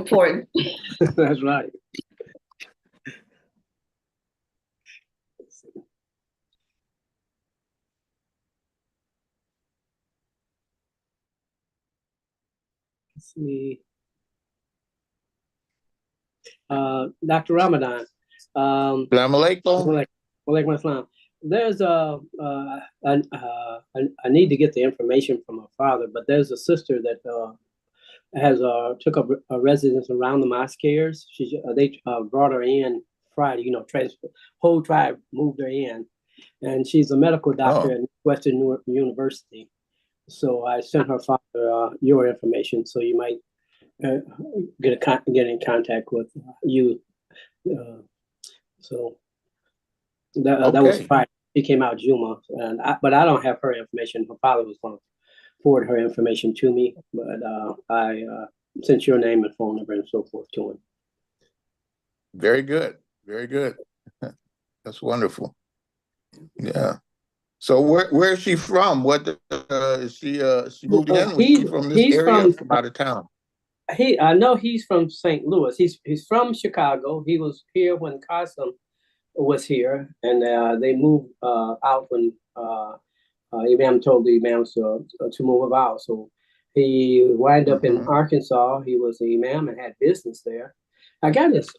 important. That's right. Let's see. Dr. Ramadan. Assalamu alaikum. Walaikum assalam. There's I need to get the information from her father, but there's a sister that has took up a residence around the mosqueers. They brought her in Friday. Transfer whole tribe moved her in, and she's a medical doctor at Western University. So I sent her father your information, so you might get in contact with you. So that was Friday. She came out Juma, but I don't have her information. Her father was going to forward her information to me, but I sent your name and phone number and so forth to him. Very good. Very good. That's wonderful. Yeah. So where is she from? What is she? She moved in. Was she from this area? From out of town. I know he's from St. Louis. He's from Chicago. He was here when Qasim was here, and they moved out when Imam told the imams to move out. So he wound up in Arkansas. He was the imam and had business there. I got his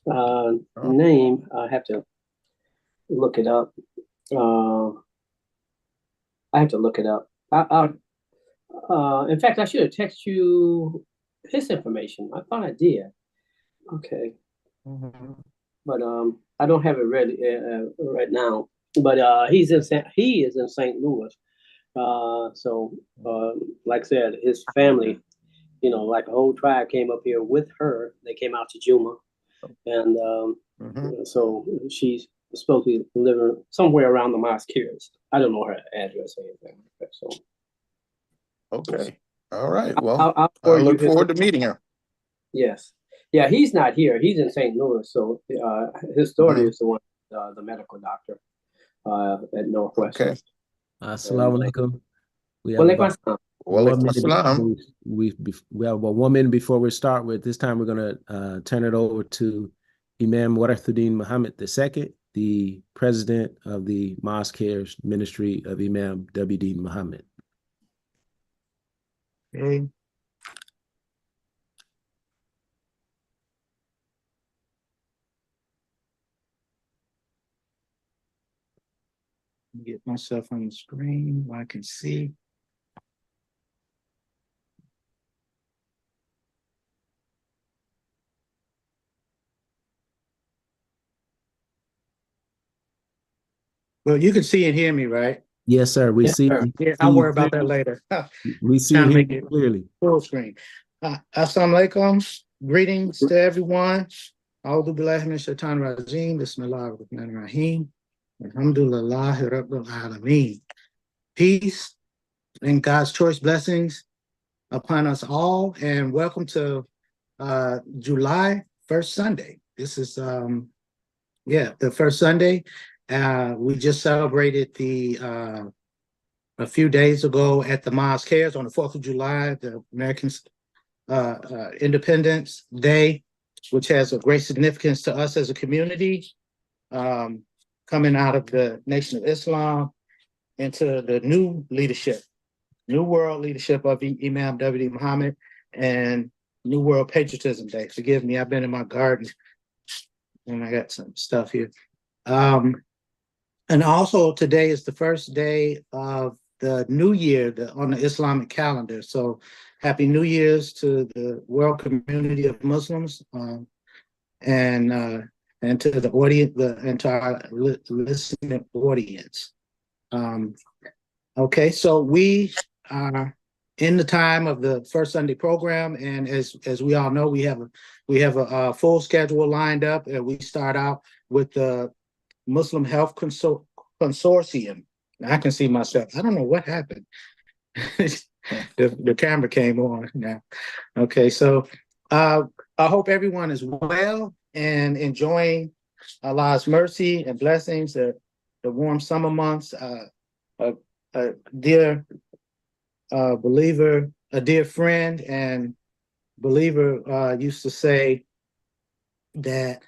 name. I have to look it up. I have to look it up. In fact, I should have texted you his information. I thought I did. Okay. But I don't have it ready right now. But he is in St. Louis. So like I said, his family, like a whole tribe came up here with her. They came out to Juma, and so she's supposed to be living somewhere around the mosqueers. I don't know her address or anything like that. So okay, all right. Well, I look forward to meeting her. Yes, yeah. He's not here. He's in St. Louis. So his daughter is the one, the medical doctor at Northwestern. Okay. Assalamu alaikum. We have about 1 minute before we start with. This time we're going to turn it over to Imam Warathuddin Muhammad II, the president of the Mosque Cares Ministry of Imam W.D. Muhammad. Okay. Get myself on the screen where I can see. Well, you can see and hear me, right? Yes, sir. We see. Yeah, I'll worry about that later. We see and hear you clearly. Full screen. Assalamu alaikum. Greetings to everyone. A'udhu billahi minash shaitanir rajeem. Bismillahir rahmanir rahim. Alhamdulillahi rabbil alameen. Peace and God's choice blessings upon us all, and welcome to July 1st Sunday. This is the first Sunday. We just celebrated a few days ago at the Mosque Cares on the 4th of July, the American Independence Day, which has a great significance to us as a community, coming out of the Nation of Islam into the new world leadership of Imam W.D. Muhammad, and New World Patriotism Day. Forgive me, I've been in my garden and I got some stuff here. And also today is the first day of the new year on the Islamic calendar. So happy New Year's to the world community of Muslims, and to the audience, and to our listening audience. Okay, so we are in the time of the first Sunday program, and as we all know, we have a full schedule lined up, and we start out with the Muslim Health Consortium. I can see myself. I don't know what happened. The camera came on now. Okay, so I hope everyone is well and enjoying Allah's mercy and blessings, the warm summer months. A dear believer, a dear friend, and believer used to say that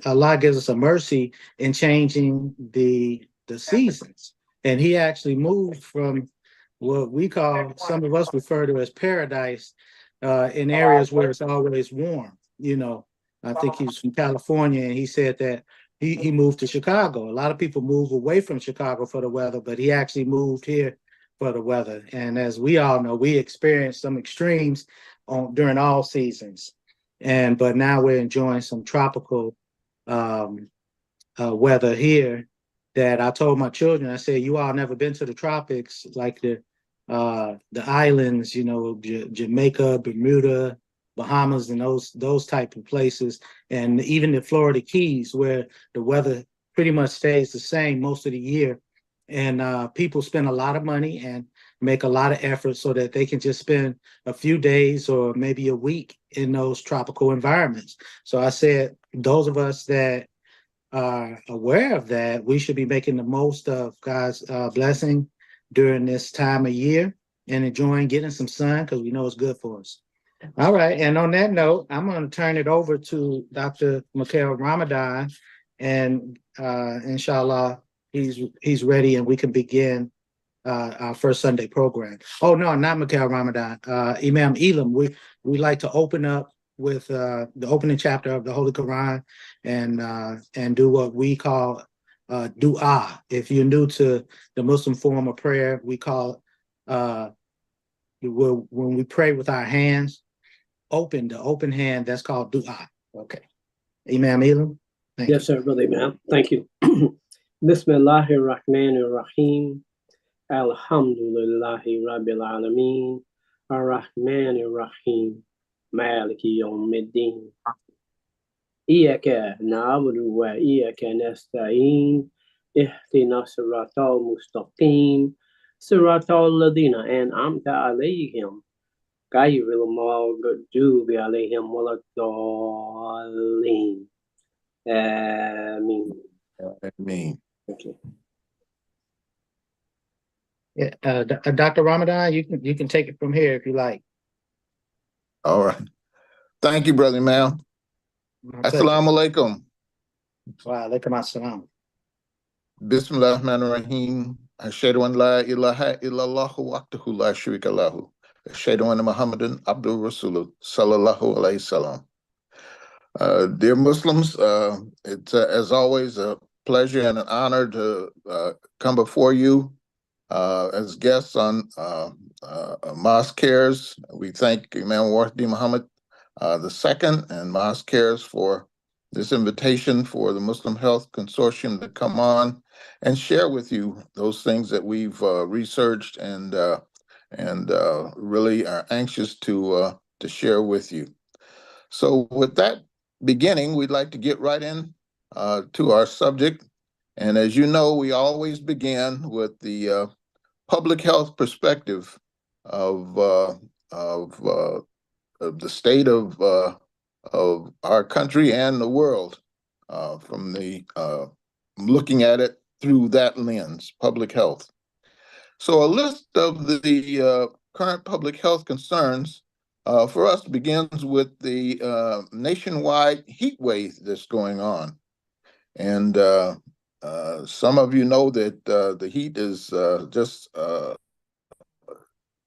Allah gives us a mercy in changing the seasons, and He actually moved from what we call, some of us refer to as paradise, in areas where it's always warm. I think he's from California, and he said that he moved to Chicago. A lot of people move away from Chicago for the weather, but he actually moved here for the weather. And as we all know, we experienced some extremes during all seasons. But now we're enjoying some tropical weather here. That I told my children, I said, you all never been to the tropics, like the islands, Jamaica, Bermuda, Bahamas, and those type of places, and even the Florida Keys, where the weather pretty much stays the same most of the year. And people spend a lot of money and make a lot of effort so that they can just spend a few days or maybe a week in those tropical environments. So I said, those of us that are aware of that, we should be making the most of God's blessing during this time of year and enjoying getting some sun, because we know it's good for us. All right. And on that note, I'm going to turn it over to Dr. Mikhail Ramadan, and inshallah, he's ready and we can begin our first Sunday program. Oh, no, not Mikhail Ramadan. Imam Elam, we like to open up with the opening chapter of the Holy Quran and do what we call dua. If you're new to the Muslim form of prayer, we call when we pray with our hands the open hand, that's called dua. Okay. Imam Elam? Yes, sir, Brother Imam. Thank you. Bismillahir Rahmanir Rahim. Alhamdulillahi Rabbil Alameen. Ar-Rahmanir Rahim. Maliki Yawmiddin. Iyaka na'budu wa iyaka nasta'in. Ihdina siratal mustaqim. Siratal ladina an'amta alayhim. Gayril maghdubi alayhim waladdallin. Ameen. Ameen. Okay. Yeah, Dr. Ramadan, you can take it from here if you like. All right. Thank you, Brother Imam. Assalamu alaikum. Wa alaikum assalam. Bismillahir Rahmanir Rahim. Ashhadu an la ilaha illallah wahdahu la sharika lahu. Ashhadu anna Muhammadan abduhu rasuluh sallallahu alayhi salam. Dear Muslims, it's as always a pleasure and an honor to come before you as guests on Mosque Cares. We thank Imam Wardi Muhammad II and Mosque Cares for this invitation for the Muslim Health Consortium to come on and share with you those things that we've researched and really are anxious to share with you. So with that beginning, we'd like to get right in to our subject. And as you know, we always begin with the public health perspective of the state of our country and the world, from the looking at it through that lens, public health. So a list of the current public health concerns for us begins with the nationwide heat wave that's going on. And some of you know that the heat is just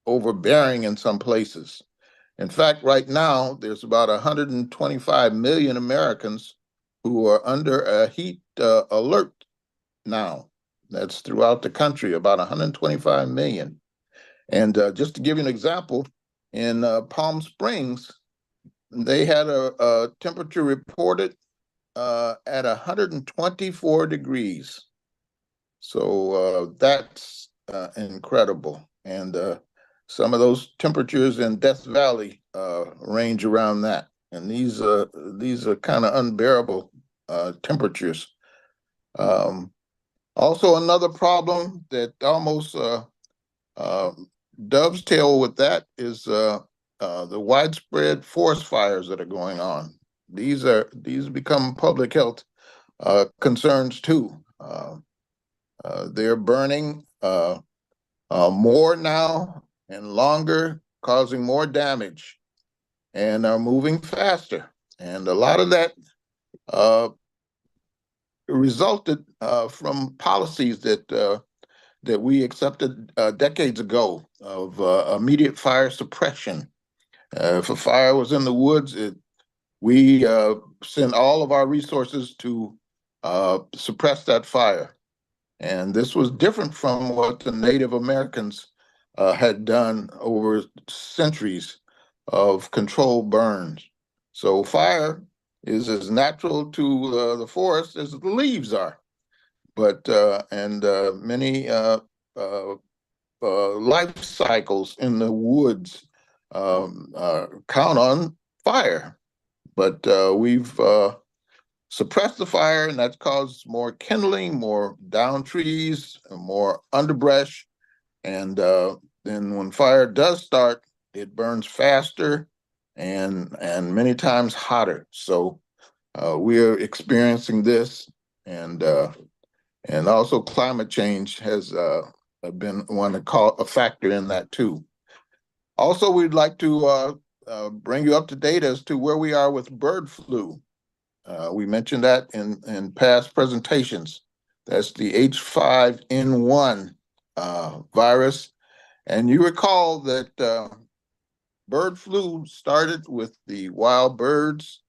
overbearing in some places. In fact, right now, there's about 125 million Americans who are under a heat alert now. That's throughout the country, about 125 million. And just to give you an example, in Palm Springs, they had a temperature reported at 124 degrees. So that's incredible. And some of those temperatures in Death Valley range around that. And these are kind of unbearable temperatures. Also, another problem that almost dovetail with that is the widespread forest fires that are going on. These become public health concerns too. They're burning more now and longer, causing more damage. and are moving faster. And a lot of that resulted from policies that we accepted decades ago of immediate fire suppression. If a fire was in the woods, we sent all of our resources to suppress that fire. And this was different from what the Native Americans had done over centuries of controlled burns. So fire is as natural to the forest as the leaves are. But many life cycles in the woods count on fire. But we've suppressed the fire, and that's caused more kindling, more down trees, more underbrush. And then when fire does start, it burns faster and many times hotter. So we're experiencing this, and also climate change has been one to call a factor in that too. Also, we'd like to bring you up to date as to where we are with bird flu. We mentioned that in past presentations. That's the H5N1 virus. And you recall that bird flu started with the wild birds,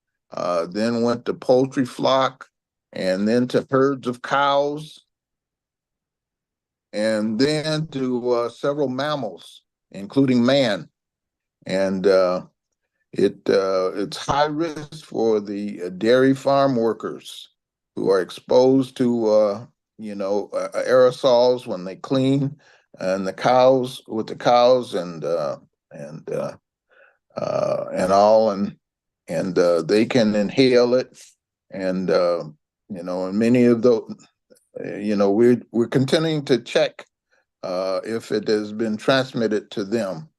then went to poultry flock, and then to herds of cows, and then to several mammals, including man. And it's high risk for the dairy farm workers who are exposed to aerosols when they clean and the cows with the cows and all, and they can inhale it, and and many of those, we're continuing to check if it has been transmitted to them.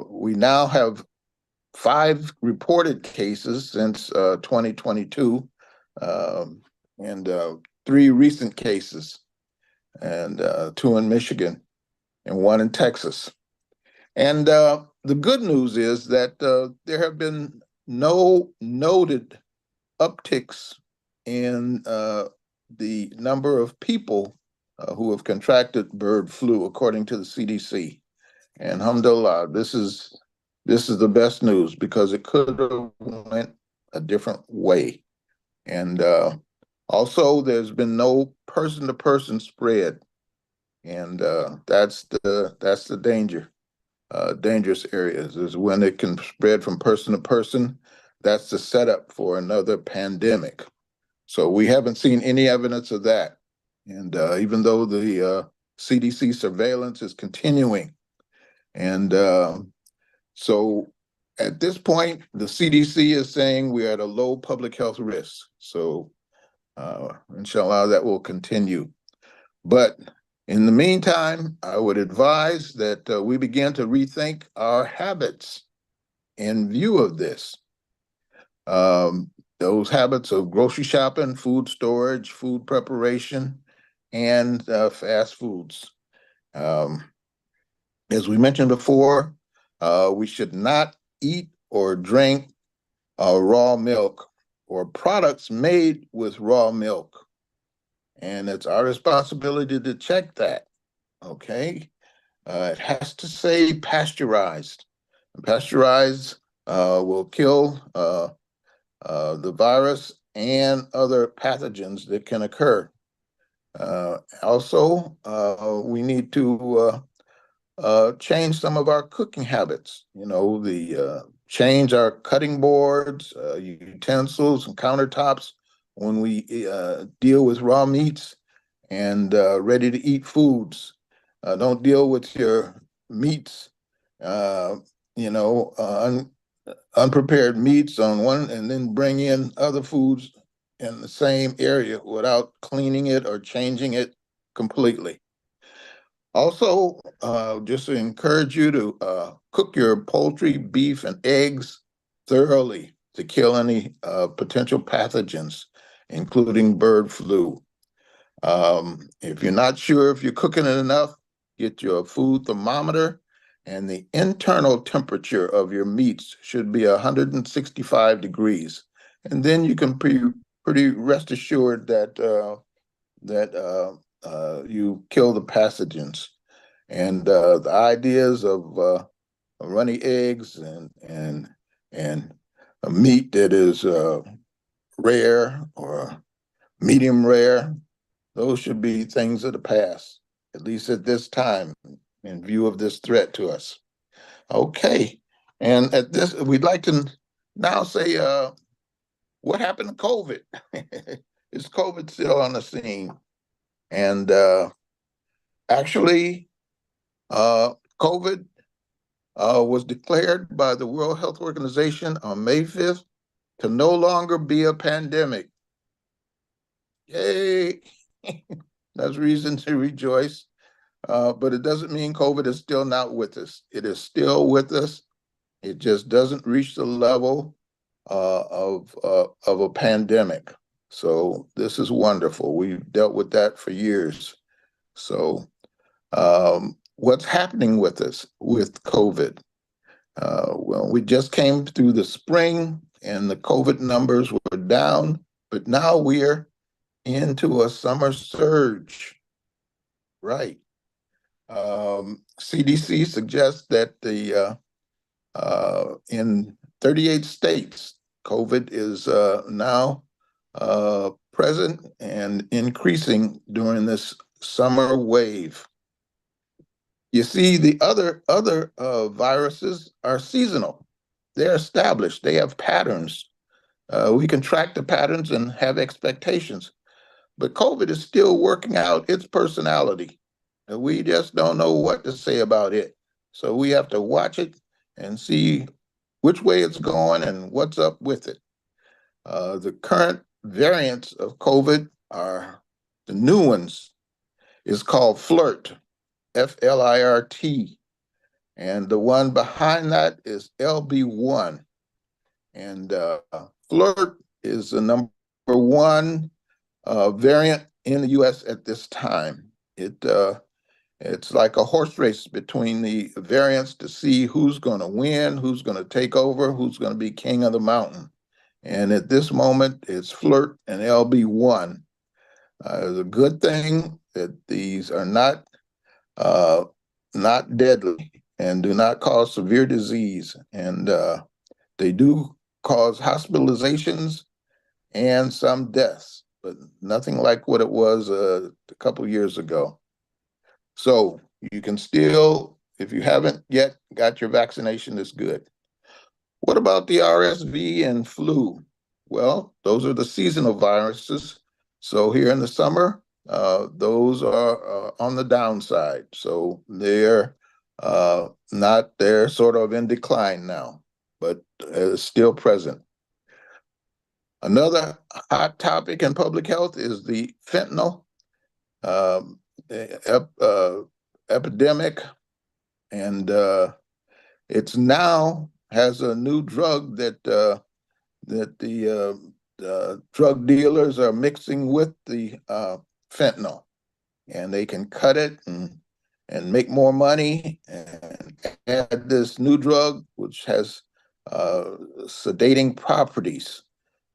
We now have 5 reported cases since 2022, and 3 recent cases, and 2 in Michigan and 1 in Texas. And the good news is that there have been no noted upticks in the number of people who have contracted bird flu, according to the CDC. And alhamdulillah, this is the best news, because it could have went a different way. And also, there's been no person-to-person spread, and that's the danger. Dangerous areas is when it can spread from person to person. That's the setup for another pandemic. So we haven't seen any evidence of that. And even though the CDC surveillance is continuing, and so at this point, the CDC is saying we're at a low public health risk. So inshallah, that will continue. But in the meantime, I would advise that we begin to rethink our habits in view of this. Those habits of grocery shopping, food storage, food preparation, and fast foods. As we mentioned before, we should not eat or drink raw milk or products made with raw milk. And it's our responsibility to check that, okay? It has to say pasteurized. Pasteurized will kill the virus and other pathogens that can occur. Also, we need to change some of our cooking habits. Change our cutting boards, utensils, and countertops when we deal with raw meats and ready-to-eat foods. Don't deal with your meats, unprepared meats on one, and then bring in other foods in the same area without cleaning it or changing it completely. Also, just to encourage you to cook your poultry, beef, and eggs thoroughly to kill any potential pathogens, including bird flu. If you're not sure if you're cooking it enough, get your food thermometer and the internal temperature of your meats should be 165 degrees. And then you can pretty rest assured that you kill the pathogens. And the ideas of runny eggs and a meat that is rare or medium rare, those should be things of the past, at least at this time, in view of this threat to us. Okay, and at this, we'd like to now say, what happened to COVID? Is COVID still on the scene? And actually, COVID was declared by the World Health Organization on May 5th to no longer be a pandemic. Yay! That's reason to rejoice. But it doesn't mean COVID is still not with us. It is still with us. It just doesn't reach the level of a pandemic. So this is wonderful. We've dealt with that for years. So what's happening with us with COVID? Well, we just came through the spring and the COVID numbers were down, but now we're into a summer surge. Right. CDC suggests that in 38 states, COVID is now present and increasing during this summer wave. You see, the other viruses are seasonal. They're established. They have patterns. We can track the patterns and have expectations. But COVID is still working out its personality. And we just don't know what to say about it. So we have to watch it and see which way it's going and what's up with it. The current variants of COVID are the new ones. Is called FLIRT, FLIRT. And the one behind that is LB1. And FLIRT is the number one variant in the US at this time. It's like a horse race between the variants to see who's going to win, who's going to take over, who's going to be king of the mountain. And at this moment, it's FLIRT and LB1. It's a good thing that these are not deadly and do not cause severe disease. And they do cause hospitalizations and some deaths, but nothing like what it was a couple years ago. So you can still, if you haven't yet got your vaccination, it's good. What about the RSV and flu? Well, those are the seasonal viruses. So here in the summer, those are on the downside. So they're they're sort of in decline now, but still present. Another hot topic in public health is the fentanyl epidemic, and it's now has a new drug that the drug dealers are mixing with the fentanyl, and they can cut it and make more money and add this new drug which has sedating properties.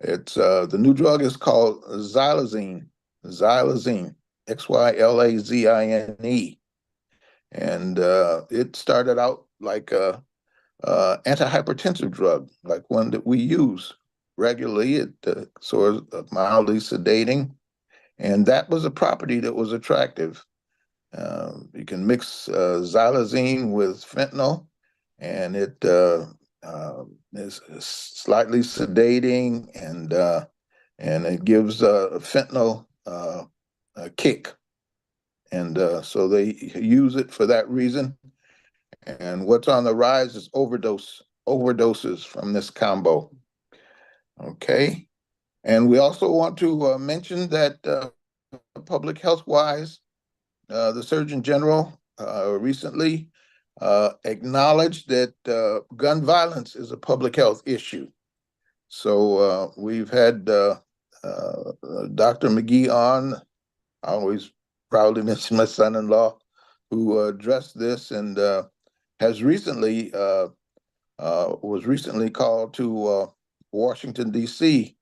It's the new drug is called xylazine, XYLAZINE, and it started out like a antihypertensive drug, like one that we use regularly. It sort of mildly sedating, and that was a property that was attractive. You can mix xylazine with fentanyl, and it is slightly sedating, and it gives fentanyl a kick, and so they use it for that reason. And what's on the rise is overdoses from this combo. Okay, and we also want to mention that public health wise, the Surgeon General recently acknowledged that gun violence is a public health issue. So we've had Dr. McGee on. I always proudly mention my son-in-law, who addressed this, and has recently was recently called to Washington, D.C.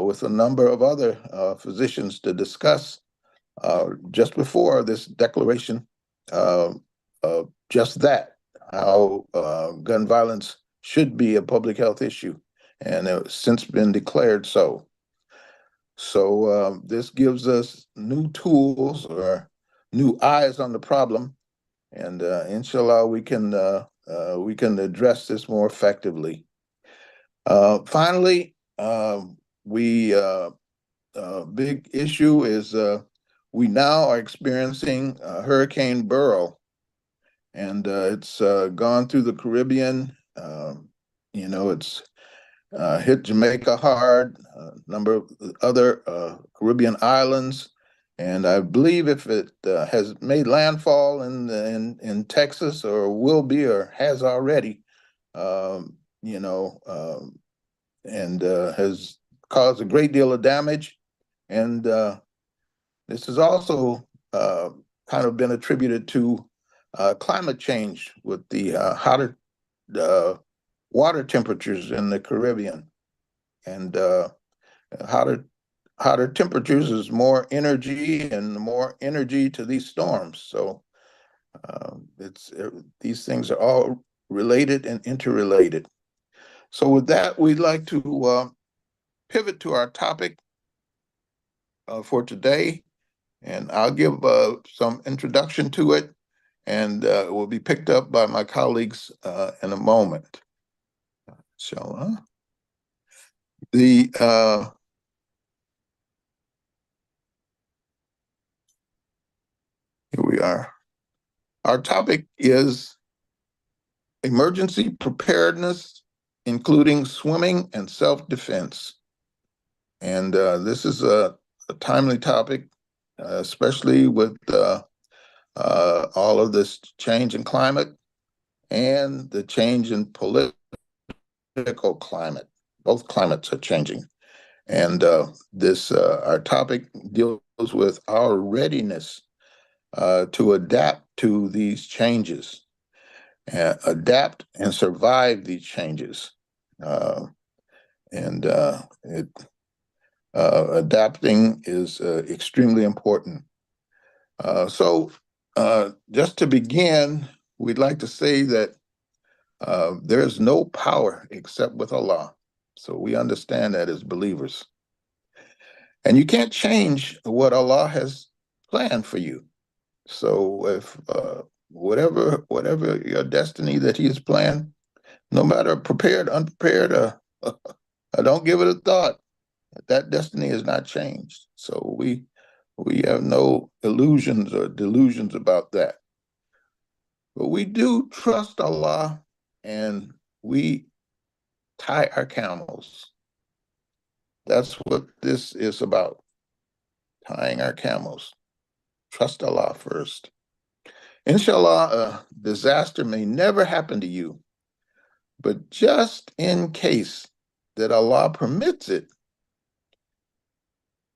With a number of other physicians to discuss just before this declaration just that, how gun violence should be a public health issue, and it's since been declared so. So this gives us new tools or new eyes on the problem, and inshallah we can address this more effectively. Finally, we big issue is we now are experiencing Hurricane Beryl, and it's gone through the Caribbean. It's hit Jamaica hard, a number of other Caribbean islands, and I believe if it has made landfall in Texas, or will be, or has already, and has caused a great deal of damage. And this has also kind of been attributed to climate change with the hotter water temperatures in the Caribbean. And hotter temperatures is more energy, and more energy to these storms. So these things are all related and interrelated. So with that, we'd like to pivot to our topic for today, and I'll give some introduction to it, and it will be picked up by my colleagues in a moment. So here we are. Our topic is emergency preparedness, including swimming and self-defense. And this is a timely topic, especially with all of this change in climate and the change in political climate. Both climates are changing. And our topic deals with our readiness to adapt to these changes, adapt and survive these changes. Adapting is extremely important. So just to begin, we'd like to say that there is no power except with Allah. So we understand that as believers. And you can't change what Allah has planned for you. So if whatever your destiny that He has planned, no matter prepared, unprepared, don't give it a thought. That destiny is not changed. So we have no illusions or delusions about that. But we do trust Allah, and we tie our camels. That's what this is about, tying our camels. Trust Allah first. Inshallah, a disaster may never happen to you, but just in case that Allah permits it,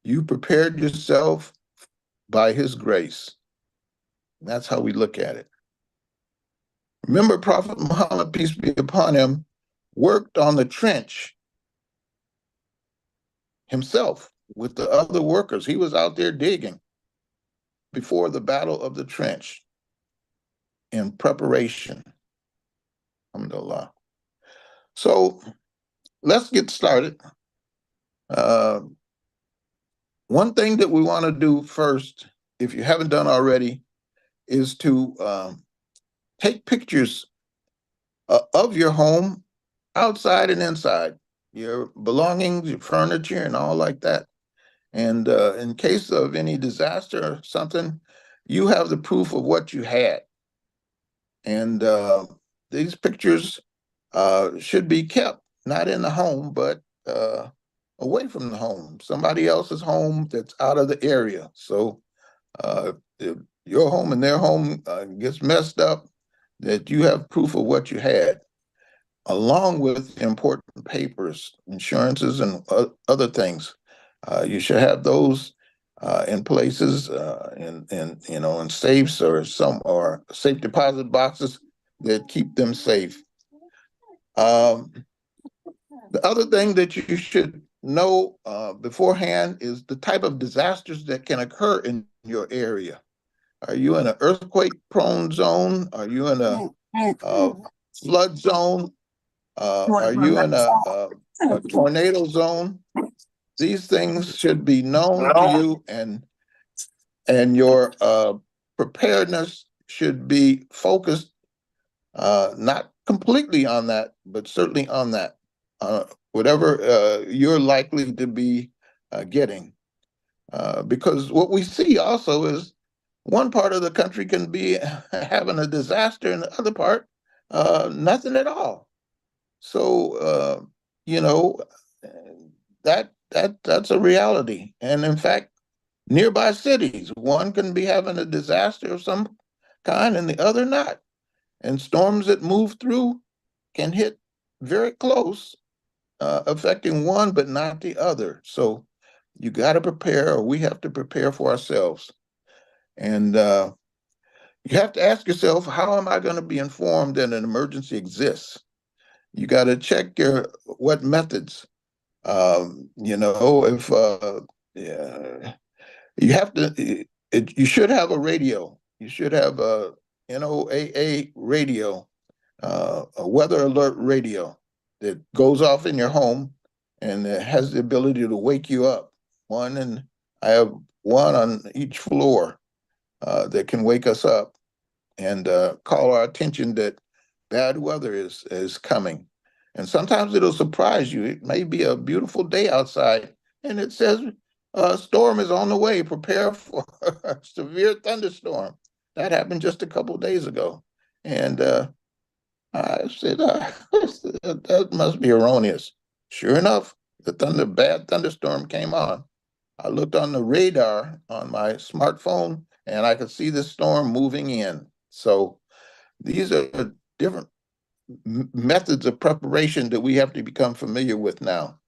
you prepared yourself by His grace. That's how we look at it. Remember, Prophet Muhammad, peace be upon him, worked on the trench himself with the other workers. He was out there digging before the Battle of the Trench in preparation. Alhamdulillah. So let's get started. One thing that we want to do first, if you haven't done already, is to take pictures of your home, outside and inside, your belongings, your furniture, and all like that. And in case of any disaster or something, you have the proof of what you had. And these pictures should be kept, not in the home, but away from the home, somebody else's home that's out of the area. So if your home and their home gets messed up, that you have proof of what you had, along with important papers, insurances, and other things. You should have those in places in safes or safe deposit boxes that keep them safe. The other thing that you should know beforehand is the type of disasters that can occur in your area. Are you in an earthquake-prone zone? Are you in a flood zone? Are you in a tornado zone? These things should be known to you, and your preparedness should be focused not completely on that, but certainly on that. Whatever you're likely to be getting. Because what we see also is one part of the country can be having a disaster, and the other part, nothing at all. So, you know, that's a reality. And in fact, nearby cities, one can be having a disaster of some kind and the other not. And storms that move through can hit very close, affecting one but not the other. So you got to prepare, or we have to prepare for ourselves. And you have to ask yourself, how am I going to be informed that an emergency exists? You got to check what methods. You know, if yeah, you have to, you should have a radio. You should have a NOAA radio, a weather alert radio that goes off in your home and it has the ability to wake you up. And I have one on each floor that can wake us up and call our attention that bad weather is coming. And sometimes it'll surprise you. It may be a beautiful day outside and it says a storm is on the way. Prepare for a severe thunderstorm. That happened just a couple of days ago. And I said, that must be erroneous. Sure enough, the bad thunderstorm came on. I looked on the radar on my smartphone and I could see the storm moving in. So these are different methods of preparation that we have to become familiar with now.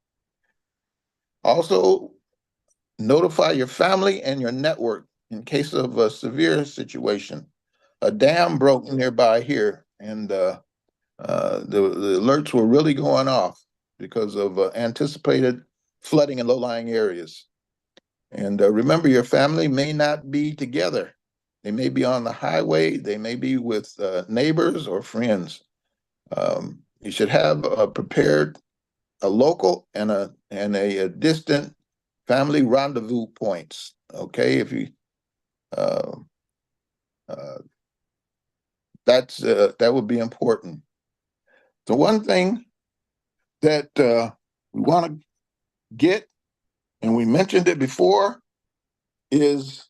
Also, notify your family and your network in case of a severe situation. A dam broke nearby here, and the alerts were really going off because of anticipated flooding in low-lying areas. And remember, your family may not be together. They may be on the highway. They may be with neighbors or friends. You should have prepared a local and a distant family rendezvous points. Okay, if you that would be important. The one thing that we want to get, and we mentioned it before, is,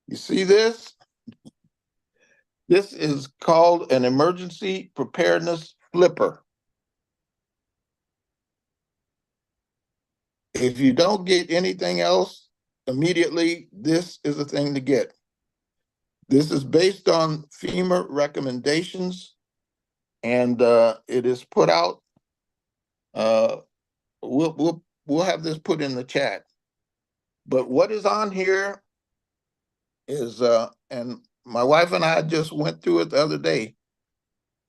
you see this? This is called an emergency preparedness flipper. If you don't get anything else immediately, this is the thing to get. This is based on FEMA recommendations, and it is put out. We'll have this put in the chat. But what is on here is, and my wife and I just went through it the other day.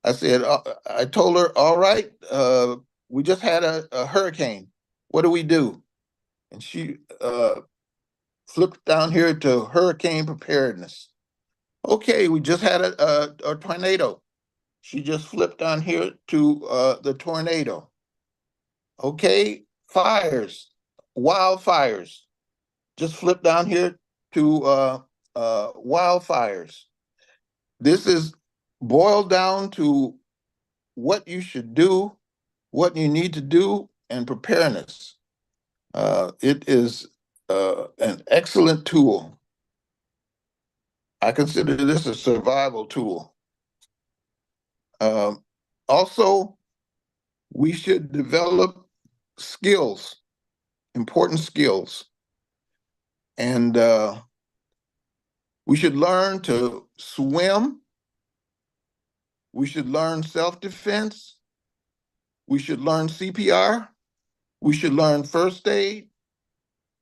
I said, I told her, all right, we just had a hurricane. What do we do? And she flipped down here to hurricane preparedness. Okay, we just had a tornado. She just flipped on here to the tornado. Okay, fires, wildfires. Just flip down here to wildfires. This is boiled down to what you should do, what you need to do, and preparedness. It is an excellent tool. I consider this a survival tool. Also, we should develop skills, important skills. And we should learn to swim. We should learn self-defense. We should learn CPR. We should learn first aid.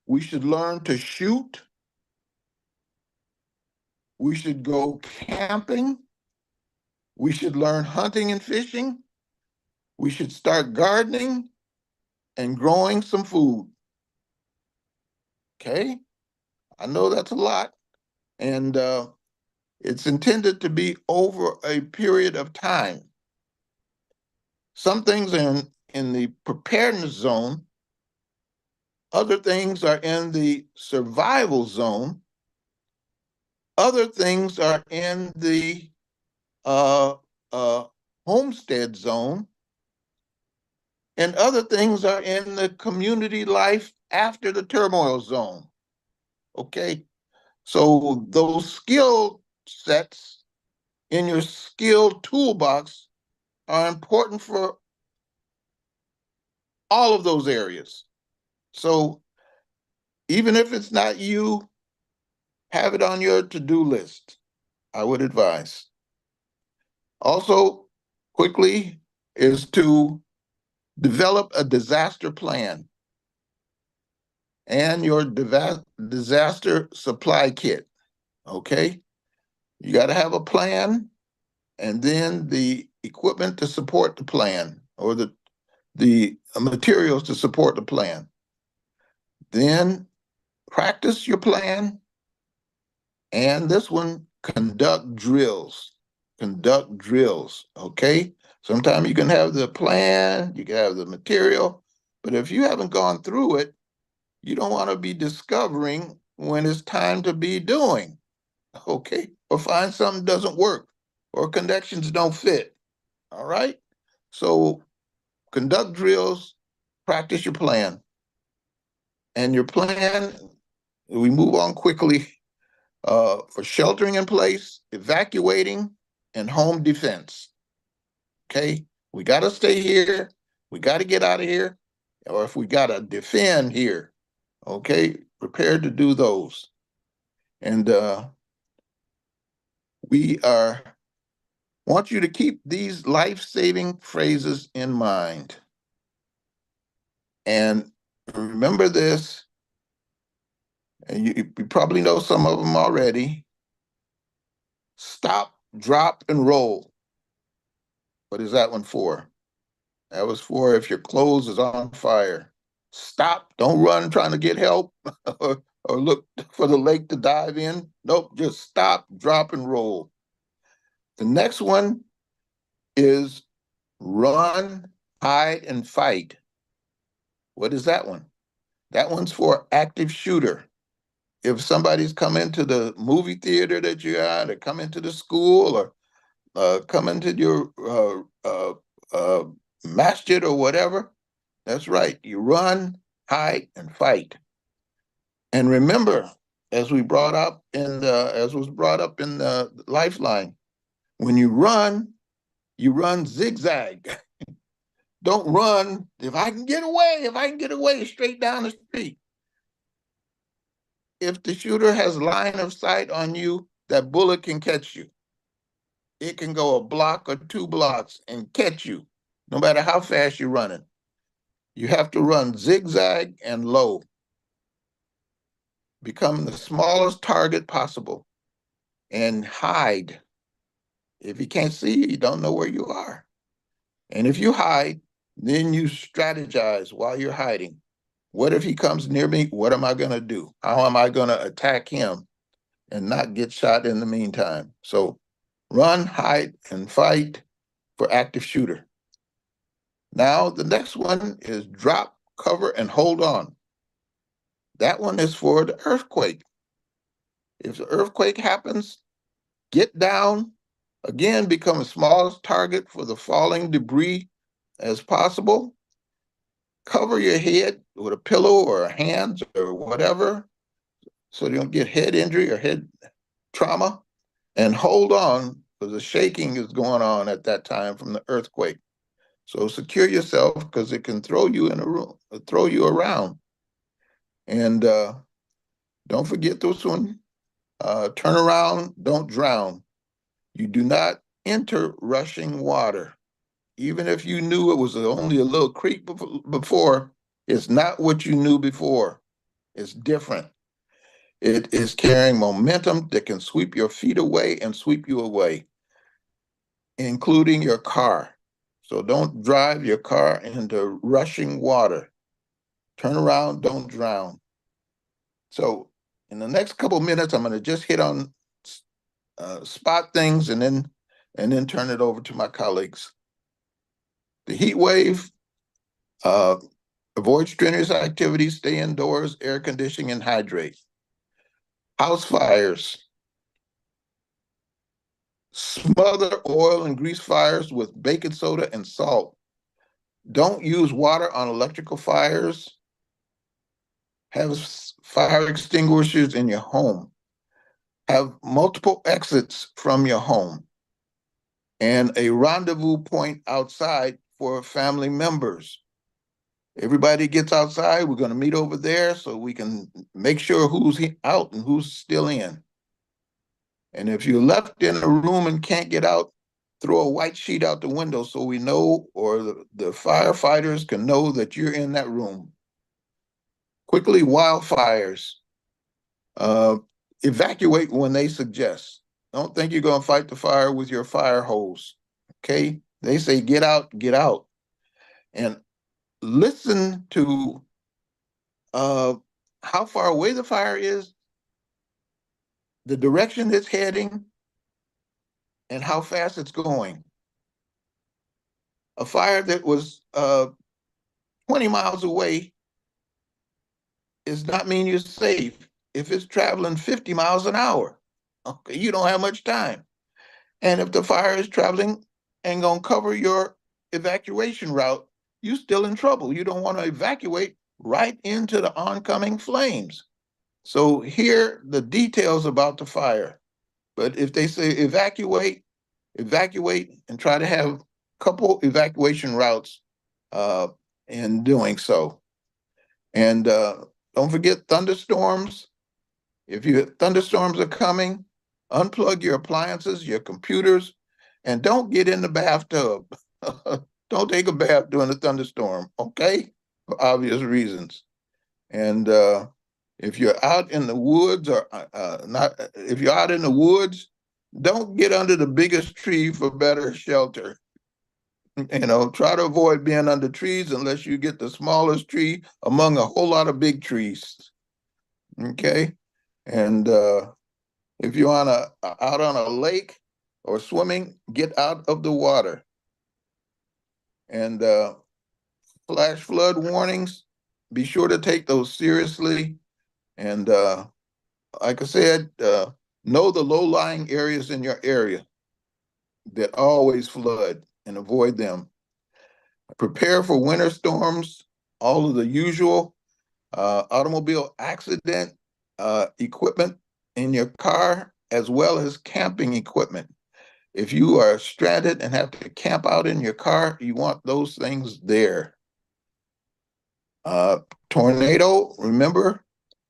We should learn to shoot. We should go camping. We should learn hunting and fishing. We should start gardening and growing some food. Okay, I know that's a lot, and it's intended to be over a period of time. Some things are in the preparedness zone, other things are in the survival zone, other things are in the homestead zone, and other things are in the community life after the turmoil zone. Okay, so those skill sets in your skill toolbox are important for all of those areas. So even if it's not you, have it on your to-do list, I would advise. Also, quickly, is to develop a disaster plan and your disaster supply kit, okay? You got to have a plan and then the equipment to support the plan, or the materials to support the plan. Then practice your plan, and this one, conduct drills. Conduct drills, okay? Sometimes you can have the plan, you can have the material, but if you haven't gone through it, you don't want to be discovering when it's time to be doing, okay? Or find something doesn't work, or connections don't fit, all right? So conduct drills, practice your plan. And your plan, we move on quickly, for sheltering in place, evacuating, and home defense. Okay, we got to stay here. We got to get out of here. Or if we got to defend here, okay, prepared to do those. And we want you to keep these life-saving phrases in mind. And remember this, and you probably know some of them already. Stop, drop, and roll. What is that one for? That was for if your clothes is on fire. Stop, don't run trying to get help or look for the lake to dive in. Nope, just stop, drop, and roll. The next one is run, hide, and fight. What is that one? That one's for active shooter. If somebody's come into the movie theater that you're at, or come into the school, or come into your masjid or whatever, that's right. You run, hide, and fight. And remember, as was brought up in the Lifeline, when you run zigzag. Don't run, if I can get away, straight down the street. If the shooter has line of sight on you, that bullet can catch you. It can go a block or 2 blocks and catch you, no matter how fast you're running. You have to run zigzag and low. Become the smallest target possible and hide. If he can't see you, you don't know where you are. And if you hide, then you strategize while you're hiding. What if he comes near me? What am I going to do? How am I going to attack him and not get shot in the meantime? So run, hide, and fight for active shooter. Now, the next one is drop, cover, and hold on. That one is for the earthquake. If the earthquake happens, get down, again, become the smallest target for the falling debris as possible. Cover your head with a pillow or hands or whatever, so you don't get head injury or head trauma, and hold on, because the shaking is going on at that time from the earthquake. So secure yourself, because it can throw you in a room, throw you around. And don't forget this one, turn around, don't drown. You do not enter rushing water. Even if you knew it was only a little creek before, it's not what you knew before. It's different. It is carrying momentum that can sweep your feet away and sweep you away. including your car. So don't drive your car into rushing water. Turn around, don't drown. So in the next couple of minutes, I'm going to just hit on spot things and then turn it over to my colleagues. The heat wave, avoid strenuous activities, stay indoors, air conditioning, and hydrate. House fires. Smother oil and grease fires with baking soda and salt. Don't use water on electrical fires. Have fire extinguishers in your home. Have multiple exits from your home. And a rendezvous point outside for family members. Everybody gets outside. We're going to meet over there so we can make sure who's out and who's still in. And if you're left in a room and can't get out, throw a white sheet out the window so we know, or the firefighters can know that you're in that room. Quickly, wildfires. Evacuate when they suggest. Don't think you're going to fight the fire with your fire hose. Okay? They say get out, get out. And listen to how far away the fire is, the direction it's heading, and how fast it's going. A fire that was 20 miles away does not mean you're safe if it's traveling 50 miles an hour. Okay, you don't have much time. And if the fire is traveling and gonna cover your evacuation route, you're still in trouble. You don't want to evacuate right into the oncoming flames. So hear the details about the fire. But if they say evacuate, evacuate and try to have a couple evacuation routes in doing so. And don't forget thunderstorms. If thunderstorms are coming, unplug your appliances, your computers, and don't get in the bathtub. Don't take a bath during a thunderstorm, okay? For obvious reasons. And if you're out in the woods if you're out in the woods, don't get under the biggest tree for better shelter. Try to avoid being under trees unless you get the smallest tree among a whole lot of big trees. Okay? And if you're out on a lake or swimming, get out of the water. And flash flood warnings, be sure to take those seriously. And like I said, know the low-lying areas in your area that always flood and avoid them. Prepare for winter storms, all of the usual automobile accident equipment in your car, as well as camping equipment. If you are stranded and have to camp out in your car, you want those things there. Tornado, remember,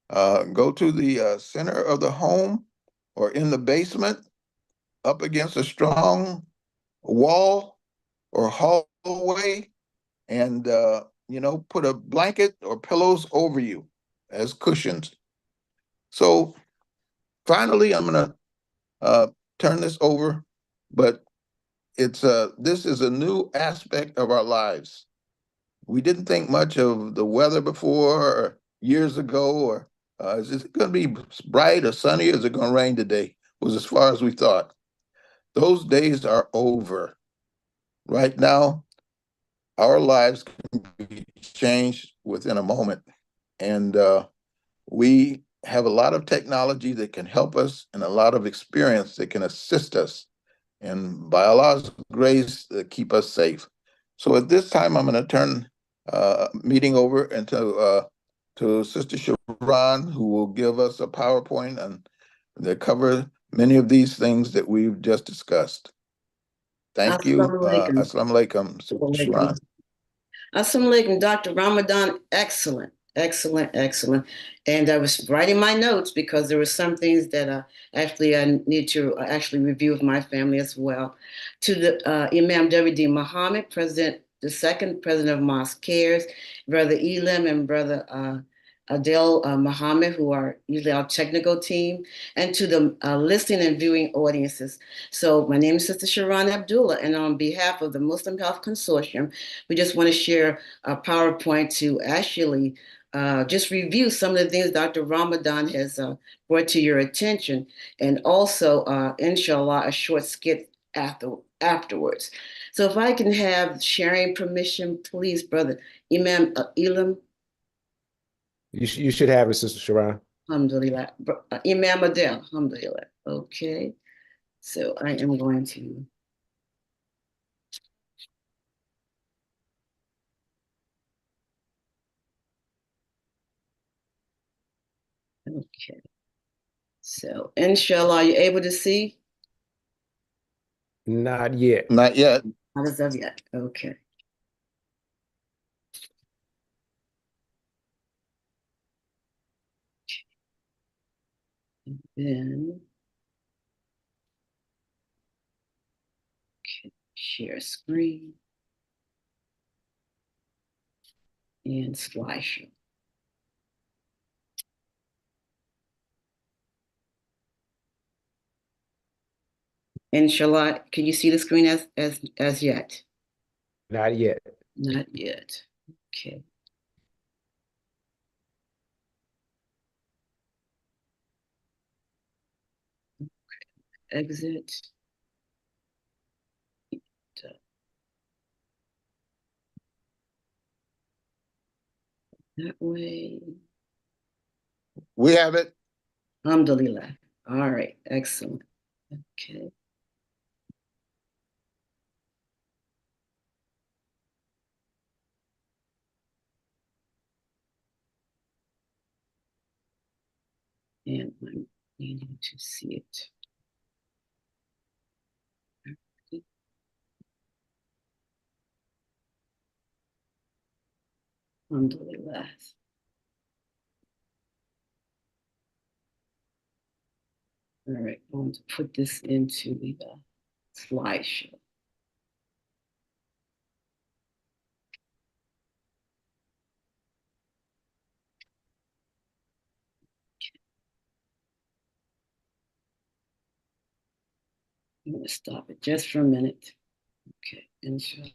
go to the center of the home or in the basement, up against a strong wall or hallway, and put a blanket or pillows over you as cushions. So finally, I'm going to turn this over, but this is a new aspect of our lives. We didn't think much of the weather before or years ago, or is it going to be bright or sunny, or is it going to rain today? Was as far as we thought. Those days are over. Right now, our lives can be changed within a moment. And we have a lot of technology that can help us and a lot of experience that can assist us. And by Allah's grace, keep us safe. So at this time, I'm going to turn meeting over into to Sister Sharon, who will give us a PowerPoint that cover many of these things that we've just discussed. Thank you. Assalamu alaikum, Sister Sharon. Assalamu alaikum, Dr. Ramadan. Excellent, excellent, excellent. And I was writing my notes because there were some things that I need to actually review with my family as well. To the Imam W.D. Muhammad, the second president of Mosque Cares, Brother Elam and Brother Adele Muhammad, who are usually our technical team, and to the listening and viewing audiences. So my name is Sister Sharon Abdullah, and on behalf of the Muslim Health Consortium, we just want to share a PowerPoint to actually just review some of the things Dr. Ramadan has brought to your attention, and also, inshallah, a short skit afterwards. So if I can have sharing permission, please, Brother Imam Elam. You should have it, Sister Sharon. Alhamdulillah. Imam Adele. Alhamdulillah. Okay. So I am going to. Okay. So inshallah, are you able to see? Not yet. Not yet. Not as of yet. Okay. And then okay, share screen and slideshow. Inshallah, can you see the screen as yet? Not yet. Not yet. Okay. Exit. That way. We have it. Alhamdulillah. All right. Excellent. Okay. And I'm needing to see it. Alhamdulillah. All right, I'm going to put this into the slideshow. I'm going to stop it just for a minute. Okay, inshallah.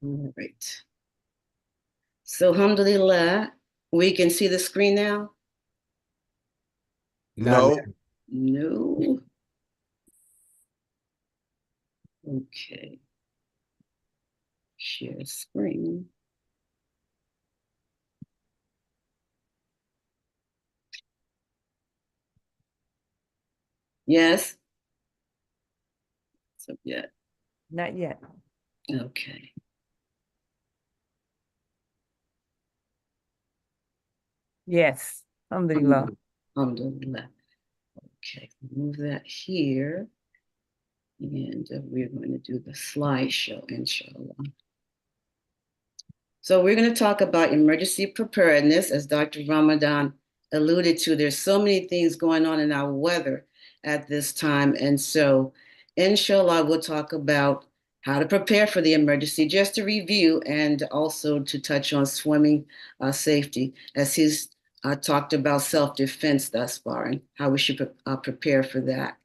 All right. So, alhamdulillah, we can see the screen now? No. No. Okay. Share screen. Yes? So, yeah. Not yet. Okay. Yes. Alhamdulillah. Alhamdulillah. Okay, move that here. And we're going to do the slideshow, inshallah. So we're going to talk about emergency preparedness, as Dr. Ramadan alluded to. There's so many things going on in our weather at this time. And so, inshallah, we'll talk about how to prepare for the emergency, just to review, and also to touch on swimming safety, as he's talked about self-defense thus far and how we should prepare for that.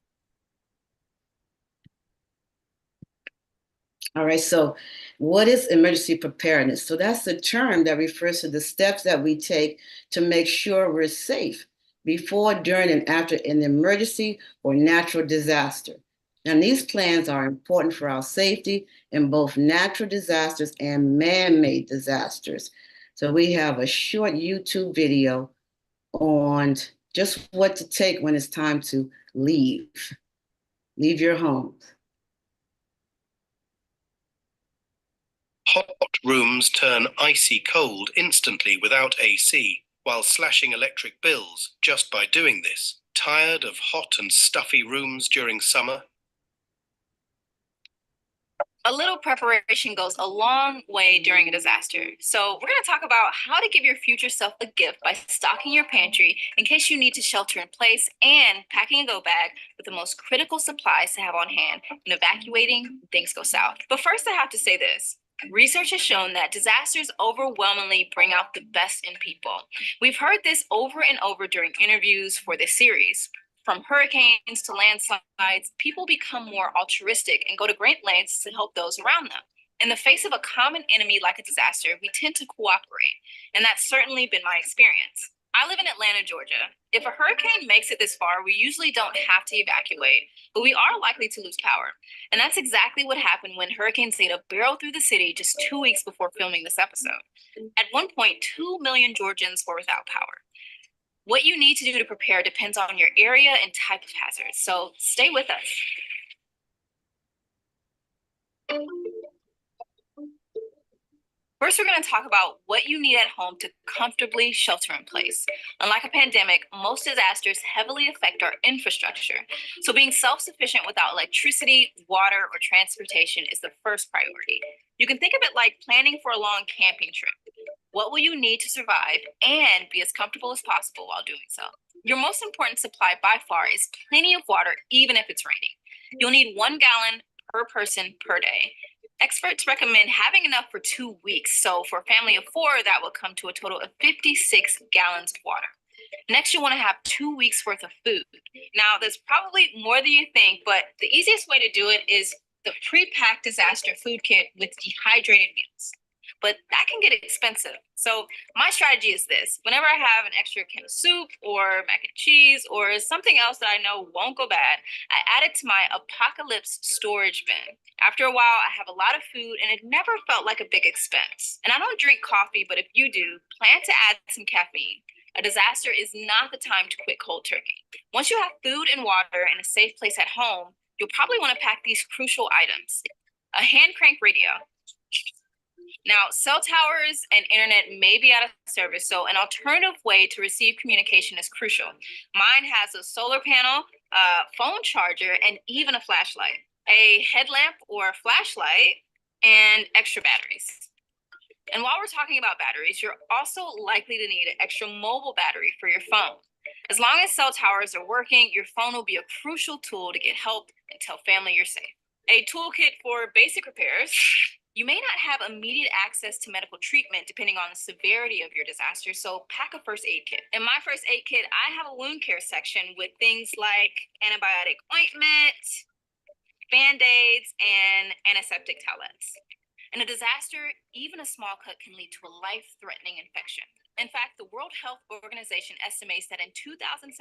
All right, so what is emergency preparedness? So that's the term that refers to the steps that we take to make sure we're safe before, during, and after an emergency or natural disaster. And these plans are important for our safety in both natural disasters and man-made disasters. So we have a short YouTube video on just what to take when it's time to leave your home. Hot rooms turn icy cold instantly without AC, while slashing electric bills just by doing this. Tired of hot and stuffy rooms during summer? A little preparation goes a long way during a disaster. So we're going to talk about how to give your future self a gift by stocking your pantry in case you need to shelter in place, and packing a go bag with the most critical supplies to have on hand when evacuating when things go south. But first, I have to say this. Research has shown that disasters overwhelmingly bring out the best in people. We've heard this over and over during interviews for this series. From hurricanes to landslides, people become more altruistic and go to great lengths to help those around them. In the face of a common enemy like a disaster, we tend to cooperate, and that's certainly been my experience. I live in Atlanta, Georgia. If a hurricane makes it this far, we usually don't have to evacuate, but we are likely to lose power. And that's exactly what happened when Hurricane Zeta barreled through the city just 2 weeks before filming this episode. At one point, 2 million Georgians were without power. What you need to do to prepare depends on your area and type of hazard, so stay with us. First, we're going to talk about what you need at home to comfortably shelter in place. Unlike a pandemic, most disasters heavily affect our infrastructure. So being self-sufficient without electricity, water, or transportation is the first priority. You can think of it like planning for a long camping trip. What will you need to survive and be as comfortable as possible while doing so? Your most important supply by far is plenty of water, even if it's raining. You'll need 1 gallon per person per day. Experts recommend having enough for 2 weeks. So for a family of 4, that will come to a total of 56 gallons of water. Next, you want to have 2 weeks worth of food. Now, there's probably more than you think, but the easiest way to do it is the pre-packed disaster food kit with dehydrated meals. But that can get expensive. So my strategy is this. Whenever I have an extra can of soup or mac and cheese or something else that I know won't go bad, I add it to my apocalypse storage bin. After a while, I have a lot of food and it never felt like a big expense. And I don't drink coffee, but if you do, plan to add some caffeine. A disaster is not the time to quit cold turkey. Once you have food and water and a safe place at home, you'll probably want to pack these crucial items. A hand crank radio. Now, cell towers and internet may be out of service, so an alternative way to receive communication is crucial. Mine has a solar panel, a phone charger, and even a flashlight, a headlamp or a flashlight, and extra batteries. And while we're talking about batteries, you're also likely to need an extra mobile battery for your phone. As long as cell towers are working, your phone will be a crucial tool to get help and tell family you're safe. A toolkit for basic repairs. You may not have immediate access to medical treatment depending on the severity of your disaster, so pack a first aid kit. In my first aid kit, I have a wound care section with things like antibiotic ointment, Band-Aids, and antiseptic towelettes. In a disaster, even a small cut can lead to a life-threatening infection. In fact, the World Health Organization estimates that in 2017,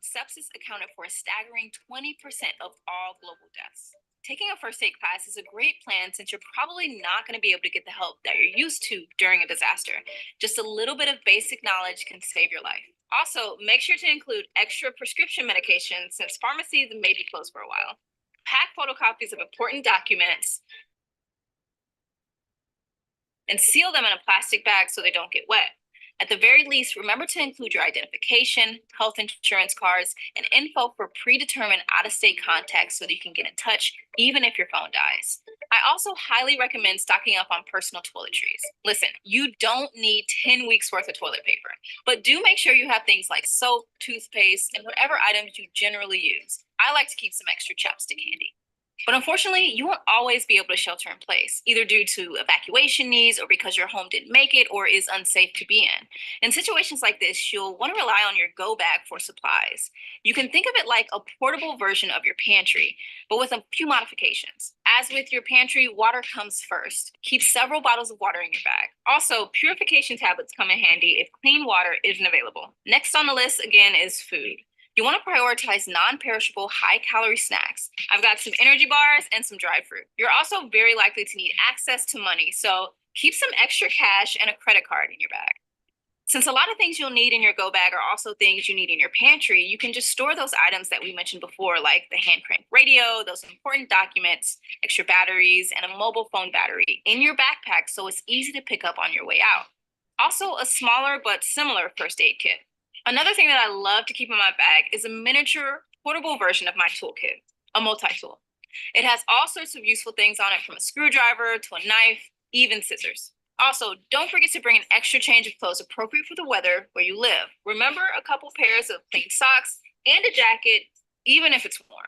sepsis accounted for a staggering 20% of all global deaths. Taking a first aid class is a great plan since you're probably not going to be able to get the help that you're used to during a disaster. Just a little bit of basic knowledge can save your life. Also, make sure to include extra prescription medications since pharmacies may be closed for a while. Pack photocopies of important documents and seal them in a plastic bag so they don't get wet. At the very least, remember to include your identification, health insurance cards, and info for predetermined out-of-state contacts so that you can get in touch, even if your phone dies. I also highly recommend stocking up on personal toiletries. Listen, you don't need 10 weeks worth of toilet paper, but do make sure you have things like soap, toothpaste, and whatever items you generally use. I like to keep some extra chapstick handy. But unfortunately, you won't always be able to shelter in place, either due to evacuation needs or because your home didn't make it or is unsafe to be in. In situations like this, you'll want to rely on your go bag for supplies. You can think of it like a portable version of your pantry, but with a few modifications. As with your pantry, water comes first. Keep several bottles of water in your bag. Also, purification tablets come in handy if clean water isn't available. Next on the list, again, is food. You want to prioritize non-perishable, high-calorie snacks. I've got some energy bars and some dried fruit. You're also very likely to need access to money, so keep some extra cash and a credit card in your bag. Since a lot of things you'll need in your go bag are also things you need in your pantry, you can just store those items that we mentioned before, like the hand crank radio, those important documents, extra batteries, and a mobile phone battery in your backpack so it's easy to pick up on your way out. Also, a smaller but similar first aid kit. Another thing that I love to keep in my bag is a miniature portable version of my toolkit, a multi-tool. It has all sorts of useful things on it, from a screwdriver to a knife, even scissors. Also, don't forget to bring an extra change of clothes appropriate for the weather where you live. Remember, a couple pairs of clean socks and a jacket, even if it's warm.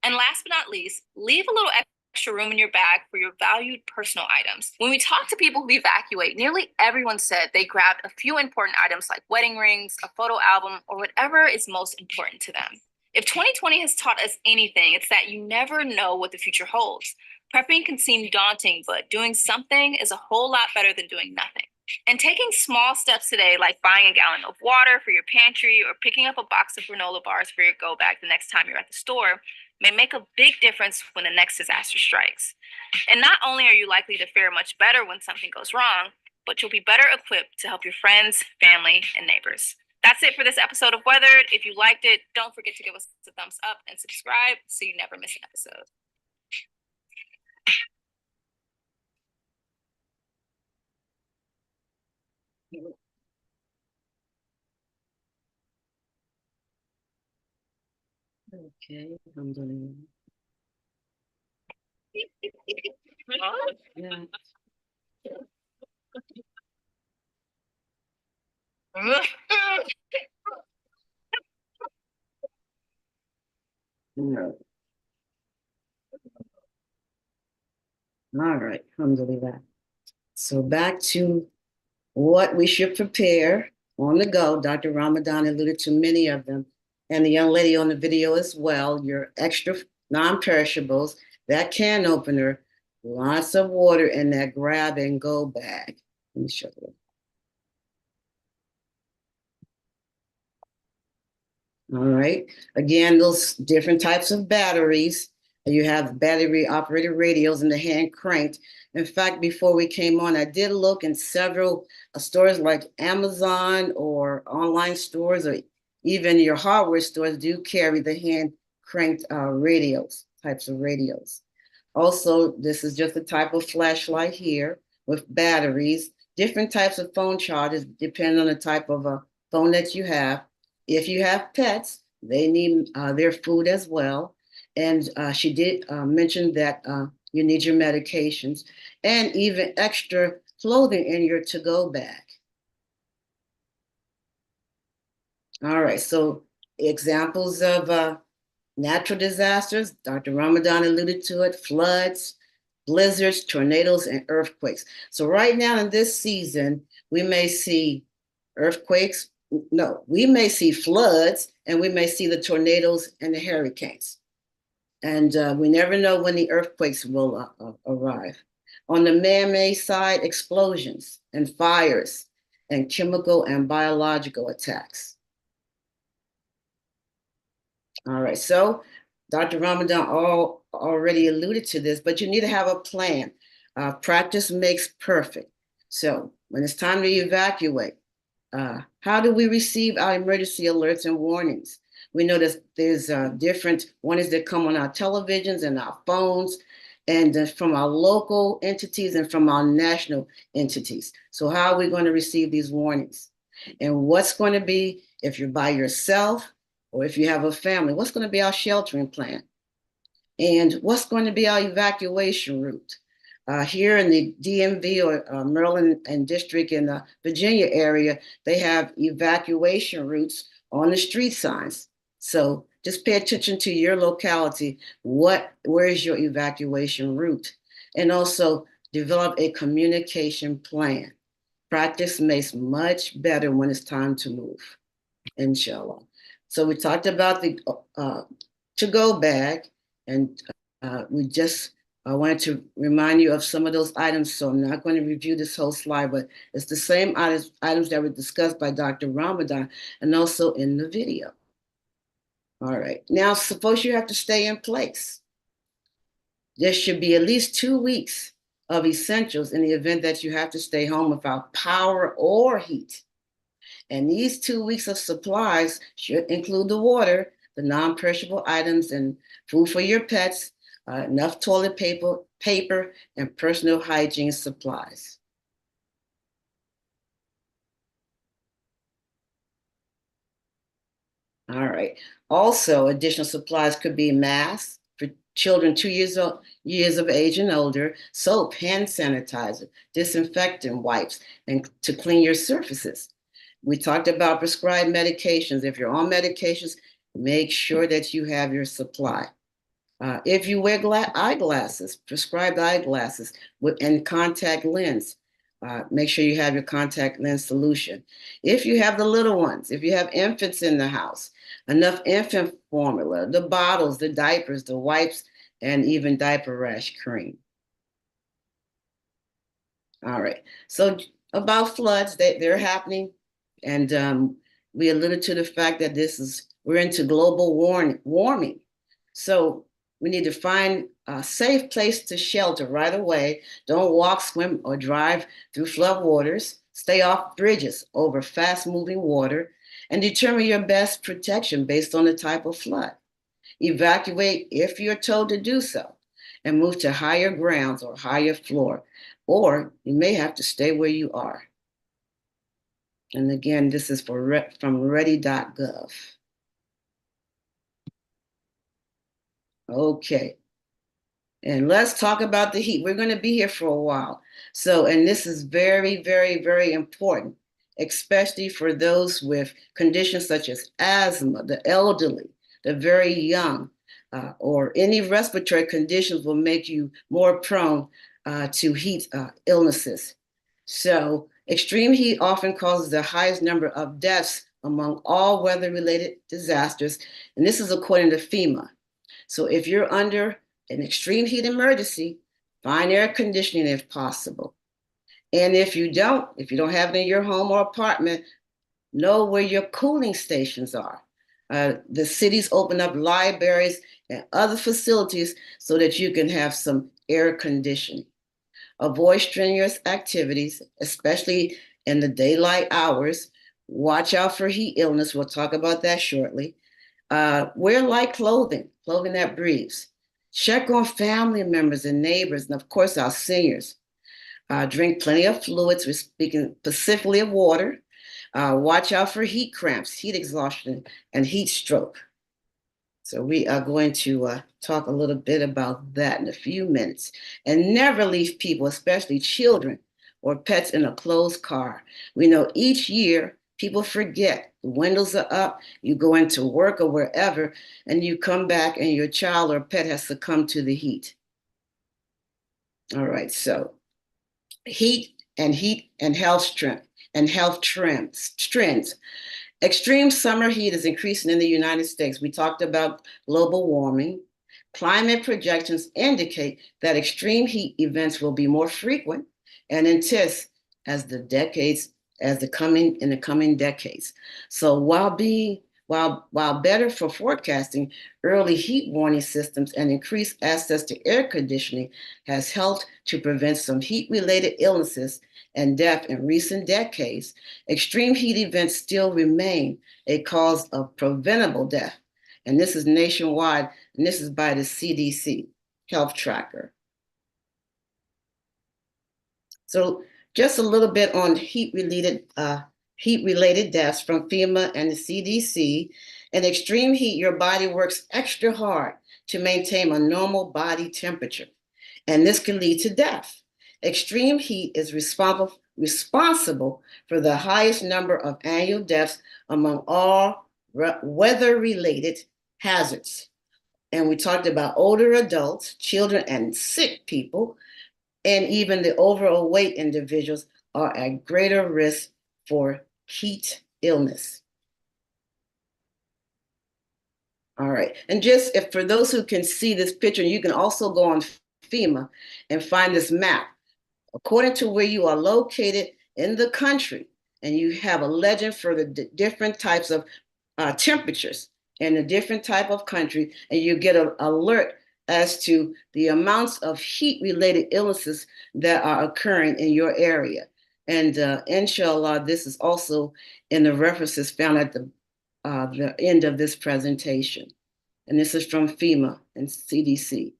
And last but not least, leave a little extra room in your bag for your valued personal items. When we talk to people who evacuate, nearly everyone said they grabbed a few important items like wedding rings, a photo album, or whatever is most important to them. If 2020 has taught us anything, it's that you never know what the future holds. Prepping can seem daunting, but doing something is a whole lot better than doing nothing. And taking small steps today, like buying a gallon of water for your pantry or picking up a box of granola bars for your go bag the next time you're at the store, may make a big difference when the next disaster strikes. And not only are you likely to fare much better when something goes wrong, but you'll be better equipped to help your friends, family, and neighbors. That's it for this episode of Weathered. If you liked it, don't forget to give us a thumbs up and subscribe so you never miss an episode. Okay, I'm doing. Yeah. No. All right, alhamdulillah. So back to what we should prepare on the go. Dr. Ramadan alluded to many of them, and the young lady on the video as well. Your extra non-perishables, that can opener, lots of water in that grab and go bag. Let me show you. All right. Again, those different types of batteries. You have battery operated radios and the hand cranked. In fact, before we came on, I did look in several stores like Amazon or online stores, or even your hardware stores do carry the hand cranked types of radios. Also, this is just a type of flashlight here with batteries, different types of phone chargers, depending on the type of phone that you have. If you have pets, they need their food as well. And she did mention that you need your medications and even extra clothing in your to-go bag. All right, so examples of natural disasters, Dr. Ramadan alluded to it, floods, blizzards, tornadoes, and earthquakes. So right now in this season, we may see earthquakes. No, we may see floods, and we may see the tornadoes and the hurricanes. And we never know when the earthquakes will arrive. On the man-made side, explosions and fires and chemical and biological attacks. All right, so Dr. Ramadan already alluded to this, but you need to have a plan. Practice makes perfect. So when it's time to evacuate, how do we receive our emergency alerts and warnings? We know that there's different warnings that come on our televisions and our phones, and from our local entities and from our national entities. So how are we going to receive these warnings? And what's going to be, if you're by yourself or if you have a family, what's going to be our sheltering plan? And what's going to be our evacuation route? Here in the DMV or Maryland and district in the Virginia area, they have evacuation routes on the street signs. So just pay attention to your locality. Where is your evacuation route? And also develop a communication plan. Practice makes much better when it's time to move, inshallah. So we talked about the to-go bag, and we just I wanted to remind you of some of those items, so I'm not going to review this whole slide, but it's the same items that were discussed by Dr. Ramadan and also in the video. All right, now suppose you have to stay in place. There should be at least 2 weeks of essentials in the event that you have to stay home without power or heat. And these 2 weeks of supplies should include the water, the non-perishable items, and food for your pets, enough toilet paper, and personal hygiene supplies. All right. Also, additional supplies could be masks, Children 2 years of age and older, soap, hand sanitizer, disinfectant wipes, and to clean your surfaces. We talked about prescribed medications. If you're on medications, make sure that you have your supply. If you wear eyeglasses, prescribed eyeglasses and contact lens, make sure you have your contact lens solution. If you have the little ones, if you have infants in the house, enough infant formula, the bottles, the diapers, the wipes, and even diaper rash cream. All right. So about floods, they're happening. And we alluded to the fact that we're into global warming. So we need to find a safe place to shelter right away. Don't walk, swim, or drive through flood waters. Stay off bridges over fast-moving water, and determine your best protection based on the type of flood. Evacuate if you're told to do so, and move to higher grounds or higher floor, or you may have to stay where you are. And again, this is from ready.gov. Okay. And let's talk about the heat. We're going to be here for a while. And this is very, very, very important, especially for those with conditions such as asthma, the elderly, the very young, or any respiratory conditions will make you more prone to heat illnesses. So extreme heat often causes the highest number of deaths among all weather-related disasters. And this is according to FEMA. So if you're under an extreme heat emergency, find air conditioning if possible. And if you don't have it in your home or apartment, know where your cooling stations are. The cities open up libraries and other facilities so that you can have some air conditioning. Avoid strenuous activities, especially in the daylight hours. Watch out for heat illness. We'll talk about that shortly. Wear light clothing that breathes. Check on family members and neighbors, and of course, our seniors. Drink plenty of fluids. We're speaking specifically of water. Watch out for heat cramps, heat exhaustion, and heat stroke. So we are going to talk a little bit about that in a few minutes. And never leave people, especially children or pets, in a closed car. We know each year people forget. The windows are up, you go into work or wherever, and you come back and your child or pet has succumbed to the heat. All right, so heat and health trends. Extreme summer heat is increasing in the United States. We talked about global warming. Climate projections indicate that extreme heat events will be more frequent and intense in the coming decades. So while better for forecasting, early heat warning systems and increased access to air conditioning has helped to prevent some heat-related illnesses and death in recent decades, extreme heat events still remain a cause of preventable death. And this is nationwide, and this is by the CDC health tracker. So just a little bit on heat-related deaths from FEMA and the CDC. In extreme heat, your body works extra hard to maintain a normal body temperature, and this can lead to death. Extreme heat is responsible for the highest number of annual deaths among all weather-related hazards. And we talked about older adults, children, and sick people, and even the overweight individuals are at greater risk for heat illness. All right, and just for those who can see this picture, you can also go on FEMA and find this map. According to where you are located in the country, and you have a legend for the different types of temperatures in a different type of country, and you get an alert as to the amounts of heat-related illnesses that are occurring in your area. And inshallah, this is also in the references found at the end of this presentation. And this is from FEMA and CDC.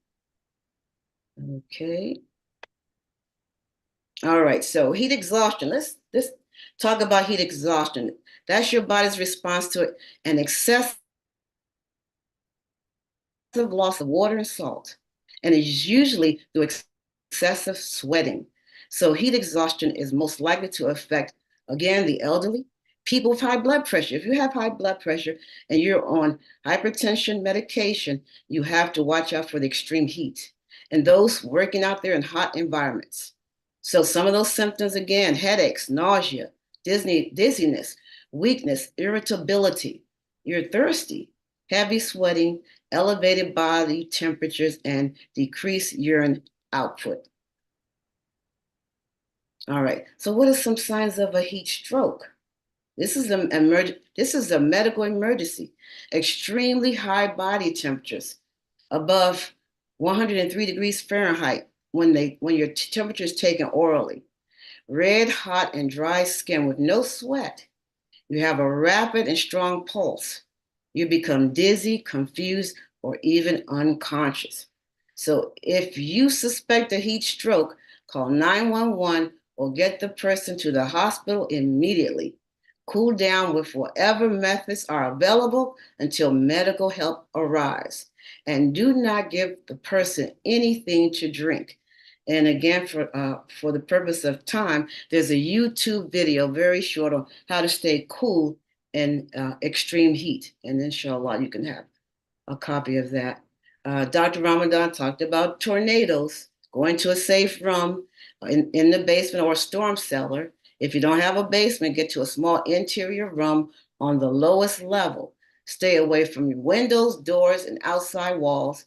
Okay. All right, so heat exhaustion. Let's talk about heat exhaustion. That's your body's response to an excessive loss of water and salt, and it's usually through excessive sweating. So heat exhaustion is most likely to affect, again, the elderly, people with high blood pressure. If you have high blood pressure and you're on hypertension medication, you have to watch out for the extreme heat. And those working out there in hot environments. So some of those symptoms, again, headaches, nausea, dizziness, weakness, irritability, you're thirsty, heavy sweating, elevated body temperatures, and decreased urine output. All right, so what are some signs of a heat stroke? This is a medical emergency. Extremely high body temperatures above 103 degrees Fahrenheit when your temperature is taken orally. Red, hot, and dry skin with no sweat. You have a rapid and strong pulse. You become dizzy, confused, or even unconscious. So if you suspect a heat stroke, call 911 or get the person to the hospital immediately. Cool down with whatever methods are available until medical help arrives. And do not give the person anything to drink. And again, for the purpose of time, there's a YouTube video, very short, on how to stay cool in extreme heat. And inshallah, you can have a copy of that. Dr. Ramadan talked about tornadoes, going to a safe room in the basement or a storm cellar. If you don't have a basement, get to a small interior room on the lowest level. Stay away from windows, doors, and outside walls.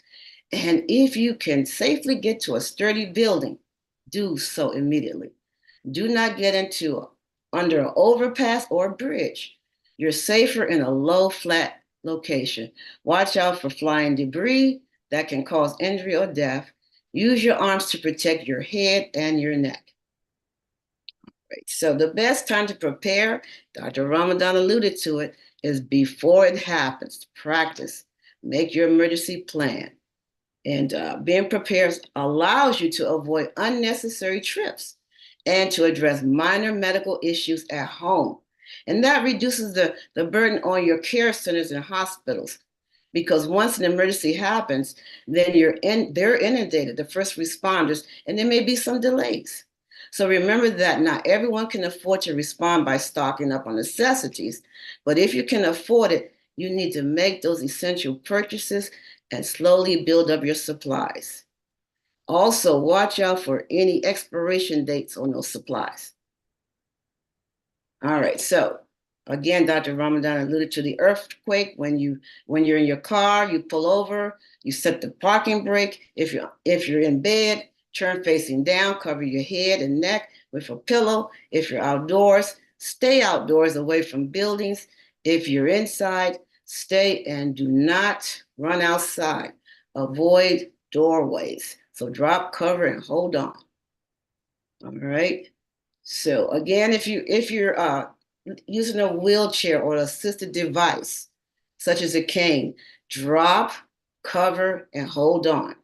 And if you can safely get to a sturdy building, do so immediately. Do not get under an overpass or bridge. You're safer in a low, flat location. Watch out for flying debris that can cause injury or death. Use your arms to protect your head and your neck. Right. So the best time to prepare, Dr. Ramadan alluded to it, is before it happens. Practice. Make your emergency plan. And being prepared allows you to avoid unnecessary trips and to address minor medical issues at home. And that reduces the burden on your care centers and hospitals. Because once an emergency happens, then they're inundated, the first responders, and there may be some delays. So remember that not everyone can afford to respond by stocking up on necessities, but if you can afford it, you need to make those essential purchases and slowly build up your supplies. Also, watch out for any expiration dates on those supplies. All right, so again, Dr. Ramadan alluded to the earthquake. When you're in your car, you pull over, you set the parking brake. If you're in bed, turn facing down, cover your head and neck with a pillow. If you're outdoors, stay outdoors away from buildings. If you're inside, stay and do not run outside. Avoid doorways. So drop, cover, and hold on. All right. So again, if you're using a wheelchair or assisted device, such as a cane, drop, cover, and hold on.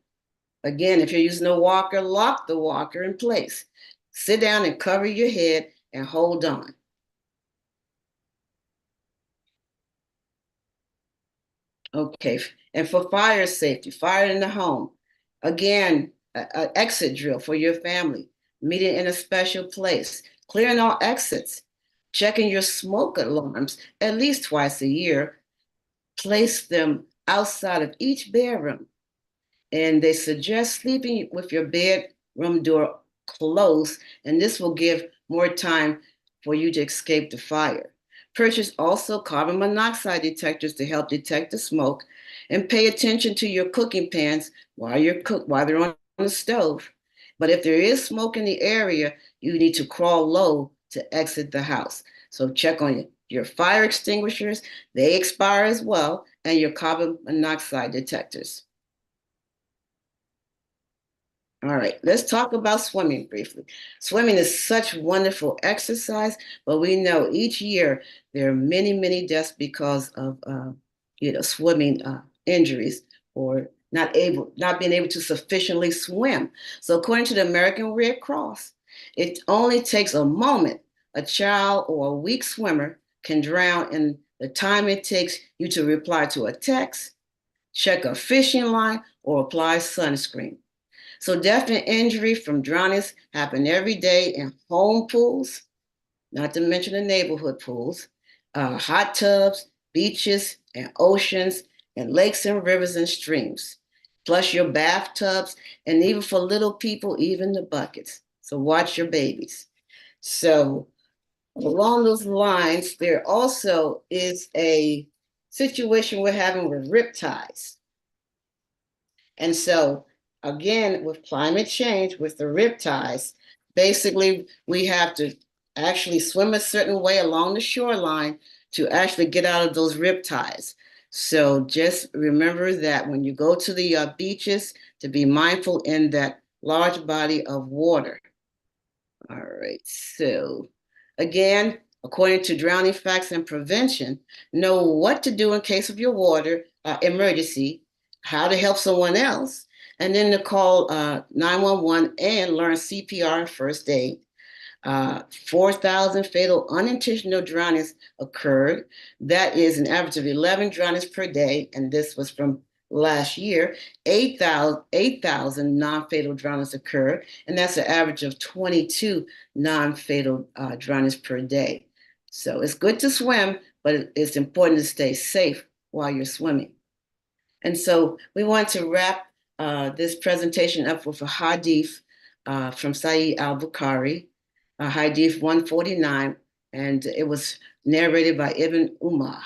Again, if you're using a walker, lock the walker in place. Sit down and cover your head and hold on. Okay, and for fire safety, fire in the home, again, an exit drill for your family, meeting in a special place, clearing all exits, checking your smoke alarms at least twice a year, place them outside of each bedroom. And they suggest sleeping with your bedroom door closed, and this will give more time for you to escape the fire. Purchase also carbon monoxide detectors to help detect the smoke, and pay attention to your cooking pans while they're on the stove. But if there is smoke in the area, you need to crawl low to exit the house. So check on your fire extinguishers, they expire as well, and your carbon monoxide detectors. All right, let's talk about swimming briefly. Swimming is such wonderful exercise, but we know each year there are many, many deaths because of swimming injuries or not being able to sufficiently swim. So according to the American Red Cross, it only takes a moment. A child or a weak swimmer can drown in the time it takes you to reply to a text, check a fishing line, or apply sunscreen. So death and injury from drownings happen every day in home pools, not to mention the neighborhood pools, hot tubs, beaches, and oceans, and lakes and rivers and streams, plus your bathtubs, and even for little people, even the buckets. So watch your babies. So along those lines, there also is a situation we're having with riptides. And so, again, with climate change, with the riptides, basically we have to actually swim a certain way along the shoreline to actually get out of those riptides. So just remember that when you go to the beaches, to be mindful in that large body of water. All right, so again, according to Drowning Facts and Prevention, know what to do in case of your water emergency, how to help someone else, and then to call 911 and learn CPR and first aid. 4,000 fatal unintentional drownings occurred. That is an average of 11 drownings per day, and this was from last year. 8,000 non-fatal drownings occurred, and that's an average of 22 non-fatal drownings per day. So it's good to swim, but it's important to stay safe while you're swimming. And so we want to wrap this presentation up with a hadith from Sayyid al-Bukhari, hadith 149, and it was narrated by Ibn Umar.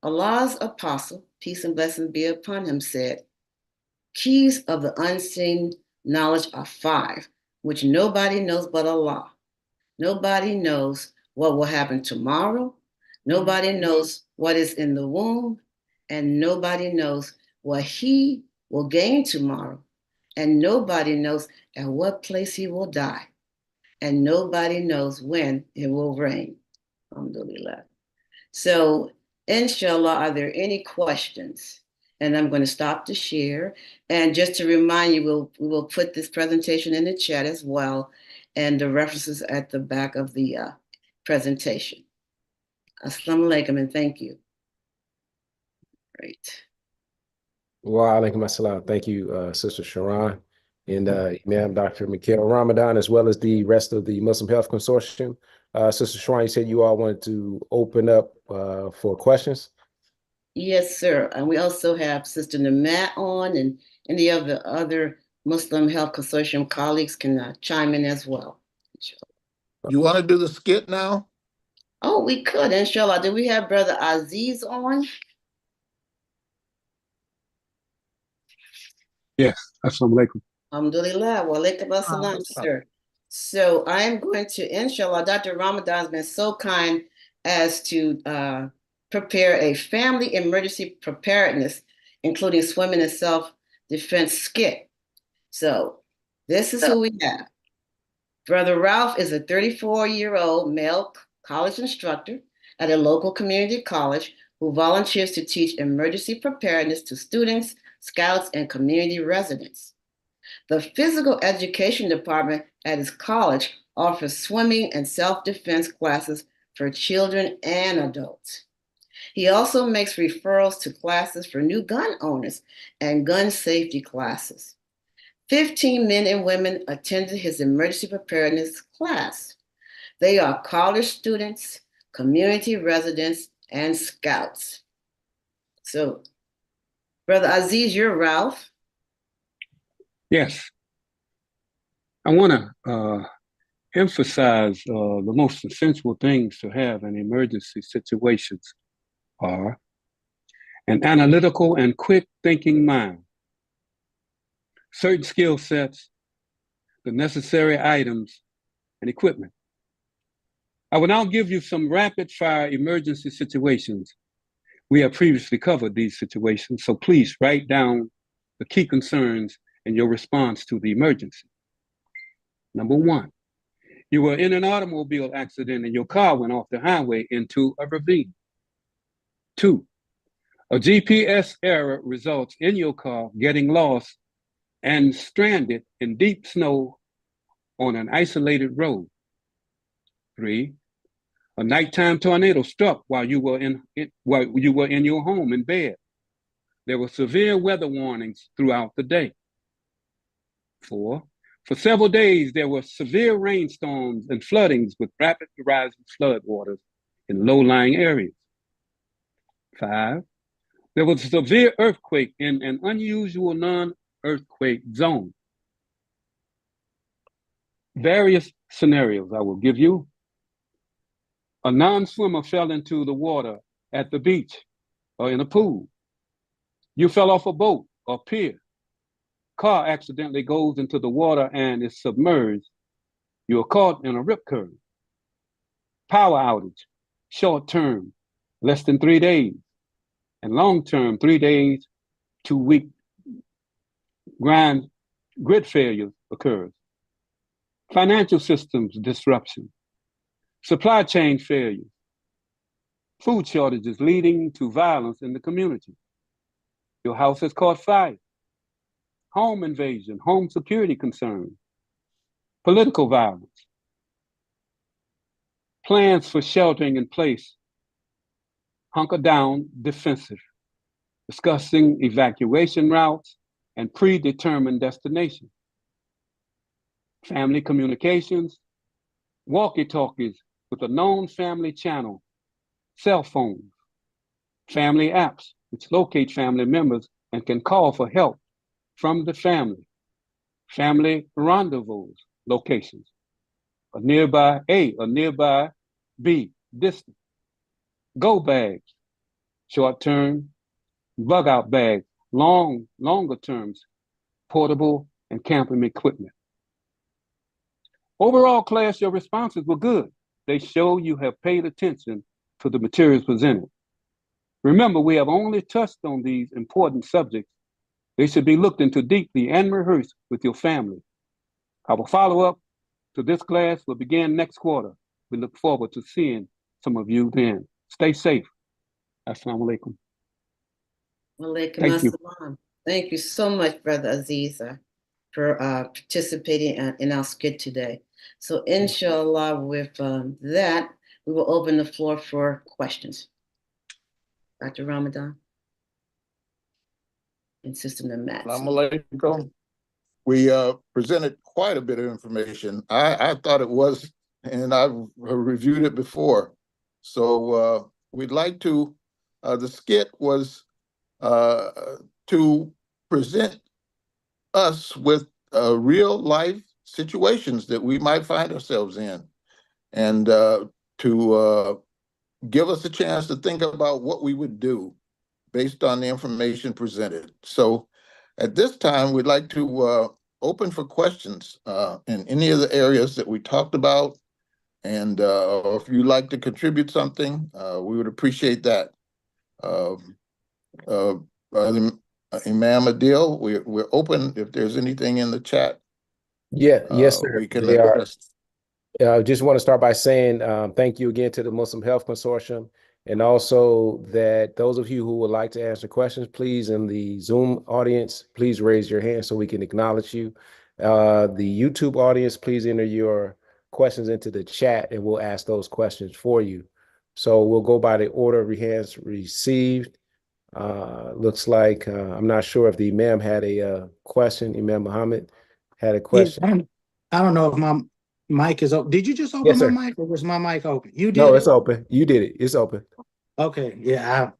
Allah's apostle, peace and blessings be upon him, said, keys of the unseen knowledge are 5, which nobody knows but Allah. Nobody knows what will happen tomorrow. Nobody knows what is in the womb. And nobody knows what he will gain tomorrow. And nobody knows at what place he will die. And nobody knows when it will rain. Alhamdulillah. So, inshallah, are there any questions? And I'm going to stop the share. And just to remind you, we will put this presentation in the chat as well, and the references at the back of the presentation. Assalamu alaikum, and thank you. Great. Wa alaikum assalam. Thank you, Sister Sharon and Imam Dr. Mikhail Ramadan, as well as the rest of the Muslim Health Consortium. Sister Sharon, you said you all wanted to open up for questions? Yes, sir. And we also have Sister Namat on, and any of the other Muslim Health Consortium colleagues can chime in as well. You want to do the skit now? Oh, we could, inshallah. Do we have Brother Aziz on? Yes. Assalamu alaikum. Alhamdulillah. Wa alaikum assalam, sir. So I'm going to, inshallah, Dr. Ramadan has been so kind as to prepare a family emergency preparedness, including swimming and self-defense skit. So this is who we have. Brother Ralph is a 34-year-old male college instructor at a local community college who volunteers to teach emergency preparedness to students, scouts, and community residents. The physical education department at his college offers swimming and self-defense classes for children and adults. He also makes referrals to classes for new gun owners and gun safety classes. 15 men and women attended his emergency preparedness class. They are college students, community residents, and scouts. So, Brother Aziz, you're Ralph. Yes. I want to emphasize the most essential things to have in emergency situations are an analytical and quick thinking mind, certain skill sets, the necessary items, and equipment. I will now give you some rapid fire emergency situations. We have previously covered these situations, so please write down the key concerns and your response to the emergency. Number 1, you were in an automobile accident and your car went off the highway into a ravine. 2, a GPS error results in your car getting lost and stranded in deep snow on an isolated road. 3, a nighttime tornado struck while you were in your home in bed. There were severe weather warnings throughout the day. 4, for several days, there were severe rainstorms and floodings with rapidly rising flood waters in low-lying areas. 5, there was a severe earthquake in an unusual non-earthquake zone. Various scenarios I will give you. A non-swimmer fell into the water at the beach or in a pool. You fell off a boat or pier. Car accidentally goes into the water and is submerged. You are caught in a rip current. Power outage, short term, less than 3 days, and long term, 3 days, 2 week grid failure occurs. Financial systems disruption, supply chain failure, food shortages leading to violence in the community. Your house has caught fire. Home invasion, home security concerns, political violence, plans for sheltering in place, hunker down, defensive, discussing evacuation routes and predetermined destinations, family communications, walkie-talkies with a known family channel, cell phones, family apps, which locate family members and can call for help from the family rendezvous locations, a nearby A, a nearby B, distant, go bags, short term, bug out bags, longer terms, portable and camping equipment. Overall, class, your responses were good. They show you have paid attention to the materials presented. Remember, we have only touched on these important subjects. They should be looked into deeply and rehearsed with your family. Our follow-up to this class will begin next quarter. We look forward to seeing some of you then. Stay safe. Assalamu alaikum. Walaikum Thank you. assalam. Thank you so much, Brother Aziza, for participating in our skit today. So inshallah, with that, we will open the floor for questions. Dr. Ramadan and Sister Namat. Assalamu alaikum. We presented quite a bit of information. I thought it was, and I've reviewed it before. So we'd like to, the skit was to present us with real life situations that we might find ourselves in, and to give us a chance to think about what we would do based on the information presented. So at this time, we'd like to open for questions in any of the areas that we talked about. And or if you'd like to contribute something, we would appreciate that. Imam Adil, we're open if there's anything in the chat. Yeah, yes, sir. We can They are. address. I just want to start by saying thank you again to the Muslim Health Consortium, and also that those of you who would like to answer questions, please, in the Zoom audience, please raise your hand so we can acknowledge you. The YouTube audience, please enter your questions into the chat and we'll ask those questions for you. So we'll go by the order of hands received. Looks like, I'm not sure if the Imam had a question. Imam Muhammad had a question. Yeah, I don't know if my mic is open. Did you just open Yes, my sir. mic, or was my mic open? You did. No, it? it's open. You did it. It's open. Okay. Yeah,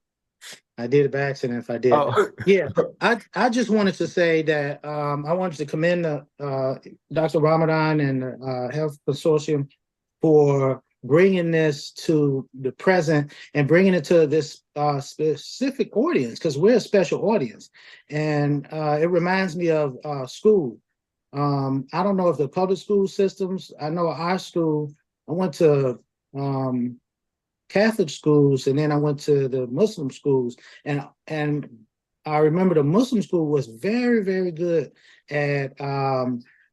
I did it by accident if I did. Oh. Yeah, I just wanted to say that I wanted to commend Dr. Ramadan and the Health Consortium for bringing this to the present and bringing it to this specific audience, because we're a special audience. And it reminds me of school. I don't know if the public school systems, I know our school, I went to Catholic schools, and then I went to the Muslim schools, and I remember the Muslim school was very, very good at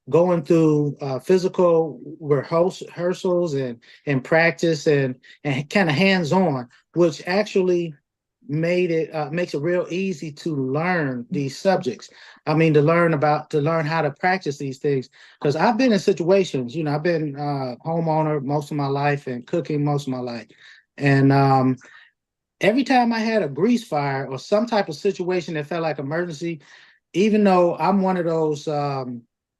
going through physical rehearsals and practice and kind of hands-on, which actually made it makes it real easy to learn these subjects. I mean, to learn how to practice these things, because I've been in situations, I've been homeowner most of my life and cooking most of my life, and every time I had a grease fire or some type of situation that felt like emergency, even though I'm one of those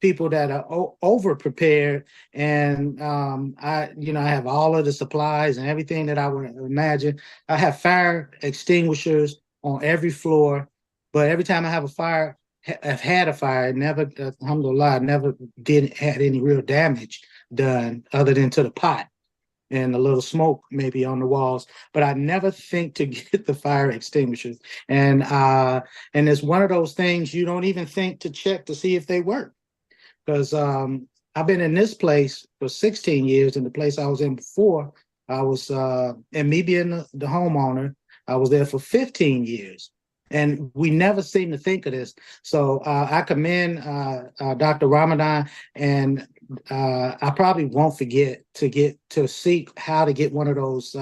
people that are over prepared, and I have all of the supplies and everything that I would imagine. I have fire extinguishers on every floor, but every time I have a fire, I've had a fire, never, alhamdulillah, never had any real damage done other than to the pot and a little smoke maybe on the walls, but I never think to get the fire extinguishers. And it's one of those things you don't even think to check to see if they work. Because I've been in this place for 16 years, and the place I was in before, I was, and me being the homeowner, I was there for 15 years. And we never seem to think of this. So I commend Dr. Ramadan, and I probably won't forget to seek how to get one of those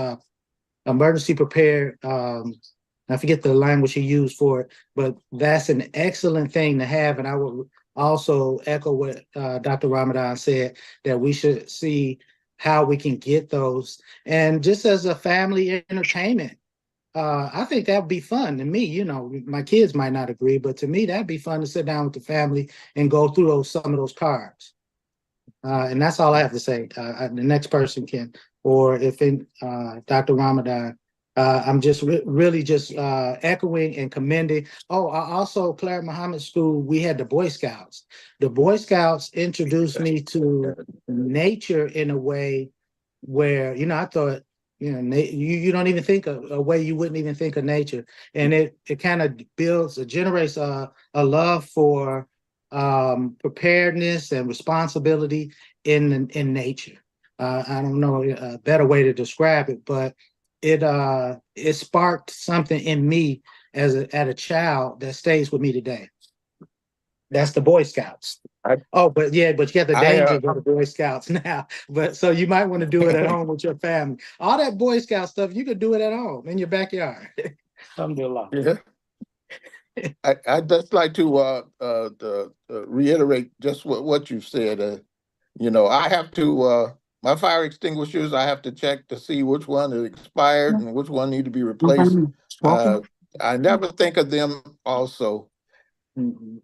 emergency prepared. I forget the language he used for it, but that's an excellent thing to have. And I would also echo what Dr. Ramadan said, that we should see how we can get those. And just as a family entertainment, I think that would be fun to me. My kids might not agree, but to me, that'd be fun to sit down with the family and go through some of those cards. And that's all I have to say. The next person can, or if Dr. Ramadan, I'm just really just echoing and commending. Oh, also Claire Muhammad School, we had the Boy Scouts. The Boy Scouts introduced me to nature in a way where, I thought, you don't even think of a way you wouldn't even think of nature. And it kind of generates a love for preparedness and responsibility in nature. I don't know a better way to describe it, but it sparked something in me as a child that stays with me today. That's the Boy Scouts. But you got the dangers of the Boy Scouts now. But so you might want to do it at home with your family. All that Boy Scout stuff, you could do it at home in your backyard. Alhamdulillah. Yeah. I'd just like to reiterate just what you said. I have to my fire extinguishers. I have to check to see which one is expired and which one need to be replaced. I never think of them also. Mm-hmm.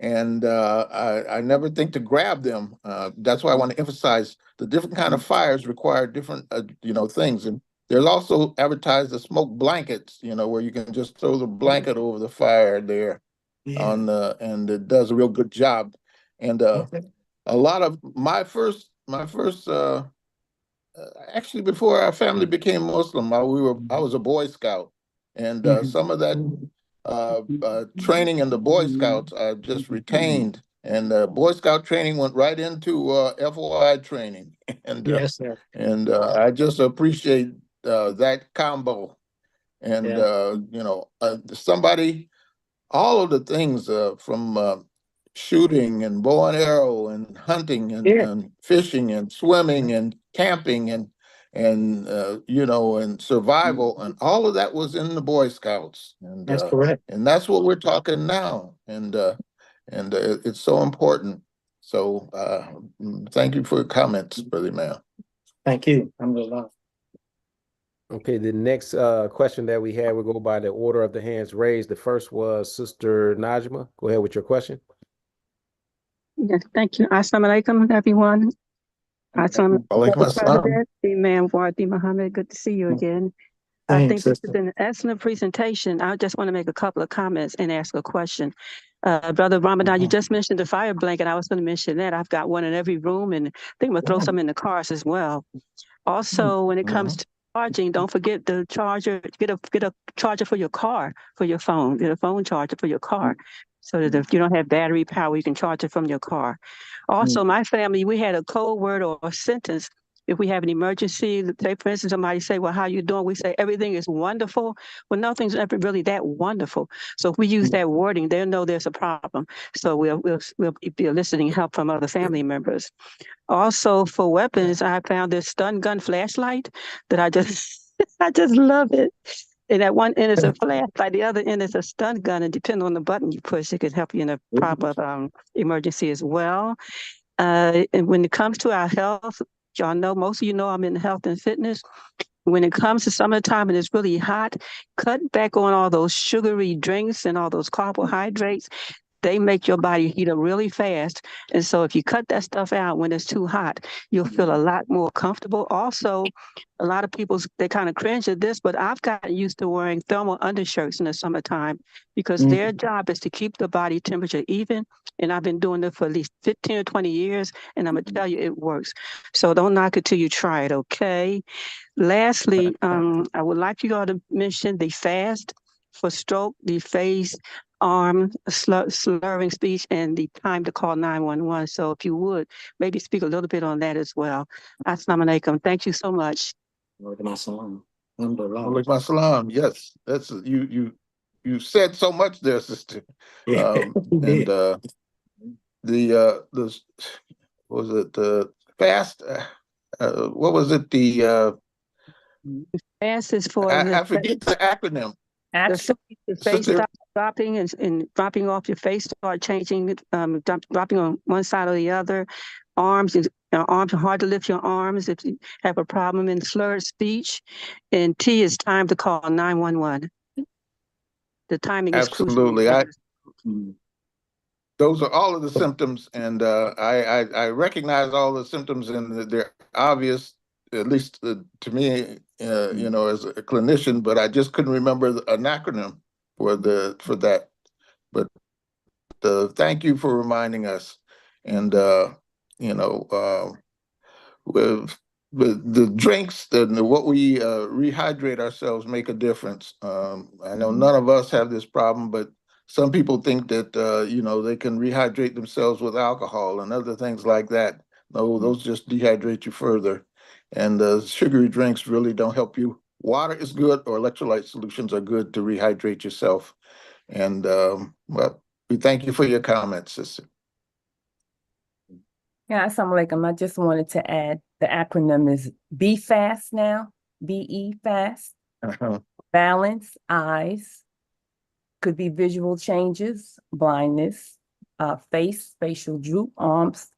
And I never think to grab them. That's why I want to emphasize the different kind of fires require different, things. And there's also advertised the smoke blankets, where you can just throw the blanket over the fire there, and it does a real good job. And a lot of my first, actually before our family became Muslim, I was a Boy Scout, and some of that training in the Boy Scouts I just retained, and Boy Scout training went right into FOI training, and yes, sir. And I just appreciate that combo, and somebody, all of the things from shooting and bow and arrow and hunting and fishing and swimming and camping and survival, and all of that was in the Boy Scouts. And that's correct. And that's what we're talking now. And it's so important. So thank you for your comments, Brother Imam. Thank you. Alhamdulillah. Okay, the next question that we had, we'll go by the order of the hands raised. The first was Sister Najma. Go ahead with your question. Yes, thank you. Assalamu alaikum, everyone. Alaikum assalam. Imam Wardi Muhammad, good to see you again. I think this is an excellent presentation. I just want to make a couple of comments and ask a question. Brother Ramadan, you just mentioned the fire blanket. I was going to mention that. I've got one in every room, and I think I'm going to throw some in the cars as well. Also, when it comes to charging, don't forget the charger. Get a charger for your car, for your phone. Get a phone charger for your car, so that if you don't have battery power, you can charge it from your car. Also, my family, we had a code word or a sentence. If we have an emergency, say, for instance, somebody say, well, how you doing? We say, everything is wonderful. Well, nothing's ever really that wonderful. So if we use that wording, they'll know there's a problem. So we'll be eliciting help from other family members. Also, for weapons, I found this stun gun flashlight that I just love it. And at one end is a flashlight, the other end is a stun gun, and depending on the button you push, it can help you in a proper emergency as well. And when it comes to our health, y'all know, most of you know I'm in health and fitness. when it comes to summertime and it's really hot, cut back on all those sugary drinks and all those carbohydrates. They make your body heat up really fast. And so if you cut that stuff out when it's too hot, you'll feel a lot more comfortable. Also, a lot of people, they kind of cringe at this, but I've gotten used to wearing thermal undershirts in the summertime because their job is to keep the body temperature even. And I've been doing it for at least 15 or 20 years, and I'm going to tell you it works. So don't knock it till you try it, okay? Lastly, I would like you all to mention the fast for stroke, the phase arm slurring speech, and the time to call 911. So if you would, maybe speak a little bit on that as well. Assalamu alaikum. Thank you so much. Walaikum assalam. Yes, that's you said so much there, sister. And the what was it, the fast? What was it? The fast is for I forget the acronym. The face stop dropping and dropping off your face, start changing, dropping on one side or the other. Arms are hard to lift your arms if you have a problem in slurred speech. And T is time to call 911. The timing is crucial. Absolutely. Those are all of the symptoms, and I recognize all the symptoms, and they're obvious, at least to me, you know, as a clinician. But I just couldn't remember an acronym for that. But thank you for reminding us, and you know, with the drinks and what we rehydrate ourselves make a difference. I know none of us have this problem, but some people think that, you know, they can rehydrate themselves with alcohol and other things like that. No, those just dehydrate you further. And sugary drinks really don't help you. Water is good, or electrolyte solutions are good to rehydrate yourself. And well, we thank you for your comments, sister. Yeah, assalamu alaikum. I just wanted to add the acronym is Be Fast now, BE Fast. Balance, eyes, could be visual changes, blindness, face, facial droop, arms,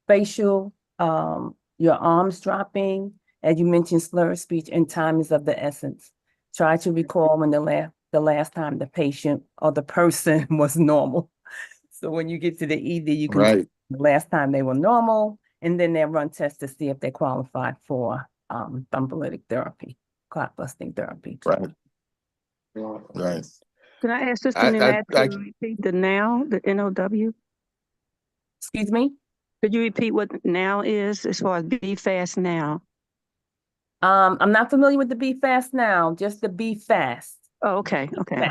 facial, your arms dropping, as you mentioned, slurred speech, and time is of the essence. Try to recall when the last time the patient or the person was normal. So when you get to the ED, you can the last time they were normal, and then they'll run tests to see if they qualify for thrombolytic therapy, clot busting therapy. Right. Can I ask Sister Ninette to repeat the now, the NOW? Excuse me? Could you repeat what now is as far as Be Fast now? I'm not familiar with the Be Fast now, just the Be Fast. Oh, okay. Okay.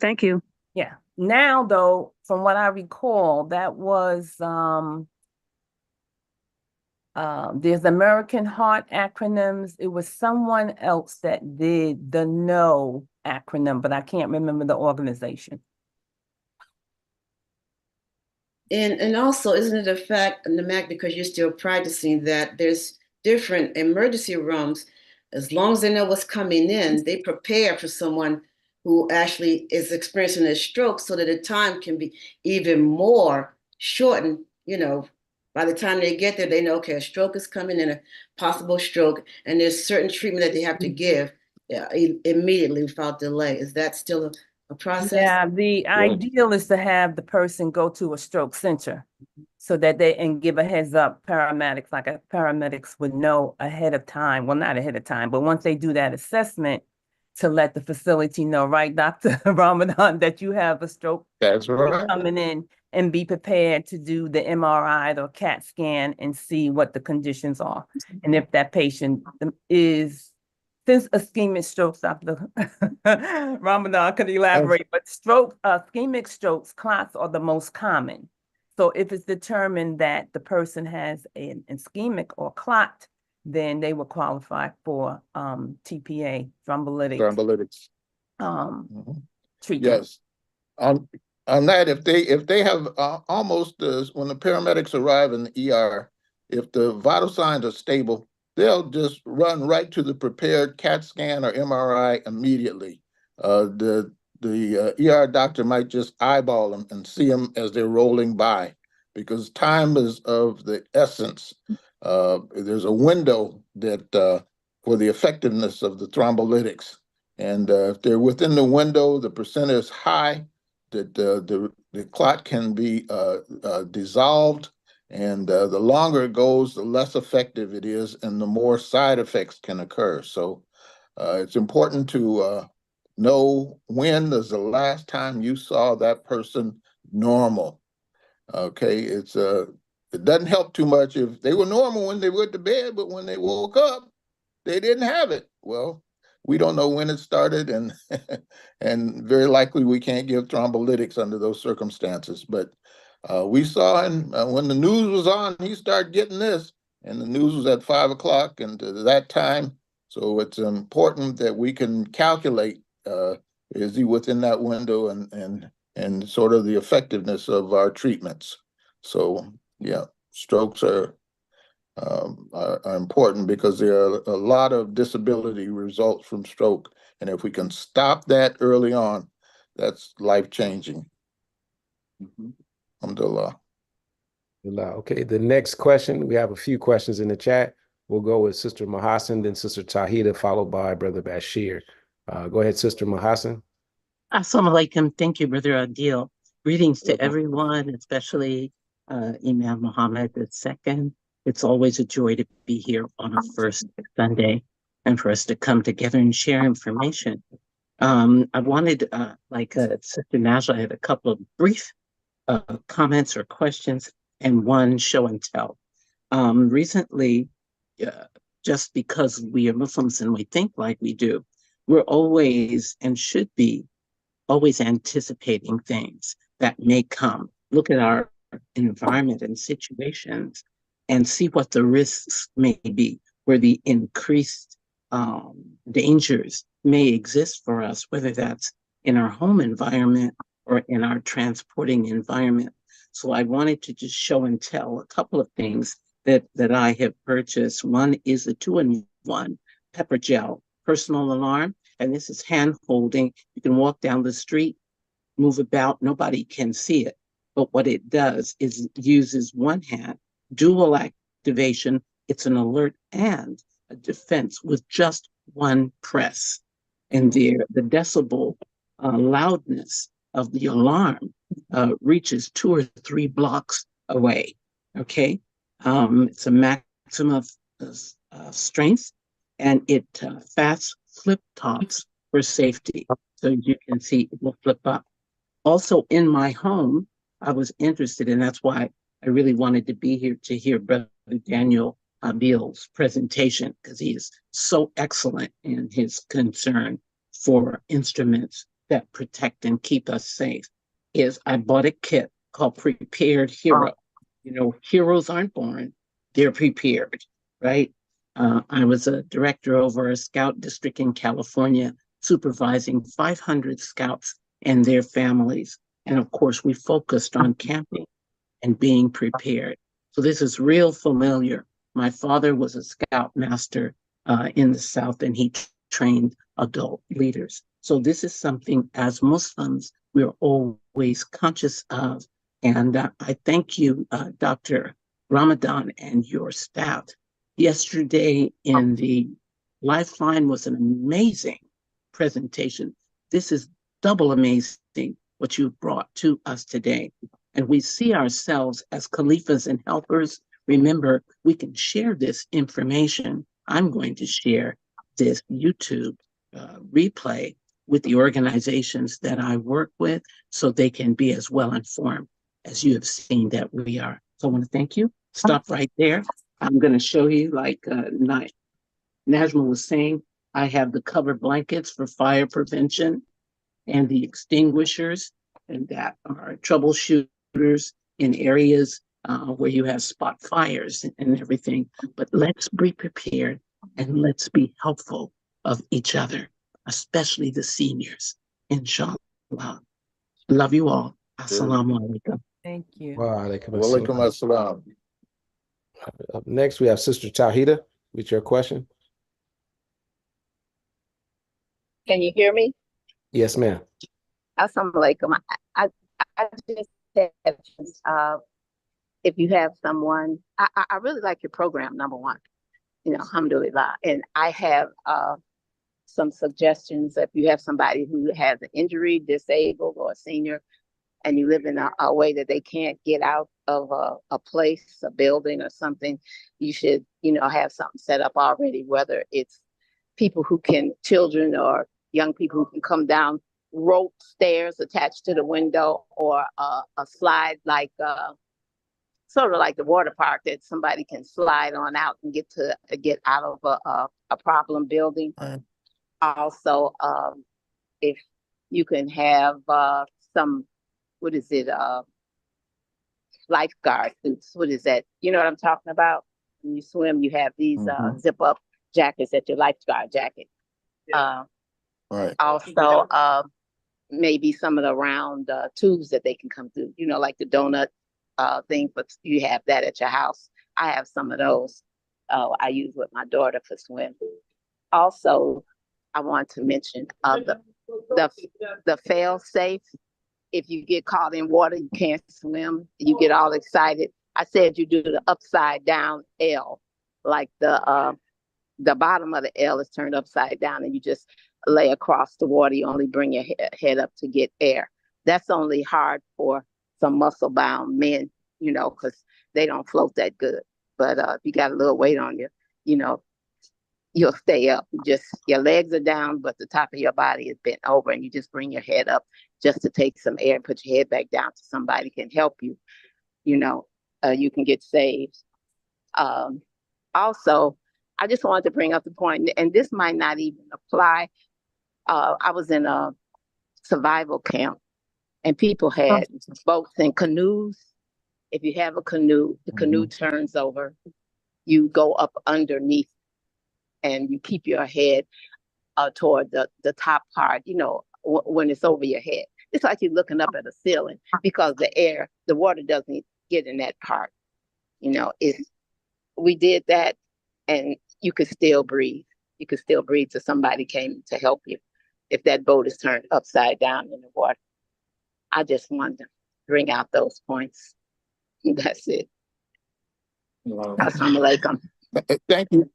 Thank you. Yeah. Now, though, from what I recall, that was there's American Heart acronyms. It was someone else that did the NO acronym, but I can't remember the organization. And also, isn't it a fact, Namak, because you're still practicing, that there's different emergency rooms, as long as they know what's coming in, they prepare for someone who actually is experiencing a stroke so that the time can be even more shortened. You know, by the time they get there, they know, okay, a stroke is coming and a possible stroke, and there's certain treatment that they have to give immediately without delay. Is that still a process? Yeah, the ideal is to have the person go to a stroke center so that they and give a heads up, paramedics, like paramedics would know ahead of time. Well, not ahead of time, but once they do that assessment, to let the facility know, right, Dr. Ramadan, that you have a stroke. That's right. Coming in, and be prepared to do the MRI or CAT scan and see what the conditions are. And if that patient is, since ischemic strokes, Dr. Ramadan could elaborate, but ischemic strokes, clots are the most common. So if it's determined that the person has an ischemic or clot, then they will qualify for TPA, thrombolytics. Treatment. Yes. On that, if they have almost when the paramedics arrive in the ER, if the vital signs are stable, they'll just run right to the prepared CAT scan or MRI immediately. The ER doctor might just eyeball them and see them as they're rolling by, because time is of the essence. There's a window that for the effectiveness of the thrombolytics. And if they're within the window, the percent is high, that the clot can be dissolved. And the longer it goes, the less effective it is, and the more side effects can occur. So it's important to know when is the last time you saw that person normal. Okay, it doesn't help too much if they were normal when they went to bed, but when they woke up, they didn't have it. Well, we don't know when it started, and and very likely we can't give thrombolytics under those circumstances. But we saw when the news was on, he started getting this, and the news was at 5 o'clock and to that time. So it's important that we can calculate, is he within that window, and sort of the effectiveness of our treatments. So yeah, strokes are important because there are a lot of disability results from stroke. And if we can stop that early on, that's life-changing. Alhamdulillah. Okay, the next question, we have a few questions in the chat. We'll go with Sister Mahassan, then Sister Tahida, followed by Brother Bashir. Go ahead, Sister Mahassan. Assalamu alaikum. Thank you, Brother Adil. Greetings to everyone, especially Imam Muhammad II. It's always a joy to be here on a first Sunday and for us to come together and share information. I wanted, like Sister Najla, I had a couple of brief comments or questions and one show and tell. Recently, just because we are Muslims and we think like we do, we're always and should be always anticipating things that may come. Look at our environment and situations and see what the risks may be, where the increased dangers may exist for us, whether that's in our home environment or in our transporting environment. So I wanted to just show and tell a couple of things that I have purchased. One is the 2-in-1 pepper gel personal alarm. And this is hand holding. You can walk down the street, move about, nobody can see it. But what it does is it uses one hand, dual activation. It's an alert and a defense with just one press. And the decibel loudness of the alarm reaches 2 or 3 blocks away. Okay, it's a maximum of strength, and it fast flip tops for safety. So you can see it will flip up. Also in my home, I was interested, and that's why I really wanted to be here to hear Brother Daniel Abil's presentation, because he is so excellent in his concern for instruments that protect and keep us safe. I bought a kit called Prepared Hero. You know, heroes aren't born, they're prepared, right? I was a director over a scout district in California, supervising 500 scouts and their families. And of course, we focused on camping and being prepared. So this is real familiar. My father was a scout master in the South, and he trained adult leaders. So this is something as Muslims, we're always conscious of. And I thank you, Dr. Ramadan, and your staff. Yesterday in the Lifeline was an amazing presentation. This is double amazing what you brought to us today. And we see ourselves as caliphs and helpers. Remember, we can share this information. I'm going to share this YouTube replay with the organizations that I work with so they can be as well informed as you have seen that we are. So I want to thank you. Stop right there. I'm going to show you, like Najma was saying, I have the cover blankets for fire prevention and the extinguishers, and that are troubleshooters in areas where you have spot fires and everything. But let's be prepared and let's be helpful of each other, especially the seniors, inshallah. Love you all. Assalamu alaikum. Thank you. Wa alaikum Walaikum assalam. Up next, we have Sister Tahida with your question. Can you hear me? Yes, ma'am. Assalamu alaikum. I just have, if you have someone, I really like your program, number one. alhamdulillah. And I have some suggestions. If you have somebody who has an injury, disabled, or a senior, and you live in a way that they can't get out of a place, a building or something, you should, have something set up already, whether it's people children or young people who can come down rope stairs attached to the window, or a slide sort of like the water park that somebody can slide on out and get out of a problem building. Right. Also, if you can have some, what is it, lifeguard suits. What is that? You know what I'm talking about? When you swim, you have these zip up jackets that your lifeguard jacket. Right. Also, maybe some of the round tubes that they can come through, like the donut thing, but you have that at your house. I have some of those. I use with my daughter for swim. Also, I want to mention the fail safe. If you get caught in water, you can't swim, you get all excited. I said you do the upside down L, like the bottom of the L is turned upside down, and you just lay across the water. You only bring your head up to get air. That's only hard for some muscle bound men, because they don't float that good. But if you got a little weight on you, you'll stay up. Just your legs are down, but the top of your body is bent over, and you just bring your head up just to take some air and put your head back down so somebody can help you. You can get saved. Also, I just wanted to bring up the point, and this might not even apply. I was in a survival camp, and people had boats and canoes. If you have a canoe, the canoe turns over. You go up underneath, and you keep your head toward the top part, when it's over your head. It's like you're looking up at a ceiling, because the water doesn't get in that part. We did that, and you could still breathe. You could still breathe till somebody came to help you if that boat is turned upside down in the water. I just wanted to bring out those points. That's it. Assalamu alaikum. Thank you.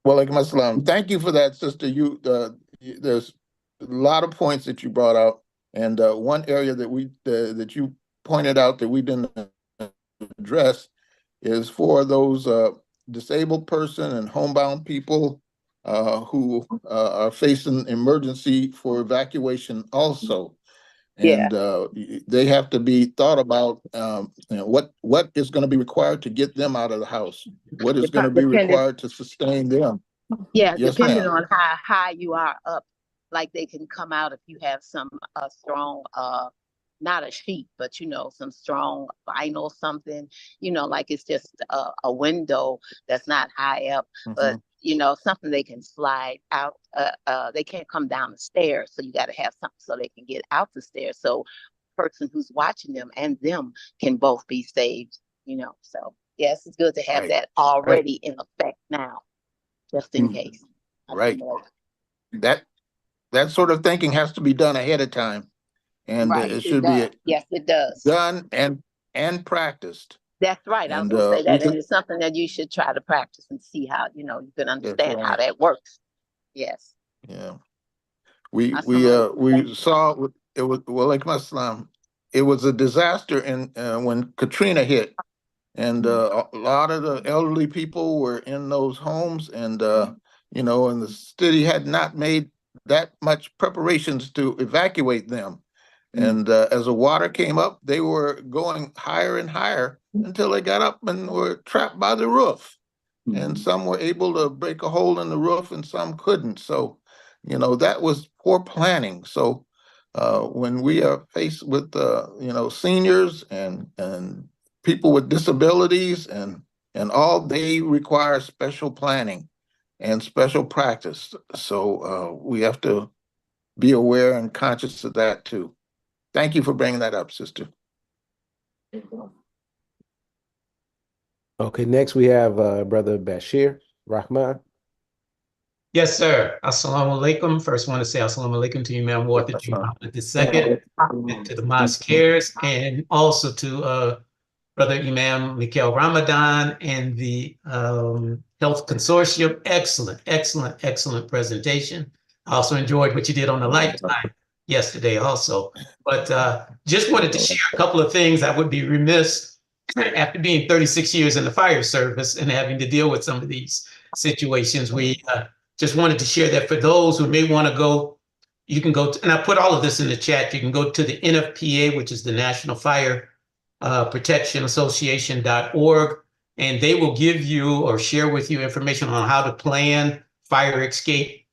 Walaikum assalam. Thank you for that, sister. There's a lot of points that you brought out, and one area that you pointed out that we didn't address is for those disabled person and homebound people who are facing emergency for evacuation also. And they have to be thought about what is going to be required to get them out of the house. What is going to be required to sustain them? Yeah, yes, depending on how high you are up, like they can come out if you have some strong, not a sheet, but some strong vinyl something, like it's just a window that's not high up, but something they can slide out. They can't come down the stairs, so you got to have something so they can get out the stairs. So the person who's watching them and them can both be saved. So yes, it's good to have that already in effect now, just in case. Right. That sort of thinking has to be done ahead of time, and it should be yes, it does done and practiced. That's right. I was going to say that, and it's something that you should try to practice and see how you can understand how that works. Yes. Yeah. We saw it was it was a disaster when Katrina hit, and a lot of the elderly people were in those homes, and and the city had not made that much preparations to evacuate them. And as the water came up, they were going higher and higher until they got up and were trapped by the roof. And some were able to break a hole in the roof and some couldn't. So, that was poor planning. So when we are faced with, seniors and people with disabilities and all, they require special planning and special practice. So we have to be aware and conscious of that too. Thank you for bringing that up, sister. Okay, next we have Brother Bashir Rahman. Yes, sir. Assalamu alaikum. First, want to say assalamu alaikum to Imam Muhammad II, and to the mosque cares, and also to Brother Imam Mikhail Ramadan and the Health Consortium. Excellent, excellent, excellent presentation. I also enjoyed what you did on the Lifetime yesterday also. But just wanted to share a couple of things. I would be remiss after being 36 years in the fire service and having to deal with some of these situations. We just wanted to share that for those who may want to go, you can go to, and I put all of this in the chat. You can go to the NFPA, which is the National Fire Protection Association.org, and they will give you or share with you information on how to plan fire escape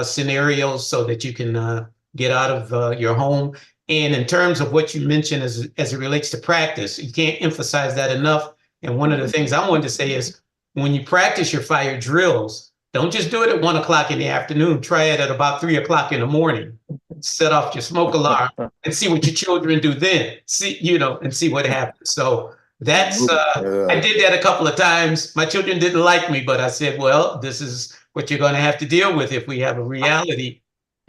scenarios so that you can get out of your home. And in terms of what you mentioned as it relates to practice, you can't emphasize that enough. And one of the things I wanted to say is when you practice your fire drills, don't just do it at 1 o'clock in the afternoon. Try it at about 3 o'clock in the morning. Set off your smoke alarm and see what your children do then. See, and see what happens. So that's I did that a couple of times. My children didn't like me, but I said, well, this is what you're going to have to deal with if we have a reality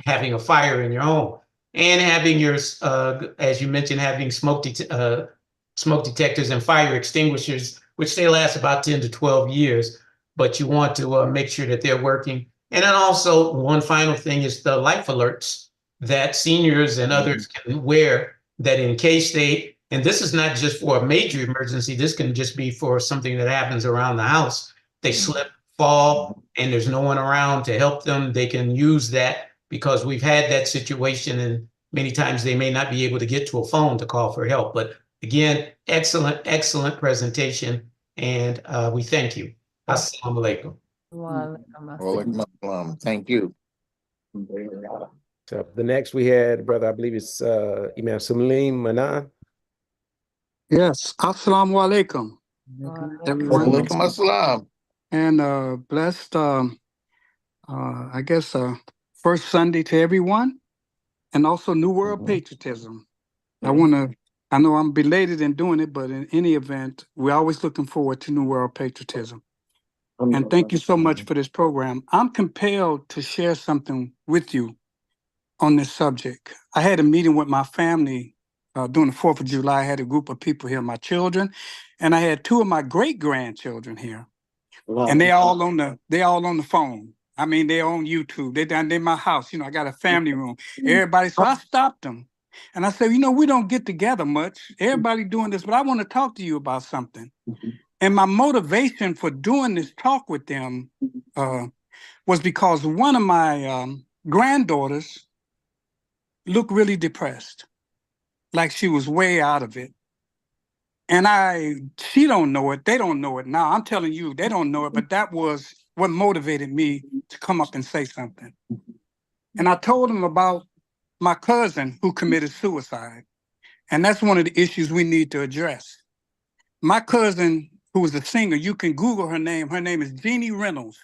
having a fire in your home. And having your, as you mentioned, having smoke detectors and fire extinguishers, which they last about 10 to 12 years, but you want to make sure that they're working. And then also one final thing is the life alerts that seniors and others can wear that in case and this is not just for a major emergency, this can just be for something that happens around the house. They slip, fall, and there's no one around to help them. They can use that because we've had that situation and many times they may not be able to get to a phone to call for help. But again, excellent, excellent presentation. And we thank you. Assalamu alaikum. Walaikum assalam. Thank you. So the next we had, brother, I believe it's Imam Salim Manan. Yes, assalamu alaikum, everyone. Walaikum assalam. And blessed, I guess, first Sunday to everyone, and also New World Patriotism. I know I'm belated in doing it, but in any event, we're always looking forward to New World Patriotism. And thank you so much for this program. I'm compelled to share something with you on this subject. I had a meeting with my family during the 4th of July. I had a group of people here, my children, and I had 2 of my great-grandchildren here. Wow. And they all on the phone. I mean, they're on YouTube. They're down in my house. I got a family room. Everybody, so I stopped them. And I said, we don't get together much. Everybody doing this, but I want to talk to you about something. And my motivation for doing this talk with them was because one of my granddaughters looked really depressed, like she was way out of it. And she don't know it. They don't know it now. I'm telling you, they don't know it, but that was what motivated me to come up and say something. And I told them about my cousin who committed suicide. And that's one of the issues we need to address. My cousin, who was a singer, you can Google her name. Her name is Jeannie Reynolds.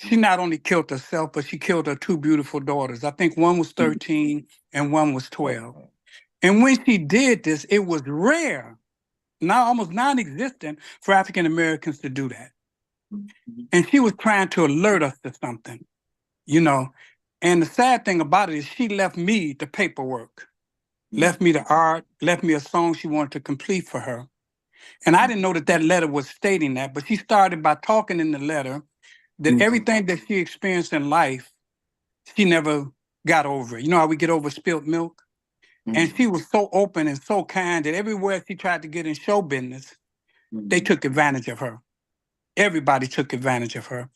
She not only killed herself, but she killed her 2 beautiful daughters. I think one was 13 and one was 12. And when she did this, it was rare, now almost non-existent, for African Americans to do that. And she was trying to alert us to something, And the sad thing about it is she left me the paperwork, left me the art, left me a song she wanted to complete for her. And I didn't know that letter was stating that, but she started by talking in the letter that everything that she experienced in life, she never got over it. You know how we get over spilled milk? And she was so open and so kind that everywhere she tried to get in show business, they took advantage of her. Everybody took advantage of her.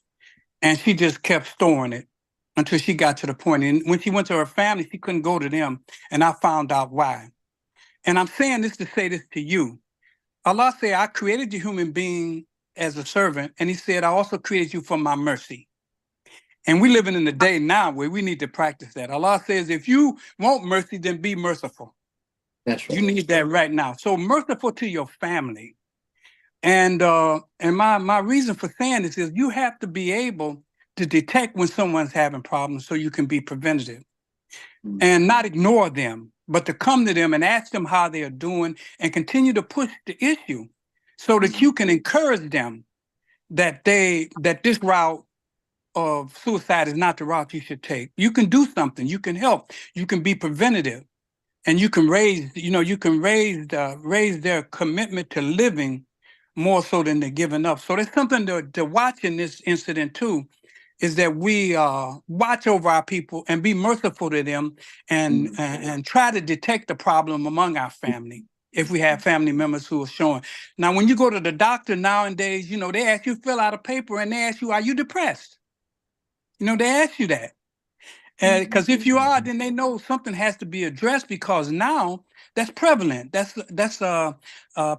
And she just kept storing it until she got to the point. And when she went to her family, she couldn't go to them. And I found out why. And I'm saying this to say this to you. Allah said, I created the human being as a servant. And he said, I also created you for my mercy. And we're living in the day now where we need to practice that. Allah says, if you want mercy, then be merciful. That's right. You need that right now. So merciful to your family. And my reason for saying this is you have to be able to detect when someone's having problems so you can be preventative and not ignore them, but to come to them and ask them how they are doing and continue to push the issue so that you can encourage them that this route of suicide is not the route you should take. You can do something. You can help. You can be preventative. and you can raise, raise their commitment to living more so than they're giving up. So there's something to watch in this incident too, is that we watch over our people and be merciful to them, and try to detect the problem among our family if we have family members who are showing. Now, when you go to the doctor nowadays, they ask you to fill out a paper and they ask you, are you depressed? They ask you that. Because if you are, then they know something has to be addressed, because now that's prevalent. That's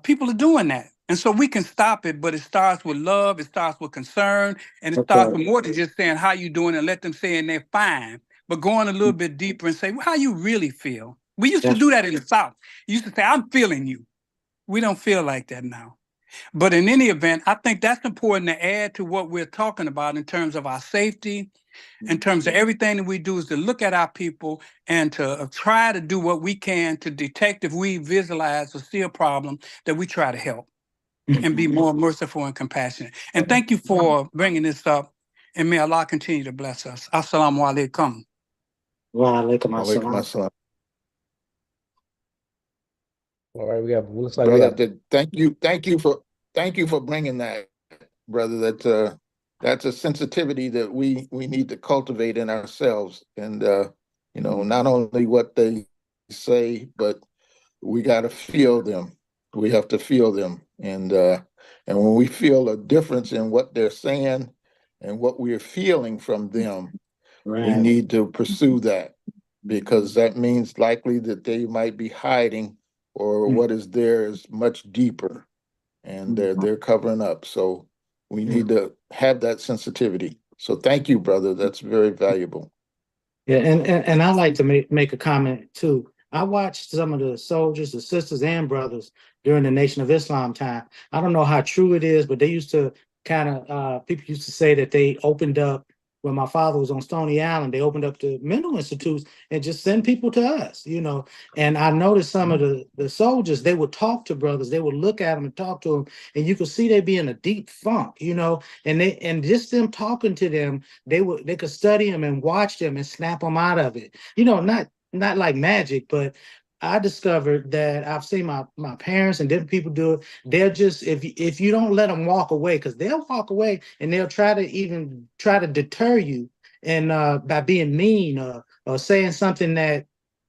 people are doing that. And so we can stop it, but it starts with love, it starts with concern, and it starts with more than just saying how you doing and let them say and they're fine, but going a little bit deeper and say, well, how you really feel. We used to do that in the South. You used to say, I'm feeling you. We don't feel like that now. But in any event, I think that's important to add to what we're talking about in terms of our safety, in terms of everything that we do, is to look at our people and to try to do what we can to detect, if we visualize or see a problem, that we try to help and be more merciful and compassionate. And thank you for bringing this up, and may Allah continue to bless us. Assalamu alaikum. Wa alaikum Alaikum assalam. assalam. All right, looks like Brother, thank you for bringing that, brother. That's a sensitivity that we need to cultivate in ourselves, and not only what they say, but we got to feel them. We have to feel them, and when we feel a difference in what they're saying and what we're feeling from them, we need to pursue that, because that means likely that they might be hiding, or what is there is much deeper, and they're covering up. So we need to have that sensitivity. So thank you, brother. That's very valuable. Yeah, and I like to make a comment too. I watched some of the soldiers, the sisters and brothers during the Nation of Islam time. I don't know how true it is, but they used to people used to say that they opened up, when my father was on Stony Island, they opened up the mental institutes and just send people to us, And I noticed some of the soldiers, they would talk to brothers, they would look at them and talk to them, and you could see they be in a deep funk, and just them talking to them, they could study them and watch them and snap them out of it. Not like magic, but I discovered that I've seen my parents and different people do it. They're just, if you don't let them walk away, because they'll walk away and they'll try to deter you, and by being mean or saying something that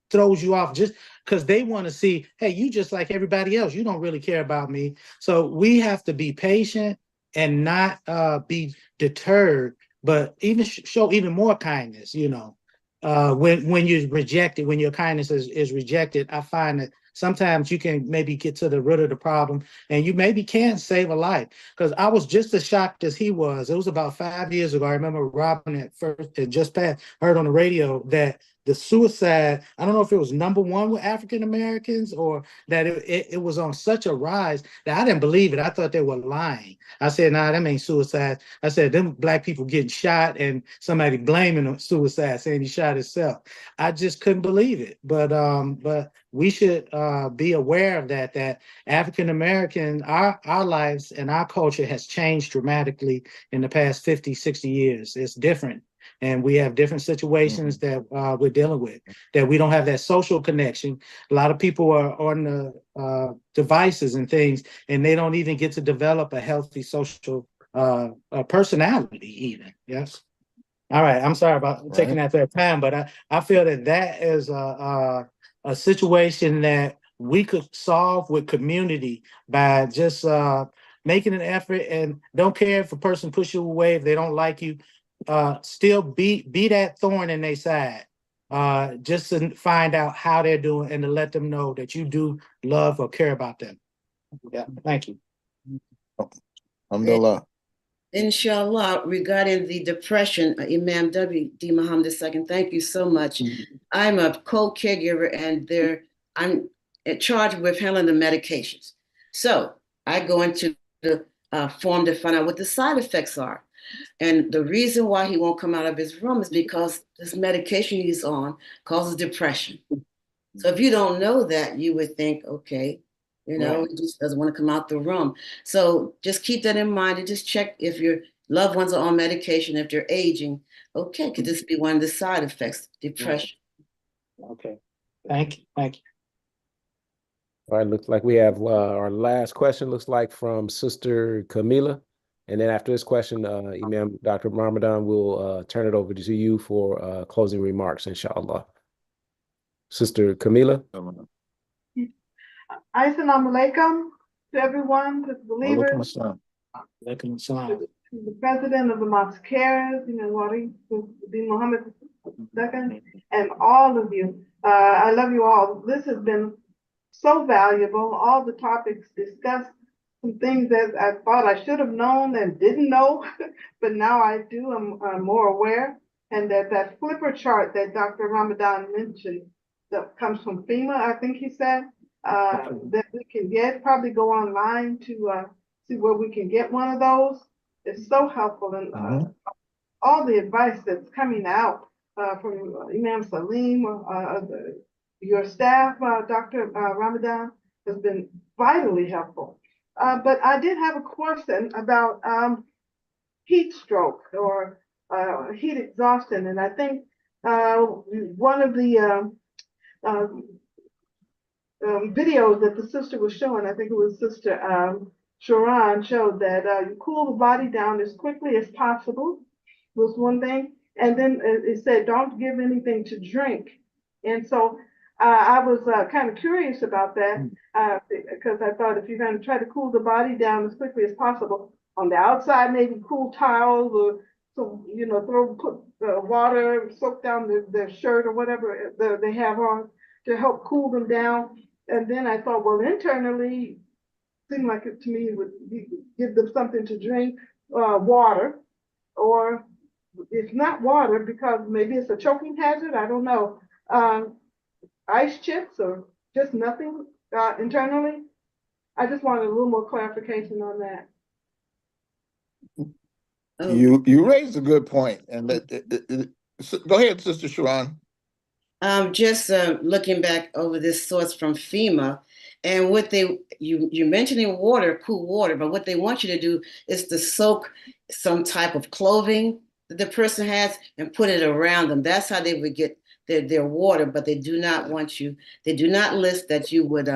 throws you off, just because they want to see, hey, you just like everybody else. You don't really care about me. So we have to be patient and not be deterred, but even show even more kindness, when you're rejected, when your kindness is rejected. I find that sometimes you can maybe get to the root of the problem, and you maybe can save a life. Because I was just as shocked as he was. It was about 5 years ago. I remember Robin had just passed, heard on the radio that the suicide, I don't know if it was #1 with African Americans, or that it was on such a rise that I didn't believe it. I thought they were lying. I said, nah, that ain't suicide. I said, them black people getting shot and somebody blaming suicide, saying he shot himself. I just couldn't believe it. But we should be aware of that African American, our lives and our culture has changed dramatically in the past 50, 60 years. It's different. And we have different situations that we're dealing with, that we don't have that social connection. A lot of people are on the devices and things, and they don't even get to develop a healthy social personality even. Yes. All right. I'm sorry about taking that time, but I feel that is a situation that we could solve with community by just making an effort, and don't care if a person push you away, if they don't like you. Still be that thorn in their side, just to find out how they're doing and to let them know that you do love or care about them. Yeah, thank you. Alhamdulillah. Inshallah, regarding the depression, Imam W.D. Muhammad II, thank you so much. I'm a co-caregiver, and I'm charged with handling the medications. So I go into the form to find out what the side effects are. And the reason why he won't come out of his room is because this medication he's on causes depression. So if you don't know that, you would think, okay, he just doesn't want to come out the room. So just keep that in mind, and just check if your loved ones are on medication, if they're aging. Okay, could this be one of the side effects, depression? Okay. Thank you. Thank you. All right, looks like we have our last question, looks like from Sister Camila. And then after this question, Imam Dr. Ramadan will turn it over to you for closing remarks, inshallah. Sister Camila. Assalamu alaikum to everyone, to the believers, to the president of the Mosqueras, Dean Muhammad II, and all of you. I love you all. This has been so valuable. All the topics discussed, some things that I thought I should have known and didn't know, but now I do. I'm more aware. And that flipper chart that Dr. Ramadan mentioned that comes from FEMA, I think he said, that we can get, probably go online to see where we can get one of those. It's so helpful. And all the advice that's coming out from Imam Salim, your staff, Dr. Ramadan, has been vitally helpful. But I did have a question about heat stroke or heat exhaustion. And I think one of the videos that the sister was showing, I think it was Sister Sharon, showed that you cool the body down as quickly as possible was one thing. And then it said, don't give anything to drink. And so I was kind of curious about that because I thought if you're going to try to cool the body down as quickly as possible, on the outside, maybe cool towels or so, put water, soak down their shirt or whatever they have on to help cool them down. And then I thought, well, internally, seemed like it to me would give them something to drink, water, or if not water, because maybe it's a choking hazard, I don't know, ice chips or just nothing internally. I just wanted a little more clarification on that. You raised a good point, and go ahead, Sister Sharon. Just looking back over this source from FEMA, and what you're mentioning water, cool water, but what they want you to do is to soak some type of clothing that the person has and put it around them. That's how they would get their water, but they do not want you, they do not list that you would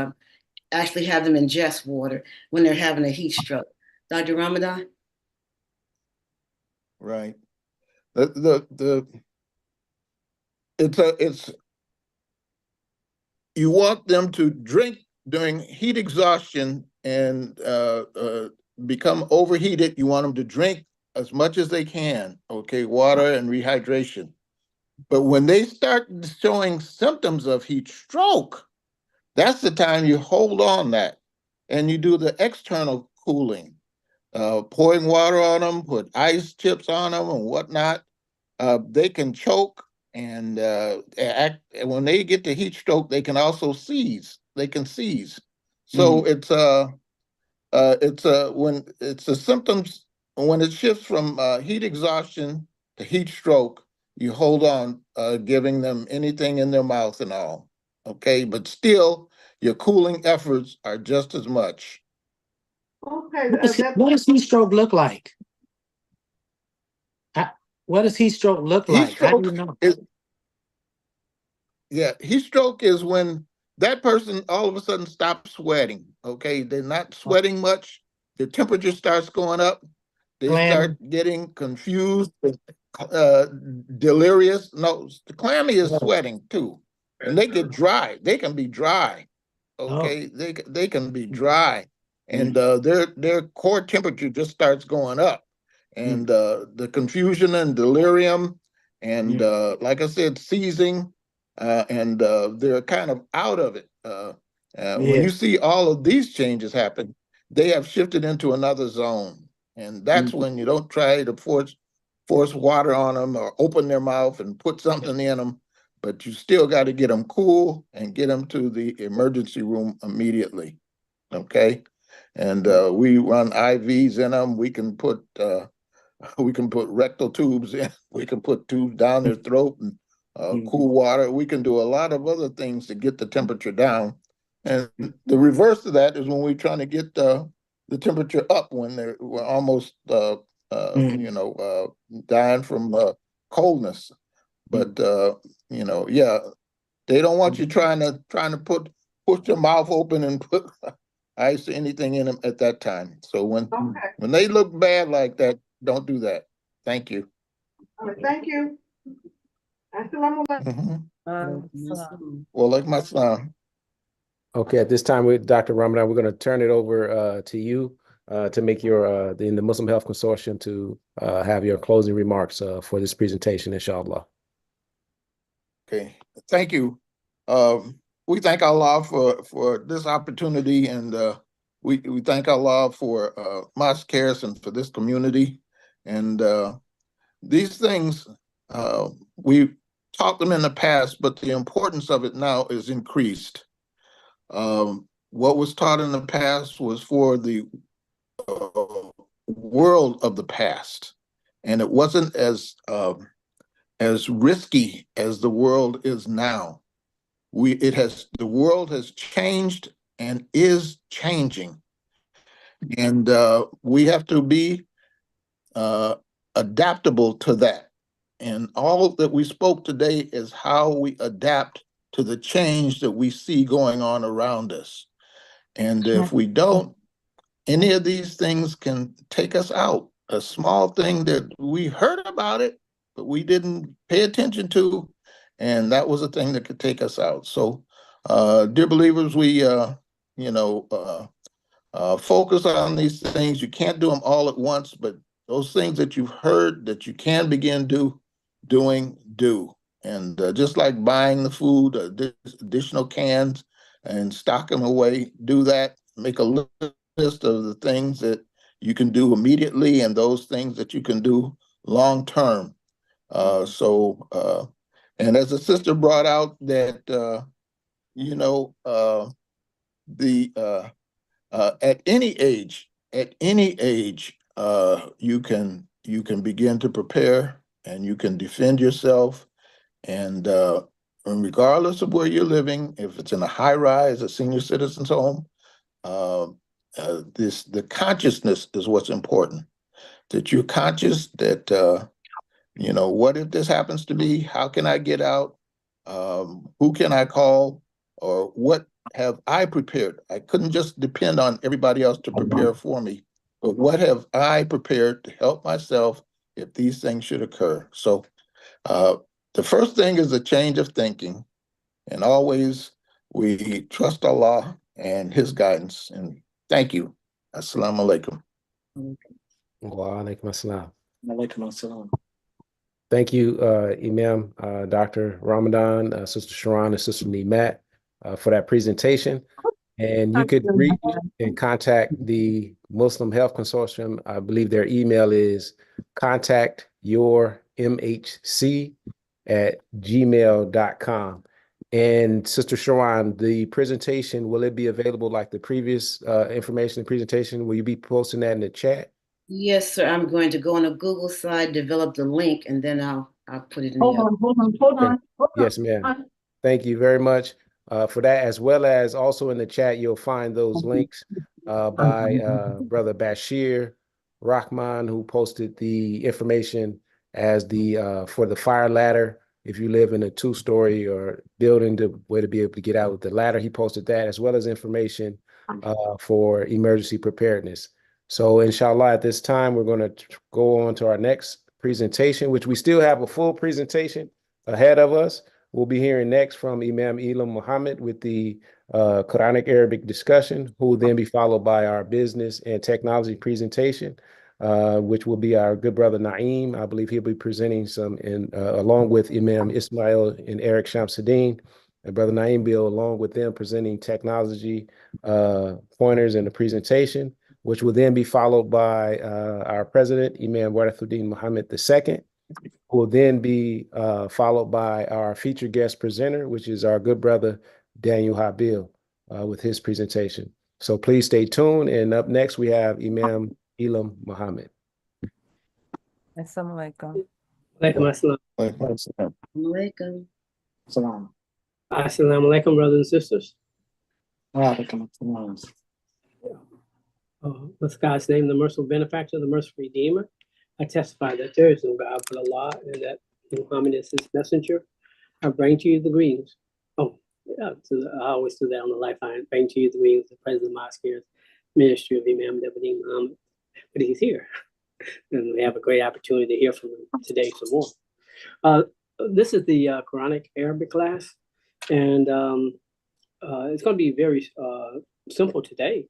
actually have them ingest water when they're having a heat stroke. Dr. Ramadan? Right. It's you want them to drink during heat exhaustion and become overheated. You want them to drink as much as they can, okay, water and rehydration. But when they start showing symptoms of heat stroke, that's the time you hold on that and you do the external cooling, pouring water on them, put ice chips on them and whatnot. They can choke, and when they get to heat stroke, they can also seize. They can seize. So it's when it's the symptoms, when it shifts from heat exhaustion to heat stroke, you hold on, giving them anything in their mouth and all. Okay, but still, your cooling efforts are just as much. Okay. What does heat stroke look like? What does heat stroke look like? How do you know? Heat stroke is when that person all of a sudden stops sweating. Okay, they're not sweating much. The temperature starts going up. They start getting confused, delirious. No, the clammy is sweating too, and they get dry. They can be dry. Okay, they can be dry, and their core temperature just starts going up, and the confusion and delirium, and like I said, seizing, and they're kind of out of it. When you see all of these changes happen, they have shifted into another zone, and that's when you don't try to force water on them or open their mouth and put something in them. But you still got to get them cool and get them to the emergency room immediately, okay? And we run IVs in them. We can put rectal tubes in. We can put tubes down their throat and cool water. We can do a lot of other things to get the temperature down. And the reverse of that is when we're trying to get the temperature up when we're almost dying from coldness. But They don't want you trying to push your mouth open and put ice or anything in them at that time. So when they look bad like that, don't do that. Thank you. All right, thank you. Assalamu alaikum. Well, like my son. Okay, at this time, with Dr. Ramadan, we're going to turn it over to you to make your in the Muslim Health Consortium to have your closing remarks for this presentation, inshallah. Okay, thank you. We thank Allah for this opportunity, and we thank Allah for Mosque Cares and for this community. And these things, we taught them in the past, but the importance of it now is increased. What was taught in the past was for the world of the past, and it wasn't as risky as the world is now. The world has changed and is changing, and we have to be adaptable to that. And all that we spoke today is how we adapt to the change that we see going on around us. And if we don't, any of these things can take us out. A small thing that we heard about it, but we didn't pay attention to, and that was a thing that could take us out. So, dear believers, we, focus on these things. You can't do them all at once, but those things that you've heard that you can begin doing, do. And just like buying the food, additional cans, and stock them away, do that. Make a list of the things that you can do immediately and those things that you can do long term. And as the sister brought out that, at any age, you can begin to prepare and you can defend yourself. And regardless of where you're living, if it's in a high rise, a senior citizen's home, the consciousness is what's important. That you're conscious that what if this happens to me? How can I get out? Who can I call? Or what have I prepared? I couldn't just depend on everybody else to prepare for me, but what have I prepared to help myself if these things should occur? So the first thing is a change of thinking, and always we trust Allah and His guidance. And thank you. Assalamu alaikum. Wa alaikum assalam. Alaikum assalam. Thank you, Imam, Dr. Ramadan, Sister Sharon, and Sister Neemat for that presentation. And you could reach and contact the Muslim Health Consortium. I believe their email is contactyourmhc@gmail.com. And Sister Sharon, the presentation, will it be available like the previous information, the presentation? Will you be posting that in the chat? Yes, sir. I'm going to go on a Google site, develop the link, and then I'll put it in Hold on. Yes, ma'am. Thank you very much for that, as well as also in the chat, you'll find those links by Brother Bashir Rahman, who posted the information as for the fire ladder. If you live in a 2-story or building, the way to be able to get out with the ladder, he posted that, as well as information for emergency preparedness. So inshallah, at this time, we're going to go on to our next presentation, which we still have a full presentation ahead of us. We'll be hearing next from Imam Elam Muhammad with the Quranic Arabic discussion, who will then be followed by our business and technology presentation, which will be our good brother Naeem. I believe he'll be presenting some along with Imam Ismail and Eric Shamsuddin. And Brother Naeem will, along with them, presenting technology pointers in the presentation, which will then be followed by our president, Imam Warithuddin Muhammad II, who will then be followed by our featured guest presenter, which is our good brother, Daniel Habil, with his presentation. So please stay tuned. And up next, we have Imam Elam Muhammad. Assalamu alaikum. Alaikum Assalamu alaikum. Salam. Assalamu alaikum, brothers and sisters. Alaikum assalam. With God's name, the merciful benefactor, the merciful redeemer, I testify that there is no God but Allah and that Muhammad is his messenger. I bring to you the greetings of I always do that on the Lifeline. Bring to you the readings of the President of Mosque's Ministry of Imam Devadim Muhammad. But he's here. And we have a great opportunity to hear from him today some more. This is the Quranic Arabic class. And it's going to be very simple today.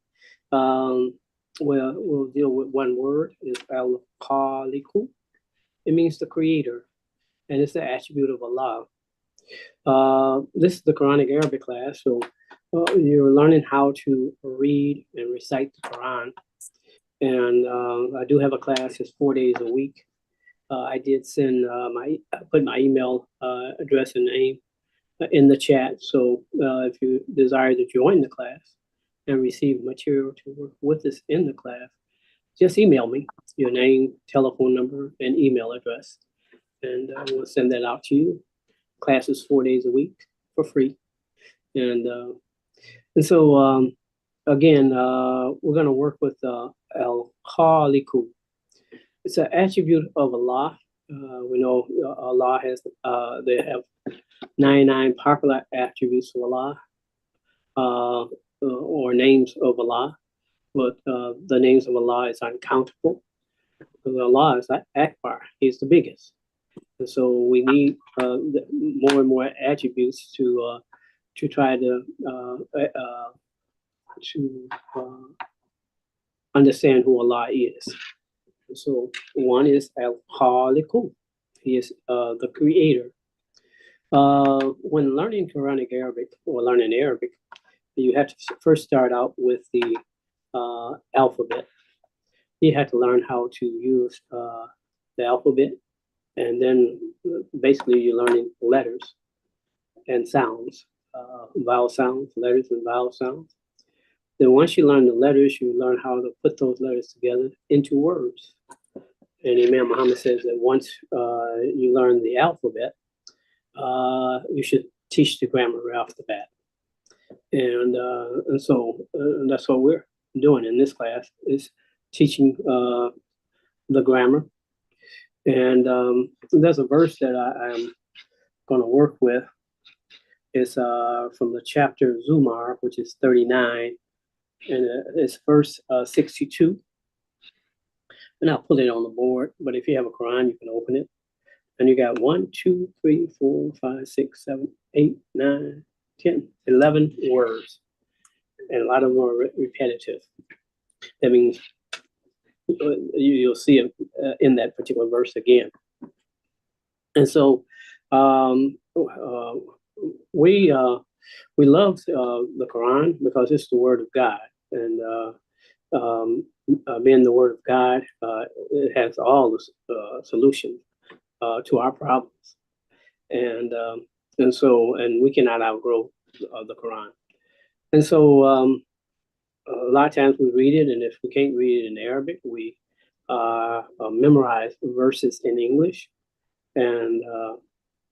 We'll deal with one word, is al-Khaliqu. It means the creator, and it's the attribute of Allah. This is the Quranic Arabic class, so you're learning how to read and recite the Quran. And I do have a class, it's 4 days a week. I did send put my email address and name in the chat. So if you desire to join the class and receive material to work with us in the class, just email me your name, telephone number, and email address. And we'll send that out to you. Class is 4 days a week for free. And so, again, we're going to work with Al-Khaliqu. It's an attribute of Allah. We know Allah has, they have 99 popular attributes of Allah, or names of Allah, but the names of Allah is uncountable, because Allah is Akbar, He's the biggest. And so we need more and more attributes to try to understand who Allah is. So one is Al-Khaliqu. He is the creator. When learning Quranic Arabic or learning Arabic, you have to first start out with the alphabet. You have to learn how to use the alphabet, and then basically you're learning letters and sounds, vowel sounds, letters and vowel sounds. Then once you learn the letters, you learn how to put those letters together into words. And Imam Muhammad says that once you learn the alphabet, you should teach the grammar right off the bat. And so that's what we're doing in this class, is teaching the grammar. And there's a verse that I'm going to work with. It's from the chapter Zumar, which is 39, and it's verse 62. And I'll put it on the board, but if you have a Quran, you can open it. And you got 1, 2, 3, 4, 5, 6, 7, 8, 9, 10, 11 words. And a lot of them are repetitive. That means you'll see it in that particular verse again. And so we love the Quran because it's the word of God. And being the word of God, it has all the solutions to our problems. And so we cannot outgrow the Quran. And so a lot of times we read it, and if we can't read it in Arabic, we memorize verses in English. And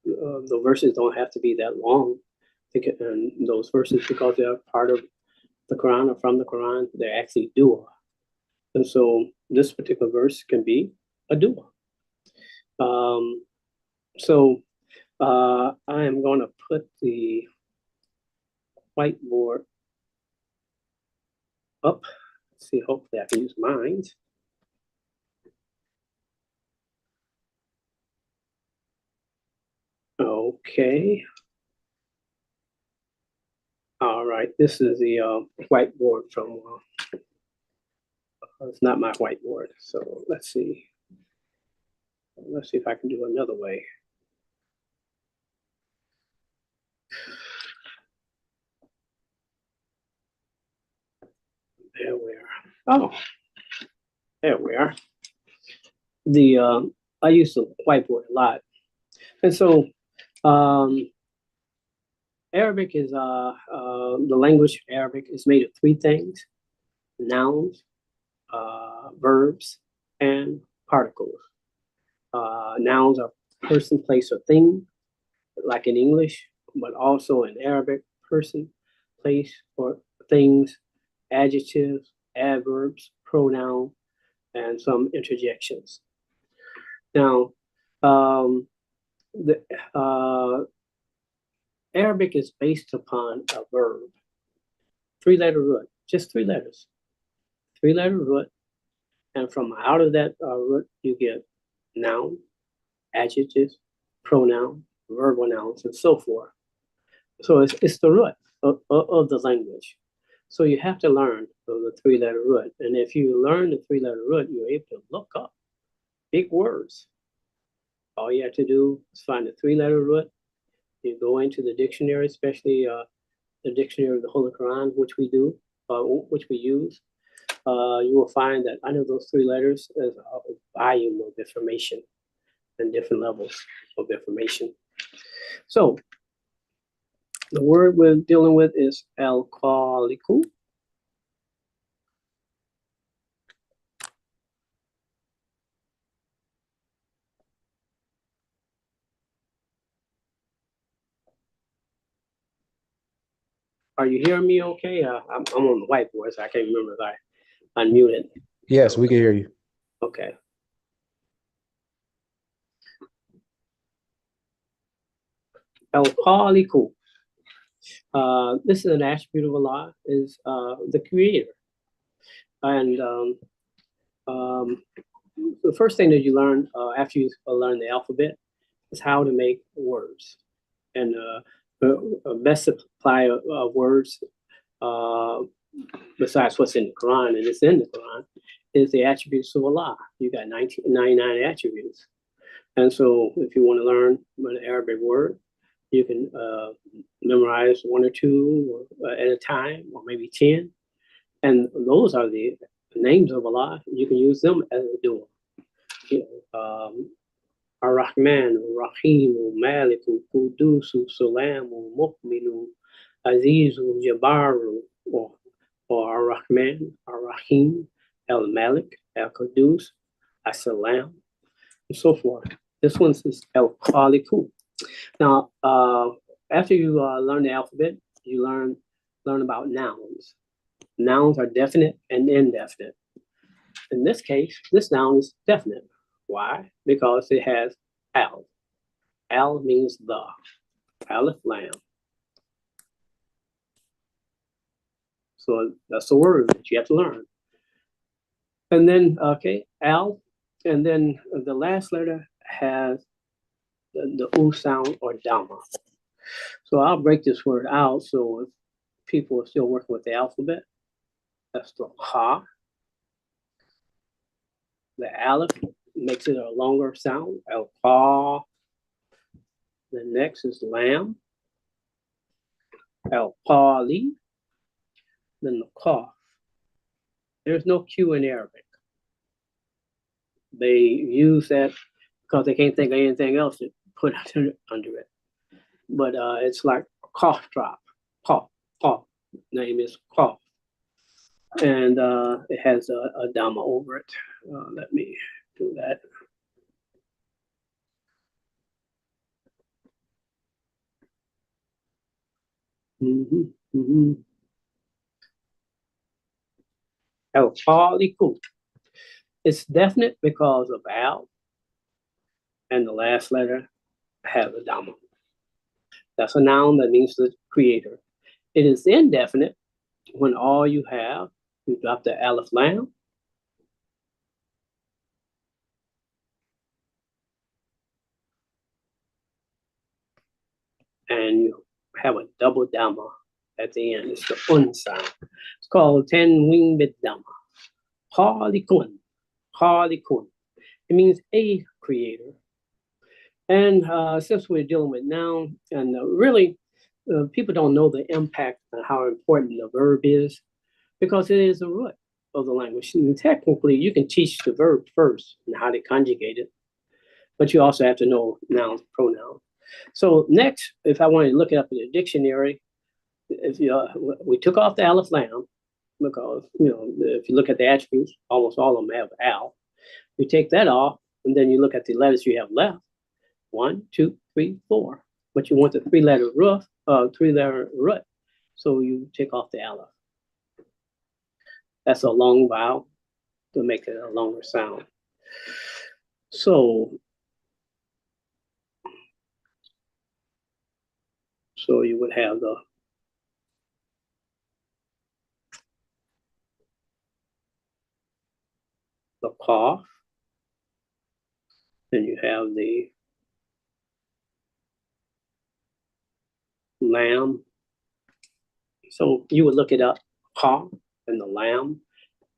the verses don't have to be that long. And those verses, because they're part of the Quran or from the Quran, they're actually dua. And so this particular verse can be a dua. So I am going to put the whiteboard up. Let's see, hopefully I can use mine. Okay. All right, this is the whiteboard from, it's not my whiteboard, so let's see. Let's see if I can do another way. There we are. Oh, there we are. I use the whiteboard a lot. And so Arabic is, the language Arabic is made of three things: nouns, verbs, and particles. Nouns are person, place, or thing, like in English, but also in Arabic, person, place, or things, adjectives, adverbs, pronoun, and some interjections. Now, the Arabic is based upon a verb, 3-letter root, just 3 letters, 3-letter root. And from out of that root, you get noun, adjectives, pronoun, verbal nouns, and so forth. So it's the root of the language. So you have to learn the 3-letter root. And if you learn the 3-letter root, you're able to look up big words. All you have to do is find the 3-letter root. You go into the dictionary, especially the dictionary of the Holy Quran, which we do, which we use. You will find that under those 3 letters is a volume of information and different levels of information. So the word we're dealing with is al-khaliqu. Are you hearing me okay? I'm on the whiteboard, so I can't remember if I unmuted. Yes, we can hear you. Okay. Al-khaliqu. This is an attribute of Allah, is the creator. And the first thing that you learn after you learn the alphabet is how to make words. And the best supply of words, besides what's in the Quran, and it's in the Quran, is the attributes of Allah. You got 99 attributes. And so if you want to learn an Arabic word, you can memorize 1 or 2 at a time, or maybe 10. And those are the names of Allah. You can use them as a dual. Ar-Rahman, Ar-Rahim, Malik, Qudus, Salam, Mu'minu, Aziz, Jabbar, or Ar-Rahman, Ar-Rahim, Al-Malik, Al-Qudus, As-Salam, and so forth. This one is Al-Khaliqu. Now, after you learn the alphabet, you learn about nouns. Nouns are definite and indefinite. In this case, this noun is definite. Why? Because it has al. Al means the. Aleph lam. So that's the word that you have to learn. And then, okay, al, and then the last letter has the U sound or Dhamma. So I'll break this word out. So if people are still working with the alphabet, that's the ha. The aleph makes it a longer sound, al-fa. The next is lam, al-qali. Then the qaf. There's no Q in Arabic. They use that because they can't think of anything else to put under it. But it's like a cough drop, cough, cough. Name is cough. And it has a Dhamma over it. Let me do that. Al-Khaliqu. It's definite because of al, and the last letter has a Dhamma. That's a noun that means the creator. It is indefinite when all you have, you drop the aleph lam, and you have a double Dhamma at the end. It's the un sound. It's called tanween bid Dhamma. Khaliqun. Khaliqun. It means a creator. And since we're dealing with noun, and really people don't know the impact and how important the verb is, because it is the root of the language. And technically, you can teach the verb first and how to conjugate it, but you also have to know nouns, pronouns. So next, if I wanted to look it up in the dictionary, if we took off the aleph lam, because if you look at the attributes, almost all of them have al. You take that off, and then you look at the letters you have left. 1, 2, 3, 4. But you want the 3-letter root, so you take off the aleph. That's a long vowel to make it a longer sound. So So you would have the cough, then you have the lamb. So you would look it up, ha and the lamb,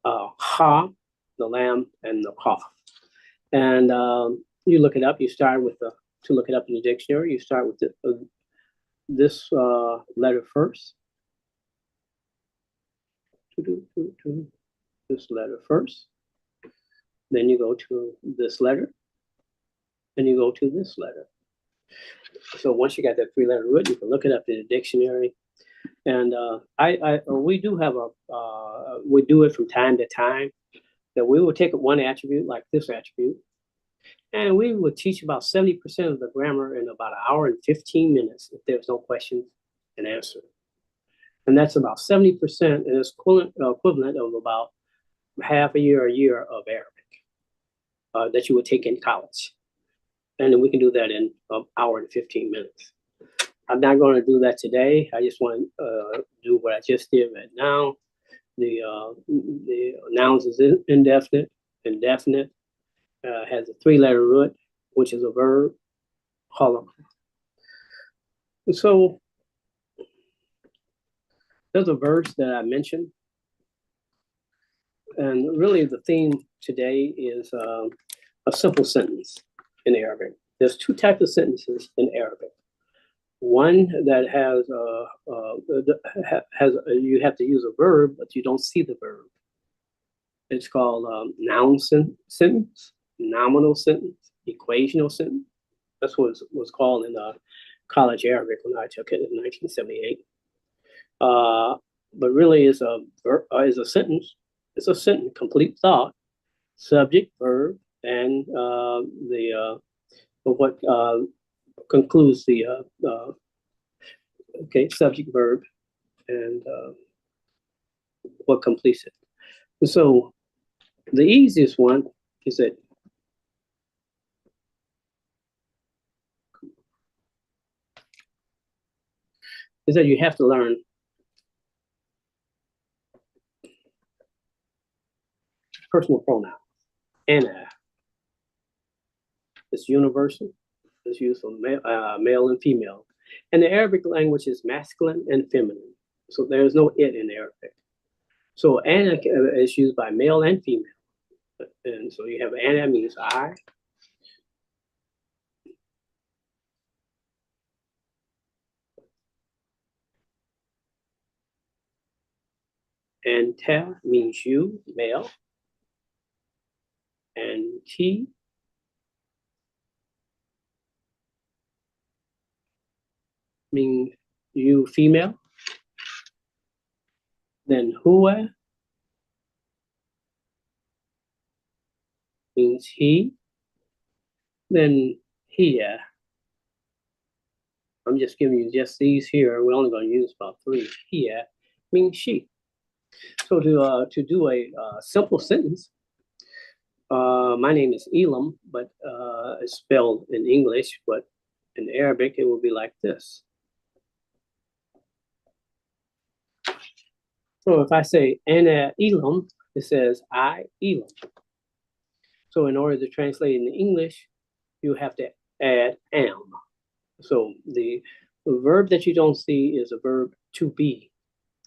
ha, the lamb and the cough. And you look it up, you start with to look it up in the dictionary, you start with this letter first. This letter first. Then you go to this letter. Then you go to this letter. So once you got that 3-letter root, you can look it up in the dictionary. And we do have we do it from time to time, that we will take one attribute like this attribute, and we will teach about 70% of the grammar in about 1 hour and 15 minutes if there's no questions and answer. And that's about 70%, and it's equivalent of about half a year of Arabic that you would take in college. And then we can do that in 1 hour and 15 minutes. I'm not going to do that today. I just want to do what I just did right now. The nouns is indefinite, indefinite, has a 3-letter root, which is a verb, column. So there's a verse that I mentioned. And really the theme today is a simple sentence in Arabic. There's 2 types of sentences in Arabic. One that you have to use a verb, but you don't see the verb. It's called noun sentence, nominal sentence, equational sentence. That's what it was called in college Arabic when I took it in 1978. But really, is a sentence. It's a sentence, complete thought, subject, verb, and what concludes the subject, verb, and what completes it. And so the easiest one is that you have to learn personal pronoun. Ana. It's universal. It's used for male and female. And the Arabic language is masculine and feminine. So there's no it in Arabic. So ana is used by male and female. And so you have ana means I. And ta means you, male. And ti means you, female. Then huwa means he. Then hiya. I'm just giving you just these here. We're only going to use about 3. Hiya means she. So to do a simple sentence, my name is Elam, but it's spelled in English, but in Arabic it will be like this. So if I say Ana Elam, it says I Elam. So in order to translate it in English, you have to add am. So the verb that you don't see is a verb to be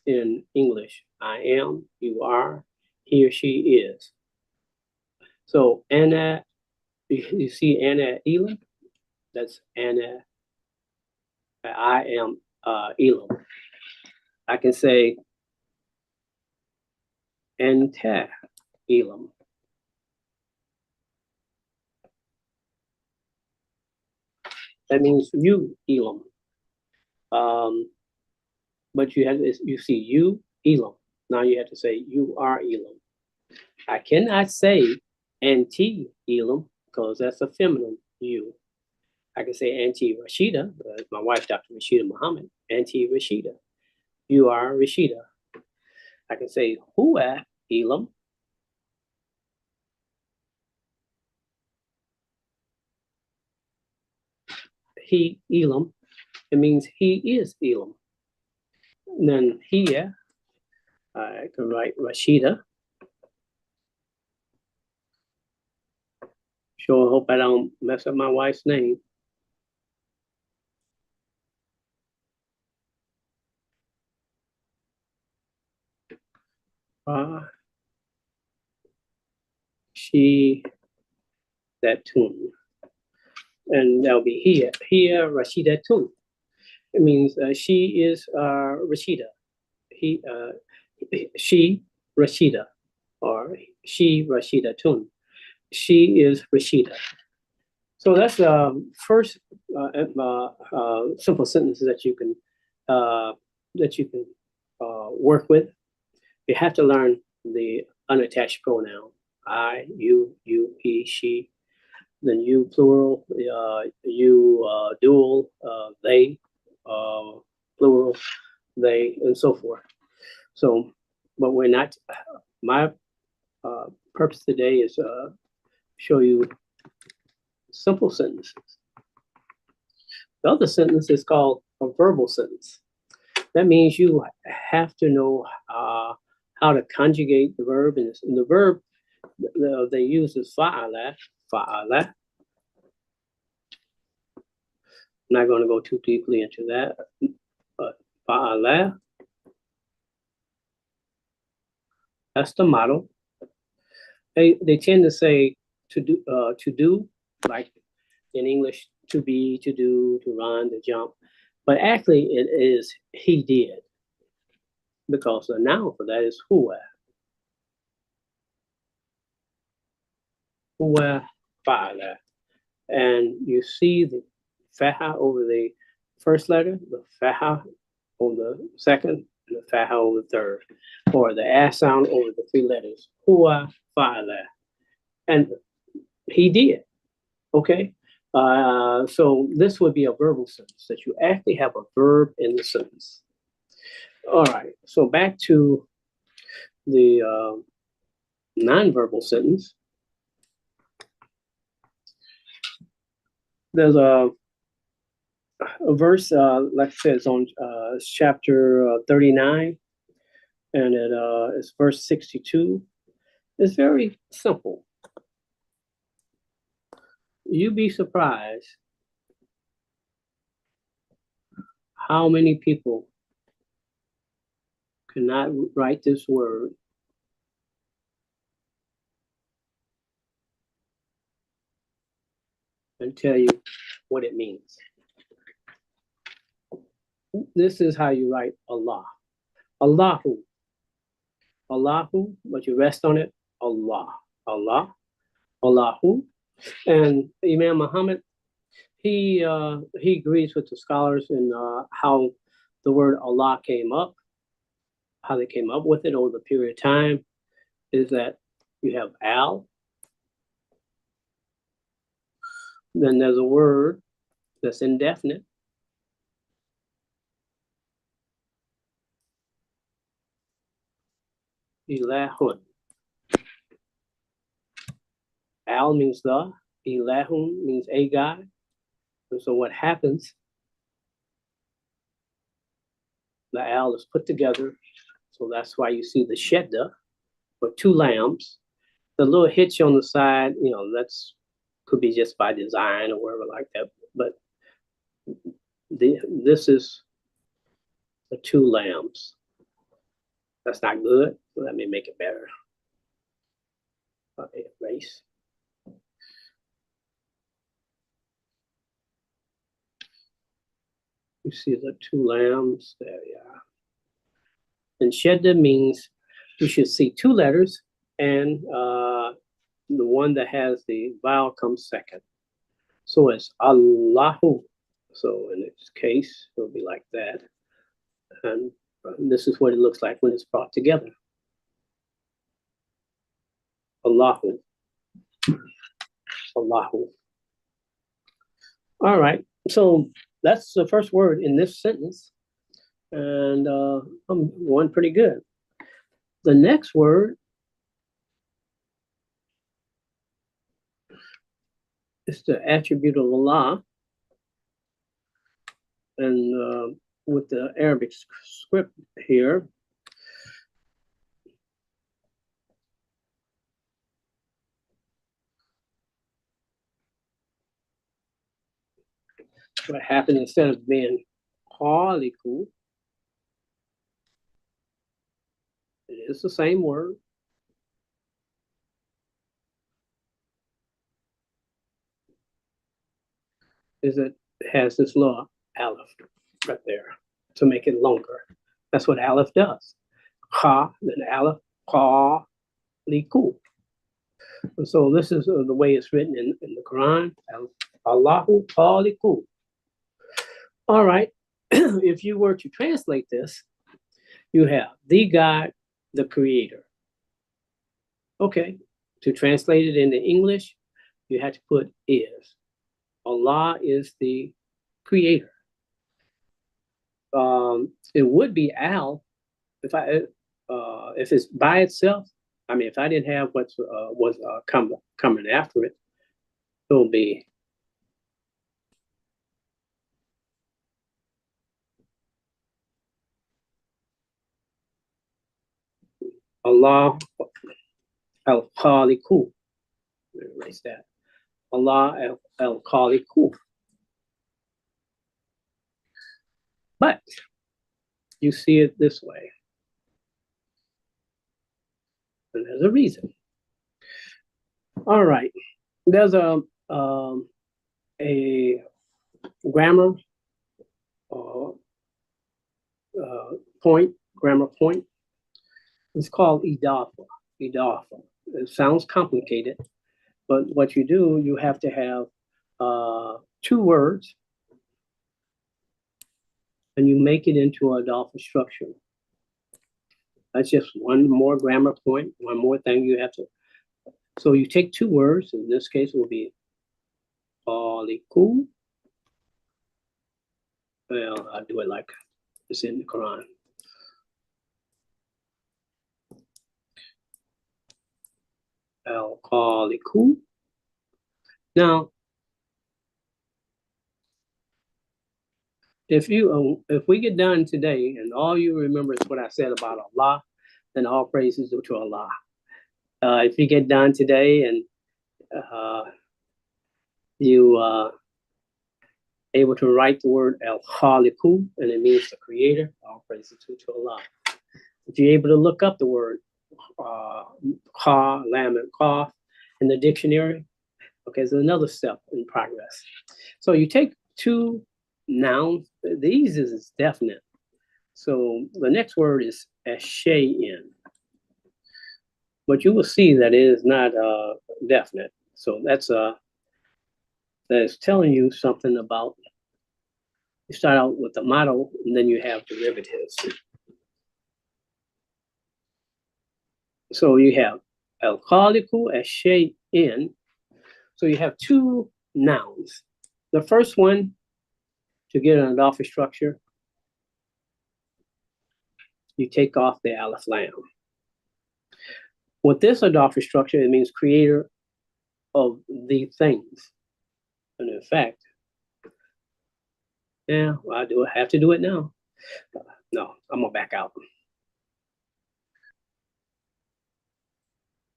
in English. I am, you are, he or she is. So Ana, you see Ana Elam? That's Ana, I am Elam. I can say Anta Elam. That means you, Elam. But you see you, Elam. Now you have to say you are Elam. I cannot say Auntie Elam because that's a feminine you. I can say Auntie Rashida, my wife, Dr. Rashida Muhammad. Auntie Rashida. You are Rashida. I can say Huwa Elam. He, Elam. it means he is Elam. And then here, I can write Rashida. Sure hope I don't mess up my wife's name. She, that tune. And that'll be here, Rashida tune. It means she is Rashida. She, Rashida, or she, Rashida tune. She is Rashida. So that's the first simple sentences that you can work with. You have to learn the unattached pronoun: I, you, he, she. Then you plural, you dual, they plural, they, and so forth. So, but we're not. My purpose today is show you simple sentences. The other sentence is called a verbal sentence. That means you have to know how to conjugate the verb, and the verb they use is fa'ala, fa'ala. I'm not going to go too deeply into that, but fa'ala, that's the model. They tend to say to do, like in English, to be, to do, to run, to jump. But actually it is he did, because the noun for that is huwa. Huwa fa'ala. And you see the faha over the first letter, the faha over the second, and the faha over the third, or the a sound over the three letters. Huwa fa'ala. And he did. Okay. So this would be a verbal sentence, that you actually have a verb in the sentence. All right. So back to the nonverbal sentence. There's a verse, like I said, it's on chapter 39, and it's verse 62. It's very simple. You'd be surprised how many people cannot write this word and tell you what it means. This is how you write Allah. Allahu. Allahu, but you rest on it. Allah. Allah. Allahu. And Imam Muhammad, he agrees with the scholars in how the word Allah came up, how they came up with it over the period of time, is that you have al, then there's a word that's indefinite, ilahun. Al means the, ilahun means a God. And so what happens, the al is put together. So that's why you see the shedda, with two lambs. The little hitch on the side, that's could be just by design or whatever like that. But this is the two lambs. That's not good. Let me make it better. Okay, erase. You see the two lambs there, yeah. And shedda means you should see two letters, and the one that has the vowel comes second. So it's Allahu. So in this case, it'll be like that. And this is what it looks like when it's brought together. Allahu. Allahu. All right. So that's the first word in this sentence. And I'm going pretty good. The next word is the attribute of Allah. and with the Arabic script here. What happened, instead of being khaliqu, it is the same word. Is it has this little aleph right there to make it longer. That's what aleph does. Kha, then aleph, ka, liku. And so this is the way it's written in the Quran. Allahu Khaliqu. All right. If you were to translate this, you have the God, the creator. Okay. To translate it into English, you have to put is. Allah is the creator. It would be Al if it's by itself. I mean, if I didn't have what was coming after it, it will be Allah al-Khaliqu. Erase that. Allah al-Khaliqu. But you see it this way. And there's a reason. All right. There's a grammar grammar point. It's called idafa. Idafa. It sounds complicated, but what you do, you have to have two words, and you make it into an idafa structure. That's just one more grammar point, one more thing you have to. So you take two words, in this case it will be khaliqu. Well, I'll do it like it's in the Quran. Al-Khaliqu. Now, if we get done today and all you remember is what I said about Allah, then all praises to Allah. If you get done today and you able to write the word Al-Khaliqu, and it means the creator, all praises to Allah. If you're able to look up the word Kha, Lam, and Qaf in the dictionary, okay, so another step in progress. So you take two nouns, these is definite. So the next word is Shay'in. But you will see that it is not definite. So that's telling you something about, you start out with the model and then you have derivatives. So you have Al-Khaliqu Shay'in. So you have two nouns. The first one, to get an idafa structure, you take off the alif lam. With this idafa structure, it means creator of the things. And in fact, yeah, well, I have to do it now. No, I'm gonna back out.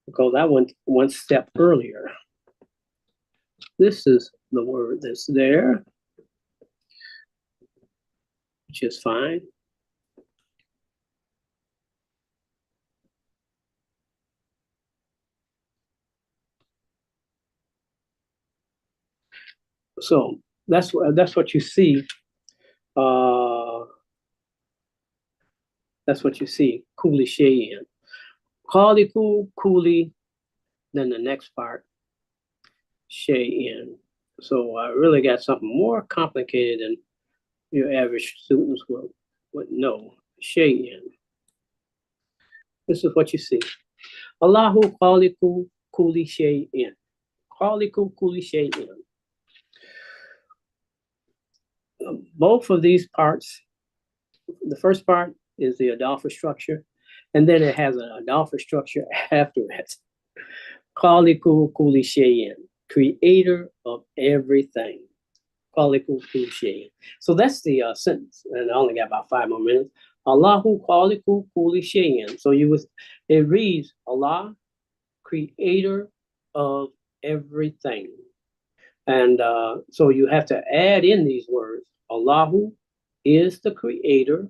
Because I went one step earlier. This is the word that's there, which is fine. So that's what you see. That's what you see. Kuli Shayin. Khaliqu, Kuli, then the next part, Shayin. So I really got something more complicated than your average students would know. Shayin. This is what you see. Allahu Khaliqu Kuli Shayin. Khaliqu Kuli Shayin. Both of these parts, the first part is the idafa structure, and then it has an idafa structure after it. Khaliqu Kuli Shayin, creator of everything. Khaliqu kulli shay'in. So that's the sentence, and I only got about 5 more minutes. Allahu Khaliqu kulli shay'in. So it reads Allah, creator of everything. And so you have to add in these words. Allahu is the creator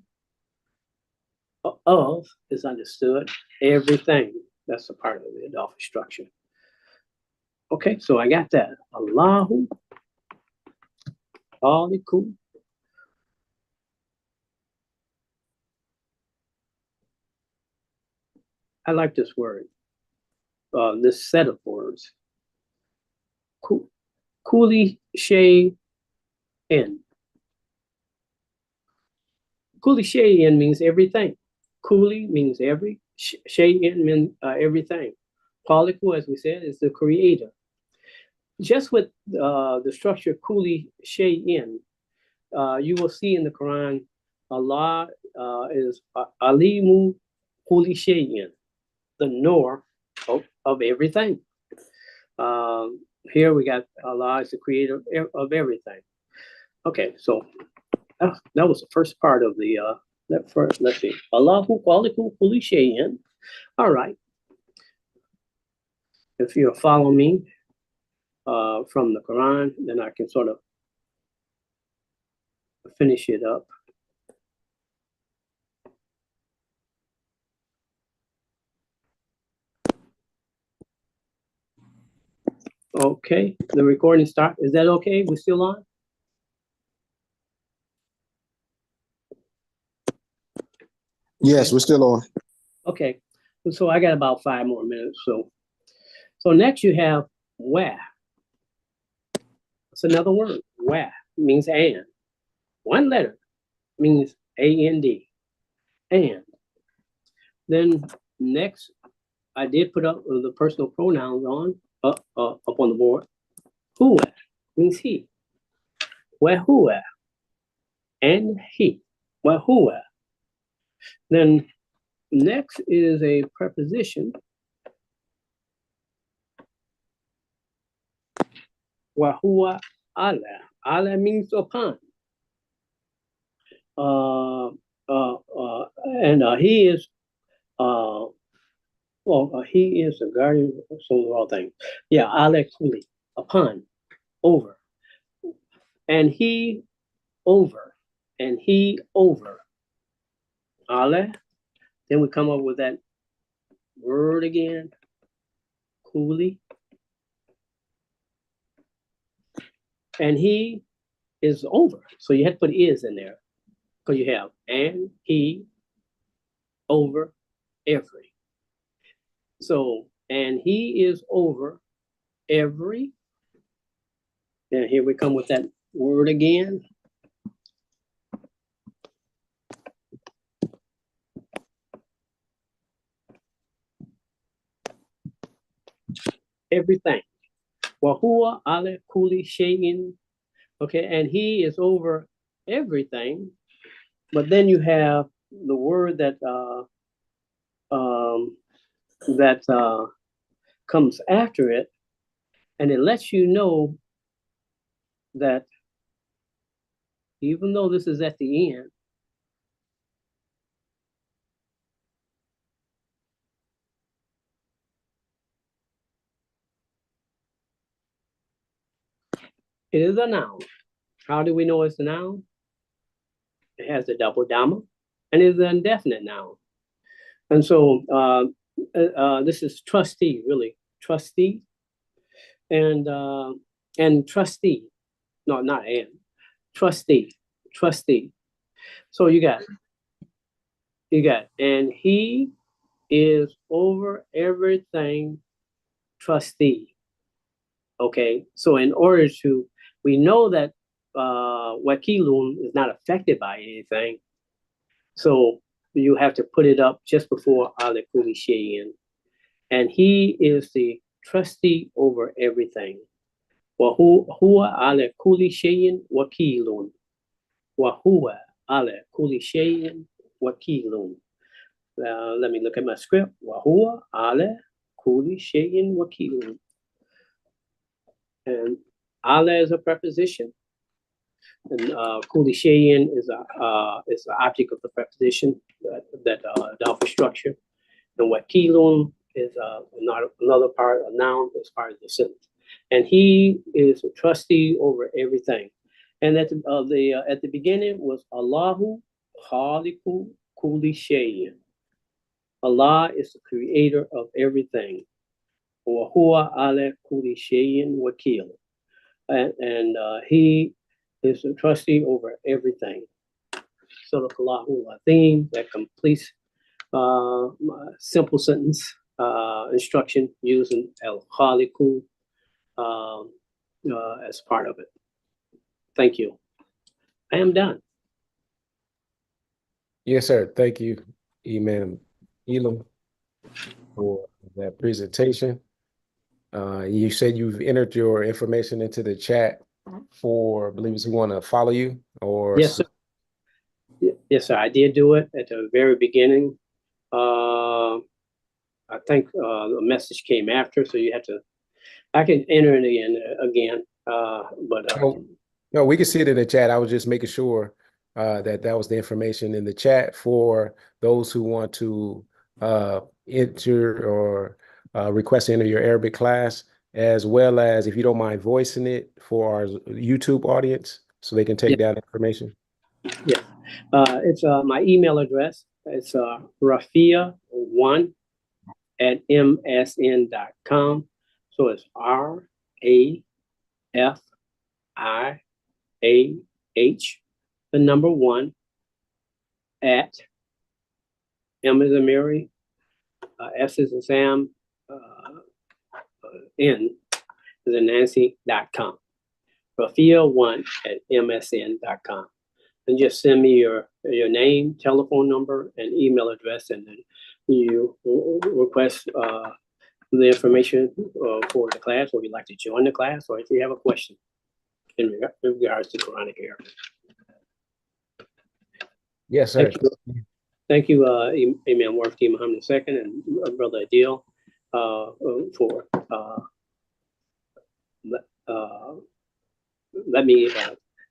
of, is understood, everything. That's a part of the Adelphi structure. Okay, so I got that. Allahu Khaliqu. I like this word, this set of words. Kulli shay'in. Kulli shay'in means everything. Kulli means every. Shay'in means everything. Khaliqu, as we said, is the creator. Just with the structure kulli shay'in, you will see in the Quran, Allah is alimu kulli shay'in, the knower of everything. Here we got Allah is the creator of everything. Okay, so that was the first part of the let's see. Allahu Khaliqu kulli shay'in. All right. If you'll follow me from the Quran, then I can sort of finish it up. Okay, the recording start. Is that okay? We're still on? Yes, we're still on. Okay, so I got about 5 more minutes. So next you have wah. It's another word. Wah means and. One letter means A-N-D. And. Then next, I did put up the personal pronouns up on the board. Huwa means he. Wahuwa and he. Wahuwa. Then next is a preposition. Wahuwa ala. Ala means upon. And he is he is the guardian of all things. Yeah, ala kulli, upon, over. And he over. And he over. Ale. Then we come up with that word again. Kuli. And he is over. So you have to put is in there. Because you have and he over every. So, and he is over every. And here we come with that word again. Everything. Wahuwa ala kulli shay'in. Okay, and he is over everything. But then you have the word that comes after it, and it lets you know that even though this is at the end, it is a noun. How do we know it's a noun? It has a double dhamma, and it's an indefinite noun. And so this is trustee, really. Trustee and trustee. No, not and. Trustee. So you got, and he is over everything, trustee. Okay, so in order to, we know that wakilun is not affected by anything. So you have to put it up just before ala kulli shay'in. And he is the trustee over everything. Wa huwa ala kulli shay'in wakilun. Wa huwa ala kulli shay'in wakilun. Let me look at my script. Wa huwa ala kulli shay'in wakilun. And ala is a preposition. And Kuli Shayin is the object of the preposition, that Adelphi structure. And Wakilun is another part, a noun as far as the sentence. And he is a trustee over everything. And at the beginning was Allahu Khaliqu Kuli Shayin. Allah is the creator of everything. Wa huwa ala kulli shay'in wakil. And he is a trustee over everything. Sadaqallahu al-azim. That completes simple sentence instruction using al-khaliqu as part of it. Thank you. I am done. Yes, sir. Thank you, Imam Elam, for that presentation. You said you've entered your information into the chat for believers who want to follow you, or yes, sir. Yes, sir. I did do it at the very beginning. I think the message came after, so you have to. I can enter it again. No, we can see it in the chat. I was just making sure that was the information in the chat for those who want to enter or request to enter your Arabic class, as well as, if you don't mind voicing it for our YouTube audience so they can take down information. Yeah, it's my email address. It's rafia1@msn.com. So it's RAFIAH, the number 1, at M as in Mary, S as in Sam, N as in Nancy.com. Rafia1@msn.com. And just send me your name, telephone number, and email address, and then you request the information for the class, or you'd like to join the class, or if you have a question in regards to Quranic Arabic. Yes, sir. Thank you, Imam Warfti Muhammad II and Brother Adil, for let me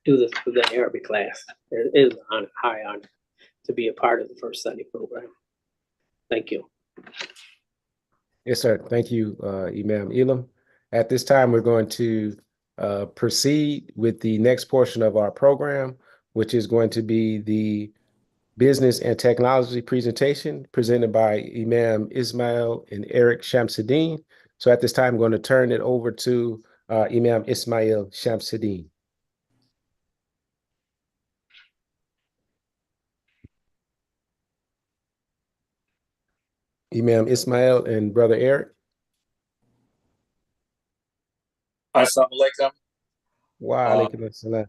do this for the Arabic class. It is a high honor to be a part of the First Sunday program. Thank you. Yes, sir. Thank you, Imam Elam. At this time, we're going to proceed with the next portion of our program, which is going to be the business and technology presentation presented by Imam Ismail and Eric Shamsuddin. So at this time, I'm going to turn it over to Imam Ismail Shamsuddin. Imam Ismail and Brother Eric. Assalamu alaikum. Wa alaikum assalam.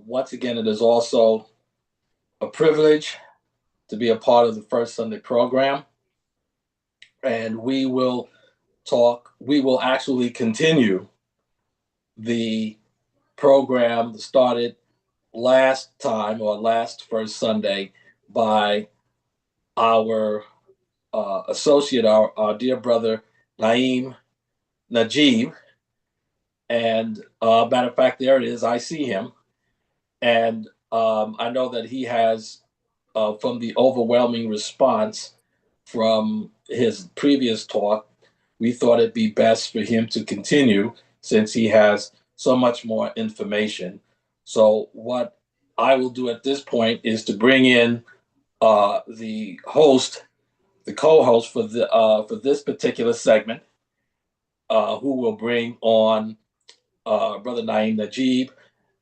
Once again, it is also a privilege to be a part of the First Sunday program. And we will actually continue the program that started last First Sunday by our associate, our dear brother, Naeem Najib. And matter of fact, there it is. I see him. And I know that he has, from the overwhelming response from his previous talk, we thought it'd be best for him to continue since he has so much more information. So what I will do at this point is to bring in the co-host for this particular segment, who will bring on Brother Naeem Najib,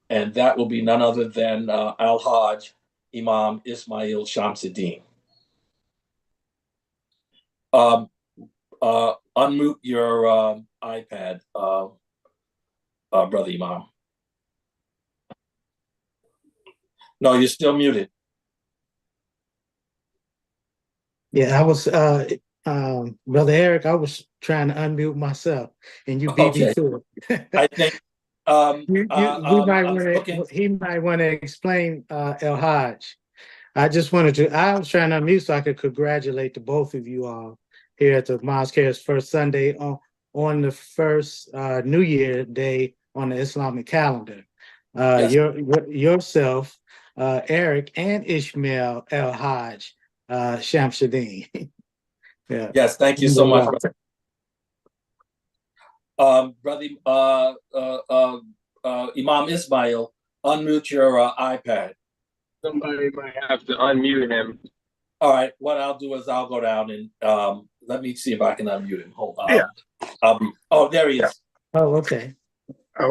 and that will be none other than Al-Hajj Imam Ismail Shamsuddin. Unmute your iPad, Brother Imam. No, you're still muted. Yeah, I was, Brother Eric, I was trying to unmute myself, and you beat me to it. I think he might want to explain El Hajj. I was trying to unmute so I could congratulate the both of you all here at the Mosque Cares First Sunday on the first New Year day on the Islamic calendar. Yes. yourself, Eric, and Ishmael El Hajj Shamsuddin. Yeah. Yes, thank you so much, brother. Brother Imam Ismail, unmute your iPad. Somebody might have to unmute him. All right, what I'll do is I'll go down and let me see if I can unmute him. Hold on. Yeah. Oh, there he is. Oh, okay. I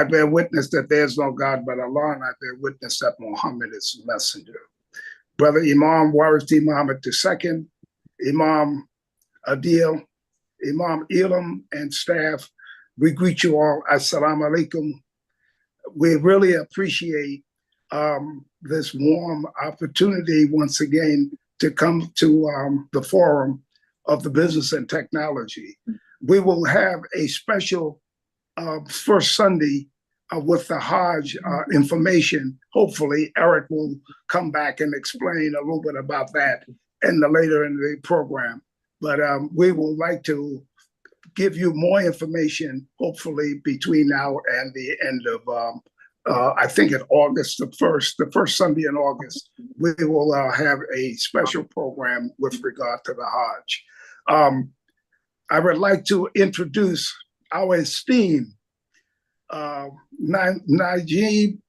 bear witness that there is no God but Allah, and I bear witness that Muhammad is the messenger. Brother Imam Warith Muhammad II, Imam Adil, Imam Elam, and staff, we greet you all. Assalamu alaikum. We really appreciate this warm opportunity once again to come to the forum of the business and technology. We will have a special first Sunday with the Hajj information. Hopefully, Eric will come back and explain a little bit about that later in the program. But we would like to give you more information, hopefully, between now and the end of, I think, in August, the first Sunday in August, we will have a special program with regard to the Hajj. I would like to introduce our esteemed Naim Najib,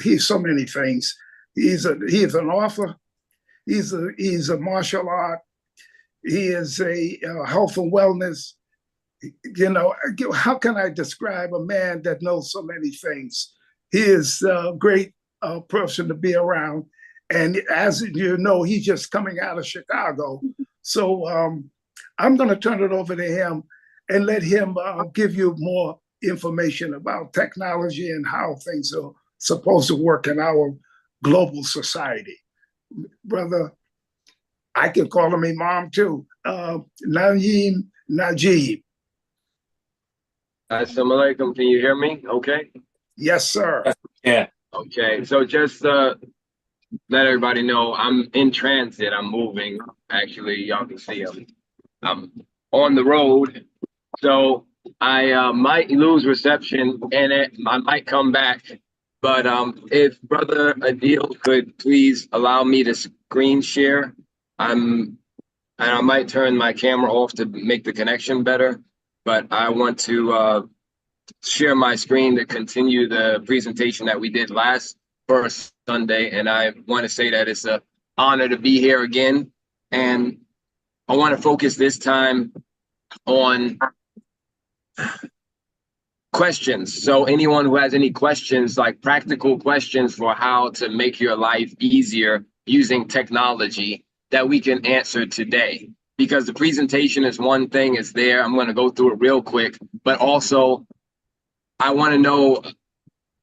he's so many things. He is an author. He's a martial art. He is a health and wellness. You know, how can I describe a man that knows so many things? He is a great person to be around. And as you know, he's just coming out of Chicago. So I'm going to turn it over to him and let him give you more information about technology and how things are supposed to work in our global society. Brother, I can call him Imam too, Naim Najib. Assalamu alaikum, can you hear me? Okay. Yes, sir. Yeah. Okay, so just let everybody know I'm in transit. I'm moving. Actually, y'all can see I'm on the road. So I might lose reception and I might come back. But if Brother Adil could please allow me to screen share, and I might turn my camera off to make the connection better. But I want to share my screen to continue the presentation that we did first Sunday, and I want to say that it's an honor to be here again. And I want to focus this time on questions. So anyone who has any questions, like practical questions for how to make your life easier using technology, that we can answer today. Because the presentation is one thing, it's there. I'm going to go through it real quick, but also I want to know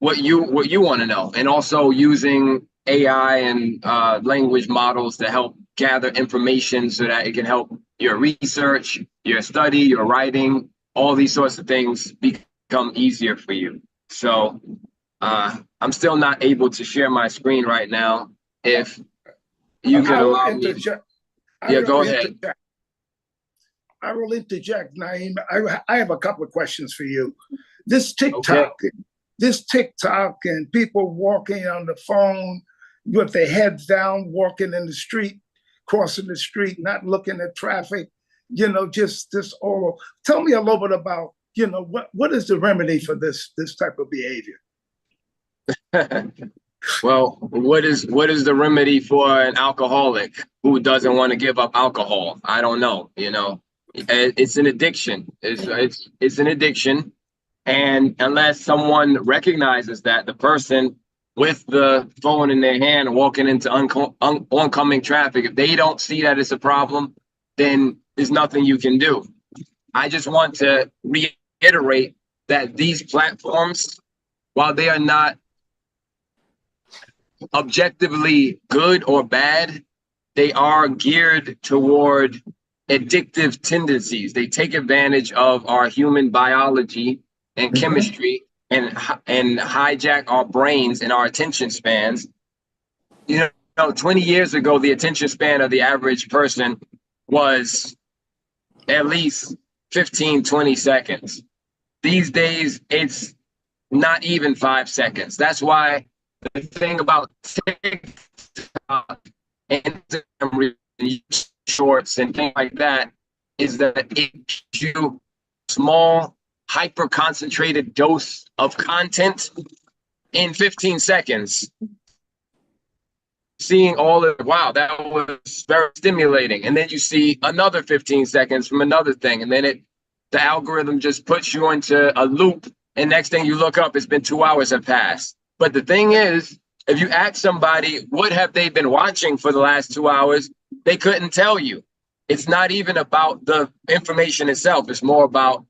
what you want to know, and also using AI and language models to help gather information so that it can help your research, your study, your writing, all these sorts of things become easier for you. So I'm still not able to share my screen right now. If you can allow me. Yeah, go ahead. I will interject, Naim. I have a couple of questions for you. This TikTok, and people walking on the phone with their heads down, walking in the street, crossing the street, not looking at traffic, you know, just this all. Tell me a little bit about, you know, what is the remedy for this type of behavior? Well, what is the remedy for an alcoholic who doesn't want to give up alcohol? I don't know, you know. It's an addiction. It's an addiction. And unless someone recognizes that the person with the phone in their hand walking into oncoming traffic, if they don't see that it's a problem, then there's nothing you can do. I just want to reiterate that these platforms, while they are not objectively good or bad, they are geared toward addictive tendencies. They take advantage of our human biology and chemistry and hijack our brains and our attention spans. You know, 20 years ago, the attention span of the average person was at least 15, 20 seconds. These days, it's not even 5 seconds. That's why the thing about TikTok and Instagram shorts and things like that is that it gives you small, hyper concentrated dose of content in 15 seconds. Seeing all of, wow, that was very stimulating. And then you see another 15 seconds from another thing. And then the algorithm just puts you into a loop. And next thing you look up, it's been 2 hours have passed. But the thing is, if you ask somebody, what have they been watching for the last 2 hours? They couldn't tell you. It's not even about the information itself. It's more about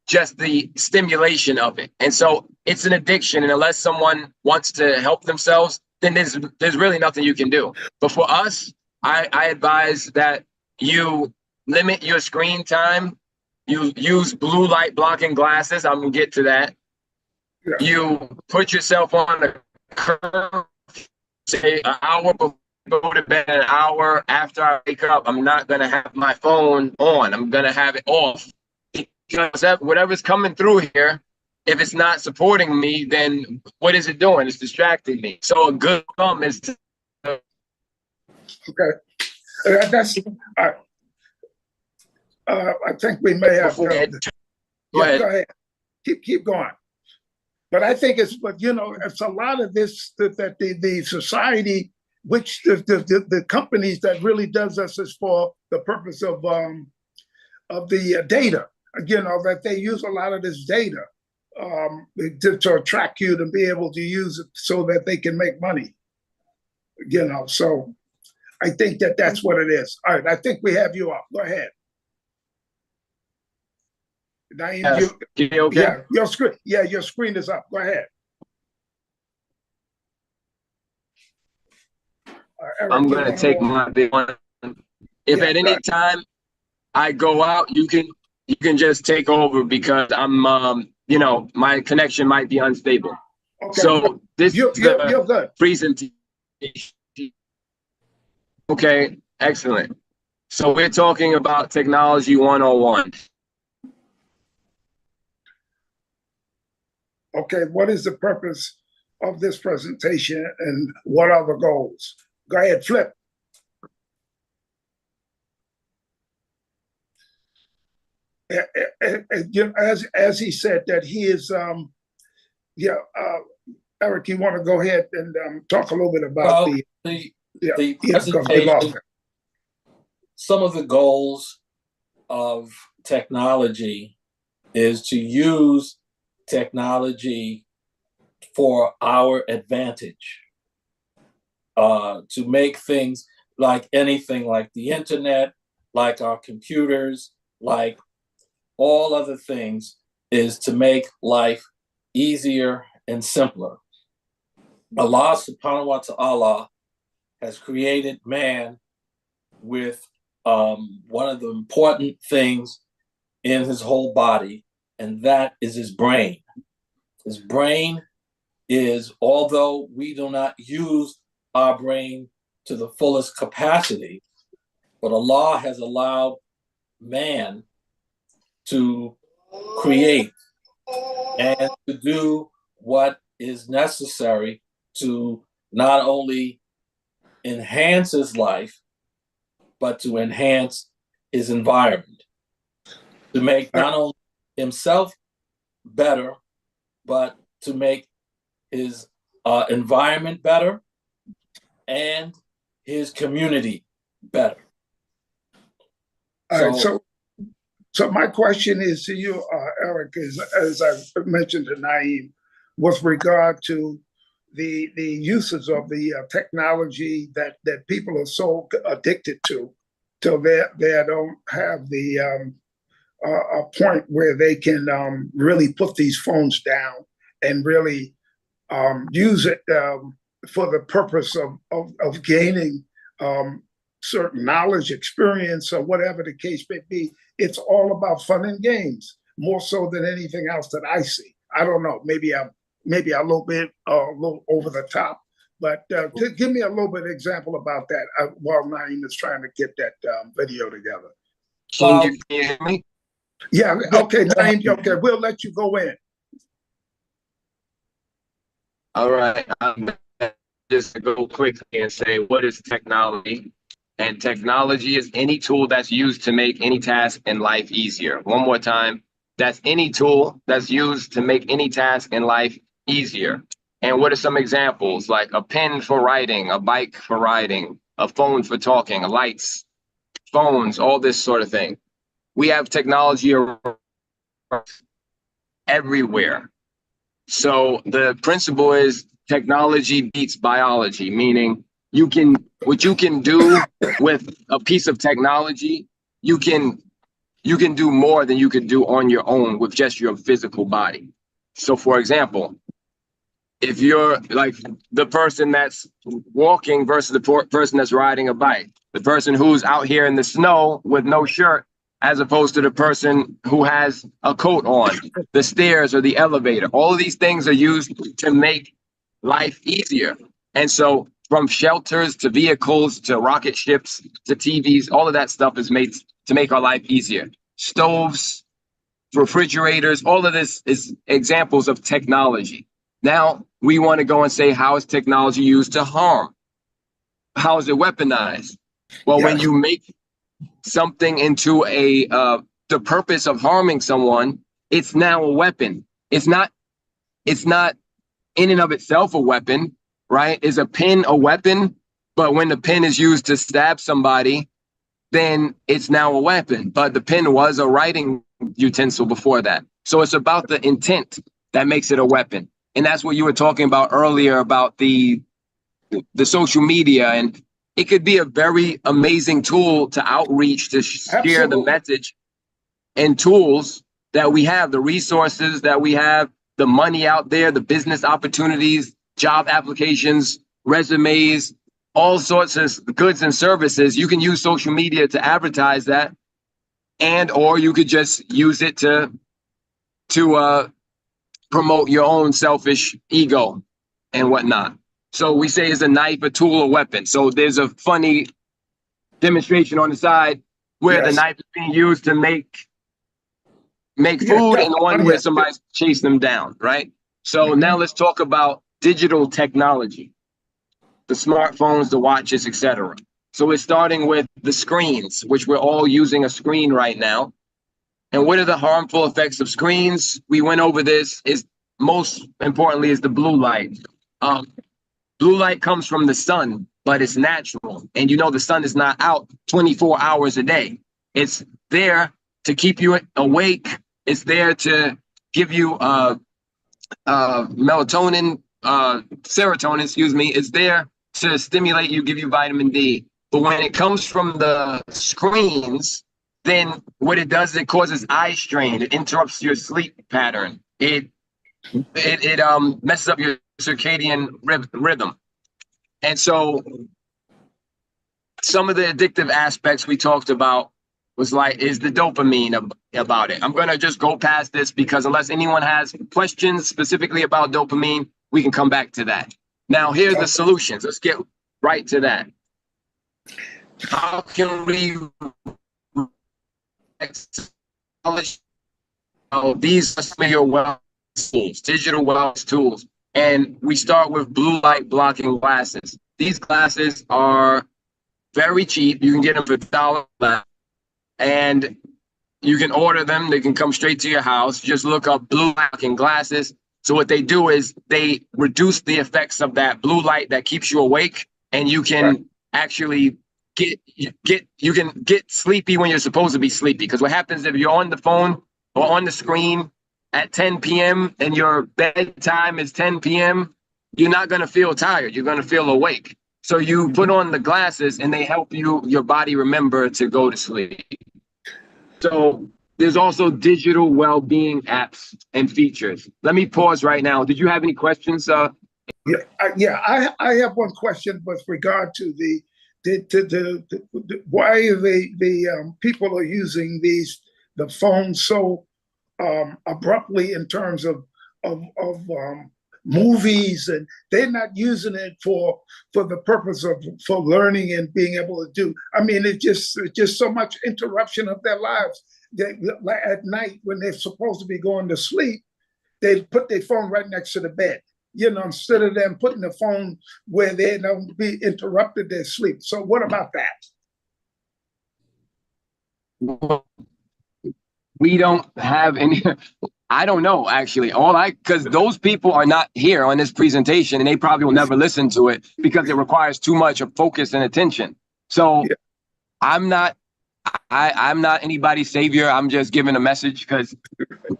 just the stimulation of it. And so it's an addiction. And unless someone wants to help themselves, then there's really nothing you can do. But for us, I advise that you limit your screen time. You use blue light blocking glasses. I'm gonna get to that. Yeah. You put yourself on a curve, say an hour before I go to bed, an hour after I wake up. I'm not gonna have my phone on. I'm gonna have it off. Because whatever's coming through here, if it's not supporting me, then what is it doing? It's distracting me. So a good thumb is to... Okay. That's I think we may have to... Go ahead. Keep going. But I think it's a lot of this that the society, which the companies that really does this is for the purpose of the data. That they use a lot of this data to attract you to be able to use it so that they can make money. So I think that's what it is. All right, I think we have you up. Go ahead. Naeem, okay? Yeah, your screen is up. Go ahead. Eric, I'm going to take my big one. If at any time I go out, you can just take over because I'm, my connection might be unstable. Okay. So this is the presentation. Okay, excellent. So we're talking about technology 101. Okay, what is the purpose of this presentation and what are the goals? Go ahead, Flip. As he said that he is, Eric, you want to go ahead and talk a little bit about the presentation, some of the goals of technology is to use technology for our advantage, to make things like anything like the internet, like our computers, like all other things, is to make life easier and simpler. Allah subhanahu wa ta'ala has created man with one of the important things in his whole body, and that is his brain. His brain is, although we do not use our brain to the fullest capacity, but Allah has allowed man to create and to do what is necessary to not only enhance his life, but to enhance his environment, to make not only himself better, but to make his environment better and his community better. All right, so my question is to you, Eric, as I mentioned to Naeem, with regard to the uses of the technology that people are so addicted to, till they don't have the a point where they can really put these phones down and really use it for the purpose of gaining certain knowledge, experience, or whatever the case may be. It's all about fun and games, more so than anything else that I see. I don't know. Maybe I'm a little bit a little over the top, But give me a little bit of example about that while Naeem is trying to get that video together. Can you hear me? Yeah, okay, Naeem, okay, we'll let you go in. All right. Just to go quickly and say, what is technology? And technology is any tool that's used to make any task in life easier. One more time, that's any tool that's used to make any task in life easier. And what are some examples? Like a pen for writing, a bike for riding, a phone for talking, lights, phones, all this sort of thing. We have technology everywhere. So the principle is technology beats biology, meaning what you can do with a piece of technology, you can do more than you could do on your own with just your physical body. So for example, if you're like the person that's walking versus the person that's riding a bike, the person who's out here in the snow with no shirt, as opposed to the person who has a coat on, the stairs or the elevator, all of these things are used to make life easier. And so from shelters to vehicles to rocket ships to TVs, all of that stuff is made to make our life easier. Stoves, refrigerators, all of this is examples of technology. Now we want to go and say, how is technology used to harm? How is it weaponized? Well, yes. When you make something into the purpose of harming someone, it's now a weapon. It's not in and of itself a weapon, right? Is a pen a weapon? But when the pen is used to stab somebody, then it's now a weapon. But the pen was a writing utensil before that. So it's about the intent that makes it a weapon. And that's what you were talking about earlier about the social media. And it could be a very amazing tool to outreach, to share the message, and tools that we have, the resources that we have, the money out there, the business opportunities, job applications, resumes, all sorts of goods and services. You can use social media to advertise that, or you could just use it to promote your own selfish ego and whatnot. So we say is a knife, a tool, a weapon. So there's a funny demonstration on the side where the knife is being used to make food, and the one where somebody's chasing them down, right? So now let's talk about digital technology, the smartphones, the watches, etc. So we're starting with the screens, which we're all using a screen right now. And what are the harmful effects of screens? We went over this. Is most importantly is the blue light. Blue light comes from the sun, but it's natural. And you know the sun is not out 24 hours a day. It's there to keep you awake. It's there to give you melatonin, serotonin, excuse me. It's there to stimulate you, give you vitamin D. But when it comes from the screens, then what it does is it causes eye strain. It interrupts your sleep pattern. It messes up your circadian rhythm. And so some of the addictive aspects we talked about is the dopamine about it. I'm going to just go past this because unless anyone has questions specifically about dopamine, we can come back to that. Now, here are the solutions. Let's get right to that. How can we these are some of your wellness tools, digital wellness tools. And we start with blue light blocking glasses. These glasses are very cheap. You can get them for $1 and you can order them. They can come straight to your house. Just look up blue blocking glasses. So what they do is they reduce the effects of that blue light that keeps you awake, and you can actually get sleepy when you're supposed to be sleepy. Because what happens if you're on the phone or on the screen at 10 p.m. and your bedtime is 10 p.m., you're not going to feel tired. You're going to feel awake. So you put on the glasses and they help your body remember to go to sleep. So there's also digital well-being apps and features. Let me pause right now. Did you have any questions? I have one question with regard to why the people are using the phone so abruptly in terms of movies, and they're not using it for the purpose of for learning and being able to do. I mean, it's just so much interruption of their lives. Like at night when they're supposed to be going to sleep, they put their phone right next to the bed. Instead of them putting the phone where they don't be interrupted their sleep. So what about that? We don't have any. I don't know, actually. Because those people are not here on this presentation, and they probably will never listen to it because it requires too much of focus and attention. So yeah. I'm not anybody's savior. I'm just giving a message because,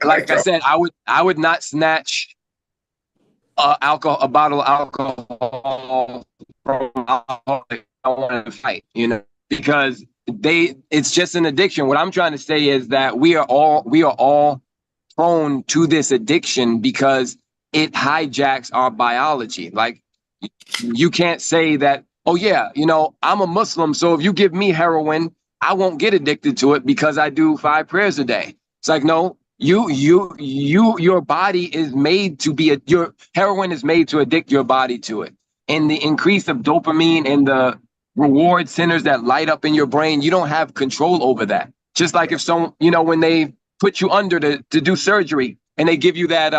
like I said, I would not snatch a bottle of alcohol from alcoholic. I want to fight, because it's just an addiction. What I'm trying to say is that we are all prone to this addiction because it hijacks our biology. Like, you can't say that, oh yeah, I'm a Muslim, so if you give me heroin, I won't get addicted to it because I do 5 prayers a day. It's like, no, your body is made to your heroin is made to addict your body to it. And the increase of dopamine and the reward centers that light up in your brain, you don't have control over that. Just like if someone, when they put you under to do surgery and they give you that,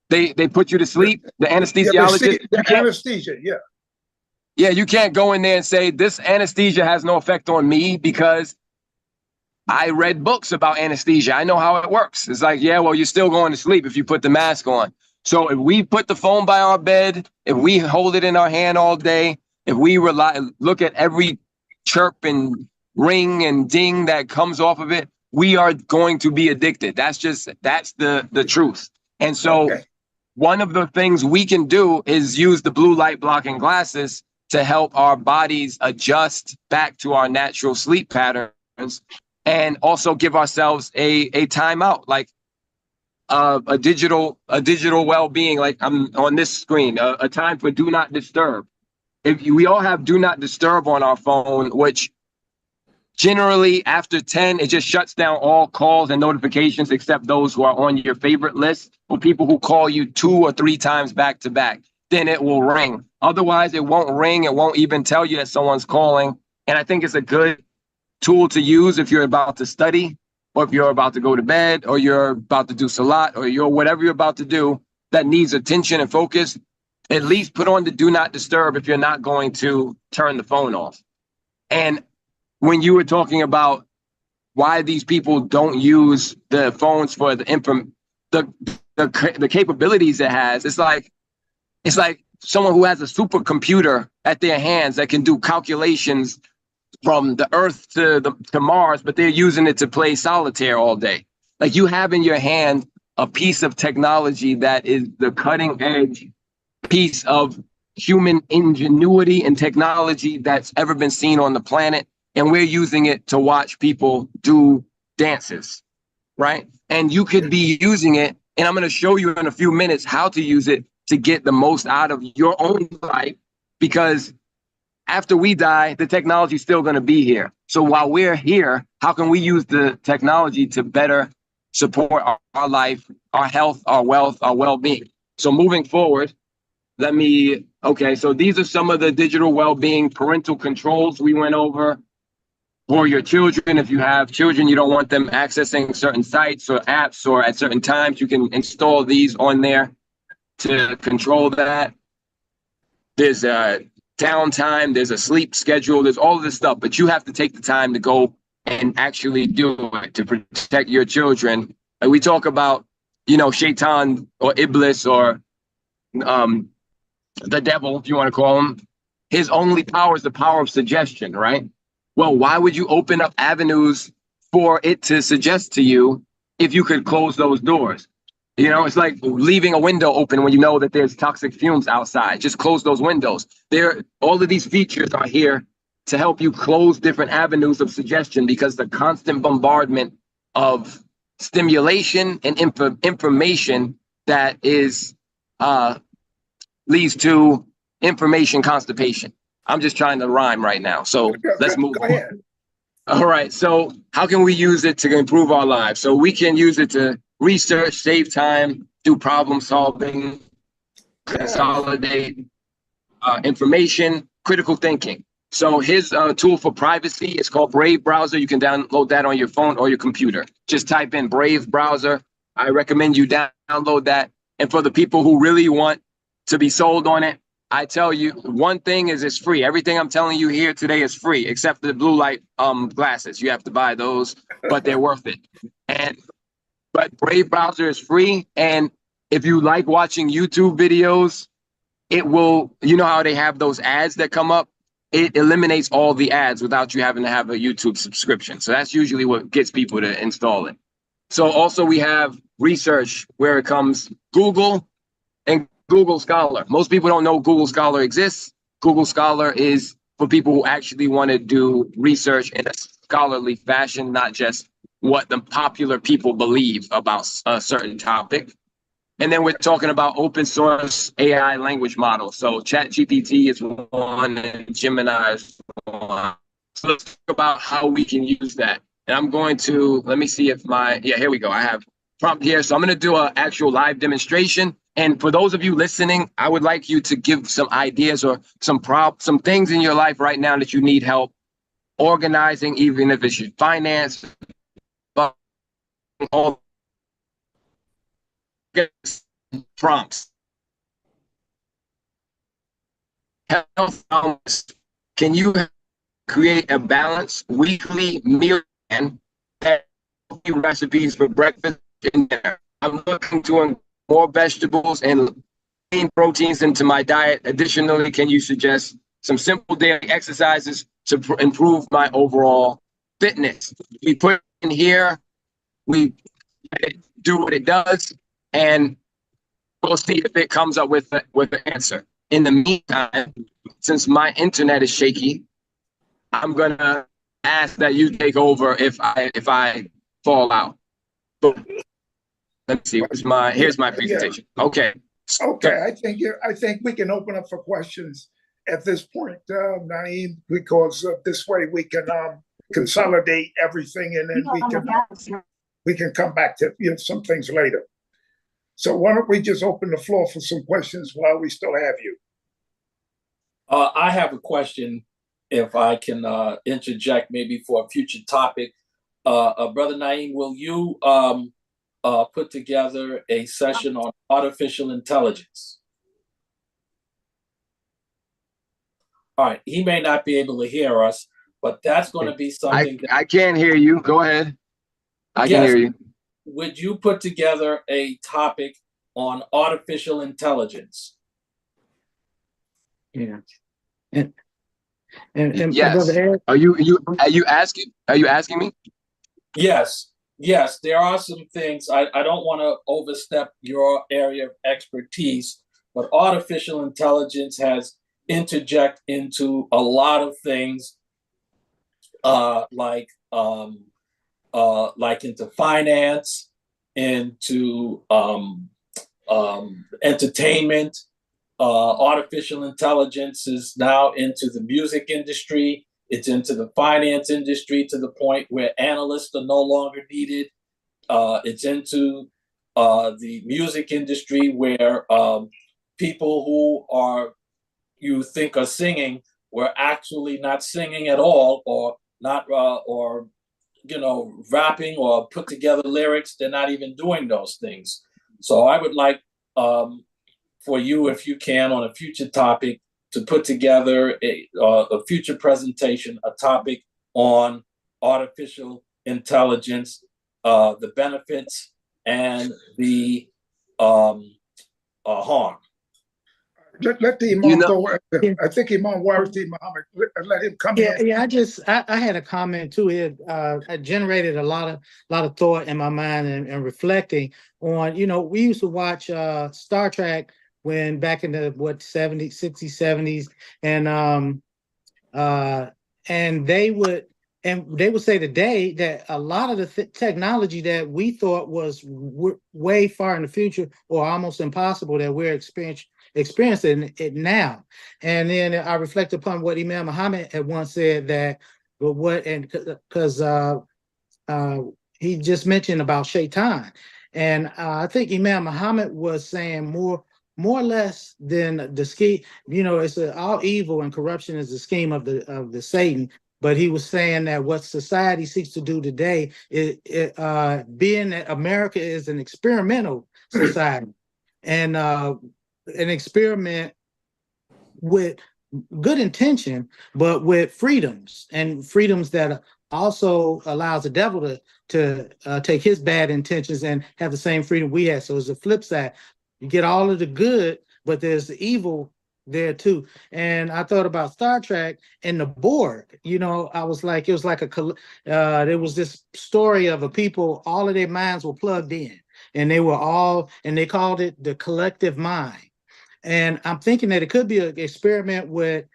they put you to sleep, the anesthesiologist. The anesthesia, yeah. Yeah, you can't go in there and say, this anesthesia has no effect on me because I read books about anesthesia. I know how it works. It's like, yeah, well, you're still going to sleep if you put the mask on. So if we put the phone by our bed, if we hold it in our hand all day, if we look at every chirp and ring and ding that comes off of it, we are going to be addicted. That's the truth. And so one of the things we can do is use the blue light blocking glasses to help our bodies adjust back to our natural sleep patterns, and also give ourselves a timeout, like a digital well-being, like I'm on this screen, a time for do not disturb. We all have do not disturb on our phone, which generally after 10, it just shuts down all calls and notifications except those who are on your favorite list, or people who call you 2 or 3 times back to back. Then it will ring. Otherwise, it won't ring. It won't even tell you that someone's calling. And I think it's a good tool to use if you're about to study, or if you're about to go to bed, or you're about to do salat, or whatever you're about to do that needs attention and focus. At least put on the do not disturb if you're not going to turn the phone off. And when you were talking about why these people don't use the phones for the capabilities it has, it's like someone who has a supercomputer at their hands that can do calculations from the Earth to Mars, but they're using it to play solitaire all day. Like, you have in your hand a piece of technology that is the cutting edge piece of human ingenuity and technology that's ever been seen on the planet. And we're using it to watch people do dances, right? And you could be using it, and I'm going to show you in a few minutes how to use it to get the most out of your own life, because after we die, the technology is still going to be here. So while we're here, how can we use the technology to better support our life, our health, our wealth, our well-being? So moving forward, so these are some of the digital well-being parental controls we went over for your children. If you have children, you don't want them accessing certain sites or apps, or at certain times, you can install these on there to control that. There's a downtime, there's a sleep schedule, there's all of this stuff, but you have to take the time to go and actually do it to protect your children. Like we talk about, Shaitan or Iblis or the devil, if you want to call him, his only power is the power of suggestion, right? Well, why would you open up avenues for it to suggest to you if you could close those doors? It's like leaving a window open when you know that there's toxic fumes outside. Just close those windows. All of these features are here to help you close different avenues of suggestion, because the constant bombardment of stimulation and information that is leads to information constipation. I'm just trying to rhyme right now. So let's move on. All right. So how can we use it to improve our lives? So we can use it to research, save time, do problem solving, consolidate information, critical thinking. So his tool for privacy is called Brave Browser. You can download that on your phone or your computer. Just type in Brave Browser. I recommend you download that. And for the people who really want to be sold on it, I tell you, one thing is it's free. Everything I'm telling you here today is free, except the blue light glasses. You have to buy those, but they're worth it. But Brave Browser is free. And if you like watching YouTube videos, it will, you know how they have those ads that come up? It eliminates all the ads without you having to have a YouTube subscription. So that's usually what gets people to install it. So also we have research where it comes Google and Google Scholar. Most people don't know Google Scholar exists. Google Scholar is for people who actually want to do research in a scholarly fashion, not just what the popular people believe about a certain topic. And then we're talking about open source AI language models. So ChatGPT is one and Gemini is one. So let's talk about how we can use that. And I'm going to, let me see if here we go. I have prompt here. So I'm going to do an actual live demonstration. And for those of you listening, I would like you to give some ideas or some things in your life right now that you need help organizing, even if it's your finance, all prompts. Health, can you create a balanced weekly meal plan and recipes for breakfast and dinner? I'm looking to include more vegetables and lean proteins into my diet. Additionally, can you suggest some simple daily exercises to improve my overall fitness? We put in here, we do what it does, and we'll see if it comes up with an answer. In the meantime, since my internet is shaky, I'm gonna ask that you take over if I fall out. So, let me see. Here's my presentation. Okay. Okay, I think we can open up for questions at this point, Naeem, because this way we can consolidate everything, and then we can come back to some things later. So why don't we just open the floor for some questions while we still have you? I have a question, if I can interject maybe for a future topic. Brother Naeem, will you put together a session on artificial intelligence? All right, he may not be able to hear us, but that's going to be something I can't hear you. Go ahead. I can hear you. Would you put together a topic on artificial intelligence? Yeah. And yes. Brother Eric, Are you asking me? Yes. There are some things I don't want to overstep your area of expertise, but artificial intelligence has interject into a lot of things, like into finance, into entertainment. Artificial intelligence is now into the music industry. It's into the finance industry to the point where analysts are no longer needed. It's into the music industry where people who you think are singing were actually not singing at all, or not, or rapping or put together lyrics. They're not even doing those things. So I would like for you, if you can, on a future topic, to put together a future presentation, a topic on artificial intelligence, the benefits and the harm. Let the Imam go. I think Imam Warati Muhammad, let him come in. Yeah, I had a comment too. It generated a lot of thought in my mind and reflecting on, we used to watch Star Trek when back in the 70s, 60s, 70s, and they would say today that a lot of the technology that we thought was way far in the future or almost impossible, that we're experiencing it now. And then I reflect upon what Imam Muhammad had once said, that because he just mentioned about Shaitan. And I think Imam Muhammad was saying more more or less than the scheme. You know, it's all evil and corruption is the scheme of the Satan. But he was saying that what society seeks to do today is being that America is an experimental society and an experiment with good intention, but with freedoms and freedoms that also allows the devil to take his bad intentions and have the same freedom we have. So it's a flip side. You get all of the good, but there's the evil there too. And I thought about Star Trek and the Borg. You know, I was like, it was like there was this story of a people, all of their minds were plugged in, and they called it the collective mind. And I'm thinking that it could be an experiment with,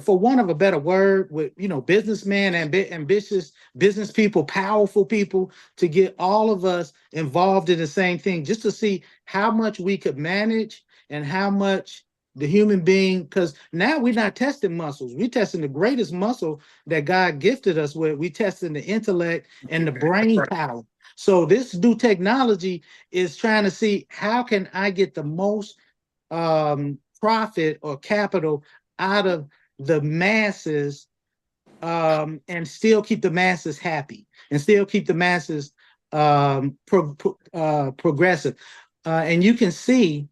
for want of a better word, with, you know, businessmen and ambitious business people, powerful people, to get all of us involved in the same thing, just to see how much we could manage and how much the human being, because now we're not testing muscles, we're testing the greatest muscle that God gifted us with. We testing the intellect and the brain power. So this new technology is trying to see how can I get the most profit or capital out of the masses, and still keep the masses happy and still keep the masses progressive. And you can see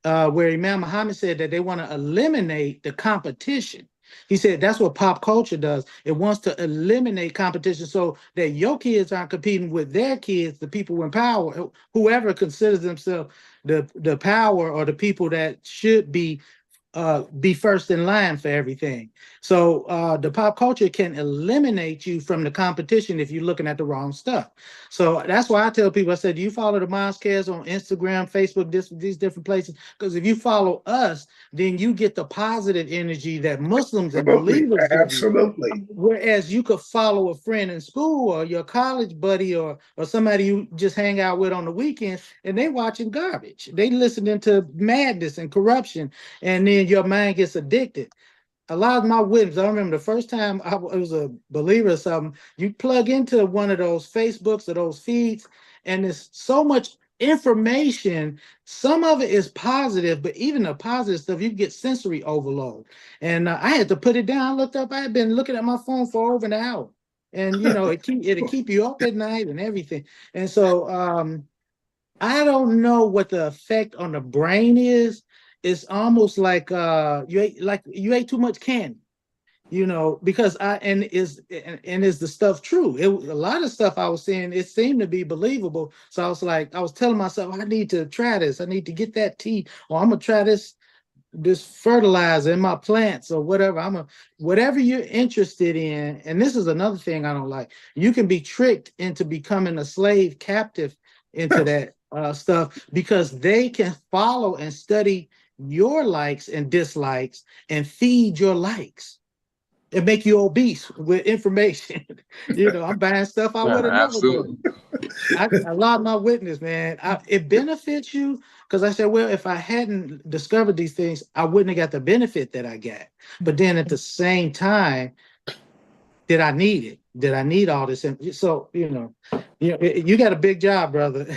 where Imam Muhammad said that they want to eliminate the competition. He said that's what pop culture does. It wants to eliminate competition so that your kids aren't competing with their kids, the people in power, whoever considers themselves the power or the people that should be first in line for everything. So the pop culture can eliminate you from the competition if you're looking at the wrong stuff. So that's why I tell people, I said, do you follow the Mosque Cares on Instagram, Facebook, these different places? Because if you follow us, then you get the positive energy that Muslims and believers give you. Absolutely. Whereas you could follow a friend in school or your college buddy or somebody you just hang out with on the weekends, and they watching garbage. They listening to madness and corruption, and then your mind gets addicted. A lot of my witnesses, I remember the first time I was a believer or something, you plug into one of those Facebooks or those feeds, and there's so much information. Some of it is positive, but even the positive stuff, you get sensory overload. And I had to put it down. I looked up, I had been looking at my phone for over an hour. And, you know, it'll keep you up at night and everything. And so I don't know what the effect on the brain is. It's almost like you ate too much candy, you know, because is the stuff true? A lot of stuff I was seeing, it seemed to be believable. So I was telling myself, I need to try this. I need to get that tea, or I'm gonna try this fertilizer in my plants or whatever. Whatever you're interested in. And this is another thing I don't like. You can be tricked into becoming a slave captive into that stuff, because they can follow and study your likes and dislikes and feed your likes and make you obese with information. You know, I'm buying stuff I would have never done. I lost my witness, man. It benefits you, because I said, well, if I hadn't discovered these things, I wouldn't have got the benefit that I got. But then at the same time, did I need it? Did I need all this? So, you got a big job, brother.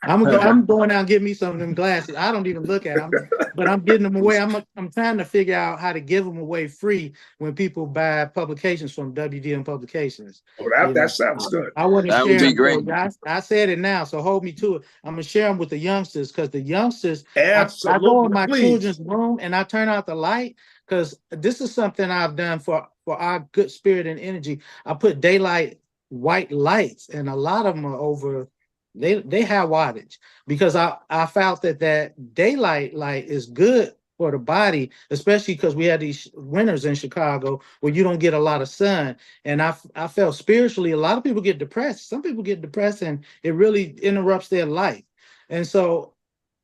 I'm going out and get me some of them glasses. I don't even look at them, but I'm getting them away. I'm trying to figure out how to give them away free when people buy publications from WDM Publications. Oh, that sounds good. I want to That share would be them. great. So I said it now, so hold me to it. I'm gonna share them with the youngsters, because the youngsters, Absolutely. I go in my Please. children's room and I turn out the light, because this is something I've done for our good spirit and energy. I put daylight white lights, and a lot of them are over. They have wattage, because I felt that daylight light is good for the body, especially because we had these winters in Chicago where you don't get a lot of sun. And I felt spiritually, a lot of people get depressed. Some people get depressed and it really interrupts their life. And so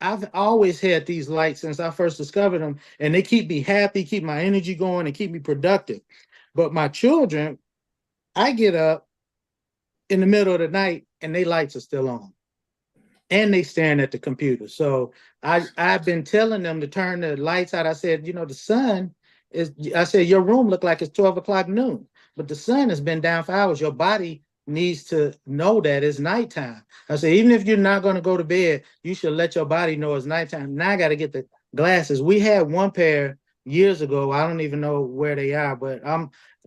I've always had these lights since I first discovered them, and they keep me happy, keep my energy going, and keep me productive. But my children, I get up in the middle of the night and they lights are still on, and they staring at the computer. So I've been telling them to turn the lights out. I said, the sun I said, your room look like it's 12 o'clock noon, but the sun has been down for hours. Your body needs to know that it's nighttime. I say, even if you're not going to go to bed, you should let your body know it's nighttime. Now I got to get the glasses. We had one pair years ago. I don't even know where they are, but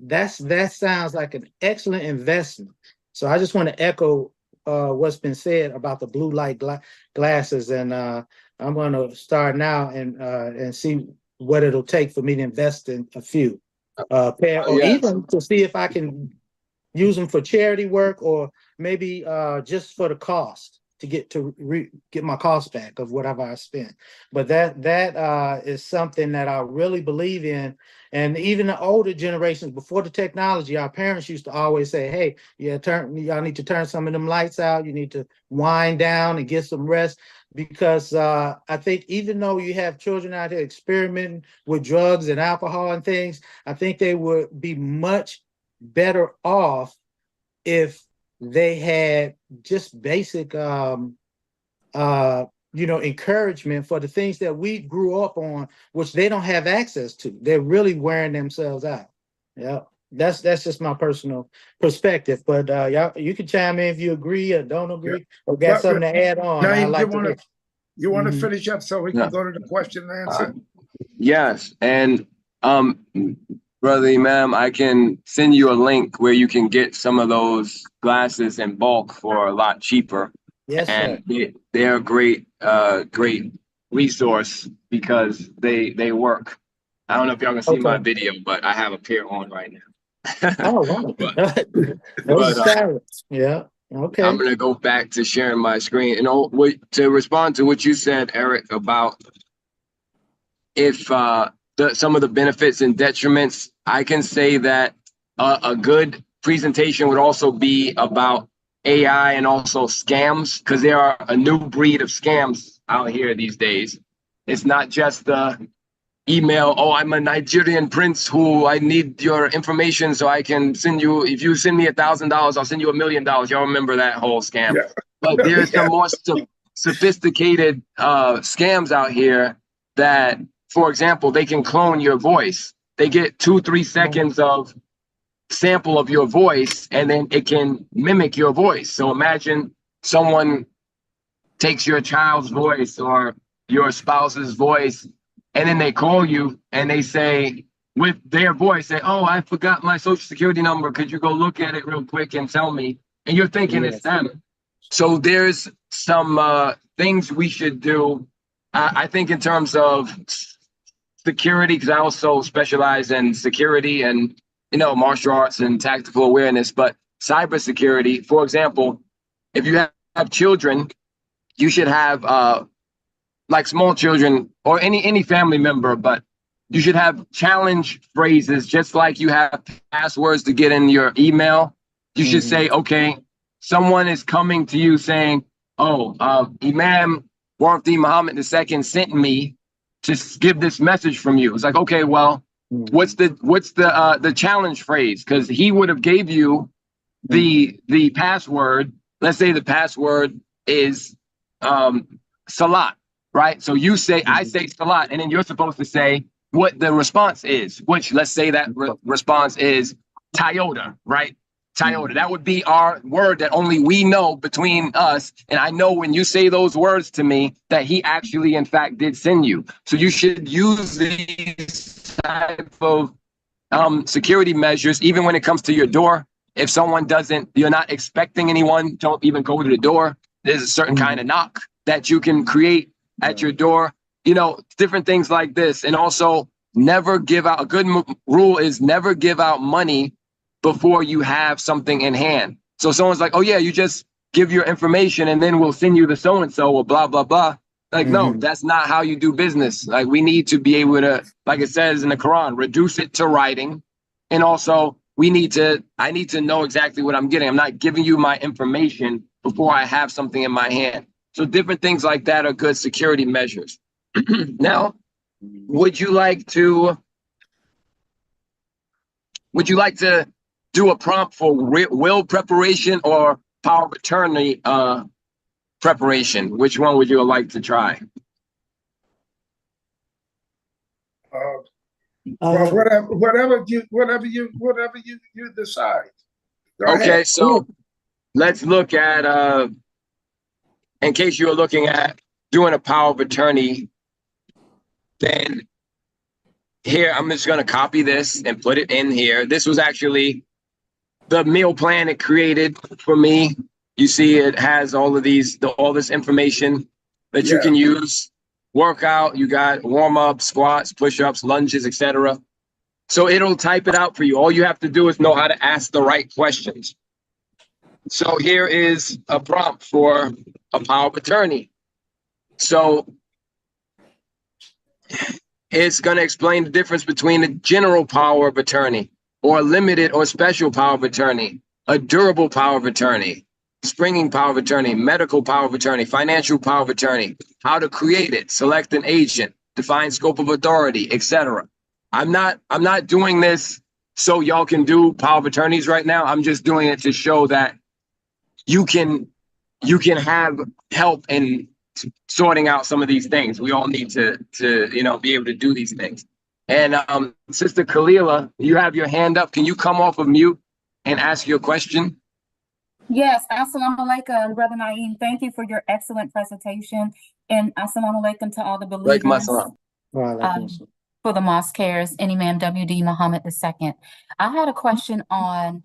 that sounds like an excellent investment. So I just want to echo what's been said about the blue light glasses, and I'm going to start now and see what it'll take for me to invest in a few pair, or Yes. even to see if I can use them for charity work, or maybe just for the cost to get my cost back of whatever I spent. But that is something that I really believe in. And even the older generations before the technology, our parents used to always say, hey, y'all need to turn some of them lights out. You need to wind down and get some rest. Because I think even though you have children out here experimenting with drugs and alcohol and things, I think they would be much better off if they had just basic encouragement for the things that we grew up on, which they don't have access to. They're really wearing themselves out. Yeah, that's just my personal perspective. But y'all, you can chime in if you agree or don't agree, or got something to add on. Now, I like you want to finish up so we can go to the question and answer? Yes, and Brother Imam, I can send you a link where you can get some of those glasses in bulk for a lot cheaper. Yes, and they're a great resource because they work. I don't know if y'all can see my video, but I have a pair on right now. Oh, wow. Those are silence. Yeah. Okay. I'm gonna go back to sharing my screen and to respond to what you said, Eric, about if some of the benefits and detriments. I can say that a good presentation would also be about AI and also scams, because there are a new breed of scams out here these days. It's not just the email, oh, I'm a Nigerian prince who I need your information so I can send you, if you send me $1,000, I'll send you $1 million. Y'all remember that whole scam? Yeah. But there's some more sophisticated scams out here that, for example, they can clone your voice. They get 2-3 seconds of sample of your voice, and then it can mimic your voice. So imagine someone takes your child's voice or your spouse's voice, and then they call you and they say, with their voice, say, oh, I forgot my social security number. Could you go look at it real quick and tell me? And you're thinking it's them. So there's some things we should do. I think in terms of security, because I also specialize in security and martial arts and tactical awareness, but cybersecurity, for example, if you have children, you should have like small children or any family member, but you should have challenge phrases, just like you have passwords to get in your email. You should say, okay, someone is coming to you saying, oh, Imam Warthi Muhammad II sent me to give this message from you. It's like, okay, well, what's the challenge phrase? Because he would have gave you the password. Let's say the password is Salat, right? So you say, I say Salat, and then you're supposed to say what the response is, which let's say that response is Toyota, right? Toyota. That would be our word that only we know between us. And I know when you say those words to me that he actually, in fact, did send you. So you should use these type of security measures, even when it comes to your door. If someone you're not expecting anyone, don't even go to the door. There's a certain kind of knock that you can create at your door, different things like this. And also never give out, a good rule is never give out money before you have something in hand. So someone's like, oh yeah, you just give your information and then we'll send you the so-and-so or blah, blah, blah. Like, no, that's not how you do business. Like, we need to be able to, like it says in the Quran, reduce it to writing. And also I need to know exactly what I'm getting. I'm not giving you my information before I have something in my hand. So different things like that are good security measures. Now, would you like to do a prompt for will preparation or power of attorney preparation? Which one would you like to try? Well, whatever you decide. Go okay, ahead. so let's look at, in case you were looking at doing a power of attorney, then here, I'm just going to copy this and put it in here. This was actually the meal plan it created for me. You see, it has all of these, all this information that you can use. Workout, you got warm-ups, squats, push-ups, lunges, etc. So it'll type it out for you. All you have to do is know how to ask the right questions. So here is a prompt for a power of attorney. So it's going to explain the difference between a general power of attorney or a limited or special power of attorney, a durable power of attorney, springing power of attorney, medical power of attorney, financial power of attorney, how to create it, select an agent, define scope of authority, etc. I'm not doing this so y'all can do power of attorneys right now. I'm just doing it to show that you can have help in sorting out some of these things. We all need to be able to do these things. And Sister Kalila, you have your hand up. Can you come off of mute and ask your question? Yes, assalamu alaikum, Brother Naeem. Thank you for your excellent presentation. And assalamu alaikum to all the believers for the Mosque Cares and Imam W.D. Muhammad II. I had a question on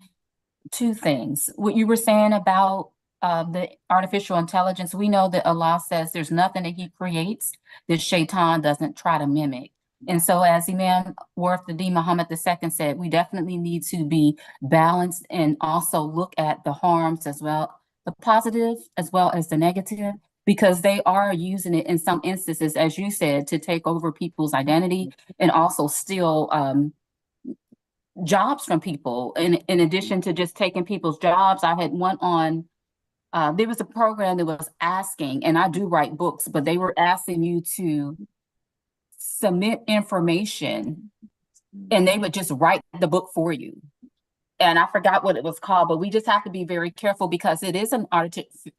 two things. What you were saying about the artificial intelligence, we know that Allah says there's nothing that he creates that Shaitan doesn't try to mimic. And so as Imam Warith Muhammad II said, we definitely need to be balanced and also look at the harms as well, the positive as well as the negative, because they are using it in some instances, as you said, to take over people's identity and also steal jobs from people. In addition to just taking people's jobs, I had one on, there was a program that was asking, and I do write books, but they were asking you to submit information and they would just write the book for you. And I forgot what it was called, but we just have to be very careful because it is an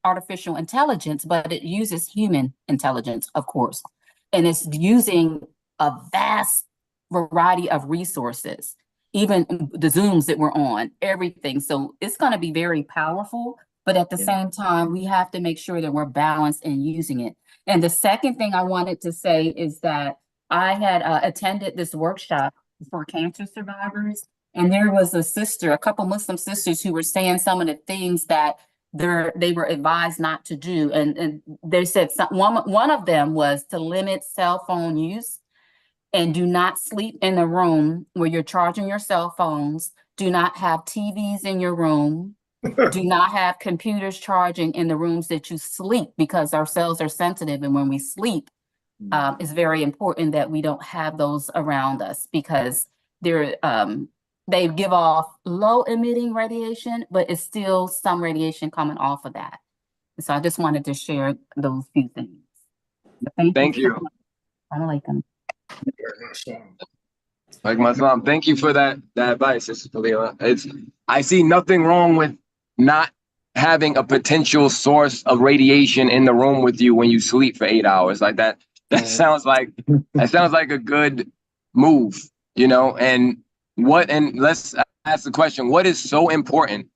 artificial intelligence, but it uses human intelligence, of course. And it's using a vast variety of resources, even the Zooms that we're on, everything. So it's going to be very powerful, but at the same time, we have to make sure that we're balanced in using it. And the second thing I wanted to say is that I had attended this workshop for cancer survivors, and there was a couple Muslim sisters who were saying some of the things that they were advised not to do. And they said one of them was to limit cell phone use and do not sleep in the room where you're charging your cell phones. Do not have TVs in your room. Do not have computers charging in the rooms that you sleep, because our cells are sensitive. And when we sleep, it's very important that we don't have those around us, because they give off low emitting radiation, but it's still some radiation coming off of that. So I just wanted to share those few things. Thank you. Like my mom, thank you for that advice, Sister Kalila. I see nothing wrong with not having a potential source of radiation in the room with you when you sleep for 8 hours like that. That sounds like a good move, and let's ask the question, what is so important?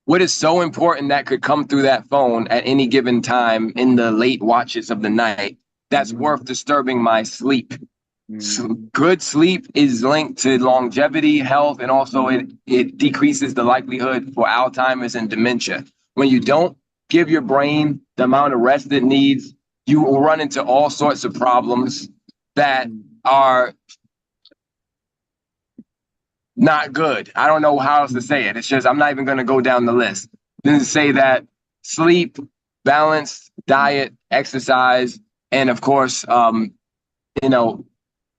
What is so important that could come through that phone at any given time in the late watches of the night that's worth disturbing my sleep? So good sleep is linked to longevity, health, and also it decreases the likelihood for Alzheimer's and dementia. When you don't give your brain the amount of rest it needs, you will run into all sorts of problems that are not good. I don't know how else to say it. It's just, I'm not even going to go down the list. Then say that sleep, balanced diet, exercise, and of course,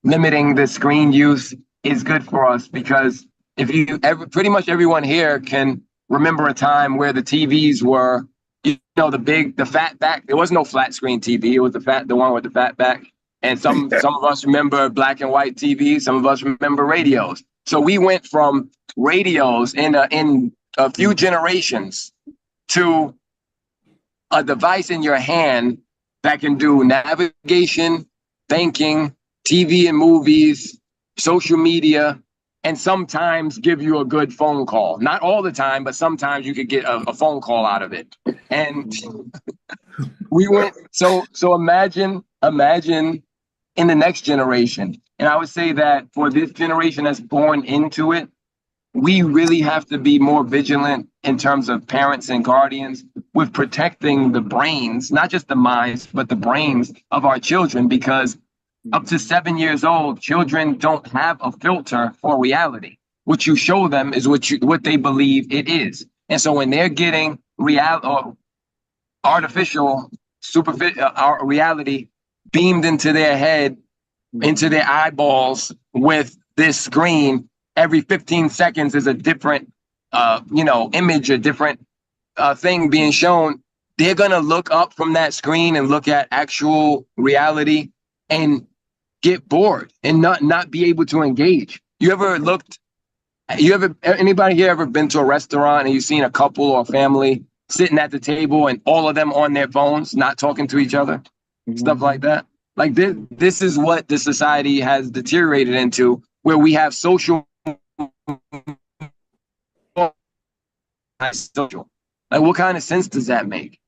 limiting the screen use is good for us, because pretty much everyone here can remember a time where the TVs were, the fat back. There was no flat screen TV. It was the one with the fat back. And some of us remember black and white TVs. Some of us remember radios. So we went from radios in a few generations to a device in your hand that can do navigation, banking, TV and movies, social media, and sometimes give you a good phone call. Not all the time, but sometimes you could get a phone call out of it. And we went, so imagine in the next generation. And I would say that for this generation that's born into it, we really have to be more vigilant in terms of parents and guardians with protecting the brains, not just the minds, but the brains of our children, because up to 7 years old, children don't have a filter for reality. What you show them is what they believe it is. And so when they're getting artificial reality beamed into their head, into their eyeballs with this screen, every 15 seconds is a different image, a different thing being shown. They're gonna look up from that screen and look at actual reality and get bored and not be able to engage. Anybody here ever been to a restaurant and you've seen a couple or a family sitting at the table and all of them on their phones, not talking to each other, stuff like that? Like this is what the society has deteriorated into, where we have social. Like, what kind of sense does that make?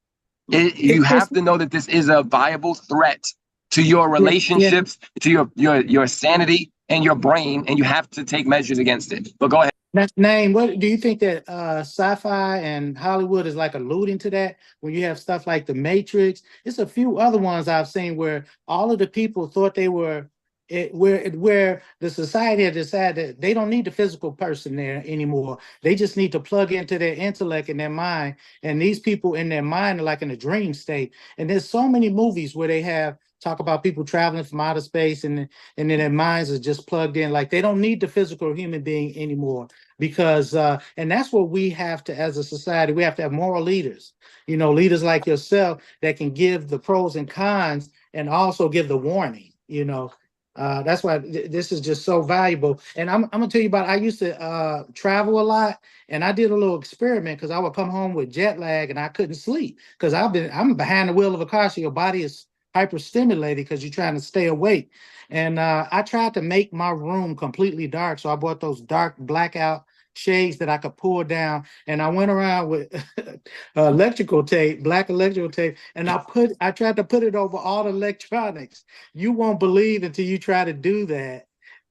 You have to know that this is a viable threat to your relationships, to your sanity and your brain, and you have to take measures against it. But go ahead. Name, what do you think that sci-fi and Hollywood is like alluding to that when you have stuff like The Matrix? It's a few other ones I've seen where all of the people thought they were where the society had decided they don't need the physical person there anymore. They just need to plug into their intellect and their mind. And these people in their mind are like in a dream state. And there's so many movies where they have talk about people traveling from outer space and then their minds are just plugged in. Like they don't need the physical human being anymore because, and that's what we have to, as a society, we have to have moral leaders, leaders like yourself that can give the pros and cons and also give the warning, that's why this is just so valuable. And I'm gonna tell you about, I used to travel a lot and I did a little experiment because I would come home with jet lag and I couldn't sleep because I'm behind the wheel of a car, so your body is hyperstimulated because you're trying to stay awake. And I tried to make my room completely dark. So I bought those dark blackout shades that I could pull down. And I went around with electrical tape, black electrical tape, and I tried to put it over all the electronics. You won't believe until you try to do that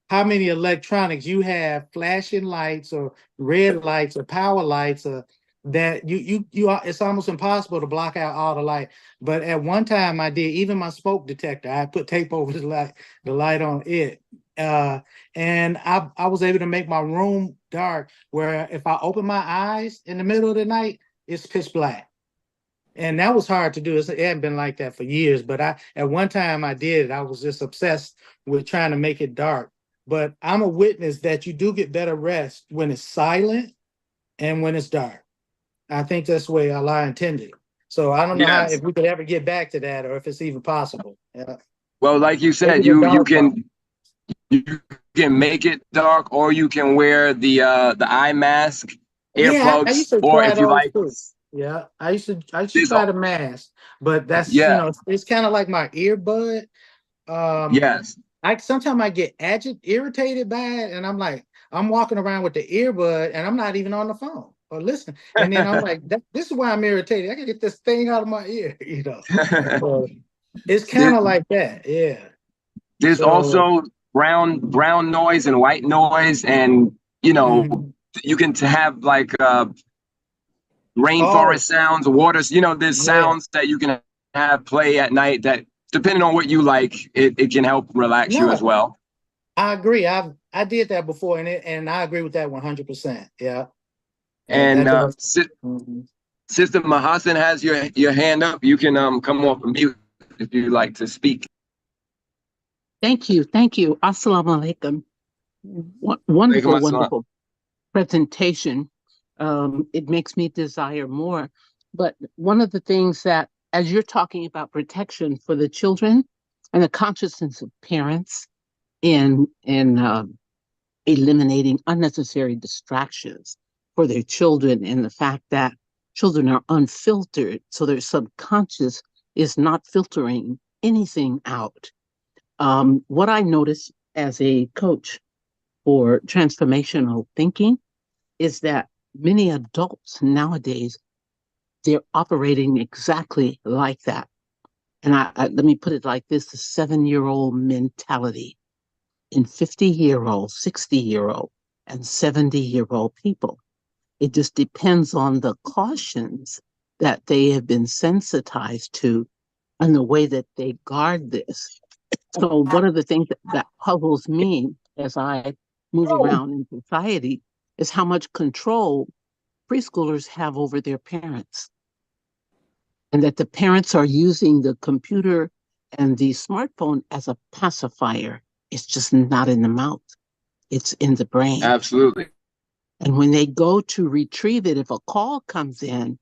how many electronics you have flashing lights or red lights or power lights or that you it's almost impossible to block out all the light. But at one time I did, even my smoke detector, I put tape over the light on it. And I was able to make my room dark where if I open my eyes in the middle of the night, it's pitch black. And that was hard to do. It hadn't been like that for years, but at one time I did it. I was just obsessed with trying to make it dark. But I'm a witness that you do get better rest when it's silent and when it's dark. I think that's the way Allah intended. So I don't know if we could ever get back to that or if it's even possible. Yeah. Well, like you said, you can make it dark, or you can wear the eye mask, earplugs, I used to or try if you like. Yeah, I used to try the mask, but that's it's kind of like my earbud. Yes. Sometimes I get irritated by it, and I'm like, I'm walking around with the earbud, and I'm not even on the phone or listening, and then I'm like, this is why I'm irritated. I can get this thing out of my ear, So it's kind of like that, yeah. There's also brown noise and white noise, and you can have like rainforest sounds, waters. There's sounds that you can have play at night that, depending on what you like, it can help relax you as well. I agree. I did that before, and I agree with that 100%. Yeah. And Sister Mahasan has your hand up. You can come off of mute if you'd like to speak. Thank you. Assalamu alaikum. Wonderful presentation. It makes me desire more. But one of the things that, as you're talking about protection for the children and the consciousness of parents in eliminating unnecessary distractions for their children, and the fact that children are unfiltered, so their subconscious is not filtering anything out. What I noticed as a coach for transformational thinking is that many adults nowadays, they're operating exactly like that. And let me put it like this, the 7-year-old mentality in 50-year-old, 60-year-old, and 70-year-old people. It just depends on the cautions that they have been sensitized to and the way that they guard this. So one of the things that puzzles me as I move around in society is how much control preschoolers have over their parents. And that the parents are using the computer and the smartphone as a pacifier. It's just not in the mouth. It's in the brain. Absolutely. And when they go to retrieve it, if a call comes in,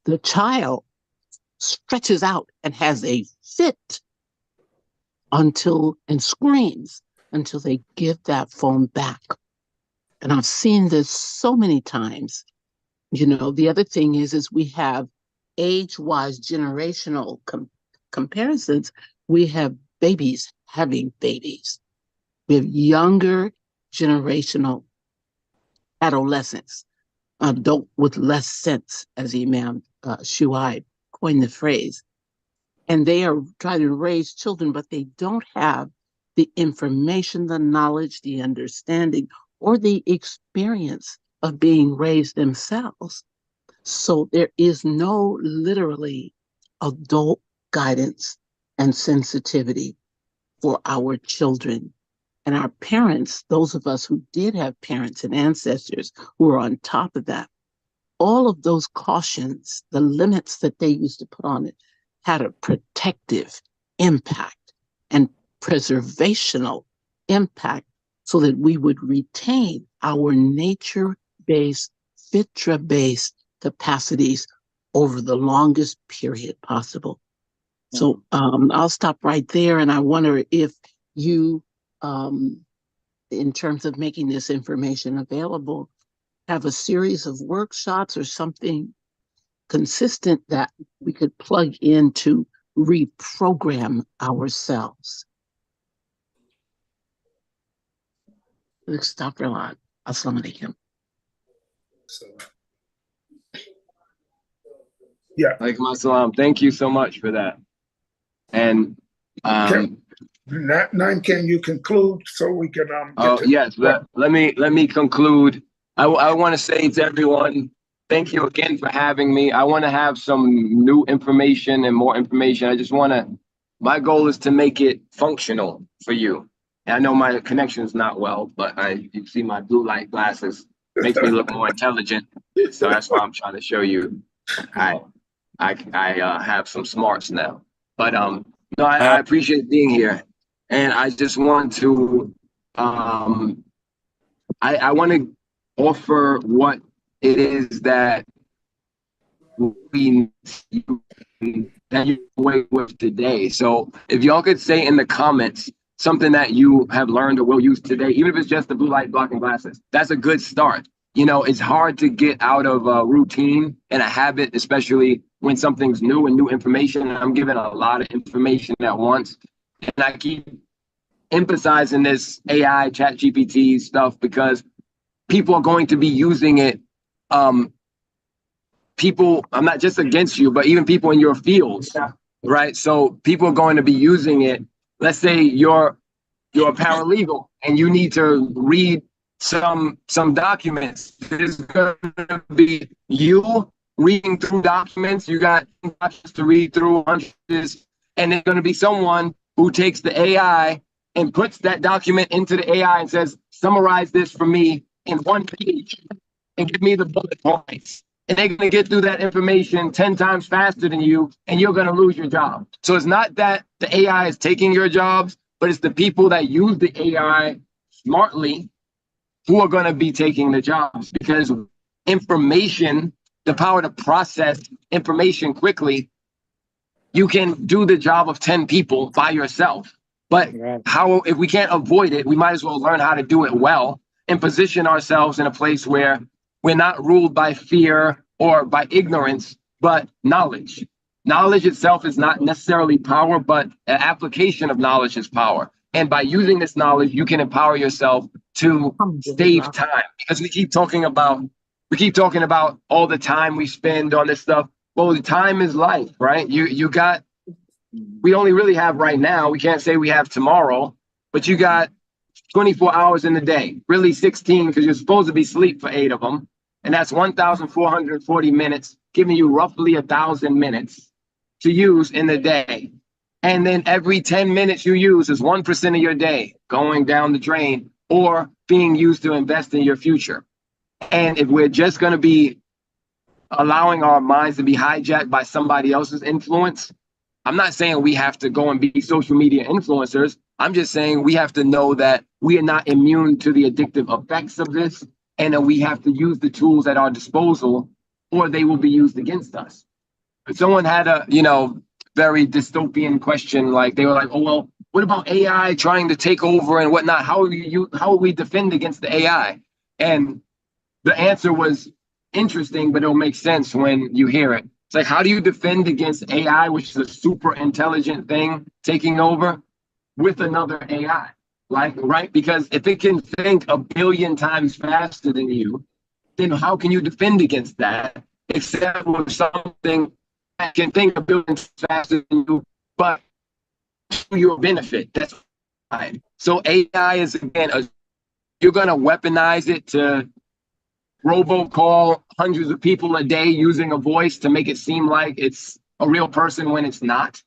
the child stretches out and has a fit and screams until they give that phone back. And I've seen this so many times. You know, the other thing is we have age-wise generational comparisons. We have babies having babies. We have younger generational adolescents, adult with less sense, as Imam Shuaib coined the phrase. And they are trying to raise children, but they don't have the information, the knowledge, the understanding, or the experience of being raised themselves. So there is no literally adult guidance and sensitivity for our children. And our parents, those of us who did have parents and ancestors who are on top of that, all of those cautions, the limits that they used to put on it, had a protective impact and preservational impact so that we would retain our nature-based, fitra-based capacities over the longest period possible. So I'll stop right there. And I wonder if you, in terms of making this information available, have a series of workshops or something consistent that we could plug in to reprogram ourselves. Let's stop real on. Assalamu alaikum. Yeah. Alaikum assalam. Thank you so much for that. And Nine, can you conclude so we can yes, let me conclude. I want to say to everyone, thank you again for having me. I want to have some new information and more information. My goal is to make it functional for you. And I know my connection is not well, but you see my blue light glasses makes me look more intelligent. So that's why I'm trying to show you I have some smarts now. But no, I appreciate being here. And I just want to I want to offer what it is that we that you away with today. So if y'all could say in the comments something that you have learned or will use today, even if it's just the blue light blocking glasses, that's a good start. You know, it's hard to get out of a routine and a habit, especially when something's new and new information. I'm giving a lot of information at once. And I keep emphasizing this AI, chat GPT stuff because people are going to be using it. People, I'm not just against you, but even people in your fields, right? So people are going to be using it. Let's say you're a paralegal and you need to read some documents. There's going to be you reading through documents. You got documents to read through, and there's going to be someone who takes the AI and puts that document into the AI and says, summarize this for me in one page and give me the bullet points. And they're going to get through that information 10 times faster than you, and you're going to lose your job. So it's not that the AI is taking your jobs, but it's the people that use the AI smartly who are going to be taking the jobs, because information, the power to process information quickly, you can do the job of 10 people by yourself. But if we can't avoid it, we might as well learn how to do it well and position ourselves in a place where we're not ruled by fear or by ignorance, but knowledge. Knowledge itself is not necessarily power, but an application of knowledge is power. And by using this knowledge, you can empower yourself to save time. Because we keep talking about all the time we spend on this stuff. Well, the time is life, right? We only really have right now. We can't say we have tomorrow, but you got 24 hours in the day, really 16, because you're supposed to be asleep for 8 of them. And that's 1,440 minutes, giving you roughly 1,000 minutes to use in the day. And then every 10 minutes you use is 1% of your day going down the drain or being used to invest in your future. And if we're just going to be allowing our minds to be hijacked by somebody else's influence, I'm not saying we have to go and be social media influencers. I'm just saying we have to know that we are not immune to the addictive effects of this, and that we have to use the tools at our disposal or they will be used against us. If someone had a, very dystopian question, like they were like, oh, well, what about AI trying to take over and whatnot? How will we defend against the AI? And the answer was interesting, but it'll make sense when you hear it. It's like, how do you defend against AI, which is a super intelligent thing taking over, with another AI? Like, right? Because if it can think 1 billion times faster than you, then how can you defend against that? Except with something that can think 1 billion times faster than you, but to your benefit. That's right. So AI is, again, you're going to weaponize it to robocall hundreds of people a day using a voice to make it seem like it's a real person when it's not.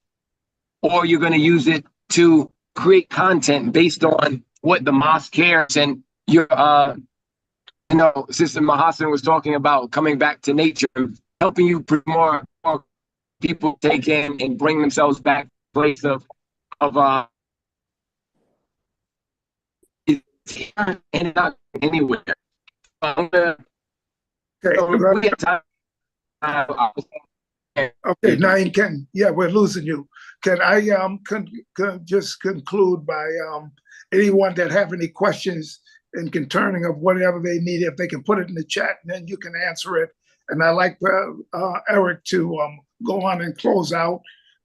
Or you're going to use it to create content based on what the mosque cares. And your Sister Mahassan was talking about coming back to nature, helping you put more people take in and bring themselves back to a place of it's not anywhere. Okay, Naeem, we're losing you. Can I just conclude by anyone that have any questions and concerning of whatever they need, if they can put it in the chat, and then you can answer it. And I'd like Eric to go on and close out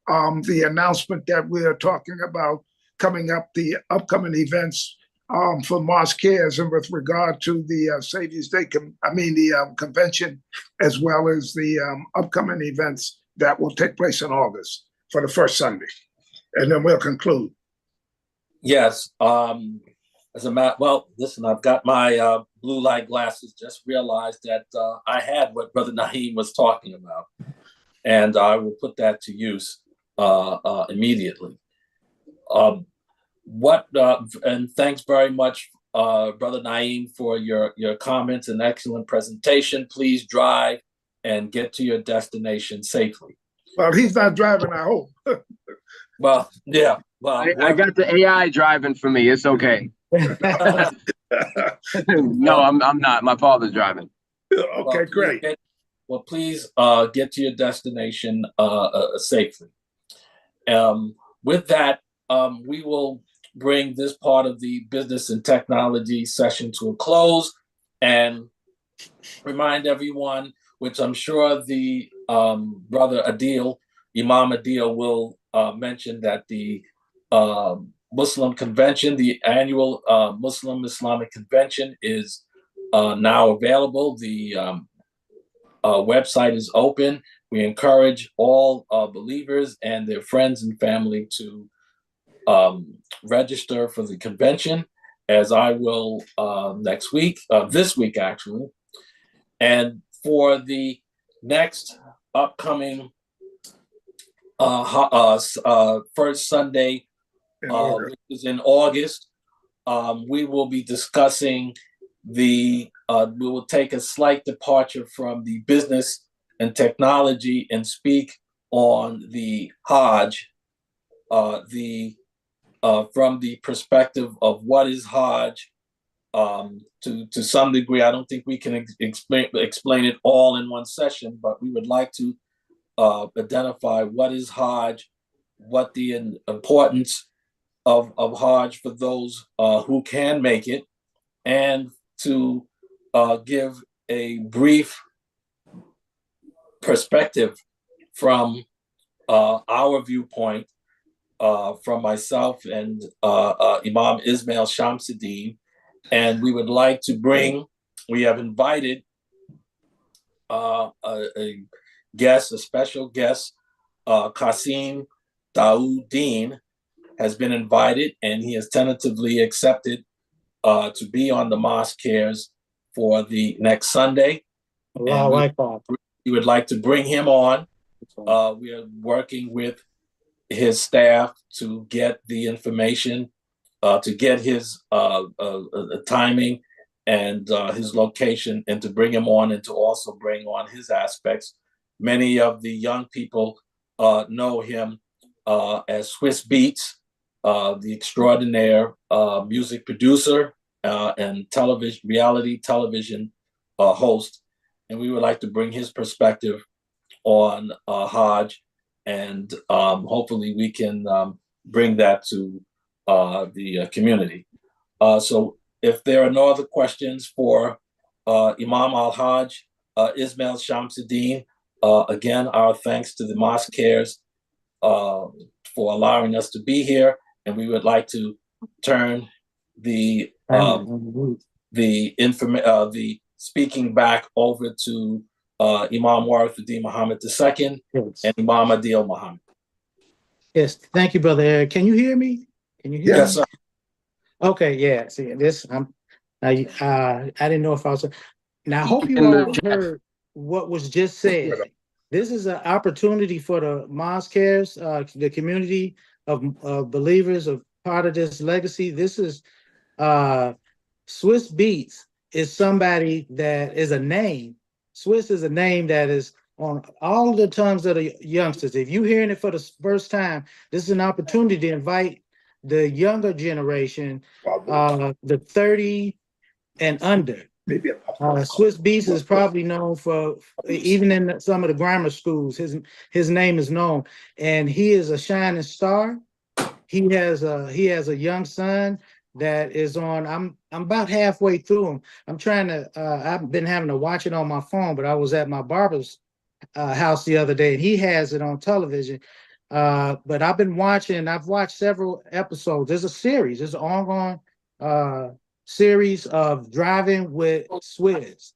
the announcement that we are talking about coming up, the upcoming events for Mosque Cares, and with regard to the Savior's Day, the convention, as well as the upcoming events that will take place in August for the first Sunday. And then we'll conclude. Yes. Listen, I've got my blue light glasses, just realized that I had what Brother Naeem was talking about, and I will put that to use immediately. And thanks very much, Brother Naeem, for your comments and excellent presentation. Please drive and get to your destination safely. Well, he's not driving, I hope. Well, yeah. Well, I got the AI driving for me. It's okay. No, I'm not. My father's driving. Okay, great. Please get to your destination safely. With that, we will bring this part of the business and technology session to a close and remind everyone, which I'm sure the brother Adil, Imam Adil, will mention, that the Muslim convention, the annual Muslim Islamic convention, is now available. The website is open. We encourage all believers and their friends and family to register for the convention, as I will next week, this week actually. And for the next upcoming first Sunday, which is in August, we will be discussing we will take a slight departure from the business and technology and speak on the Hajj, from the perspective of what is Hajj. To some degree, I don't think we can explain it all in one session, but we would like to identify what is Hajj, what the importance of Hajj for those who can make it, and to give a brief perspective from our viewpoint from myself and Imam Ismail Shamsuddin. And we would like to we have invited a guest, a special guest, Qasim Daoudine has been invited, and he has tentatively accepted to be on the Mosque Cares for the next Sunday. We would like to bring him on. We are working with his staff to get the information, to get his timing and his location, and to bring him on, and to also bring on his aspects. Many of the young people know him as Swiss Beats, the extraordinaire music producer and reality television host. And we would like to bring his perspective on Hajj, and hopefully we can bring that to the community. So if there are no other questions for Imam Al-Hajj Ismail Shamsuddin, again, our thanks to the Mosque Cares for allowing us to be here. And we would like to turn the speaking back over to Imam Warithuddin Muhammad II and Imam Adil Muhammad. Yes, thank you, Brother Eric. Can you hear me? Can you hear yes, me? sir. Okay, yeah. See, this I didn't know if I was. Now I hope you all heard what was just said. This is an opportunity for the Mosque Cares, the community of believers, of part of this legacy. This is Swiss Beats is somebody that is a name. Swiss is a name that is on all the tongues of the youngsters. If you're hearing it for the first time, this is an opportunity to invite the younger generation, the 30 and under. Swiss Beats is probably known for, even in some of the grammar schools, his name is known, and he is a shining star. He has a young son that is on. I'm about halfway through him. I'm trying to. I've been having to watch it on my phone, but I was at my barber's house the other day, and he has it on television. But I've been watching. I've watched several episodes. There's a series. There's an ongoing series of Driving with Swizz.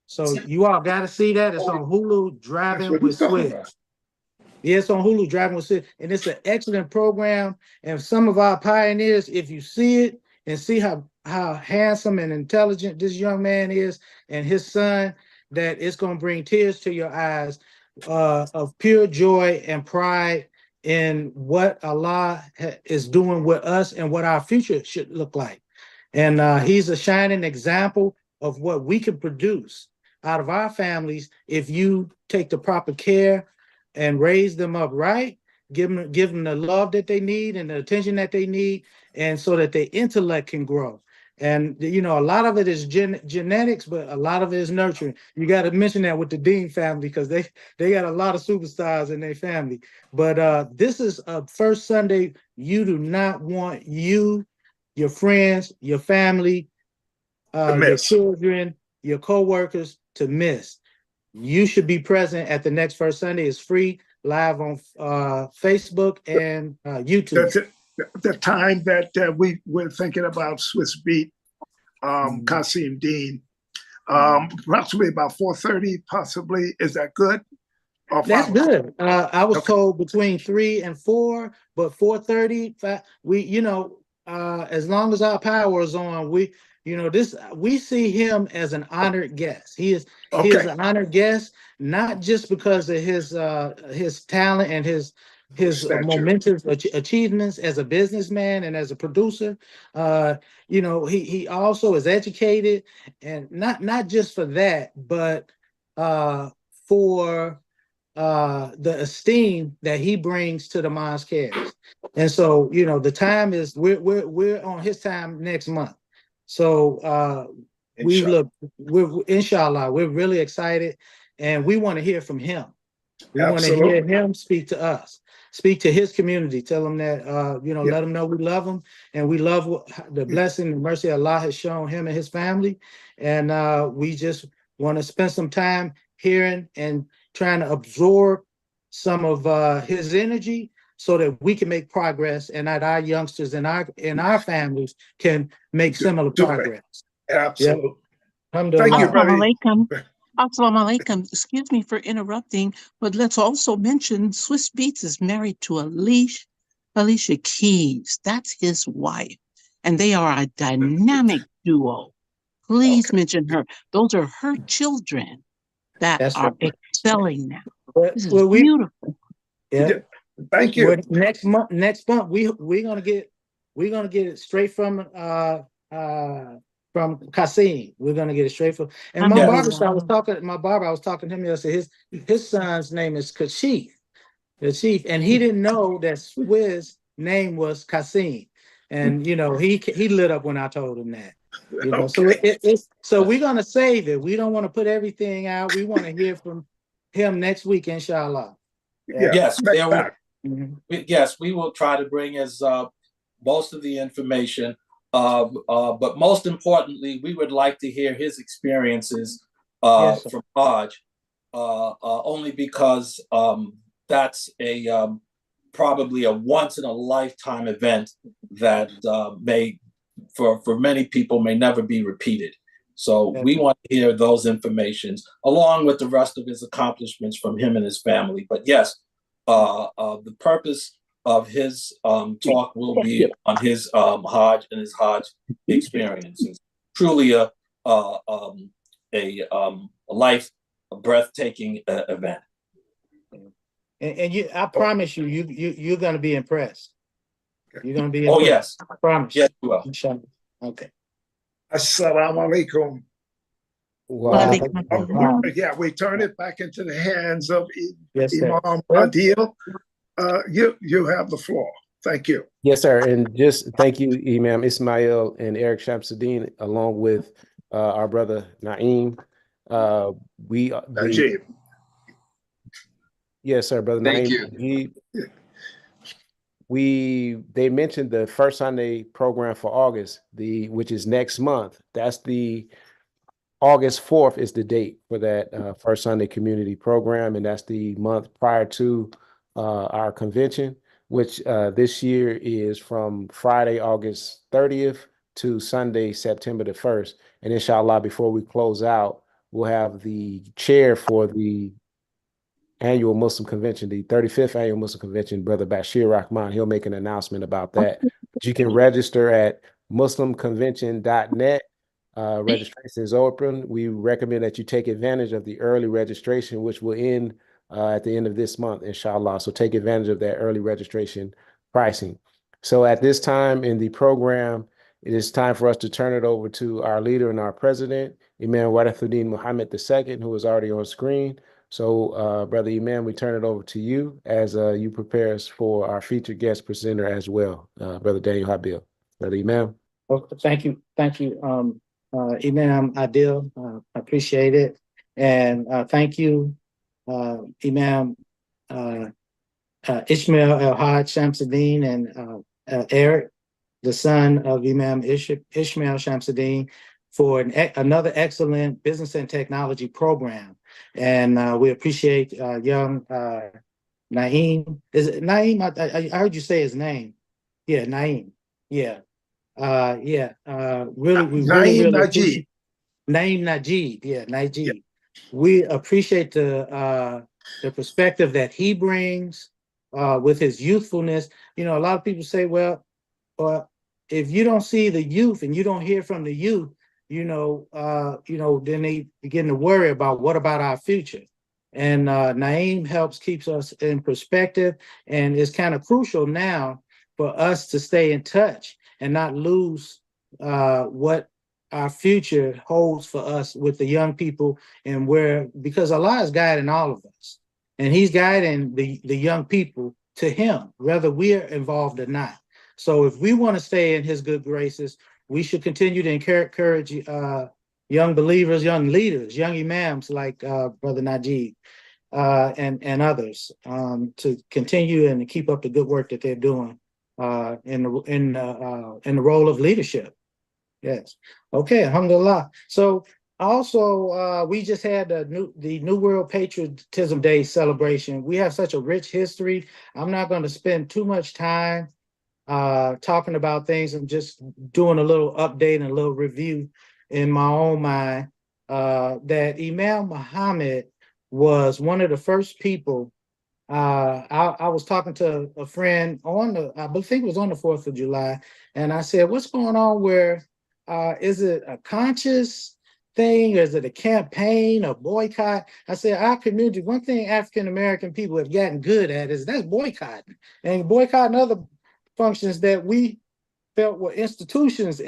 So you all got to see that. It's on Hulu. Driving with Swizz. Yeah, it's on Hulu, Driving with Swizz, and it's an excellent program. And some of our pioneers, if you see it and see how handsome and intelligent this young man is, and his son, that it's going to bring tears to your eyes of pure joy and pride in what Allah is doing with us and what our future should look like. And he's a shining example of what we can produce out of our families if you take the proper care and raise them up right, give them the love that they need and the attention that they need, and so that their intellect can grow. And a lot of it is genetics, but a lot of it is nurturing. You got to mention that with the Dean family, because they got a lot of superstars in their family. But this is a first Sunday you do not want your friends, your family, your children, your co-workers to miss. You should be present at the next first Sunday. It's free, live on Facebook and YouTube. The time that we were thinking about Swiss Beat, Qasim Dean, approximately about 4:30, possibly. Is that good? That's good. I was told between 3 and 4, but 4:30. We, as long as our power is on, we see him as an honored guest. He is an honored guest, not just because of his talent and his momentous achievements as a businessman and as a producer. He also is educated, and not just for that, but for the esteem that he brings to the Mosque Cares. And so, the time is we're on his time next month. So we're inshallah, we're really excited, and we want to hear from him. We want to hear him speak to us, speak to his community, tell him that let him know we love him, and we love the blessing and mercy Allah has shown him and his family. And we just want to spend some time hearing and trying to absorb some of his energy, so that we can make progress and that our youngsters and our families can make similar progress. Absolutely. Thank you, brother. Assalamu alaikum. Excuse me for interrupting, but let's also mention Swiss Beats is married to Alicia Keys. That's his wife, and they are a dynamic duo. Please mention her. Those are her children that are excelling now. This is beautiful. Yeah. Thank you. Next month, we're gonna get it straight from Kasim. We're gonna get it straight from. And my barber, I was talking to him yesterday. His son's name is Kashif, and he didn't know that Swiss name was Kasim. And you know, he lit up when I told him that. You know, so we're gonna save it. We don't want to put everything out. We want to hear from him next week, inshallah. Yes, yes, we will try to bring us most of the information. But most importantly, we would like to hear his experiences from Hajj, only because that's probably a once in a lifetime event that may, for many people, may never be repeated. So we want to hear those informations along with the rest of his accomplishments from him and his family. But yes, the purpose of his talk will be on his Hajj and his Hajj experiences. Truly a breathtaking event. And I promise you're going to be impressed. You're going to be impressed. Oh yes, I promise. Yes, you will. Okay. Assalamu alaikum. Wow. Yeah, we turn it back into the hands of Imam Adil. You have the floor. Thank you. Yes, sir. And just thank you, Imam Ismail and Eric Shamsuddin, along with our brother Naeem. Najib. Yes, sir, brother Thank Naeem. They mentioned the First Sunday program for August, which is next month. That's the August 4th is the date for that First Sunday community program, and that's the month prior to our convention, which this year is from Friday, August 30th to Sunday, September the 1st. And inshallah, before we close out, we'll have the chair for the annual Muslim convention, the 35th annual Muslim convention, Brother Bashir Rahman. He'll make an announcement about that. But you can register at muslimconvention.net. Registration is open. We recommend that you take advantage of the early registration, which will end at the end of this month, inshallah. So take advantage of that early registration pricing. So at this time in the program, it is time for us to turn it over to our leader and our president, Imam Warithuddin Muhammad II, who is already on screen. So, Brother Imam, we turn it over to you as you prepare us for our featured guest presenter as well, Brother Daniel Habil. Brother Imam. Thank you. Imam Adil, I appreciate it. And thank you, Imam Ishmael El-Haj Shamsuddin and Eric, the son of Imam Ishmael Shamsuddin, for another excellent business and technology program. And we appreciate young Naeem. Is it Naeem? I heard you say his name. Yeah, Naeem. Yeah. Really Najib. Naeem Najib. Yeah, Najib. Yeah. We appreciate the perspective that he brings with his youthfulness. You know, a lot of people say, well, if you don't see the youth and you don't hear from the youth, then they begin to worry about what about our future. And Naeem keeps us in perspective, and it's kind of crucial now for us to stay in touch and not lose what our future holds for us with the young people, and because Allah is guiding all of us, and He's guiding the young people to Him, whether we're involved or not. So if we want to stay in His good graces, we should continue to encourage young believers, young leaders, young imams like Brother Najib and others to continue and keep up the good work that they're doing in the role of leadership. Yes. Okay. Alhamdulillah. So Also, we just had the New World Patriotism Day celebration. We have such a rich history. I'm not going to spend too much time talking about things. I'm just doing a little update and a little review in my own mind. That Imam Muhammad was one of the first people. I was talking to a friend I think it was on the 4th of July, and I said, "What's going on? Where is it a conscious thing? Or is it a campaign, a boycott?" I said, "Our community. One thing African American people have gotten good at is that's boycotting and boycotting other functions that we felt were institutions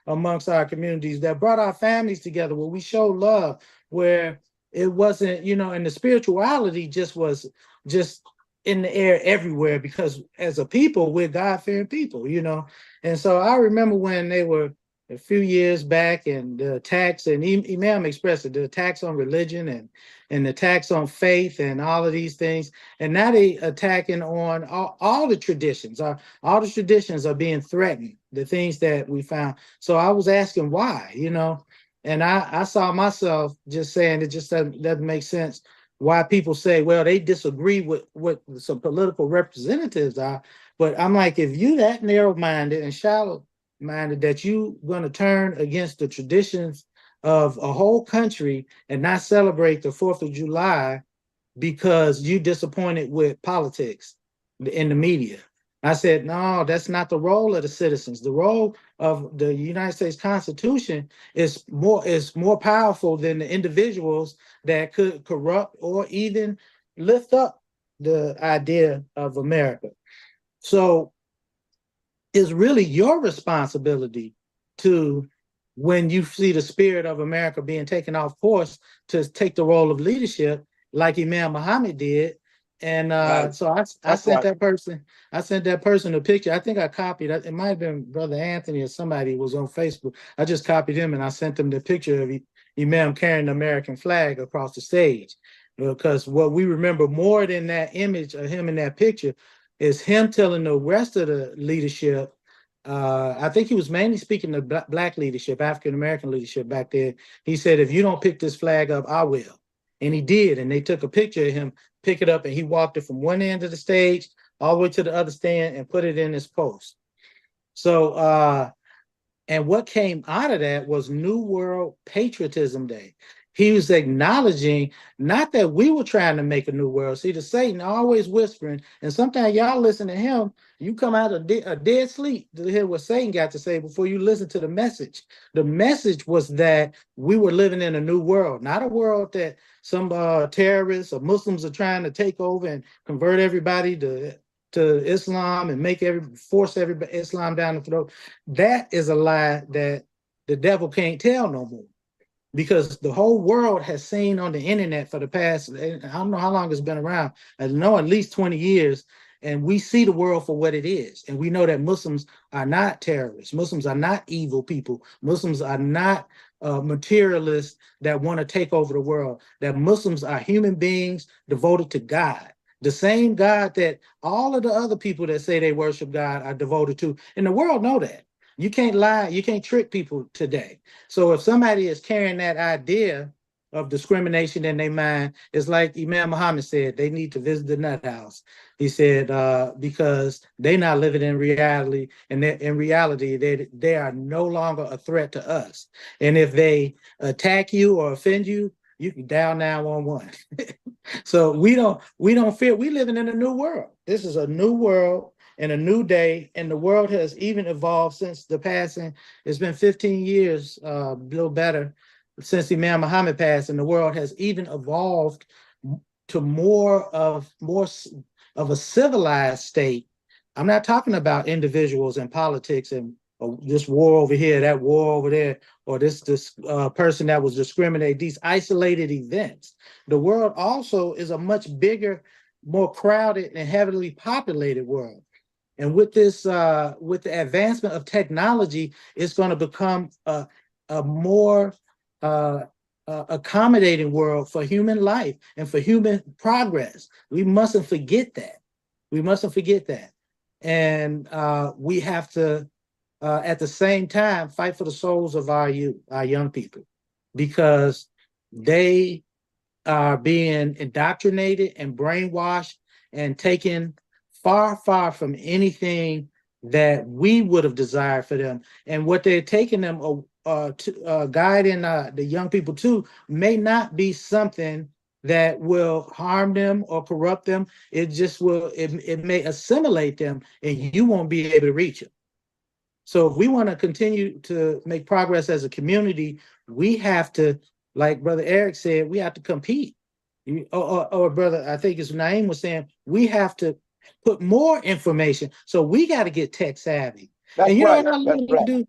amongst our communities that brought our families together, where we showed love, where it wasn't, and the spirituality just was just in the air everywhere, because as a people, we're God-fearing people, And so I remember when they were a few years back, and the attacks, and Imam expressed it, the attacks on religion and the attacks on faith and all of these things. And now they attacking on all the traditions. All the traditions are being threatened, the things that we found. So I was asking why, and I saw myself just saying it just doesn't make sense why people say, well, they disagree with what some political representatives are. But I'm like, if you that narrow-minded and shallow-minded that you going to turn against the traditions of a whole country and not celebrate the 4th of July because you disappointed with politics in the media. I said, no, that's not the role of the citizens. The role of the United States Constitution is more powerful than the individuals that could corrupt or even lift up the idea of America. So it's really your responsibility to, when you see the spirit of America being taken off course, to take the role of leadership like Imam Muhammad did. And so I sent that person a picture. I think I copied it. It might have been Brother Anthony or somebody was on Facebook. I just copied him and I sent him the picture of Imam carrying the American flag across the stage. Because what we remember more than that image of him in that picture is him telling the rest of the leadership. I think he was mainly speaking to Black leadership, African American leadership back then. He said, if you don't pick this flag up, I will. And he did. And they took a picture of him pick it up, and he walked it from one end of the stage all the way to the other stand and put it in his post. So, and what came out of that was New World Patriotism Day. He was acknowledging not that we were trying to make a new world. See, the Satan always whispering, and sometimes y'all listen to him, you come out of a dead sleep to hear what Satan got to say before you listen to the message. The message was that we were living in a new world, not a world that some terrorists or Muslims are trying to take over and convert everybody to Islam and force everybody Islam down the throat. That is a lie that the devil can't tell no more. Because the whole world has seen on the internet for the past, I don't know how long it's been around, I know at least 20 years, and we see the world for what it is. And we know that Muslims are not terrorists. Muslims are not evil people. Muslims are not materialists that want to take over the world. That Muslims are human beings devoted to God. The same God that all of the other people that say they worship God are devoted to. And the world know that. You can't lie, you can't trick people today. So if somebody is carrying that idea of discrimination in their mind, it's like Imam Muhammad said, they need to visit the nut house. He said, because they're not living in reality, and in reality, they are no longer a threat to us. And if they attack you or offend you, you can dial 911. So we don't fear. We living in a new world. This is a new world and a new day, and the world has even evolved since the passing. It's been 15 years, a little better, since Imam Muhammad passed, and the world has even evolved to more of a civilized state. I'm not talking about individuals and politics and this war over here, that war over there, or this person that was discriminated, these isolated events. The world also is a much bigger, more crowded and heavily populated world. And with this, with the advancement of technology, it's going to become a more accommodating world for human life and for human progress. We mustn't forget that. We mustn't forget that. And we have to, at the same time, fight for the souls of our youth, our young people. because they are being indoctrinated and brainwashed and taken far, far from anything that we would have desired for them. And what they're taking them to guiding the young people to may not be something that will harm them or corrupt them. It just will, it may assimilate them and you won't be able to reach it. So if we want to continue to make progress as a community, we have to, like Brother Eric said, we have to compete. Or Brother, I think it's Naeem was saying, we have to put more information. So we got to get tech savvy. That's and you right. know what I love That's to right. do?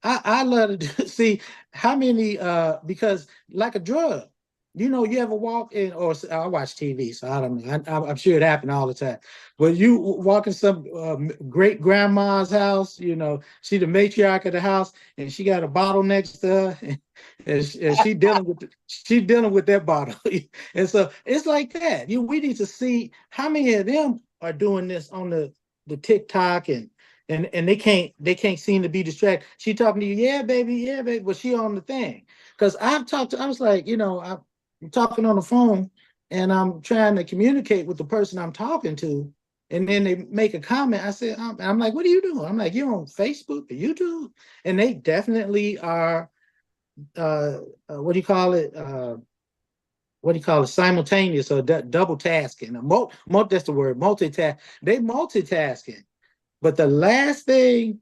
I love to do, see how many, because like a drug, you ever walk in, or I watch TV, so I don't know. I'm sure it happened all the time. But you walk in some great grandma's house, she the matriarch of the house, and she got a bottle next to her, and she dealing with that bottle. And so it's like that. We need to see how many of them are doing this on the TikTok and they can't seem to be distracted. She talking to you, yeah, baby, but she on the thing. Because I was like, I'm talking on the phone and I'm trying to communicate with the person I'm talking to. And then they make a comment. I said, I'm like, what are you doing? I'm like, you're on Facebook or YouTube? And they definitely are, what do you call it? Simultaneous or double tasking. That's the word, multitask. They multitasking. But the last thing,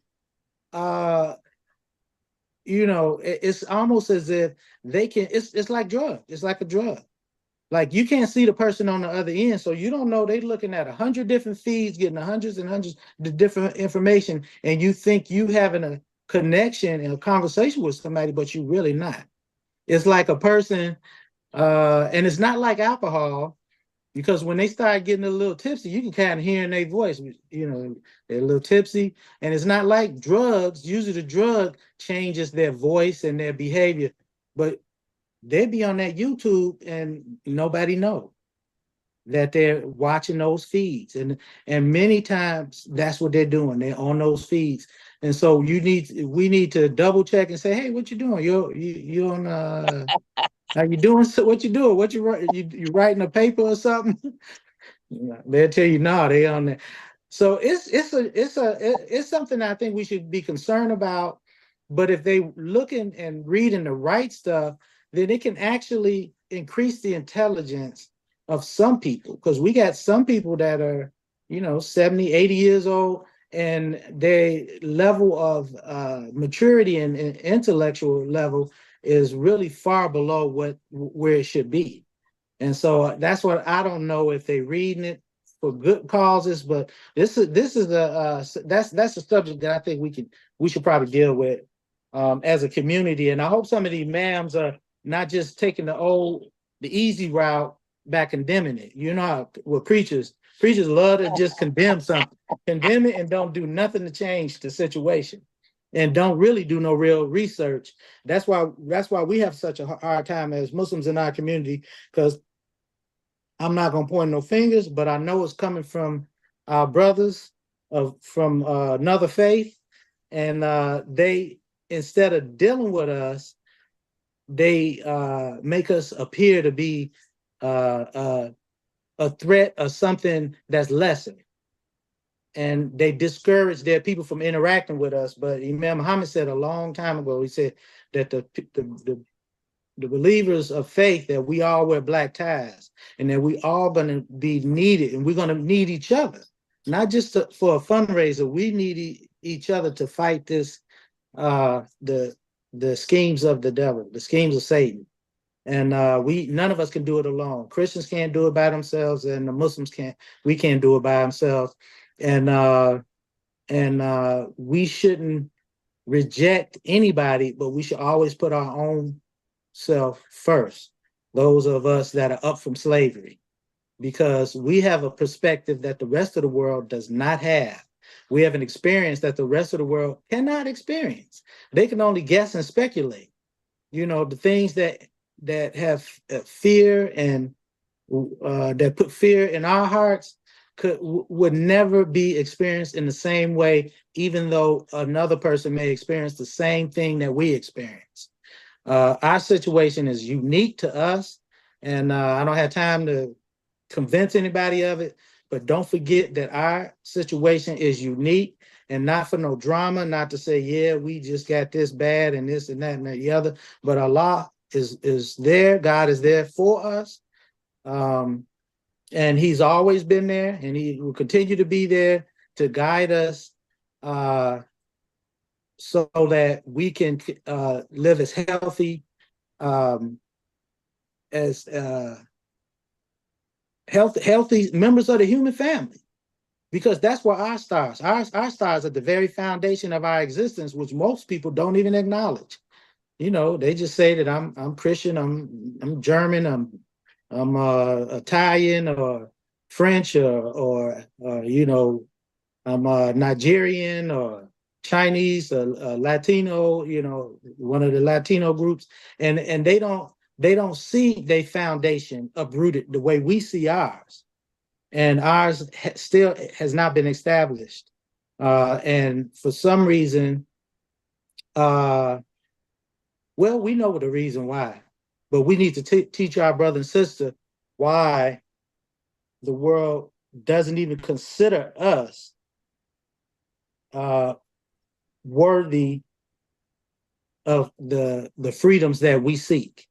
it's almost as if they can, it's like drug. It's like a drug. Like you can't see the person on the other end. So you don't know, they're looking at 100 different feeds, getting hundreds and hundreds of different information. And you think you having a connection and a conversation with somebody, but you really not. It's like a person, and it's not like alcohol. Because when they start getting a little tipsy, you can kind of hear in their voice, they're a little tipsy. And it's not like drugs. Usually the drug changes their voice and their behavior. But they be on that YouTube and nobody know that they're watching those feeds. And many times that's what they're doing. They're on those feeds. And so we need to double check and say, hey, what you doing? You on are you doing what you doing? What you writing a paper or something? They'll tell you no, they on there. So it's something I think we should be concerned about. But if they looking and reading the right stuff, then it can actually increase the intelligence of some people. Because we got some people that are, 70, 80 years old, and their level of maturity and intellectual level is really far below where it should be. And so that's what I don't know if they're reading it for good causes, but this is that's a subject that I think we should probably deal with as a community. And I hope some of these ma'ams are not just taking the easy route by condemning it. With preachers love to just condemn something, condemn it, and don't do nothing to change the situation, and don't really do no real research. That's why we have such a hard time as Muslims in our community, because I'm not gonna point no fingers, but I know it's coming from our brothers from another faith, and they, instead of dealing with us, they make us appear to be a threat or something that's lesser, and they discourage their people from interacting with us. But Imam Muhammad said a long time ago, he said that the believers of faith, that we all wear black ties, and that we all gonna be needed, and we're gonna need each other, not just for a fundraiser. We need each other to fight this, the schemes of the devil, the schemes of Satan. And none of us can do it alone. Christians can't do it by themselves, and the Muslims we can't do it by ourselves. And we shouldn't reject anybody, but we should always put our own self first, those of us that are up from slavery, because we have a perspective that the rest of the world does not have. We have an experience that the rest of the world cannot experience. They can only guess and speculate. The things that have fear and that put fear in our hearts would never be experienced in the same way, even though another person may experience the same thing that we experience. Our situation is unique to us, and I don't have time to convince anybody of it, but don't forget that our situation is unique, and not for no drama, not to say, yeah, we just got this bad and this and that and the other, but Allah is there. God is there for us. And he's always been there, and he will continue to be there to guide us so that we can live as healthy as healthy members of the human family, because that's where our stars, our stars at the very foundation of our existence, which most people don't even acknowledge. You know, they just say that I'm Christian, I'm German, I'm Italian or French or you know, I'm Nigerian or Chinese or Latino, you know, one of the Latino groups, and they don't see their foundation uprooted the way we see ours, and ours still has not been established, and for some reason, well, we know the reason why, but we need to teach our brother and sister why the world doesn't even consider us worthy of the freedoms that we seek.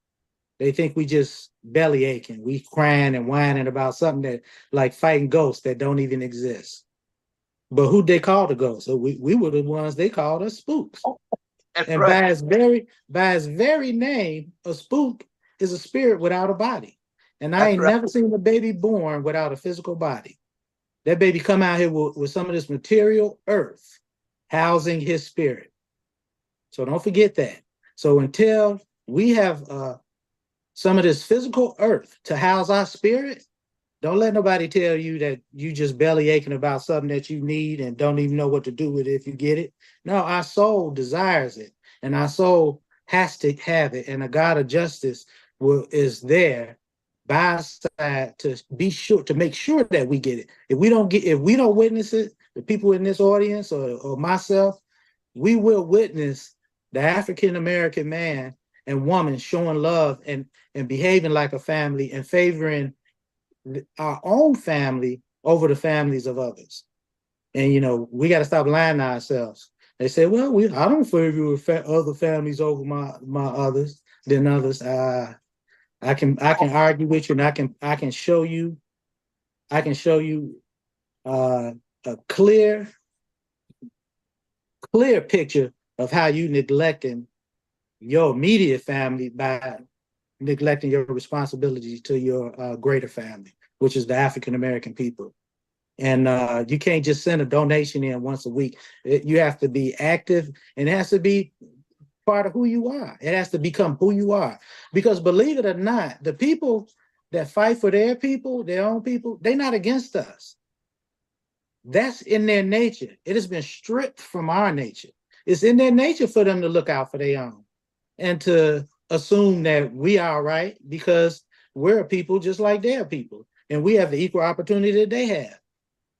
They think we just belly aching, we crying and whining about something that, like fighting ghosts that don't even exist. But who they call the ghosts? So we were the ones they called us spooks. And right. by its very name, a spook is a spirit without a body. And I ain't never seen a baby born without a physical body. That baby come out here with some of this material earth housing his spirit. So don't forget that. So until we have some of this physical earth to house our spirit, don't let nobody tell you that you just belly aching about something that you need and don't even know what to do with it if you get it. No, our soul desires it, and our soul has to have it, and a God of justice is there by our side to be sure, to make sure that we get it. If we don't witness it, the people in this audience or myself, we will witness the African American man and woman showing love and behaving like a family and favoring our own family over the families of others. And you know, we got to stop lying to ourselves. They say, well, I don't favor other families over my others than others. I can argue with you, and I can show you a clear picture of how you neglecting your immediate family by neglecting your responsibility to your greater family, which is the African American people. And you can't just send a donation in once a week. You have to be active, and it has to be part of who you are. It has to become who you are. Because believe it or not, the people that fight for their people, their own people, they're not against us. That's in their nature. It has been stripped from our nature. It's in their nature for them to look out for their own and to assume that we are right because we're a people just like their people, and we have the equal opportunity that they have.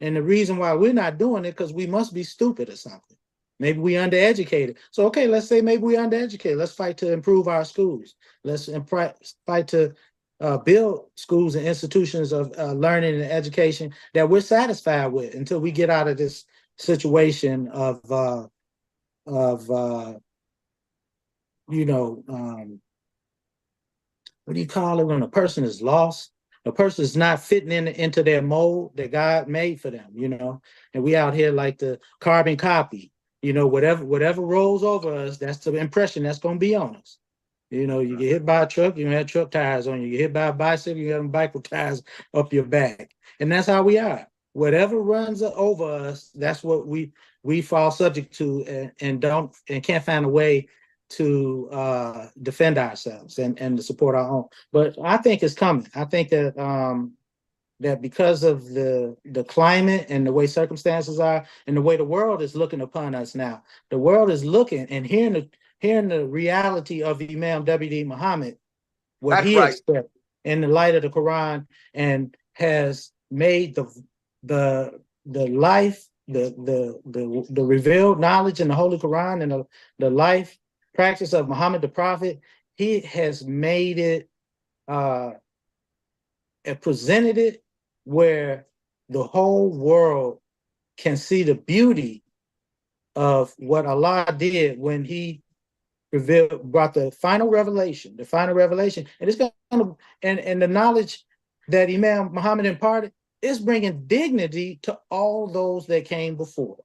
And the reason why we're not doing it because we must be stupid or something. Maybe we undereducated. So, okay, let's say maybe we're undereducated. Let's fight to improve our schools. Let's fight to build schools and institutions of learning and education that we're satisfied with until we get out of this situation of you know, what do you call it when a person is lost? A person is not fitting into their mold that God made for them, you know. And we out here like the carbon copy, you know, whatever rolls over us, that's the impression that's gonna be on us. You know, you get hit by a truck, you have truck tires on you. You get hit by a bicycle, you have bicycle tires up your back. And that's how we are. Whatever runs over us, that's what we fall subject to and can't find a way to defend ourselves and to support our own. But I think it's coming. I think that that because of the climate and the way circumstances are and the way the world is looking upon us now, the world is looking and hearing the reality of Imam W.D. Muhammad, what he expects in the light of the Quran, and has made the life, the revealed knowledge in the Holy Quran and the life practice of Muhammad the Prophet he has made it and presented it where the whole world can see the beauty of what Allah did when he brought the final revelation, and it's going to, and the knowledge that Imam Muhammad imparted is bringing dignity to all those that came before.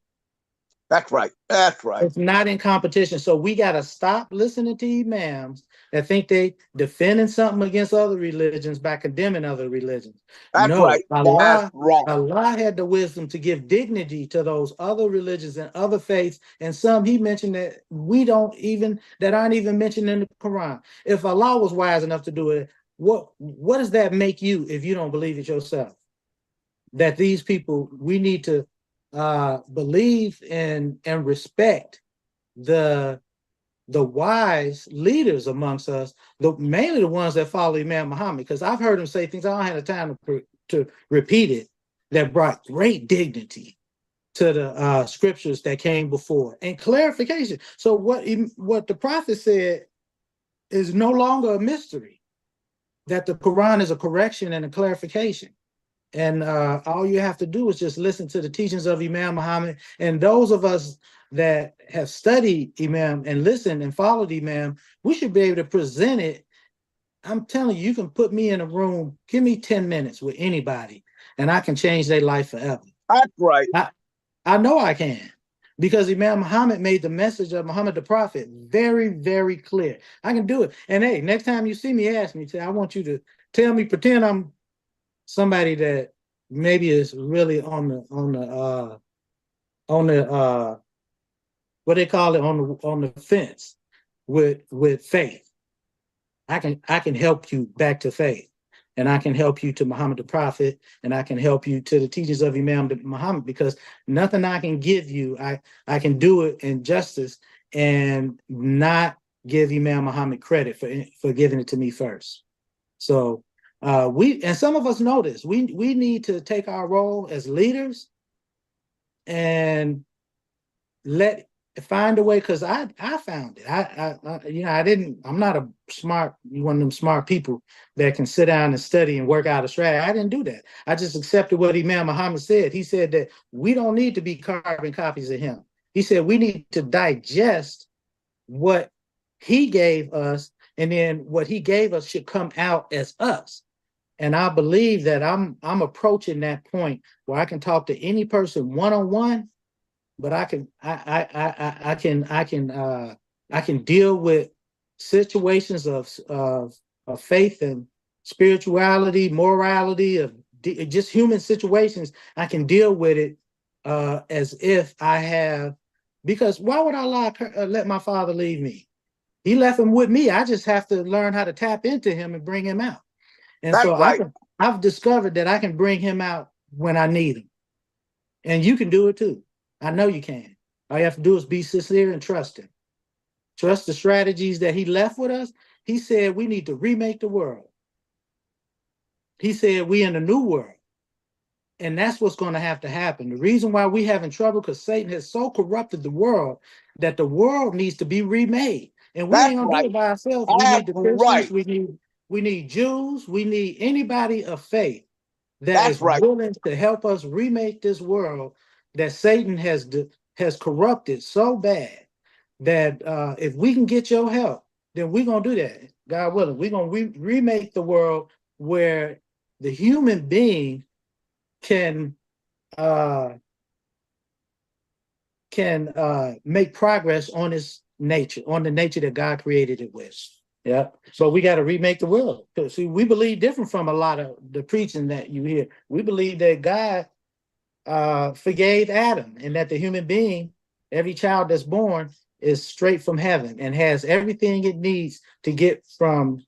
That's right. That's right. It's not in competition. So we got to stop listening to imams that think they defending something against other religions by condemning other religions. That's no, right. That's right. Allah had the wisdom to give dignity to those other religions and other faiths. And some he mentioned that that aren't even mentioned in the Quran. If Allah was wise enough to do it, what does that make you if you don't believe it yourself? That these people, we need to believe in and respect the wise leaders amongst us, mainly the ones that follow Imam Muhammad, because I've heard him say things, I don't have the time to repeat it, that brought great dignity to the scriptures that came before and clarification. So what the prophet said is no longer a mystery, that the Quran is a correction and a clarification. And all you have to do is just listen to the teachings of Imam Muhammad. And those of us that have studied Imam and listened and followed Imam, we should be able to present it. I'm telling you, you can put me in a room, give me 10 minutes with anybody, and I can change their life forever. That's right. I know I can, because Imam Muhammad made the message of Muhammad the Prophet very, very clear. I can do it. And hey, next time you see me, ask me, I want you to tell me, pretend I'm somebody that maybe is really on the what they call it, on the fence with faith. I can help you back to faith, and I can help you to Muhammad the Prophet, and I can help you to the teachings of Imam Muhammad, because nothing I can give you, I can do it in justice and not give Imam Muhammad credit for giving it to me first. So and some of us know this. We need to take our role as leaders and find a way, because I found it. I'm not one of them smart people that can sit down and study and work out a strategy. I didn't do that. I just accepted what Imam Muhammad said. He said that we don't need to be carbon copies of him. He said we need to digest what he gave us, and then what he gave us should come out as us. And I believe that I'm approaching that point where I can talk to any person one-on-one, but I can deal with situations of faith and spirituality, morality, of just human situations. I can deal with it as if I have, because why would Allah let my father leave me? He left him with me. I just have to learn how to tap into him and bring him out. And That's so right. I've discovered that I can bring him out when I need him. And you can do it too. I know you can. All you have to do is be sincere and trust him. Trust the strategies that he left with us. He said we need to remake the world. He said we in a new world. And that's what's going to have to happen. The reason why we having trouble, because Satan has so corrupted the world that the world needs to be remade. And we ain't gonna do it by ourselves. We need the Christians, we need Jews, we need anybody of faith that is willing to help us remake this world that Satan has corrupted so bad that if we can get your help, then we're gonna do that. God willing, we're gonna remake the world where the human being can make progress on his nature, on the nature that God created it with. Yeah. So we got to remake the world. See, we believe different from a lot of the preaching that you hear. We believe that God forgave Adam, and that the human being, every child that's born, is straight from heaven and has everything it needs to get from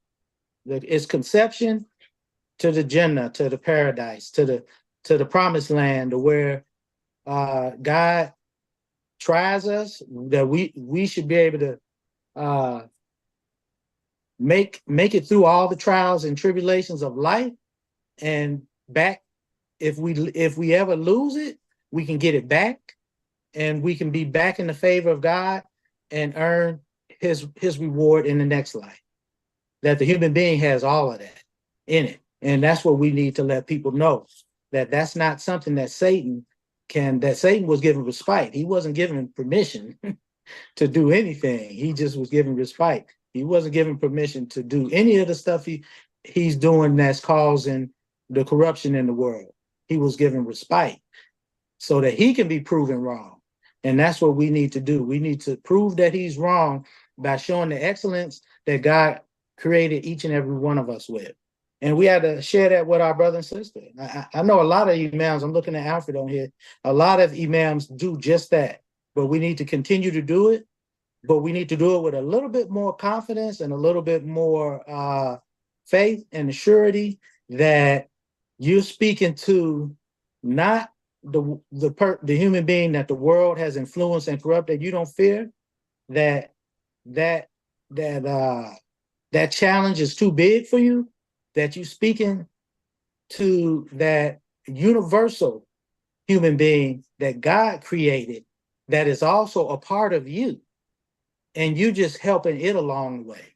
its conception to the Jannah, to the paradise, to the promised land, where God tries us, that we should be able to make it through all the trials and tribulations of life, and back, if we ever lose it, we can get it back, and we can be back in the favor of God and earn his reward in the next life. that the human being has all of that in it. And that's what we need to let people know, that that's not something that Satan was given respite. He wasn't given permission to do anything. He just was given respite. He wasn't given permission to do any of the stuff he's doing that's causing the corruption in the world. He was given respite so that he can be proven wrong. And that's what we need to do. We need to prove that he's wrong by showing the excellence that God created each and every one of us with. And we had to share that with our brother and sister. I know a lot of imams, I'm looking at Alfred on here, a lot of imams do just that, but we need to continue to do it, but we need to do it with a little bit more confidence and a little bit more faith and surety that you're speaking to not the human being that the world has influenced and corrupted. You don't fear that challenge is too big for you, that you speaking to that universal human being that God created, that is also a part of you, and you just helping it along the way.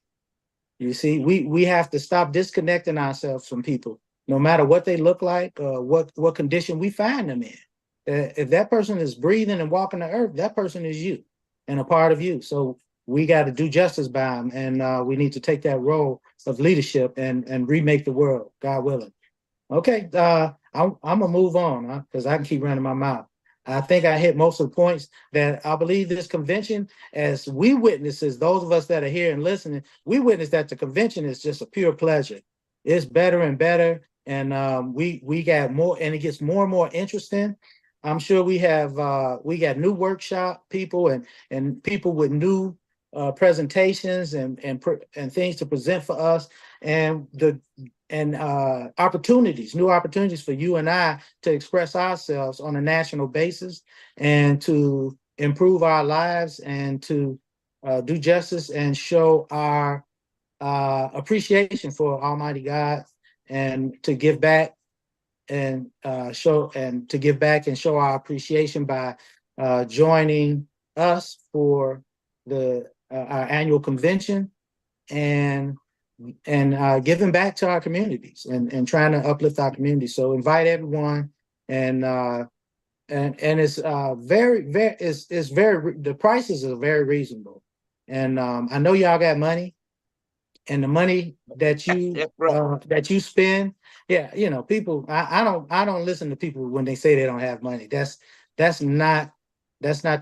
You see, we have to stop disconnecting ourselves from people, no matter what they look like, what condition we find them in. If that person is breathing and walking the earth, that person is you and a part of you. So we got to do justice by them, and we need to take that role of leadership and remake the world, God willing. Okay, I'm gonna move on because I can keep running my mouth. I think I hit most of the points that I believe this convention, as we witnesses, those of us that are here and listening, we witness that the convention is just a pure pleasure. It's better and better, and we got more, and it gets more and more interesting. I'm sure we got new workshop people and people with new presentations and things to present for us, and opportunities, new opportunities for you and I to express ourselves on a national basis and to improve our lives and to do justice and show our appreciation for Almighty God, and to give back and show our appreciation by joining us for our annual convention and giving back to our communities and trying to uplift our community. So invite everyone, and it's the prices are very reasonable, and I know y'all got money, and the money that you spend, people. I don't listen to people when they say they don't have money. That's not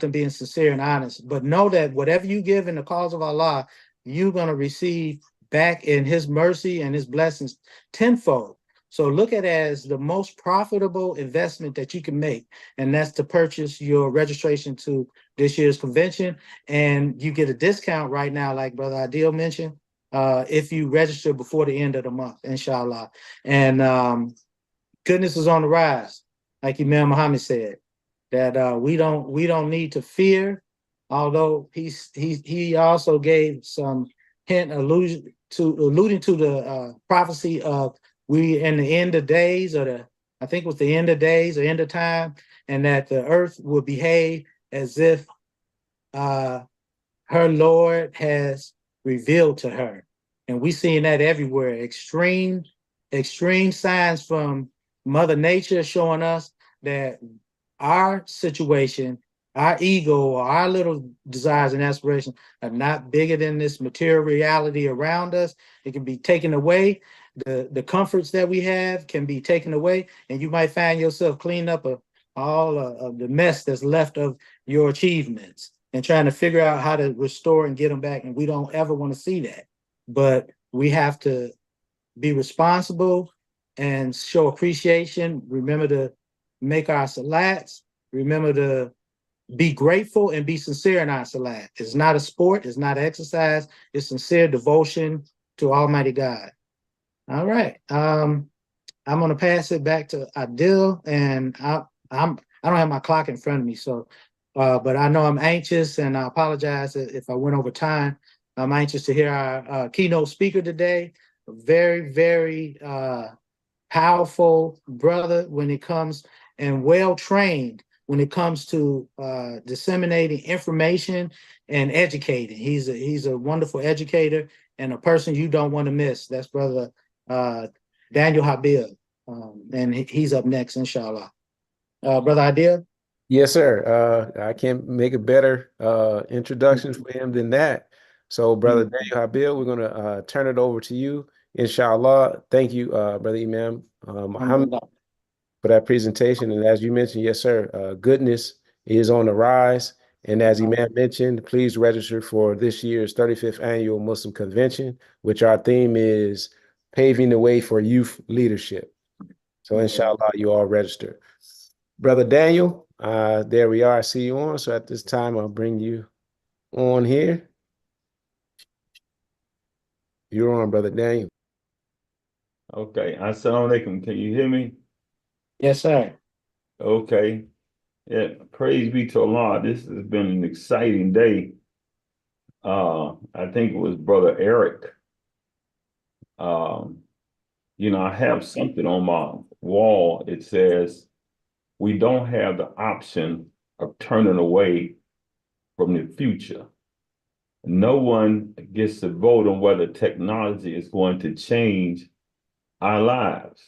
them being sincere and honest. But know that whatever you give in the cause of Allah, you're gonna receive back in His mercy and His blessings tenfold. So look at it as the most profitable investment that you can make, and that's to purchase your registration to this year's convention. And you get a discount right now, like Brother Adil mentioned, if you register before the end of the month, inshallah. And goodness is on the rise, like Imam Muhammad said, that we don't need to fear, although he also gave some hint alluding to the prophecy of we in the end of days, or I think it was the end of days or end of time, and that the earth will behave as if her Lord has revealed to her. And we're seeing that everywhere. Extreme signs from Mother Nature showing us that our situation, our ego, or our little desires and aspirations are not bigger than this material reality around us. It can be taken away. The comforts that we have can be taken away, and you might find yourself cleaning up all of the mess that's left of your achievements and trying to figure out how to restore and get them back. And we don't ever want to see that. But we have to be responsible and show appreciation. Remember to make our salats. Remember to be grateful and be sincere in our salat. It's not a sport. It's not exercise. It's sincere devotion to Almighty God. All right. I'm going to pass it back to Adil, and I don't have my clock in front of me, so but I know I'm anxious, and I apologize if I went over time. I'm anxious to hear our keynote speaker today. A very, very powerful brother when it comes, and well trained when it comes to disseminating information and educating. He's a wonderful educator, and a person you don't want to miss. That's Brother Daniel Habib. And he's up next, inshallah. Brother Adil? Yes, sir. I can't make a better introduction for him than that. So, Brother Daniel Habib, we're going to turn it over to you, inshallah. Thank you, Brother Imam Muhammad, for that presentation. And as you mentioned, yes, sir, goodness is on the rise. And as Imam mentioned, please register for this year's 35th Annual Muslim Convention, which our theme is paving the way for youth leadership. So, inshallah, you all register. Brother Daniel, there we are. I see you on. So at this time, I'll bring you on here. You're on, Brother Daniel. Okay. Assalamu alaikum. Can you hear me? Yes, sir. Okay. Yeah. Praise be to Allah. This has been an exciting day. I think it was Brother Eric. I have something on my wall. It says, we don't have the option of turning away from the future. No one gets to vote on whether technology is going to change our lives.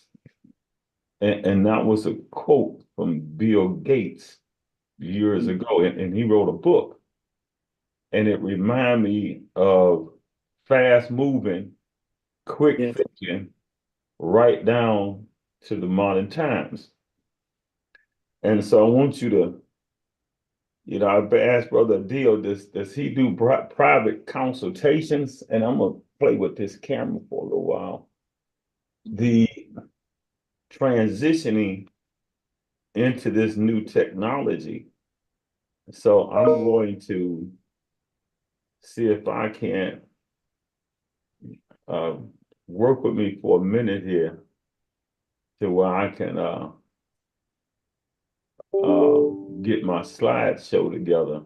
And that was a quote from Bill Gates years ago, and he wrote a book. And it reminded me of fast moving, quick thinking, right down to the modern times. And so I want you to, I've asked Brother Deal, does he do private consultations? And I'm going to play with this camera for a little while. The transitioning into this new technology. So I'm going to see if I can work with me for a minute here to where I can get my slideshow together.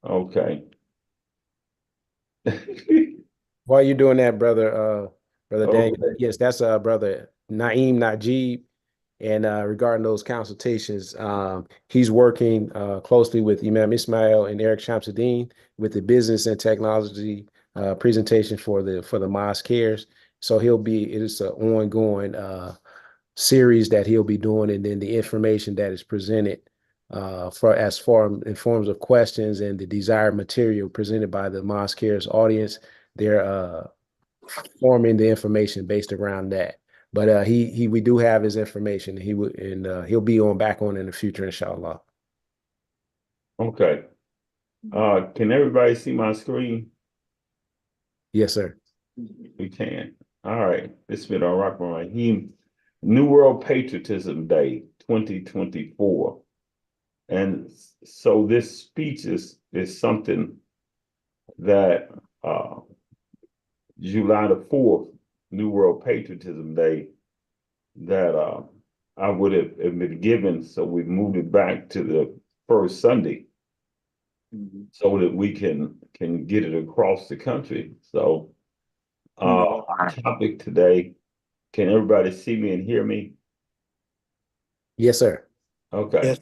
Okay. While you're doing that, Brother Daniel, yes, that's Brother Naeem Najib. And regarding those consultations, he's working closely with Imam Ismail and Eric Shamsuddin with the business and technology presentation for the Mosque Cares. So it's an ongoing series that he'll be doing, and then the information that is presented in forms of questions and the desired material presented by the Mosque Cares audience, they're forming the information based around that. But we do have his information. He'll be back on in the future, inshallah. Okay. Can everybody see my screen? Yes, sir. We can. All right. Bismillahirrahmanirrahim. New World Patriotism Day 2024. And so this speech is something that July the 4th, New World Patriotism Day, that I would have been given. So we moved it back to the first Sunday so that we can get it across the country. So our topic today, can everybody see me and hear me? Yes, sir. Okay. Yes.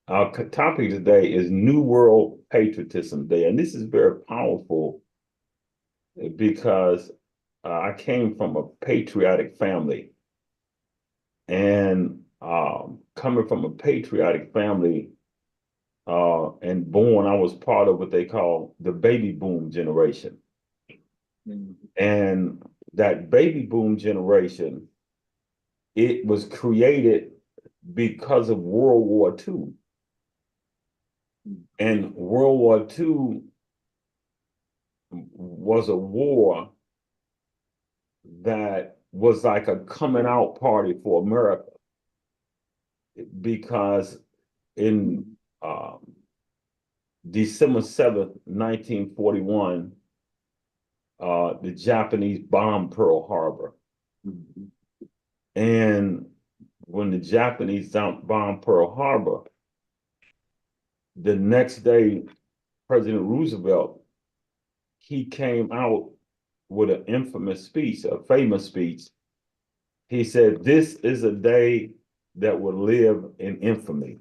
Our topic today is New World Patriotism Day. And this is very powerful because I came from a patriotic family. And coming from a patriotic family and born, I was part of what they call the baby boom generation. And that baby boom generation, it was created because of World War II. And World War II was a war that was like a coming out party for America, because in December 7th, 1941, the Japanese bombed Pearl Harbor. And when the Japanese bombed Pearl Harbor, the next day, President Roosevelt, he came out with an infamous speech, a famous speech. He said, "This is a day that will live in infamy."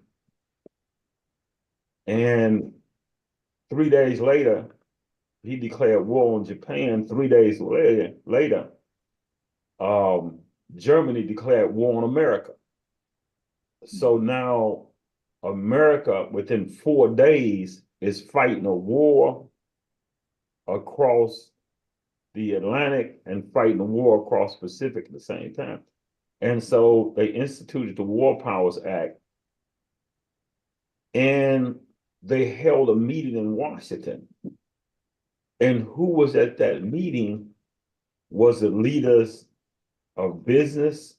And 3 days later, he declared war on Japan. 3 days later, Germany declared war on America. So now America, within 4 days, is fighting a war across the Atlantic and fighting a war across Pacific at the same time. And so they instituted the War Powers Act, and they held a meeting in Washington. And who was at that meeting was the leaders of business,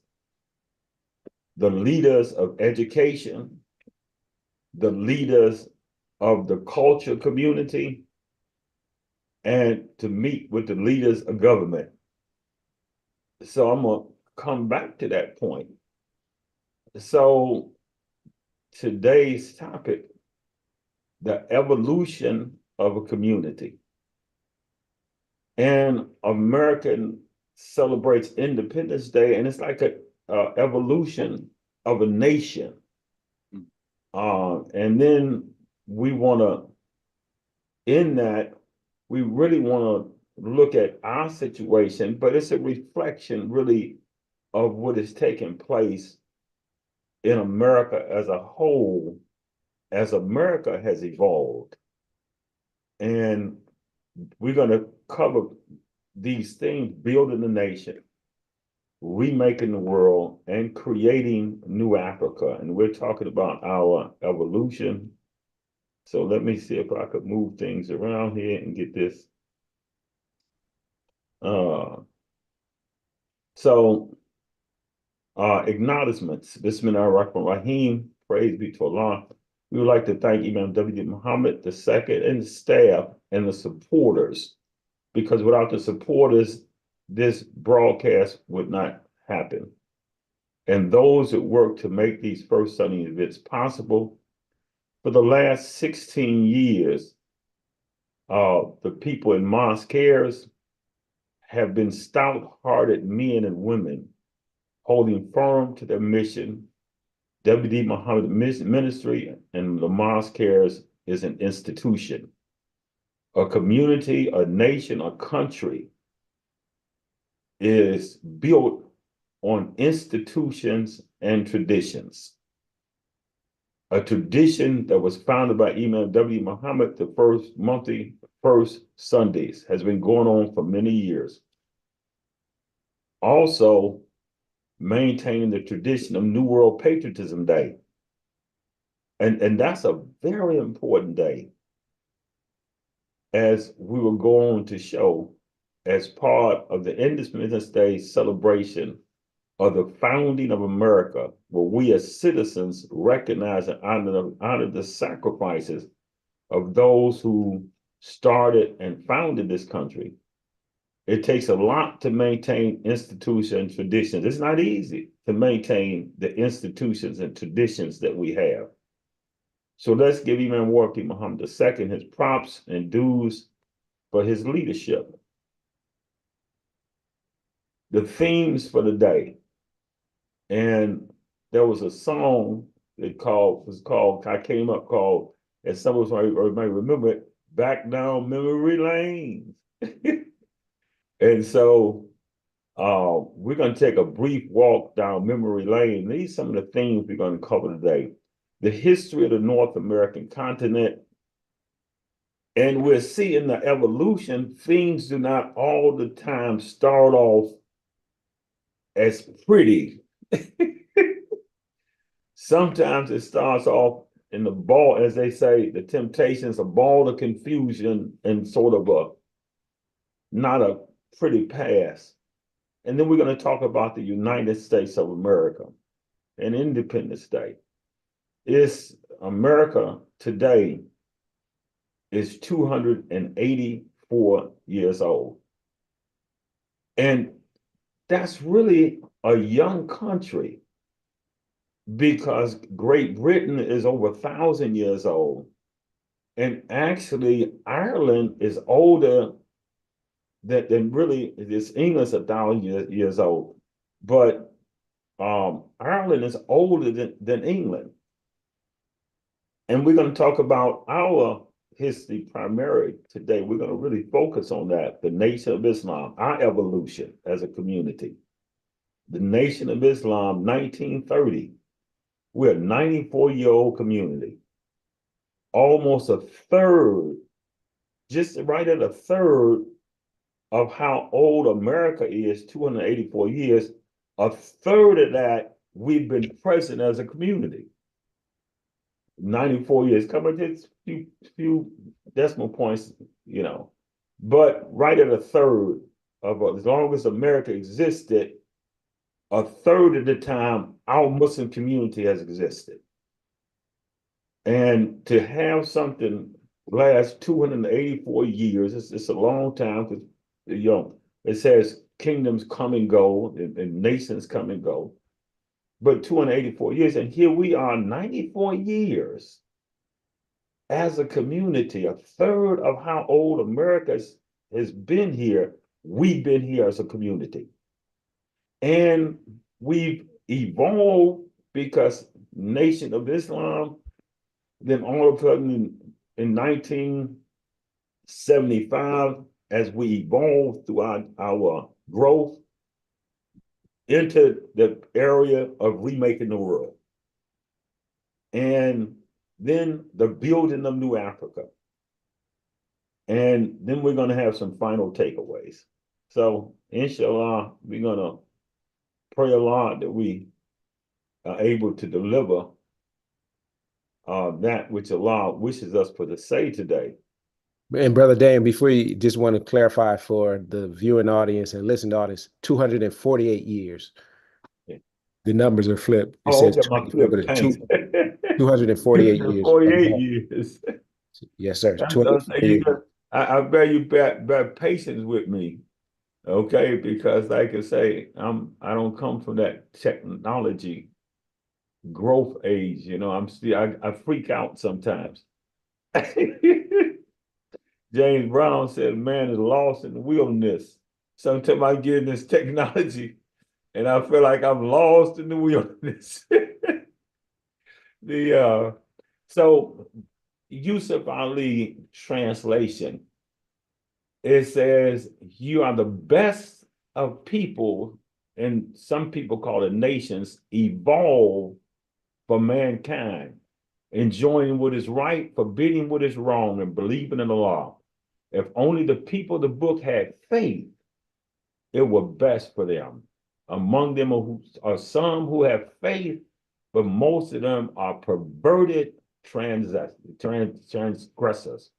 the leaders of education, the leaders of the culture community, and to meet with the leaders of government. So I'm going to come back to that point. So today's topic, the evolution of a community. And American celebrates Independence Day, and it's like a evolution of a nation. And then we want to, in that, we really want to look at our situation, but it's a reflection really of what is taking place in America as a whole, as America has evolved. And we're going to cover these things: building the nation, remaking the world, and creating new Africa. And we're talking about our evolution. So let me see if I could move things around here and get this. Acknowledgements. Bismillah ar-Rahman Rahim. Praise be to Allah. We would like to thank Imam W. Muhammad II and the staff and the supporters, because without the supporters, this broadcast would not happen. And those that work to make these First Sunday events possible. For the last 16 years, the people in Mosque Cares have been stout-hearted men and women holding firm to their mission. WD Muhammad Ministry and the Mosque Cares is an institution. A community, a nation, a country is built on institutions and traditions. A tradition that was founded by Imam W. Muhammad, the first Sundays, has been going on for many years. Also, maintaining the tradition of New World Patriotism Day. And that's a very important day, as we will go on to show, as part of the Independence Day celebration of the founding of America, where we as citizens recognize and honor the sacrifices of those who started and founded this country. It takes a lot to maintain institutions and traditions. It's not easy to maintain the institutions and traditions that we have. So let's give Imam Warki Muhammad II his props and dues for his leadership. The themes for the day. And there was a song that I came up called, and some of us might remember it, Back Down Memory Lane. And so we're going to take a brief walk down memory lane. These are some of the things we're going to cover today. The history of the North American continent. And we're seeing the evolution. Things do not all the time start off as pretty. Sometimes it starts off in the ball, as they say, the temptations, a ball of confusion and sort of not a pretty pass. And then we're going to talk about the United States of America, an Independence Day. America today is 284 years old. And that's really a young country, because Great Britain is over 1,000 years old. And actually, Ireland is older than really this England's 1,000 years old. But Ireland is older than England. And we're going to talk about our history primarily today. We're going to really focus on that, the Nation of Islam, our evolution as a community. The Nation of Islam, 1930. We're a 94-year-old community. Almost a third, just right at a third of how old America is, 284 years, a third of that we've been present as a community. 94 years, coming just few decimal points, you know, but right at a third of, as long as America existed, a third of the time our Muslim community has existed. And to have something last 284 years, it's a long time, because, you know, it says kingdoms come and go and nations come and go, but 284 years, and here we are 94 years as a community, a third of how old America has been here, we've been here as a community. And we've evolved because Nation of Islam, then all of a sudden in 1975, as we evolved throughout our growth into the area of remaking the world. And then the building of New Africa. And then we're going to have some final takeaways. So inshallah, we're going to pray a lot that we are able to deliver that which Allah wishes us to say today. And Brother Dan, before you just want to clarify for the viewing audience and listening audience, 248 years. Yeah. The numbers are flipped. It says 248 years. 48 years. Yes, sir. I bear you bear patience with me, okay? Because like I say, I don't come from that technology growth age, you know. I freak out sometimes. James Brown said, man is lost in the wilderness. Sometimes I get in this technology and I feel like I'm lost in the wilderness. So Yusuf Ali translation, it says, you are the best of people, and some people call it nations, evolve for mankind, enjoying what is right, forbidding what is wrong, and believing in the law. If only the people of the book had faith, it were best for them. Among them are some who have faith, but most of them are perverted transgressors.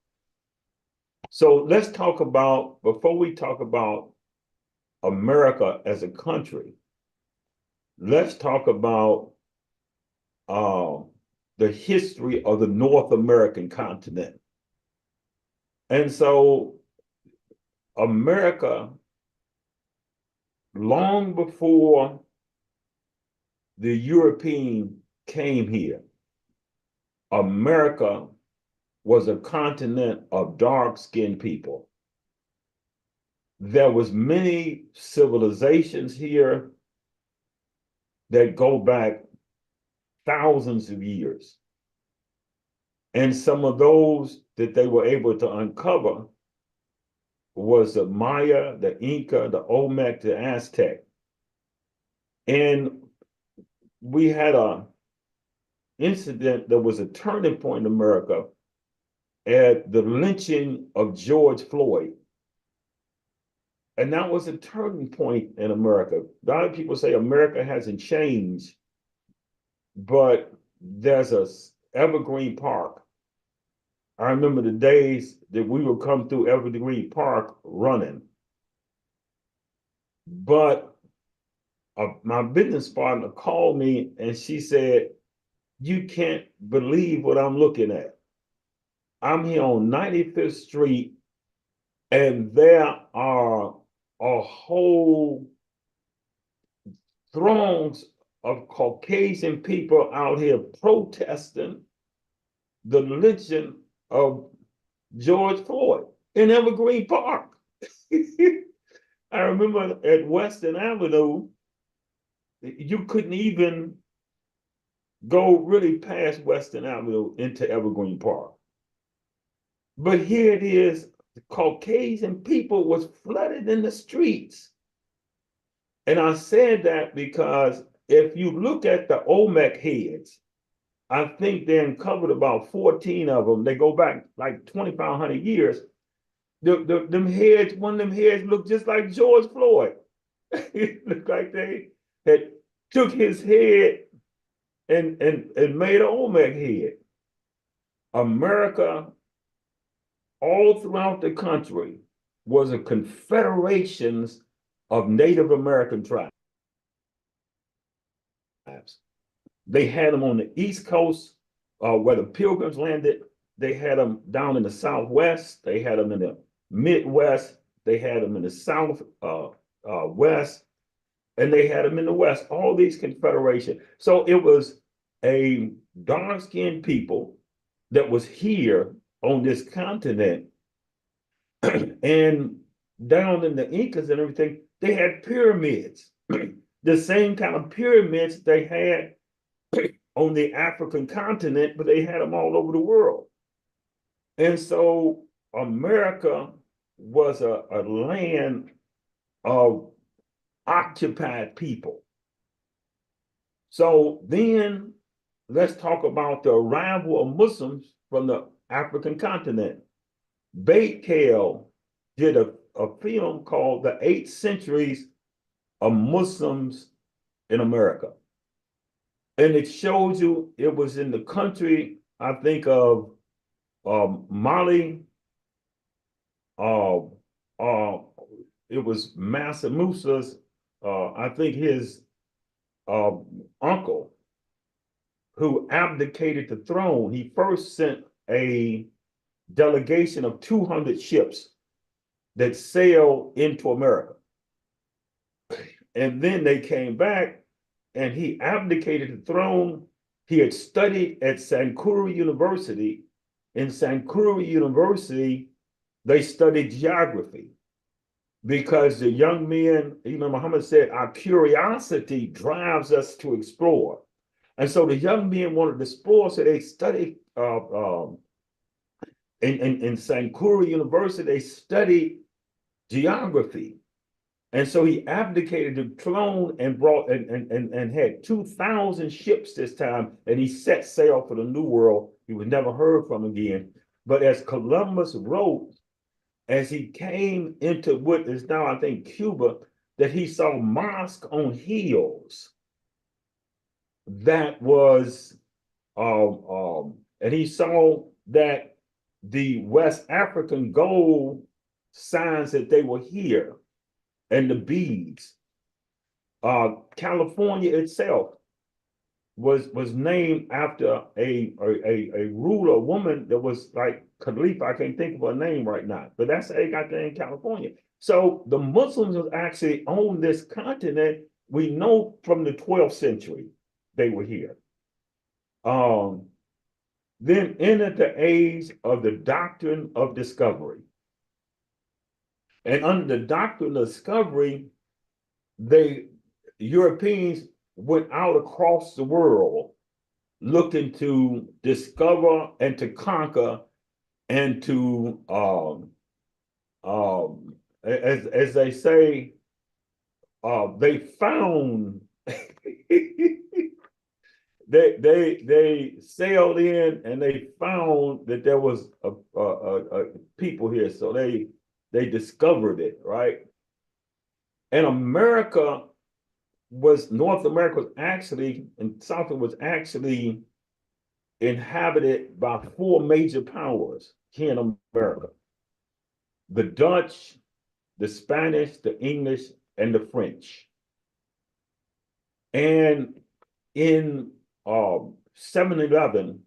So let's talk about, before we talk about America as a country, let's talk about the history of the North American continent. And so America, long before the European came here, America was a continent of dark-skinned people. There was many civilizations here that go back thousands of years. And some of those that they were able to uncover was the Maya, the Inca, the Olmec, the Aztec. And we had an incident that was a turning point in America at the lynching of George Floyd. And that was a turning point in America. A lot of people say America hasn't changed, but there's a Evergreen Park. I remember the days that we would come through Evergreen Park running. But my business partner called me and she said, you can't believe what I'm looking at. I'm here on 95th Street and there are a whole throngs of Caucasian people out here protesting the lynching of George Floyd in Evergreen Park. I remember at Western Avenue, you couldn't even go really past Western Avenue into Evergreen Park. But here it is, the Caucasian people was flooded in the streets. And I said that because if you look at the Olmec heads, I think they uncovered about 14 of them. They go back like 2,500 years. Them heads, one of them heads looked just like George Floyd. It looked like they had took his head and made an Olmec head. America, all throughout the country, was a confederation of Native American tribes. They had them on the East Coast, where the Pilgrims landed. They had them down in the Southwest. They had them in the Midwest. They had them in the South West, and they had them in the West. All these confederations. So it was a dark-skinned people that was here on this continent, and down in the Incas and everything, they had pyramids, the same kind of pyramids they had on the African continent, but they had them all over the world. And so America was a land of occupied people. So then let's talk about the arrival of Muslims from the African continent. Bait-Kale did a film called The 8 Centuries of Muslims in America. And it shows you it was in the country, I think, of Mali. It was Mansa Musa's, I think his uncle, who abdicated the throne. He first sent a delegation of 200 ships that sailed into America. And then they came back and he abdicated the throne. He had studied at Sankuru University. In Sankuru University, they studied geography because the young men, Imam Muhammad said, our curiosity drives us to explore. And so the young men wanted to explore, so they studied in Sankuru University, they studied geography. And so he abdicated the throne and brought and had 2,000 ships this time, and he set sail for the New World. He was never heard from again. But as Columbus wrote, as he came into what is now, I think, Cuba, that he saw mosque on hills. That was, and he saw that the West African gold signs that they were here, and the beads. California itself was named after a ruler, woman that was like Khalifa. I can't think of her name right now, but that's how they got there in California. So the Muslims was actually on this continent. We know from the 12th century they were here. Then entered the age of the doctrine of discovery. And under the doctrine of discovery, Europeans went out across the world looking to discover and to conquer and to, as they say, they found, they sailed in and they found that there was a people here, so they discovered it, right? And North America was actually, and South was actually inhabited by 4 major powers here in America: the Dutch, the Spanish, the English, and the French. And in 711,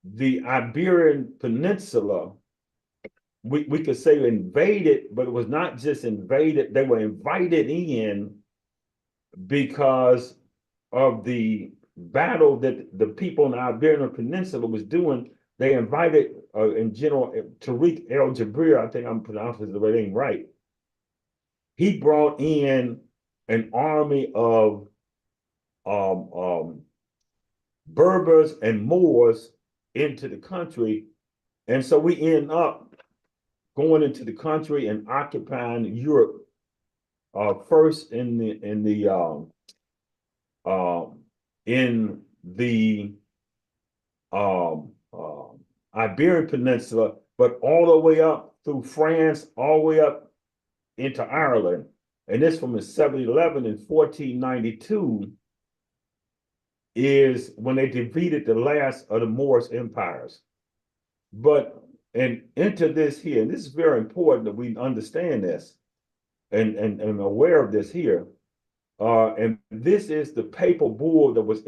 the Iberian Peninsula, we could say invaded, but it was not just invaded, they were invited in because of the battle that the people in the Iberian Peninsula was doing. They invited in General Tariq el-Jabir, I think I'm pronouncing the name right. He brought in an army of Berbers and Moors into the country, And so we end up going into the country and occupying Europe first in the Iberian Peninsula, but all the way up through France, all the way up into Ireland. And this from 1711 and 1492 is when they defeated the last of the Moorish empires. But and into this here, and this is very important that we understand this and aware of this here. And this is the papal bull that was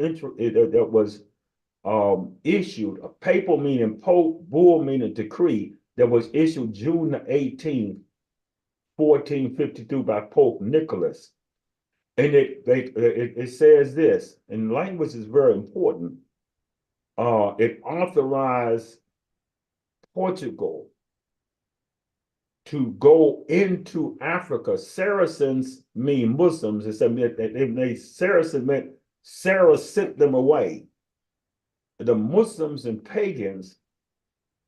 issued. A papal meaning pope, bull meaning decree, that was issued June the 18th, 1452 by Pope Nicholas. And it says this, and language is very important. It authorized Portugal to go into Africa. Saracens mean Muslims. Saracen meant Sarah sent them away. The Muslims and pagans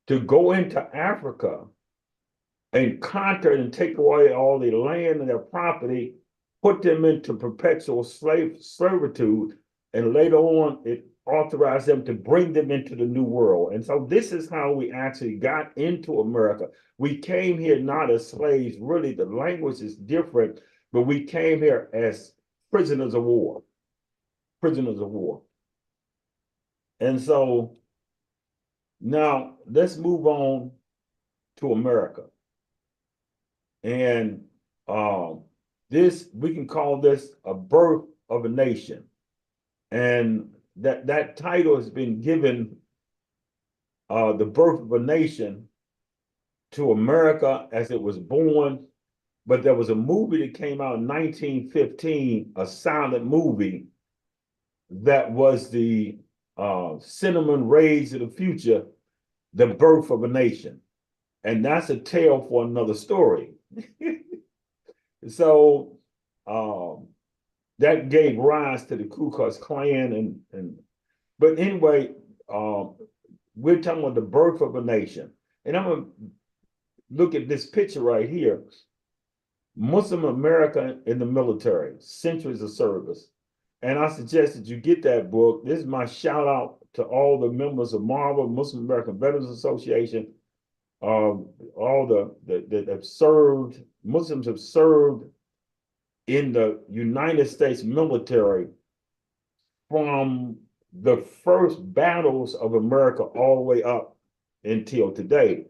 to go into Africa and conquer and take away all their land and their property, put them into perpetual servitude, and later on it authorized them to bring them into the New World. And so this is how we actually got into America. We came here not as slaves, really the language is different, but we came here as prisoners of war. Prisoners of war. And so now let's move on to America. And this, we can call this a birth of a nation. And that title has been given, the birth of a nation, to America as it was born. But there was a movie that came out in 1915, a silent movie, that was the Cinnamon Rays of the Future, the birth of a nation. And that's a tale for another story. So that gave rise to the Ku Klux Klan. But anyway, we're talking about the birth of a nation. And I'm going to look at this picture right here. Muslim America in the military, centuries of service. And I suggest that you get that book. This is my shout out to all the members of Marvel, Muslim American Veterans Association, all that have served, Muslims have served in the United States military from the first battles of America all the way up until today.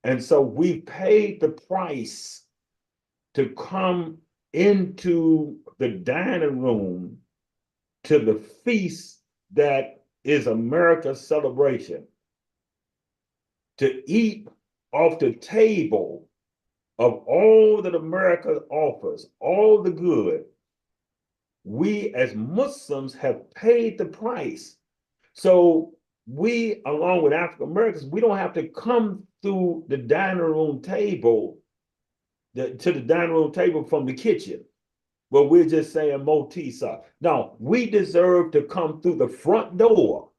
And so we paid the price to come into the dining room to the feast that is America's celebration, to eat off the table of all that America offers, all the good. We as Muslims have paid the price. So we, along with African Americans, we don't have to come through the dining room table, to the dining room table from the kitchen. But we're just saying Motisa. No, we deserve to come through the front door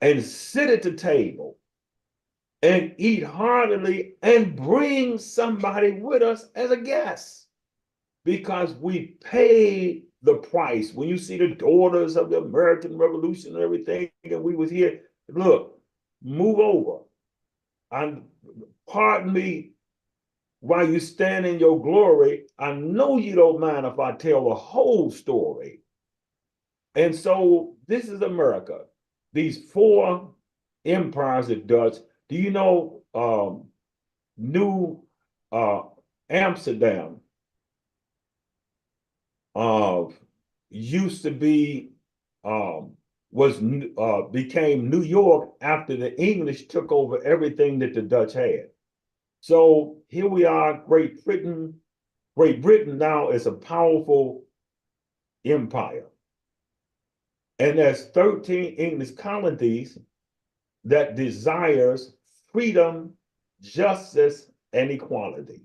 and sit at the table and eat heartily and bring somebody with us as a guest, because we paid the price. When you see the daughters of the American Revolution and everything, and we was here, look, move over. And pardon me, while you stand in your glory, I know you don't mind if I tell the whole story. And so this is America. These four empires of Dutch. Do you know New Amsterdam used to be became New York after the English took over everything that the Dutch had. So here we are, Great Britain. Great Britain now is a powerful empire. And there's 13 English colonies that desires freedom, justice, and equality.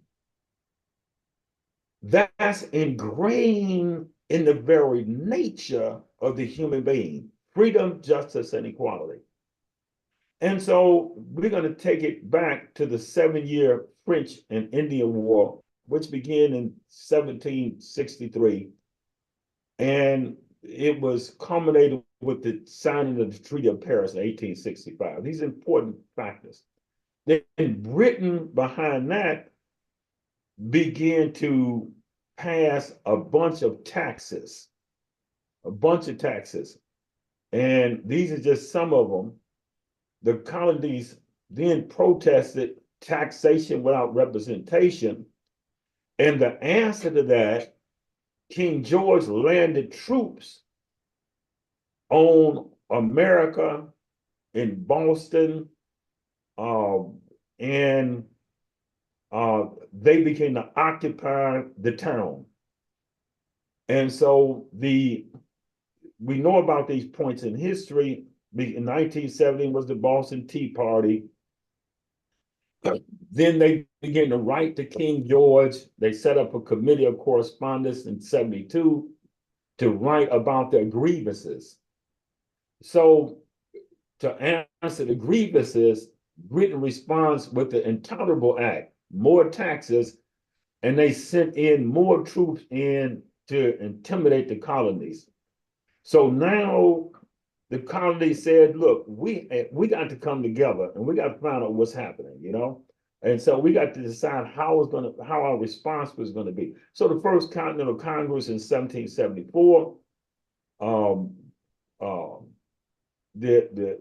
That's ingrained in the very nature of the human being, freedom, justice, and equality. And so we're going to take it back to the 7-year French and Indian War, which began in 1763. And it was culminated with the signing of the Treaty of Paris in 1865. These are important factors. Then Britain, behind that, began to pass a bunch of taxes, And these are just some of them. The colonies then protested taxation without representation. And the answer to that, King George landed troops on America in Boston, and they began to occupy the town. And so we know about these points in history. In 1970 was the Boston Tea Party. Then they began to write to King George. They set up a committee of correspondence in 72 to write about their grievances. So to answer the grievances, Britain responds with the Intolerable Act, more taxes, and they sent in more troops in to intimidate the colonies. So now the colonies said, look, we got to come together and we got to find out what's happening, you know? And so we got to decide how our response was going to be. So the first Continental Congress in 1774, the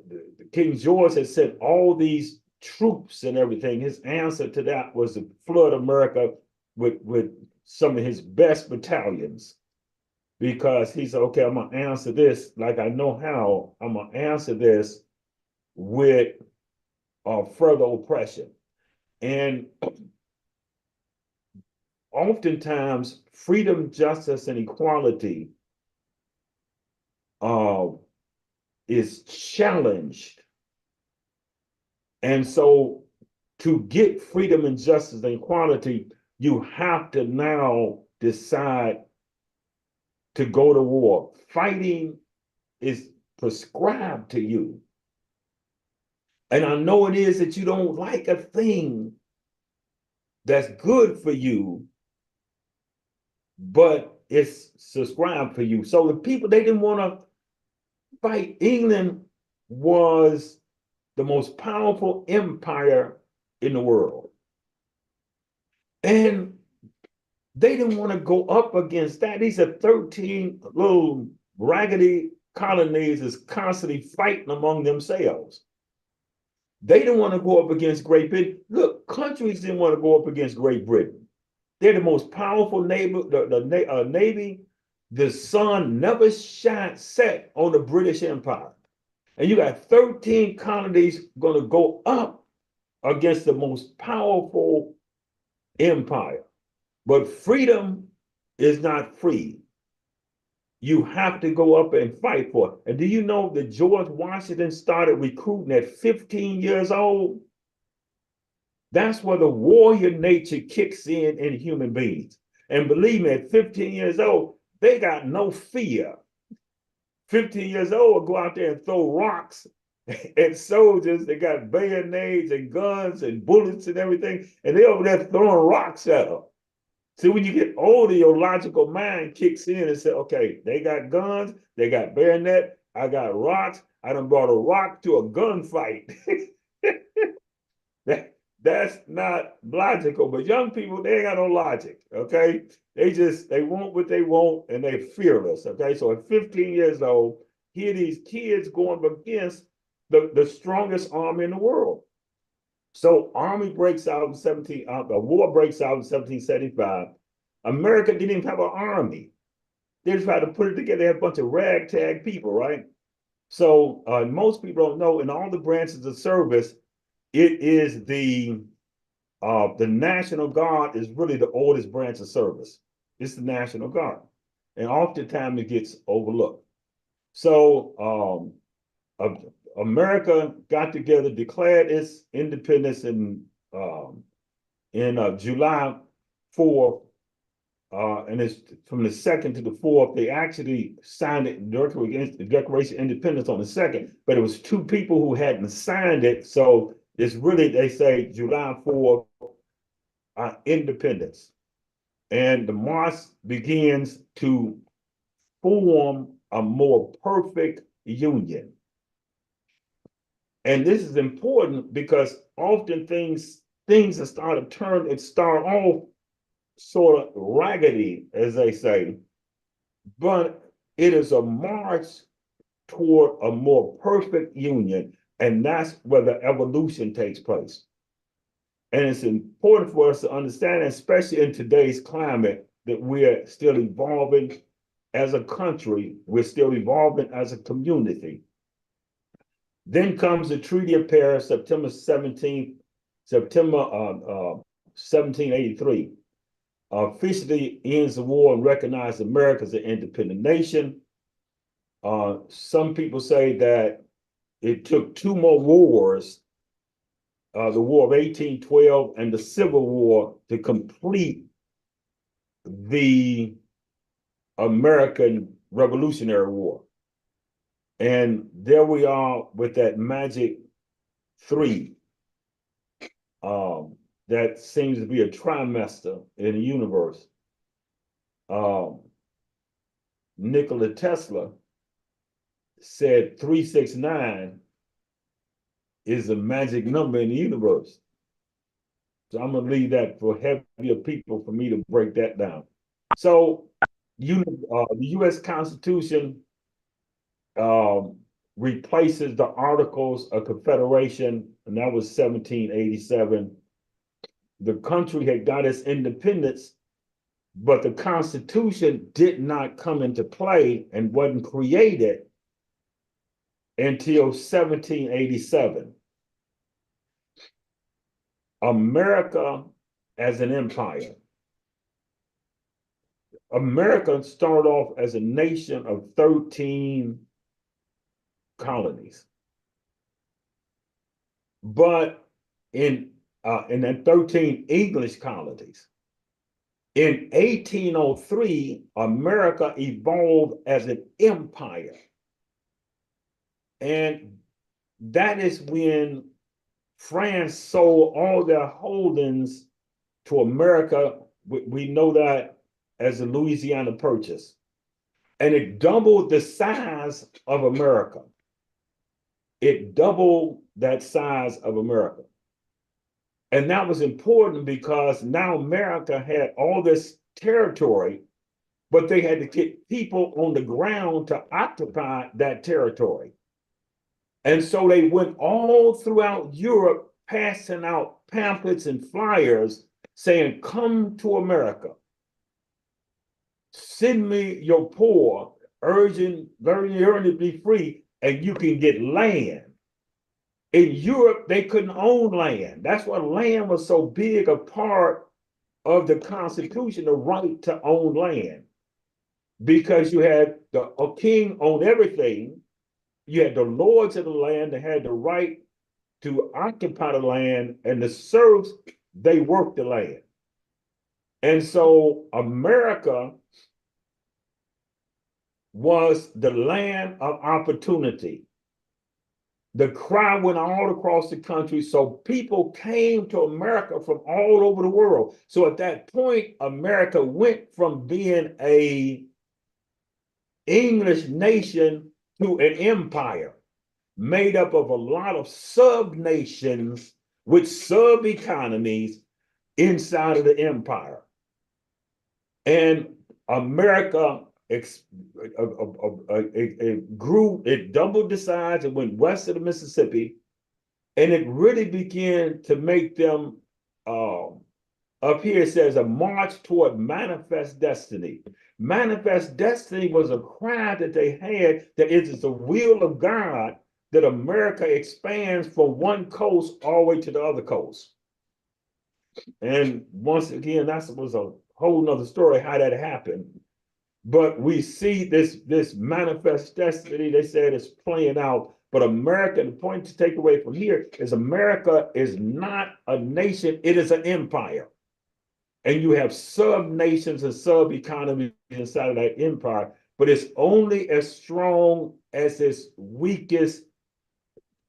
King George had sent all these troops and everything. His answer to that was to flood America with some of his best battalions, because he said, okay, I'm gonna answer this like I know how. I'm gonna answer this with further oppression. And oftentimes freedom, justice, and equality is challenged. And so to get freedom and justice and equality, you have to now decide to go to war. Fighting is prescribed to you. And I know it is that you don't like a thing that's good for you, but it's subscribed for you. So the people, they didn't want to fight. England was the most powerful empire in the world. And they didn't want to go up against that. These are 13 little raggedy colonies that's constantly fighting among themselves. They didn't want to go up against Great Britain. Look, countries didn't want to go up against Great Britain. They're the most powerful navy. The sun never set on the British Empire. And you got 13 colonies going to go up against the most powerful empire. But freedom is not free. You have to go up and fight for it. And do you know that George Washington started recruiting at 15 years old? That's where the warrior nature kicks in human beings. And believe me, at 15 years old, they got no fear. 15 years old will go out there and throw rocks at soldiers. They got bayonets and guns and bullets and everything, and they over there throwing rocks at them. See, when you get older, your logical mind kicks in and says, okay, they got guns, they got bayonet, I got rocks, I done brought a rock to a gunfight. That's not logical, but young people, they ain't got no logic, okay? They want what they want and they're fearless, okay? So at 15 years old, here these kids going against the strongest army in the world. So army breaks out in the war breaks out in 1775. America didn't even have an army. They just tried to put it together. They had a bunch of ragtag people, right? So most people don't know, in all the branches of service, it is the National Guard is really the oldest branch of service. It's the National Guard. And oftentimes it gets overlooked. So America got together, declared its independence in July 4th, and it's from the 2nd to the 4th. They actually signed it, the Declaration of Independence on the 2nd, but it was 2 people who hadn't signed it. So it's really, they say July 4th, independence. And the march begins to form a more perfect union. And this is important because often things start off sort of raggedy, as they say, but it is a march toward a more perfect union, and that's where the evolution takes place. And it's important for us to understand, especially in today's climate, that we're still evolving as a country, we're still evolving as a community. Then comes the Treaty of Paris, September 1783. Officially ends the war and recognizes America as an independent nation. Some people say that it took 2 more wars, the War of 1812 and the Civil War, to complete the American Revolutionary War. And there we are with that magic 3. That seems to be a trimester in the universe. Nikola Tesla said 369 is a magic number in the universe. So I'm gonna leave that for heavier people for me to break that down. So the U.S. Constitution replaces the Articles of Confederation, and that was 1787. The country had got its independence, but the Constitution did not come into play and wasn't created until 1787. America as an empire. America started off as a nation of 13 colonies. But in that 13 English colonies, in 1803, America evolved as an empire. And that is when France sold all their holdings to America. We know that as the Louisiana Purchase. And it doubled the size of America. It doubled that size of America. And that was important because now America had all this territory, but they had to get people on the ground to occupy that territory. And so they went all throughout Europe passing out pamphlets and flyers saying, "Come to America. Send me your poor, urging to be free, and you can get land." In Europe, they couldn't own land. That's why land was so big a part of the Constitution, the right to own land. Because you had a king own everything. You had the lords of the land that had the right to occupy the land, and the serfs, they worked the land. And so America was the land of opportunity. The cry went all across the country, so people came to America from all over the world. So at that point, America went from being an English nation to an empire made up of a lot of sub-nations with sub-economies inside of the empire. And America it grew, it doubled the size, it went west of the Mississippi, and it really began to make them, up here it says, a march toward manifest destiny. Manifest destiny was a cry that they had that it is the will of God that America expands from one coast all the way to the other coast. And once again, that was a whole nother story how that happened. But we see this manifest destiny, they said, is playing out. But America, the point to take away from here is America is not a nation, it is an empire. and you have sub-nations and sub-economies inside of that empire, but it's only as strong as its weakest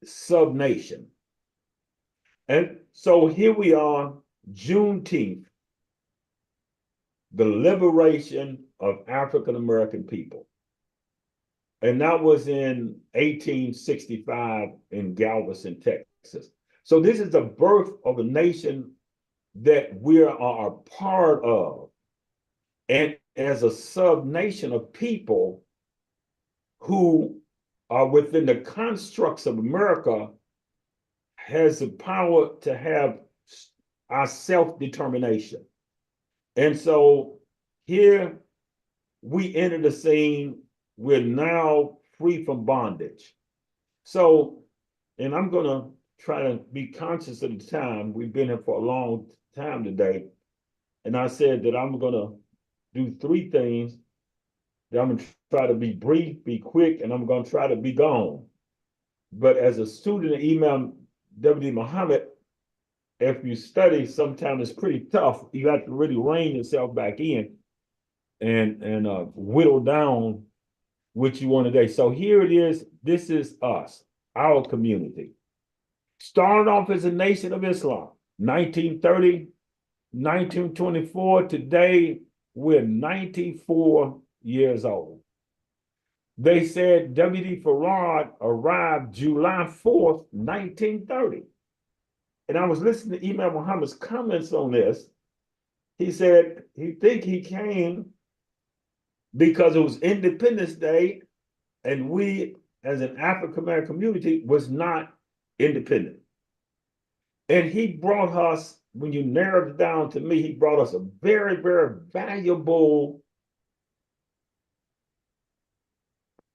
sub-nation. And so here we are, Juneteenth, the liberation of African American people. And that was in 1865 in Galveston, Texas. So this is the birth of a nation that we are a part of. And as a sub-nation of people who are within the constructs of America, has the power to have our self-determination. And so here we enter the scene, we're now free from bondage. So, and I'm gonna try to be conscious of the time. We've been here for a long time today. And I said that I'm gonna do three things. That I'm gonna try to be brief, be quick, and I'm gonna try to be gone. But as a student of Imam W.D. Muhammad, if you study, sometimes it's pretty tough. You have to really rein yourself back in and whittle down what you want today. So here it is. This is us, our community. Started off as a nation of Islam, 1930, 1924. Today, we're 94 years old. They said W.D. Farad arrived July 4th, 1930. And I was listening to Imam Muhammad's comments on this. He said he think he came because it was Independence Day and we as an African-American community was not independent. And he brought us, when you narrowed it down to me, he brought us a very, very valuable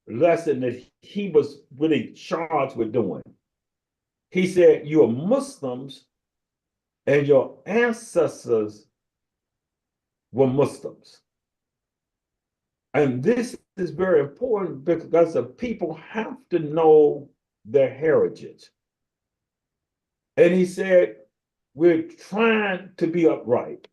lesson that he was really charged with doing. He said, you're Muslims and your ancestors were Muslims. And this is very important because the people have to know their heritage. And he said, we're trying to be upright.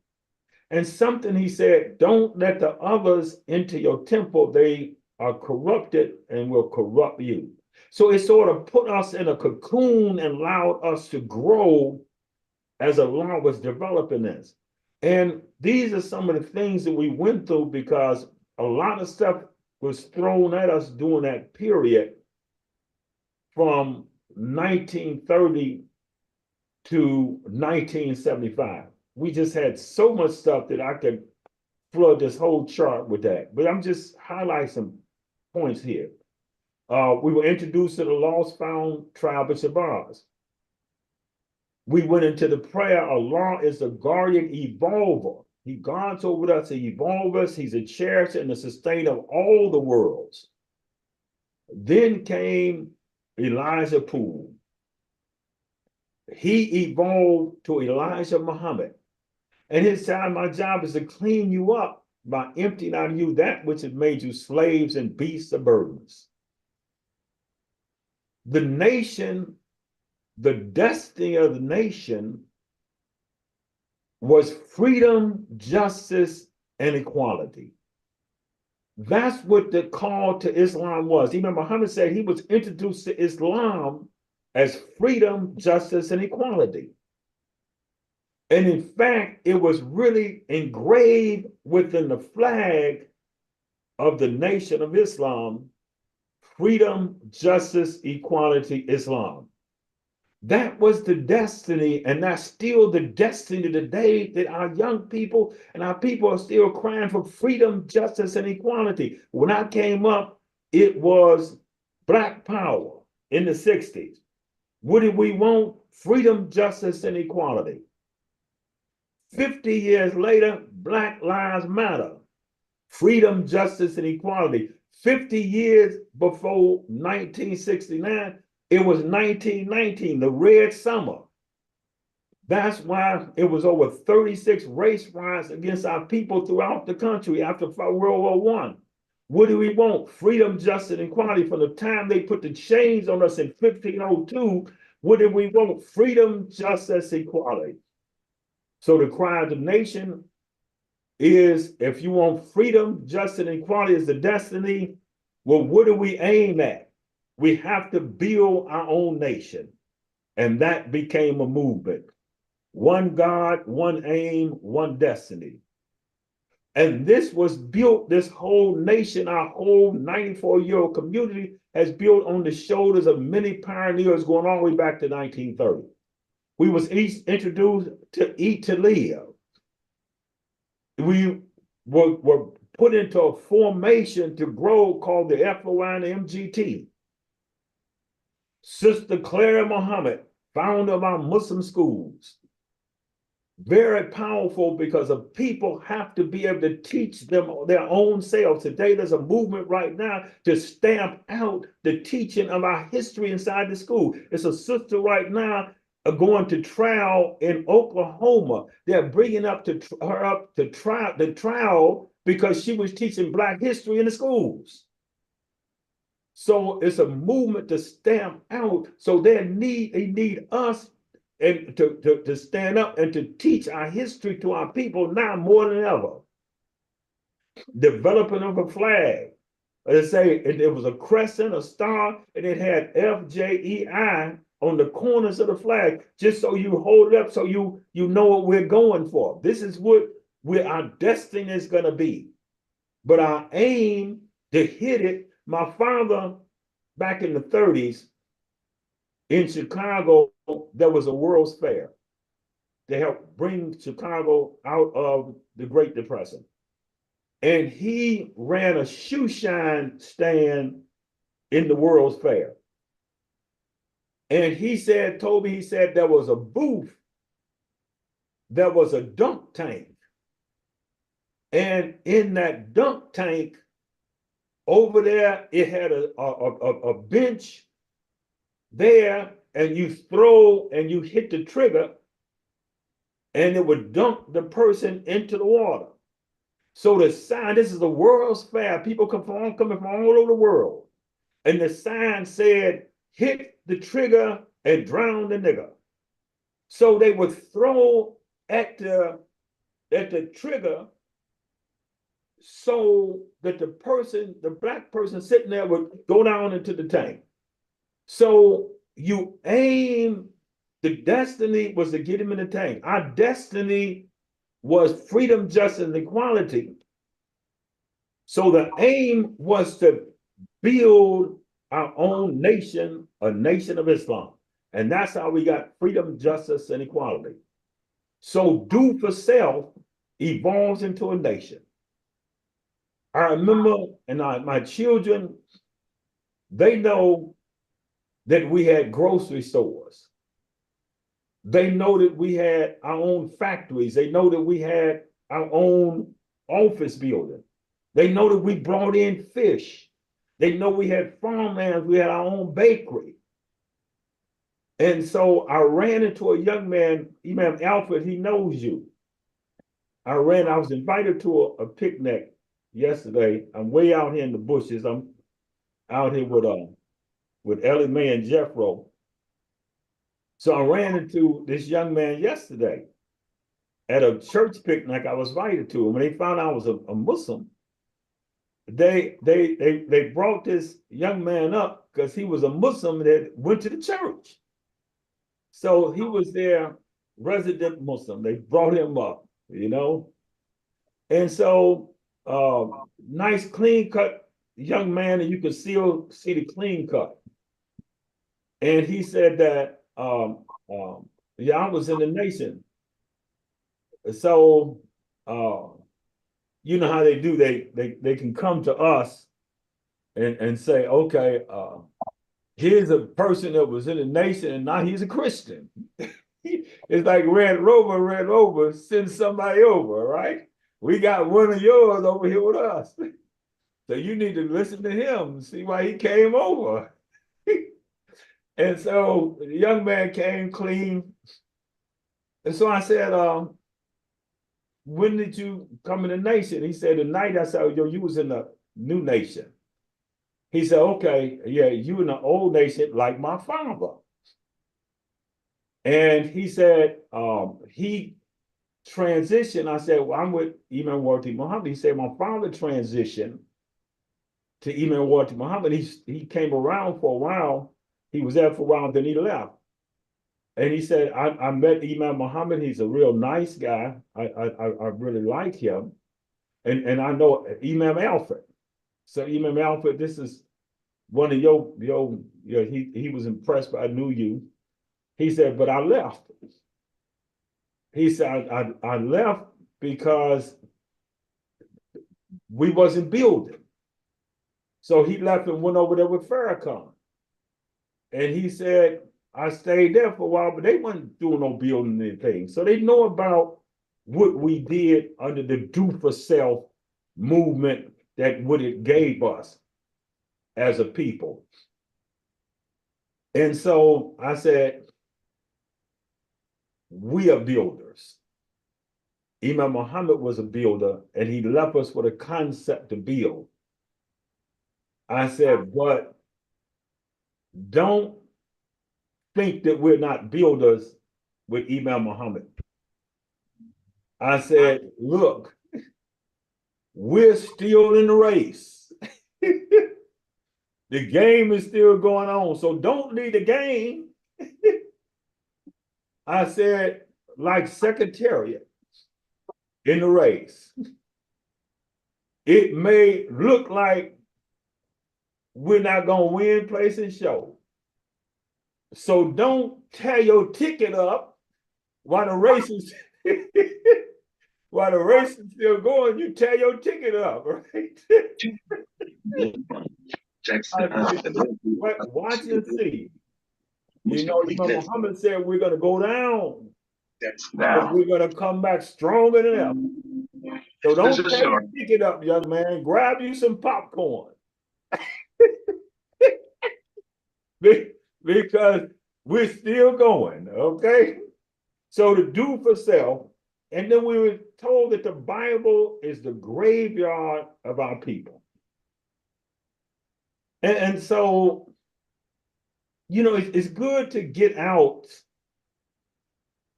And something he said, don't let the others into your temple. They are corrupted and will corrupt you. So it sort of put us in a cocoon and allowed us to grow as Allah was developing this. And these are some of the things that we went through because a lot of stuff was thrown at us during that period from 1930 to 1975. We just had so much stuff that I could flood this whole chart with that. But I'm just highlighting some points here. We were introduced to the lost found tribe of Shabazz. We went into the prayer. Allah is the guardian evolver. He guards over us, he evolves us. He's a cherisher and the sustainer of all the worlds. Then came Elijah Poole. He evolved to Elijah Muhammad. And his time, my job is to clean you up by emptying out of you that which has made you slaves and beasts of burdens. The nation, the destiny of the nation was freedom, justice, and equality. That's what the call to Islam was. Imam Muhammad said he was introduced to Islam as freedom, justice, and equality. And in fact, it was really engraved within the flag of the Nation of Islam, freedom, justice, equality, Islam. That was the destiny, and that's still the destiny today, that our young people and our people are still crying for freedom, justice, and equality. When I came up, it was Black Power in the 60s. What did we want? Freedom, justice, and equality. 50 years later, Black Lives Matter. Freedom, justice, and equality. 50 years before 1969, it was 1919, the Red Summer. That's why it was over 36 race riots against our people throughout the country after World War I. What do we want? Freedom, justice, and equality. From the time they put the chains on us in 1502, what did we want? Freedom, justice, equality. So the cry of the nation is if you want freedom, justice, and equality as the destiny, well, what do we aim at? We have to build our own nation. And that became a movement. One God, one aim, one destiny. And this was built, this whole nation, our whole 94-year-old community has built on the shoulders of many pioneers going all the way back to 1930. We was introduced to eat to live. We were put into a formation to grow called the FOI and MGT. Sister Clara Muhammad, founder of our Muslim schools, very powerful because of people have to be able to teach them their own selves. Today, there's a movement right now to stamp out the teaching of our history inside the school. It's a sister right now going to trial in Oklahoma. They're bringing her up to trial because she was teaching Black history in the schools. So it's a movement to stamp out. So they need us and to stand up and to teach our history to our people now more than ever. Developing of a flag. They say it was a crescent, a star, and it had FJEI on the corners of the flag, just so you hold it up so you know what we're going for. This is what our destiny is going to be. But our aim to hit it, my father, back in the 30s, in Chicago, there was a World's Fair to help bring Chicago out of the Great Depression. And he ran a shoe shine stand in the World's Fair. And he said there was a booth, there was a dunk tank. And in that dunk tank, over there, it had a bench there, and you throw and you hit the trigger, and it would dunk the person into the water. So the sign, this is the World's Fair. People coming from all over the world. And the sign said, hit the trigger and drown the nigger. So they would throw at the trigger so that the Black person sitting there would go down into the tank. So you aim, the destiny was to get him in the tank. Our destiny was freedom, justice, and equality. So the aim was to build our own nation, a nation of Islam. And that's how we got freedom, justice, and equality. So do for self evolves into a nation. I remember, and my children, they know that we had grocery stores. They know that we had our own factories. They know that we had our own office building. They know that we brought in fish. They know we had farmlands. We had our own bakery. And so I ran into a young man, Imam Alfred, he knows you. I was invited to a picnic yesterday. I'm way out here in the bushes. I'm out here with Ellie Mae and Jeffro. So I ran into this young man yesterday at a church picnic I was invited to. And when they found out I was a Muslim, they brought this young man up because he was a Muslim that went to the church. So he was their resident Muslim. They brought him up, you know. And so nice clean cut young man, and you could still see the clean cut. And he said that, yeah, I was in the nation. So, you know how they do, they can come to us and say, okay, here's a person that was in the nation and now he's a Christian. It's like Red Rover, send somebody over, right? We got one of yours over here with us. So you need to listen to him, see why he came over. And so the young man came clean. And so I said, when did you come in the nation? He said, the night I said, yo, you was in the new nation. He said, okay, yeah, you in the old nation like my father. And he said, he transition, I said, well, I'm with Imam Warti Muhammad. He said, my father transitioned to Imam Warti Muhammad. He came around for a while. He was there for a while, then he left. And he said, I met Imam Muhammad. He's a real nice guy. I really like him. And I know Imam Alfred. So Imam Alfred, this is one of he was impressed, but I knew you. He said, but I left. He said, I left because we wasn't building. So he left and went over there with Farrakhan. And he said, I stayed there for a while, but they weren't doing no building anything. So they know about what we did under the Do for Self movement, that what it gave us as a people. And so I said, we are builders. Imam Muhammad was a builder, and he left us with a concept to build. I said, but don't think that we're not builders with Imam Muhammad. I said, look, we're still in the race. The game is still going on, so don't leave the game. I said, like Secretariat in the race. It may look like we're not going to win, place, and show. So don't tear your ticket up while the race is while the race is still going. You tear your ticket up, right? Watch and see. You know, Imam Muhammad said we're going to go down, but we're going to come back stronger than ever. So don't tear your ticket up, young man. Grab you some popcorn. Because we're still going, okay? So to do for self, and then we were told that the Bible is the graveyard of our people. And so, you know, it's good to get out,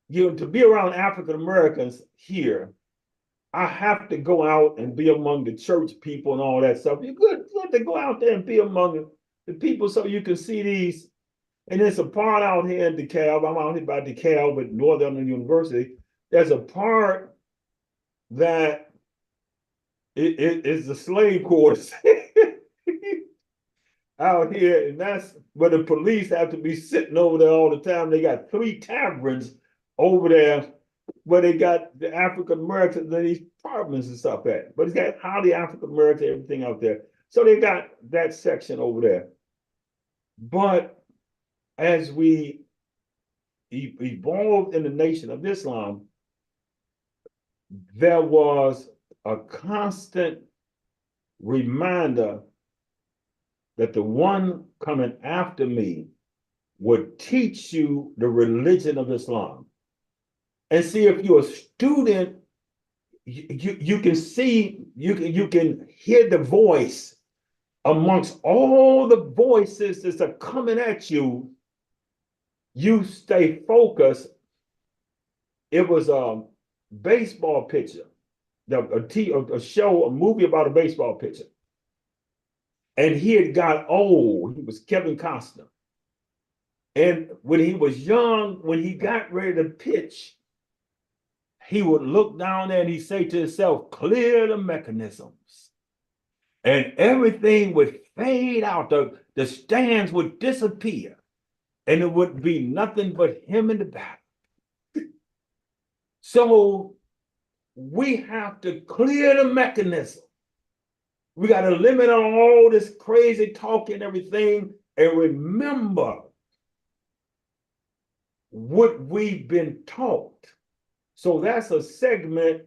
you know, to be around African Americans here. I have to go out and be among the church people and all that stuff. You're good to go out there and be among the people so you can see these. And there's a part out here in DeKalb. I'm out here by DeKalb at Northern University. There's a part that it is the slave quarters out here, and that's where the police have to be sitting over there all the time. They got 3 taverns over there where they got the African Americans and these apartments and stuff at. But it's got highly African American, everything out there. So they got that section over there. But as we evolved in the Nation of Islam, there was a constant reminder that the one coming after me would teach you the religion of Islam. And see, if you're a student, you can see, you can hear the voice amongst all the voices that are coming at you. You stay focused. It was a baseball pitcher, a show, a movie about a baseball pitcher. And he had got old. He was Kevin Costner. And when he was young, when he got ready to pitch, he would look down there and he'd say to himself, clear the mechanisms. And everything would fade out. The stands would disappear. And it would be nothing but him in the back. So we have to clear the mechanism. We got to limit on all this crazy talk and everything, and remember what we've been taught. So that's a segment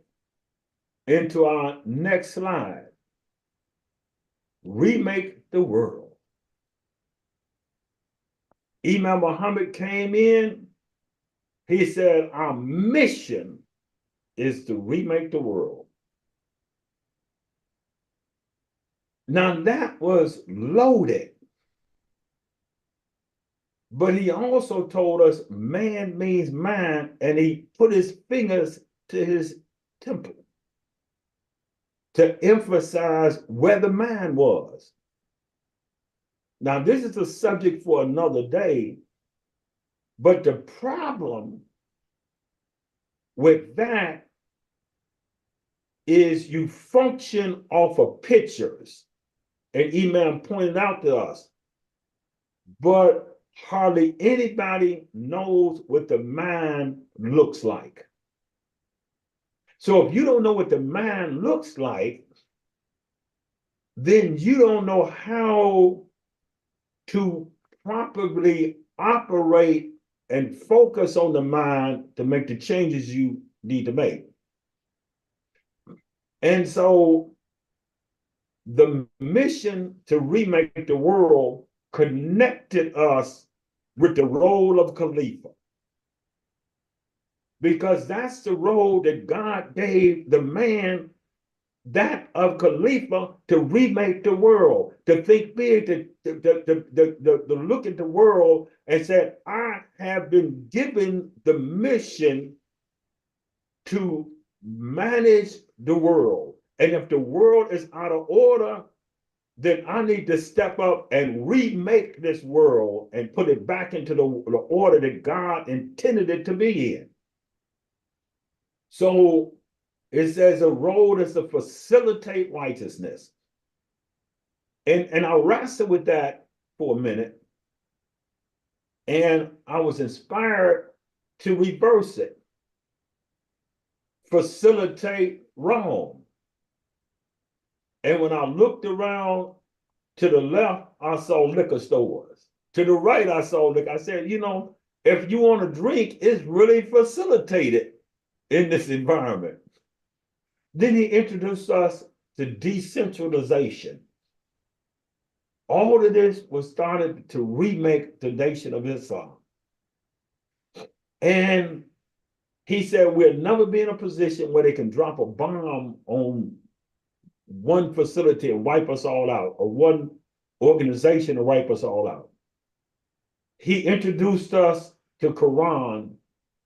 into our next slide. Remake the world. Imam Muhammad came in. He said, our mission is to remake the world. Now that was loaded. But he also told us man means mind, and he put his fingers to his temple to emphasize where the man was. Now, this is a subject for another day, but the problem with that is you function off of pictures, and Imam pointed out to us, but hardly anybody knows what the mind looks like. So if you don't know what the mind looks like, then you don't know how to properly operate and focus on the mind to make the changes you need to make. And so the mission to remake the world connected us with the role of Khalifa, because that's the role that God gave the man, that of Khalifa, to remake the world, to think big, to look at the world and say, I have been given the mission to manage the world. And if the world is out of order, then I need to step up and remake this world and put it back into the order that God intended it to be in. So it says a role is to facilitate righteousness. And I wrestled with that for a minute, and I was inspired to reverse it. Facilitate wrong. And when I looked around to the left, I saw liquor stores. To the right, I saw liquor. I said, you know, if you want to drink, it's really facilitated in this environment. Then he introduced us to decentralization. All of this was started to remake the Nation of Islam. And he said, we'll never be in a position where they can drop a bomb on one facility and wipe us all out, or one organization to wipe us all out. He introduced us to Quran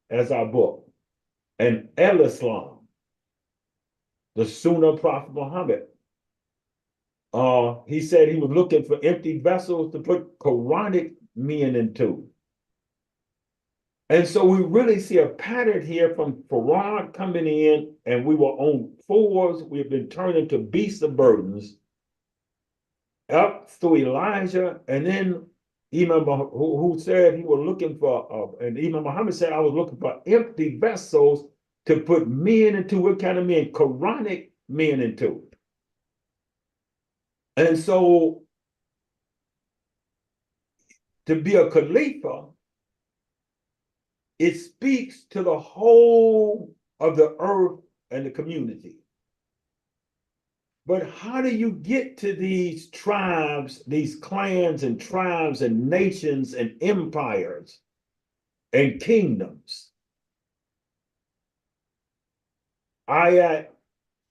as our book, and El-Islam, the Sunnah Prophet Muhammad. He said he was looking for empty vessels to put Quranic meaning into. And so we really see a pattern here from Farad coming in, and we were on fours. We have been turned into beasts of burdens, up through Elijah, and then Imam who said he was looking for, and Imam Muhammad said, I was looking for empty vessels to put men into. What kind of men? Quranic men into. And so to be a Khalifa, it speaks to the whole of the earth and the community. But how do you get to these tribes, these clans and tribes and nations and empires and kingdoms? Ayat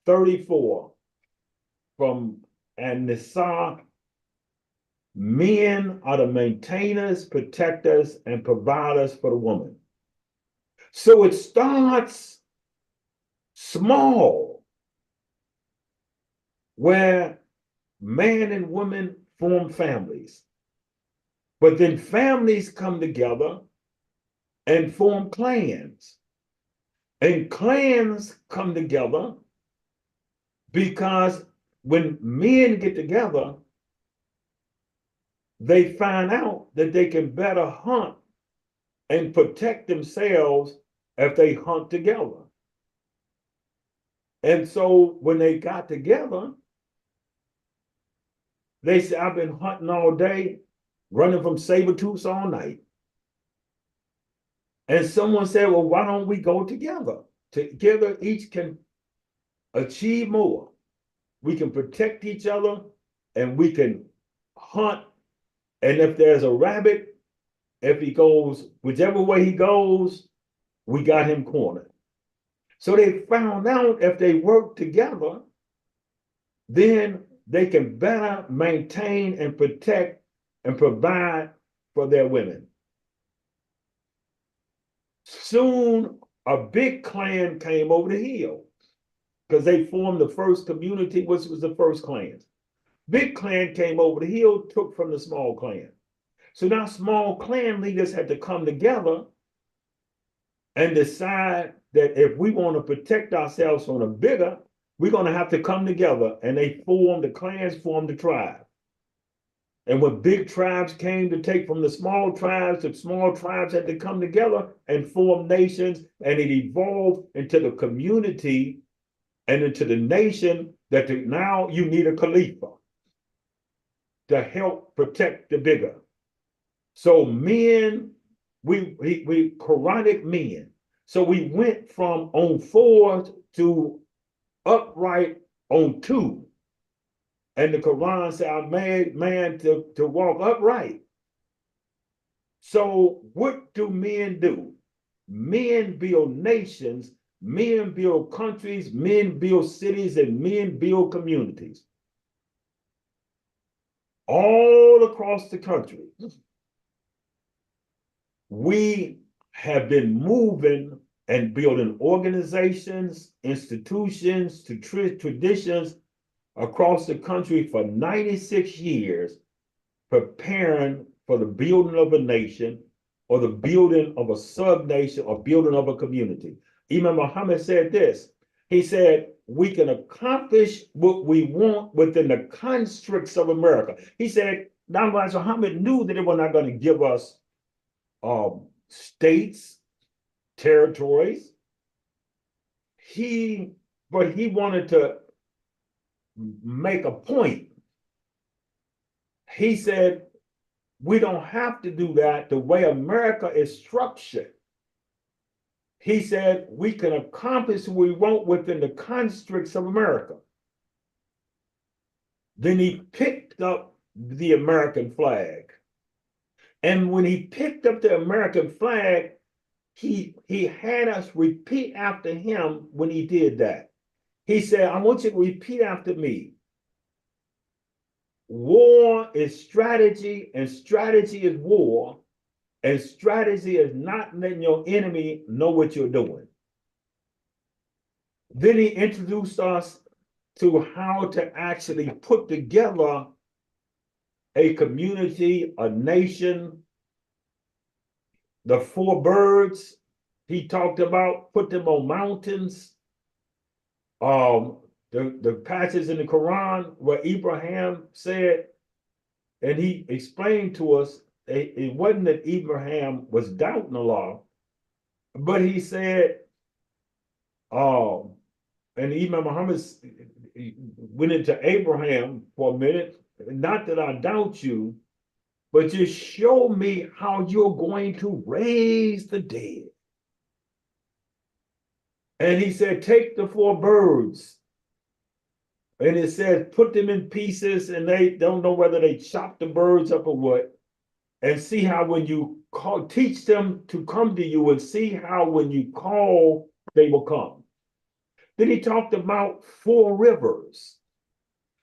34 from An-Nisa, men are the maintainers, protectors, and providers for the woman. So it starts small, where man and woman form families. But then families come together and form clans. And clans come together because when men get together, they find out that they can better hunt and protect themselves if they hunt together. And so when they got together, they said, I've been hunting all day, running from saber-tooths all night. And someone said, well, why don't we go together? Together, each can achieve more. We can protect each other, and we can hunt. And if there's a rabbit, if he goes, whichever way he goes, we got him cornered. So they found out if they work together, then they can better maintain and protect and provide for their women. Soon a big clan came over the hill because they formed the first community, which was the first clan. Big clan came over the hill, took from the small clan. So now small clan leaders had to come together and decide that if we want to protect ourselves from the bigger, we're going to have to come together. And they formed, the clans formed the tribe. And when big tribes came to take from the small tribes had to come together and form nations, and it evolved into the community and into the nation that now you need a Khalifa to help protect the bigger. So men, we Quranic men. So we went from on 4 to upright on 2. And the Quran said, I made man to walk upright. So what do men do? Men build nations, men build countries, men build cities, and men build communities. All across the country. We have been moving and building organizations, institutions, traditions across the country for 96 years, preparing for the building of a nation or the building of a sub-nation or building of a community. Imam Muhammad said this. He said, we can accomplish what we want within the constructs of America. He said, Muhammad knew that they were not going to give us states, territories. But he wanted to make a point. He said, we don't have to do that the way America is structured. He said, we can accomplish what we want within the constructs of America. Then he picked up the American flag. And when he picked up the American flag, he had us repeat after him when he did that. He said, I want you to repeat after me. War is strategy, and strategy is war, and strategy is not letting your enemy know what you're doing. Then he introduced us to how to actually put together a community, a nation. The 4 birds he talked about, put them on mountains. The passage in the Quran where Abraham said, and he explained to us, it wasn't that Abraham was doubting Allah, but he said, and Imam Muhammad went into Abraham for a minute, not that I doubt you, but just show me how you're going to raise the dead. And he said, take the 4 birds. And it says, put them in pieces, and they don't know whether they chop the birds up or what. And see how when you teach them to come to you, and see how when you call, they will come. Then he talked about 4 rivers.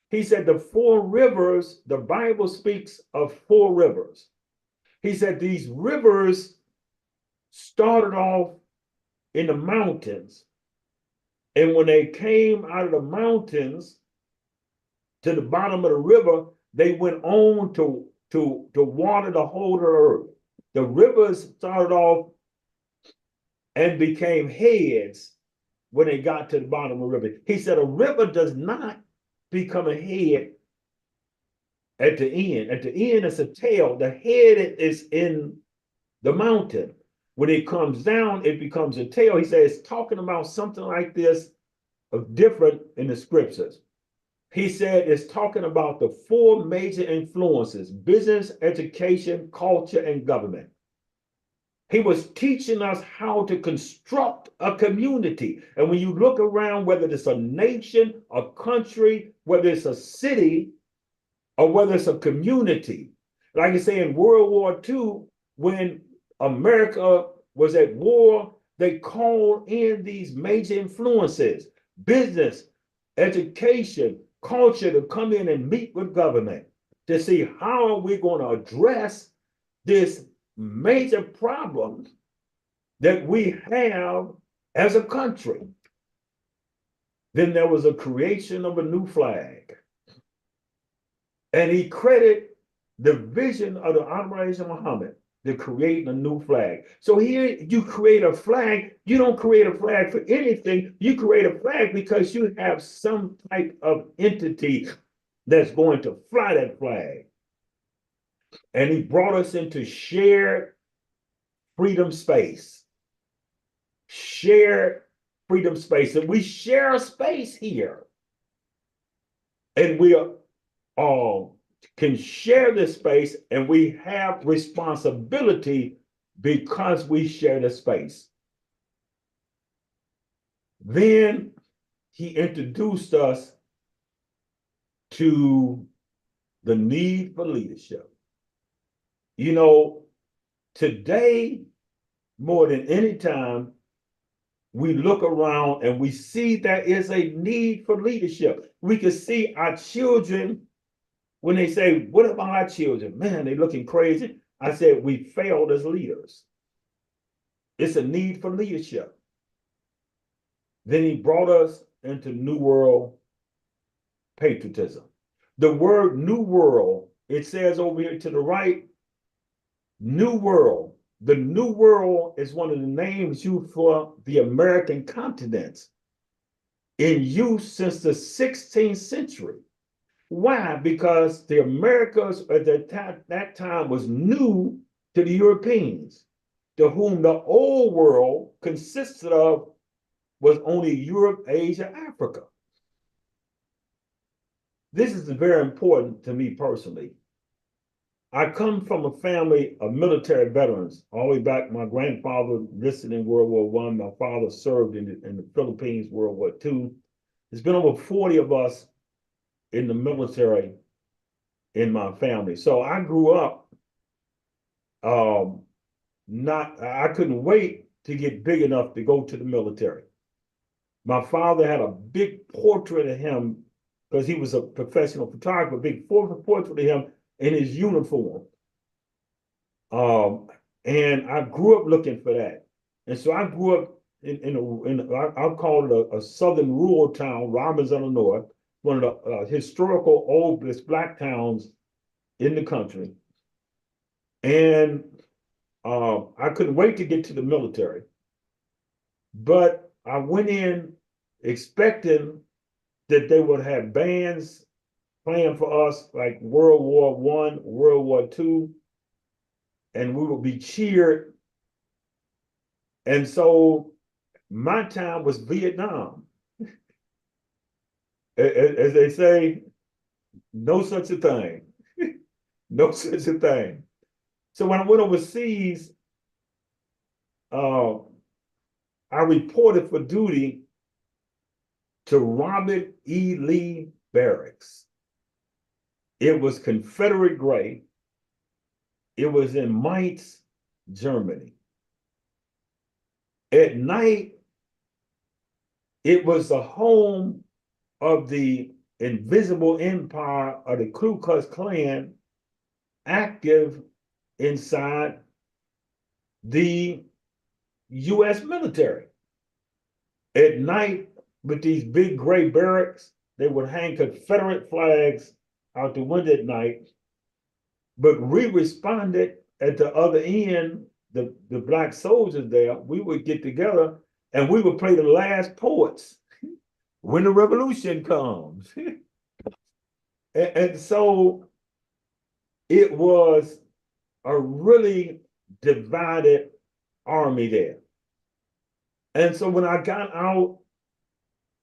He said the 4 rivers, the Bible speaks of 4 rivers. He said these rivers started off in the mountains. And when they came out of the mountains to the bottom of the river, they went on to water the whole of the earth. The rivers started off and became heads when they got to the bottom of the river. He said a river does not become a head at the end. At the end, it's a tail. The head is in the mountain. When it comes down, it becomes a tail. He says it's talking about something like this, different in the scriptures. He said it's talking about the 4 major influences: business, education, culture, and government. He was teaching us how to construct a community. And when you look around, whether it's a nation, a country, whether it's a city, or whether it's a community, like I say in World War II, when America was at war, they called in these major influences: business, education, culture, to come in and meet with government to see how are we going to address this major problem that we have as a country. Then there was a creation of a new flag. And he credited the vision of the Honorable Muhammad to create a new flag. So here you create a flag. You don't create a flag for anything. You create a flag because you have some type of entity that's going to fly that flag. And he brought us into shared freedom space. Shared freedom space. And we share a space here. And we all can share this space, and we have responsibility because we share the space. Then he introduced us to the need for leadership. You know, today, more than any time, we look around and we see there is a need for leadership. We can see our children, when they say, what about our children? Man, they're looking crazy. I said, we failed as leaders. It's a need for leadership. Then he brought us into New World patriotism. The word New World, it says over here to the right, New World. The New World is one of the names used for the American continents in use since the 16th century. Why? Because the Americas at that time was new to the Europeans, to whom the old world consisted of was only Europe, Asia, Africa. This is very important to me personally. I come from a family of military veterans, all the way back. My grandfather enlisted in World War I. My father served in the Philippines, World War II. There's been over 40 of us in the military in my family. So I grew up I couldn't wait to get big enough to go to the military. My father had a big portrait of him because he was a professional photographer, big portrait of him in his uniform. And I grew up looking for that. And so I grew up I'll call it a southern rural town, Robbins, Illinois, one of the historical oldest Black towns in the country. And I couldn't wait to get to the military. But I went in expecting that they would have bands playing for us like World War I, World War II, and we would be cheered. And so my time was Vietnam. As they say, no such a thing. No such a thing. So when I went overseas, I reported for duty to Robert E. Lee Barracks. It was Confederate grade. It was in Mainz, Germany. At night, it was the home of the invisible empire of the Ku Klux Klan active inside the U.S. military. At night, with these big gray barracks, they would hang Confederate flags out the window at night. But we responded at the other end, the Black soldiers there, we would get together and we would play the last poets when the revolution comes. and so it was a really divided army there. And so when I got out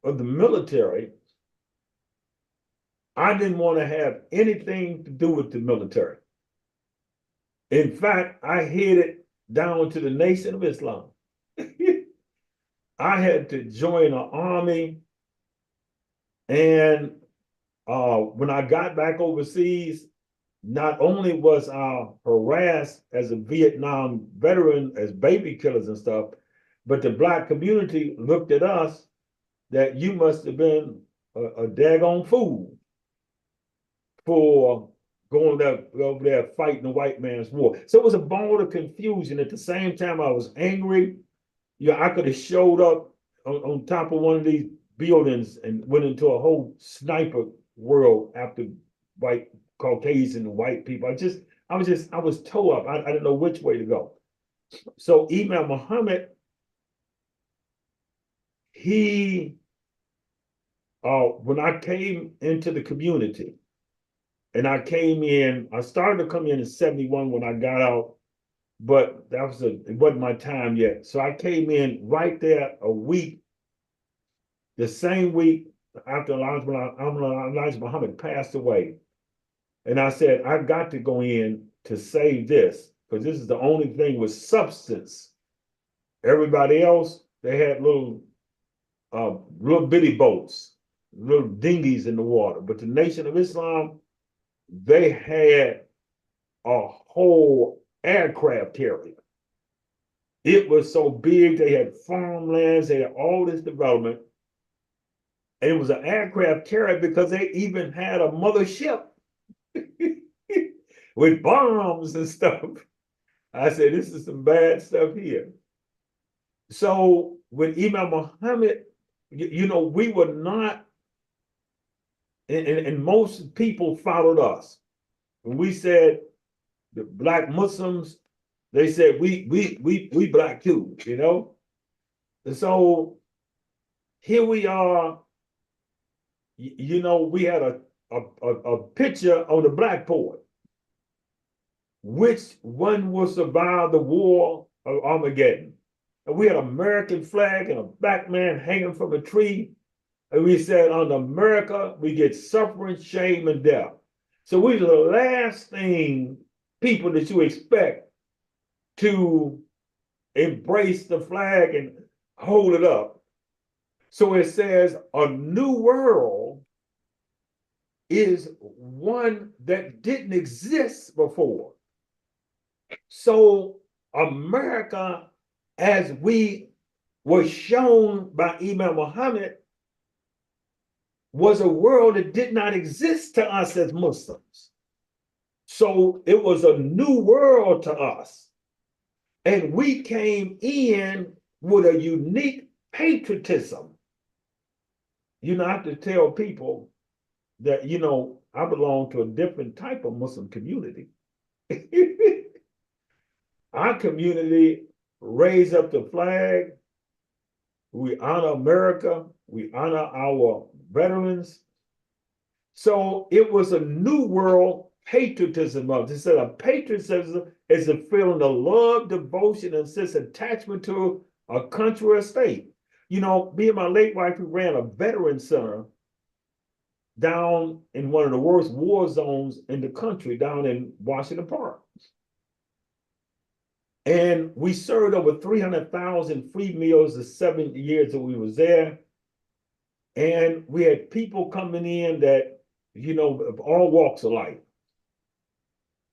of the military, I didn't want to have anything to do with the military. In fact, I headed down to the Nation of Islam. I had to join an army. And when I got back overseas, not only was I harassed as a Vietnam veteran, as baby killers and stuff, but the Black community looked at us that you must have been a daggone fool for going over there fighting the white man's war. So it was a ball of confusion. At the same time, I was angry Yeah, I could have showed up on top of one of these buildings and went into a whole sniper world after white Caucasian and white people. I was toe up. I didn't know which way to go. So Imam Muhammad, he when I came into the community, and I started to come in 71 when I got out, but it wasn't my time yet. So I came in right there a week, the same week after Elijah Muhammad passed away. And I said, I got to go in to save this, because this is the only thing with substance. Everybody else, they had little bitty boats, little dinghies in the water. But the Nation of Islam, they had a whole aircraft carrier. It was so big, they had farmlands, they had all this development. And it was an aircraft carrier because they even had a mothership with bombs and stuff. I said, this is some bad stuff here. So when Imam Muhammad, we were not, and most people followed us. When we said the Black Muslims, they said we Black too, And so here we are, we had a picture on the blackboard. Which one will survive the war of Armageddon? And we had an American flag and a black man hanging from a tree. And we said, on America, we get suffering, shame, and death. So we're the last thing people that you expect to embrace the flag and hold it up. So it says a new world is one that didn't exist before. So America, as we were shown by Imam Muhammad, was a world that did not exist to us as Muslims. So it was a new world to us. And we came in with a unique patriotism. I have to tell people that, I belong to a different type of Muslim community. Our community raised up the flag. We honor America. We honor our veterans. So it was a new world patriotism. They said a patriotism is a feeling of love, devotion, and sense of attachment to a country or state. Me and my late wife, we ran a veteran center down in one of the worst war zones in the country, down in Washington Park. And we served over 300,000 free meals the 7 years that we was there. And we had people coming in that, of all walks of life.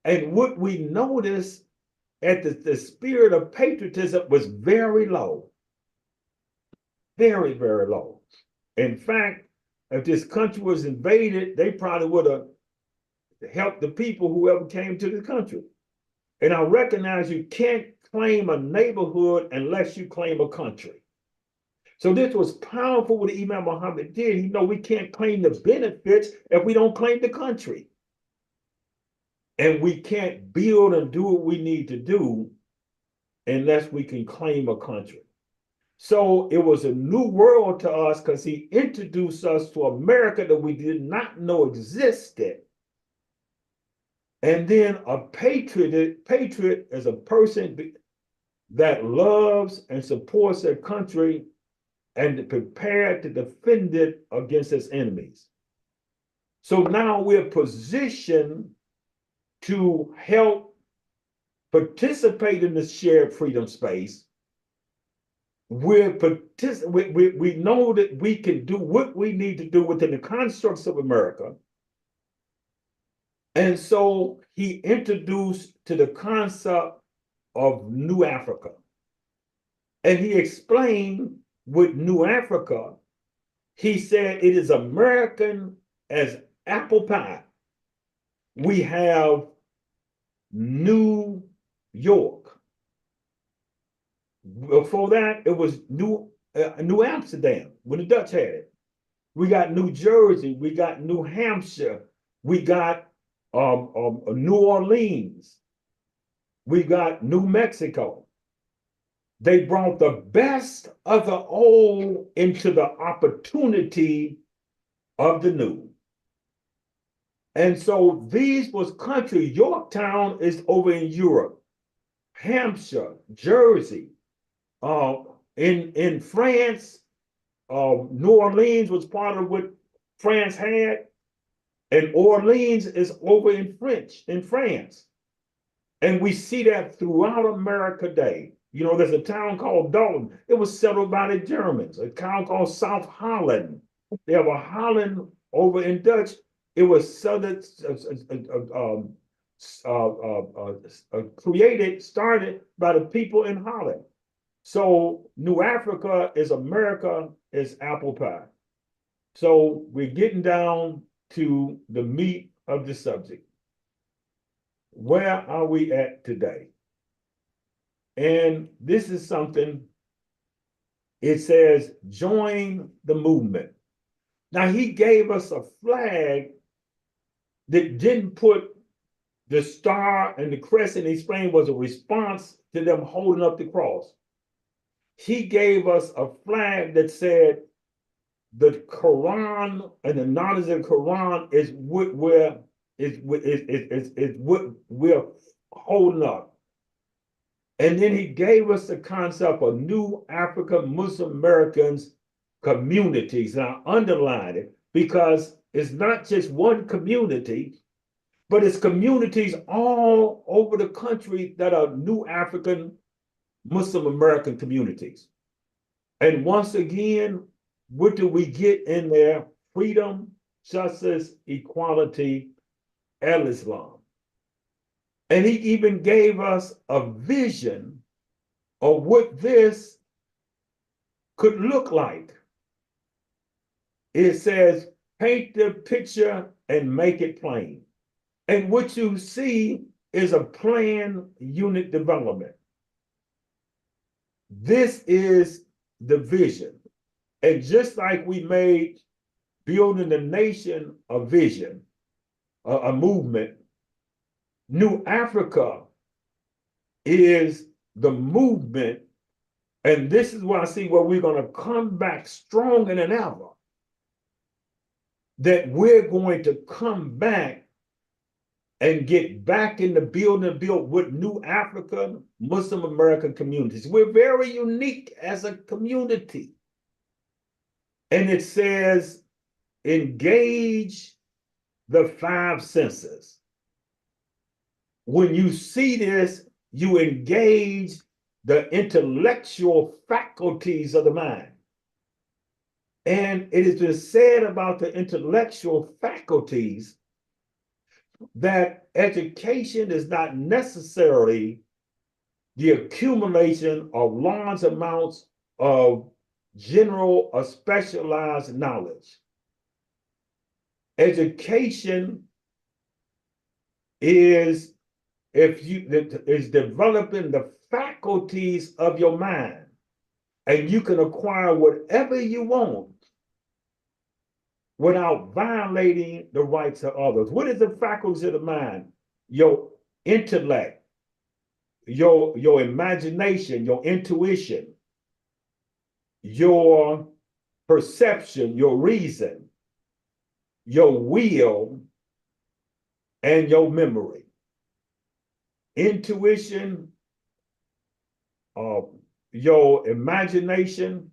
And what we noticed at the spirit of patriotism was very low. Very, very low. In fact, if this country was invaded, they probably would have helped the people whoever came to the country. And I recognize you can't claim a neighborhood unless you claim a country. So this was powerful what Imam Muhammad did. We can't claim the benefits if we don't claim the country. And we can't build and do what we need to do unless we can claim a country. So it was a new world to us because he introduced us to America that we did not know existed. And then a patriot is a person that loves and supports their country and prepared to defend it against its enemies. So now we're positioned to help participate in this shared freedom space. We know that we can do what we need to do within the constructs of America. And so he introduced to the concept of New Africa. And he explained with New Africa, he said it is American as apple pie. We have New York. Before that, it was New Amsterdam when the Dutch had it. We got New Jersey, we got New Hampshire, we got New Orleans, we got New Mexico. They brought the best of the old into the opportunity of the new. And so these was country. Yorktown is over in Europe, Hampshire, Jersey. In France, New Orleans was part of what France had, and Orleans is over in France. And we see that throughout America today. You know, there's a town called Dalton. It was settled by the Germans. A town called South Holland. They have a Holland over in Dutch. It was settled, started by the people in Holland. So New Africa is America is apple pie. So we're getting down to the meat of the subject. Where are we at today? And this is something, it says, join the movement. Now, he gave us a flag that didn't put the star and the crescent, he explained, was a response to them holding up the cross. He gave us a flag that said the Quran and the knowledge of the Quran is what we're holding up. And then he gave us the concept of new African Muslim Americans communities. And I underline it because it's not just one community, but it's communities all over the country that are new African Muslim American communities. And once again, what do we get in there? Freedom, justice, equality, and Islam. And he even gave us a vision of what this could look like. It says, paint the picture and make it plain. And what you see is a planned unit development. This is the vision. And just like we made building the nation a vision, a movement, New Africa is the movement. And this is where I see where we're going to come back stronger than ever. That we're going to come back and get back in the building and build with new African Muslim American communities. We're very unique as a community. And it says, engage the five senses. When you see this, you engage the intellectual faculties of the mind. And it has been said about the intellectual faculties that education is not necessarily the accumulation of large amounts of general or specialized knowledge. Education is developing the faculties of your mind, and you can acquire whatever you want without violating the rights of others. What is the faculties of the mind? Your intellect, your imagination, your intuition, your perception, your reason, your will, and your memory. Intuition, your imagination,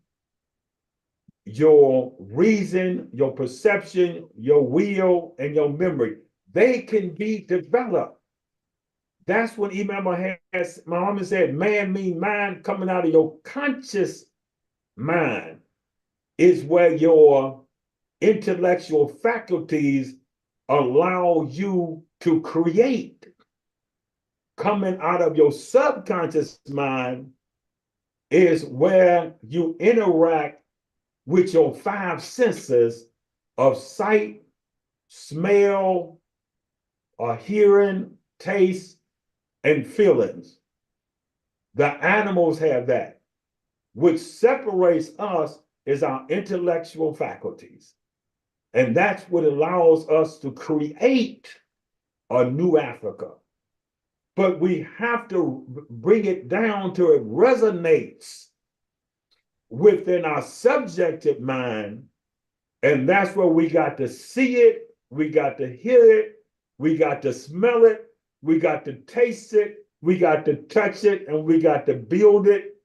your reason, your perception, your will, and your memory. They can be developed. That's when Imam Muhammad said, man mean mind, coming out of your conscious mind is where your intellectual faculties allow you to create. Coming out of your subconscious mind is where you interact with your five senses of sight, smell, hearing, taste, and feelings. The animals have that. which separates us is our intellectual faculties. And that's what allows us to create a new Africa. But we have to bring it down to it resonates within our subjective mind. And that's where we got to see it, we got to hear it, we got to smell it, we got to taste it, we got to touch it, and we got to build it.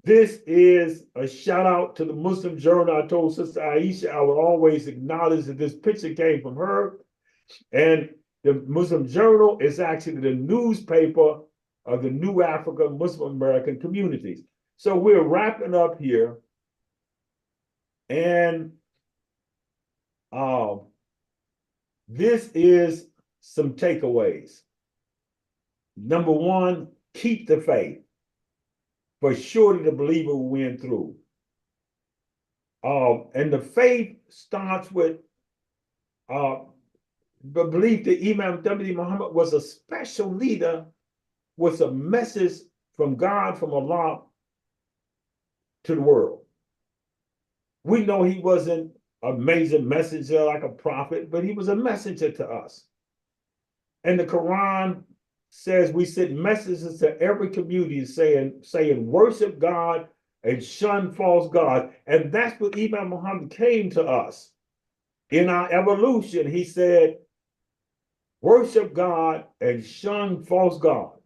This is a shout out to the Muslim Journal. I told Sister Aisha I would always acknowledge that this picture came from her. And the Muslim Journal is actually the newspaper of the New Africa Muslim American communities. So we're wrapping up here. And this is some takeaways. Number one, keep the faith. For surely the believer will win through. And the faith starts with the belief that Imam W. Muhammad was a special leader with a message from God, from Allah, to the world. We know he wasn't a major messenger like a prophet, but he was a messenger to us. And the Quran says we send messages to every community saying worship God and shun false gods. And that's what Imam Muhammad came to us. In our evolution, he said, worship God and shun false gods.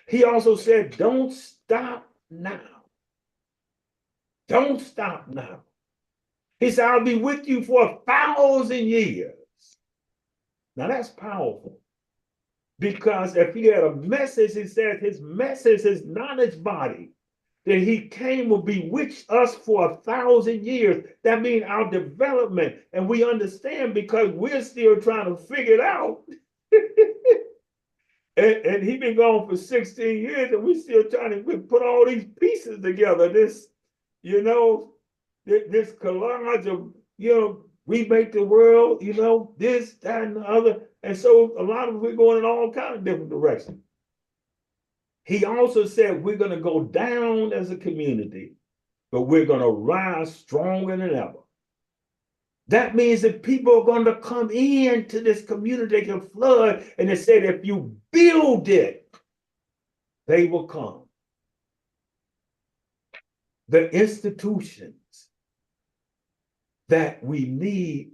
He also said, don't stop now. Don't stop now. He said, I'll be with you for 1,000 years. Now that's powerful. Because if he had a message, he said his message, his knowledge body, that he came will be with us for 1,000 years. That means our development. And we understand because we're still trying to figure it out. and he been gone for 16 years and we still trying to put all these pieces together. This, this collage of, we make the world, this, that, and the other. And so a lot of we're going in all kinds of different directions. He also said we're going to go down as a community, but we're going to rise stronger than ever. That means that people are going to come into this community, they can flood, and they said if you build it, they will come. The institutions that we need,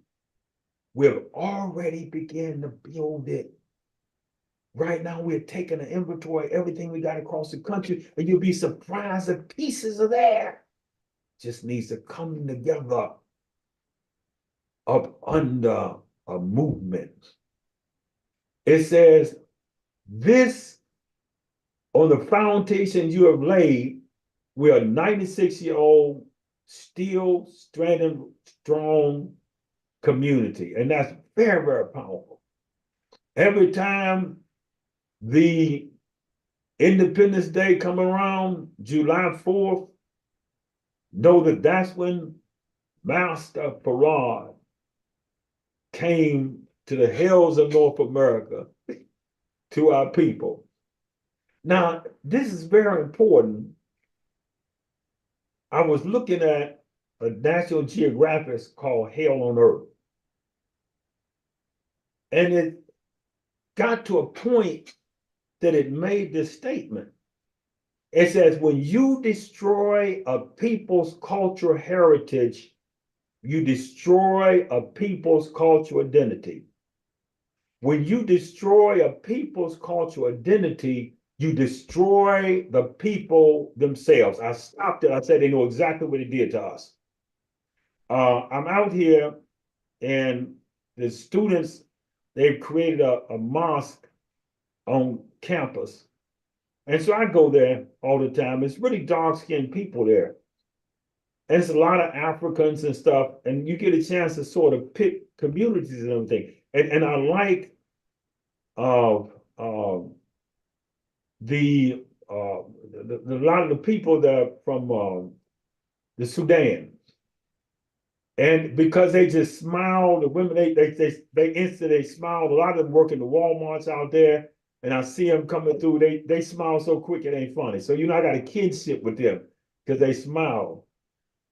we've already begun to build it. Right now, we're taking an inventory of everything we got across the country, and you'll be surprised that pieces are there. Just needs to come together up under a movement. It says, this, on the foundation you have laid, we are a 96-year-old, still strong community. And that's very, very powerful. Every time the Independence Day come around, July 4th, know that that's when Master Farad came to the hills of North America to our people. Now, this is very important. I was looking at a National Geographic called Hell on Earth. And it got to a point that it made this statement. It says, when you destroy a people's cultural heritage, you destroy a people's cultural identity. When you destroy a people's cultural identity, you destroy the people themselves. I stopped it. I said they know exactly what it did to us. I'm out here and the students, they've created a mosque on campus. And so I go there all the time. It's really dark-skinned people there. And it's a lot of Africans and stuff. And you get a chance to sort of pick communities and everything. And I like a lot of the people that are from the Sudan. And because they just smile, the women, they instantly smile. A lot of them work in the Walmarts out there. And I see them coming through, they smile so quick it ain't funny. So, I got a kinship with them because they smile.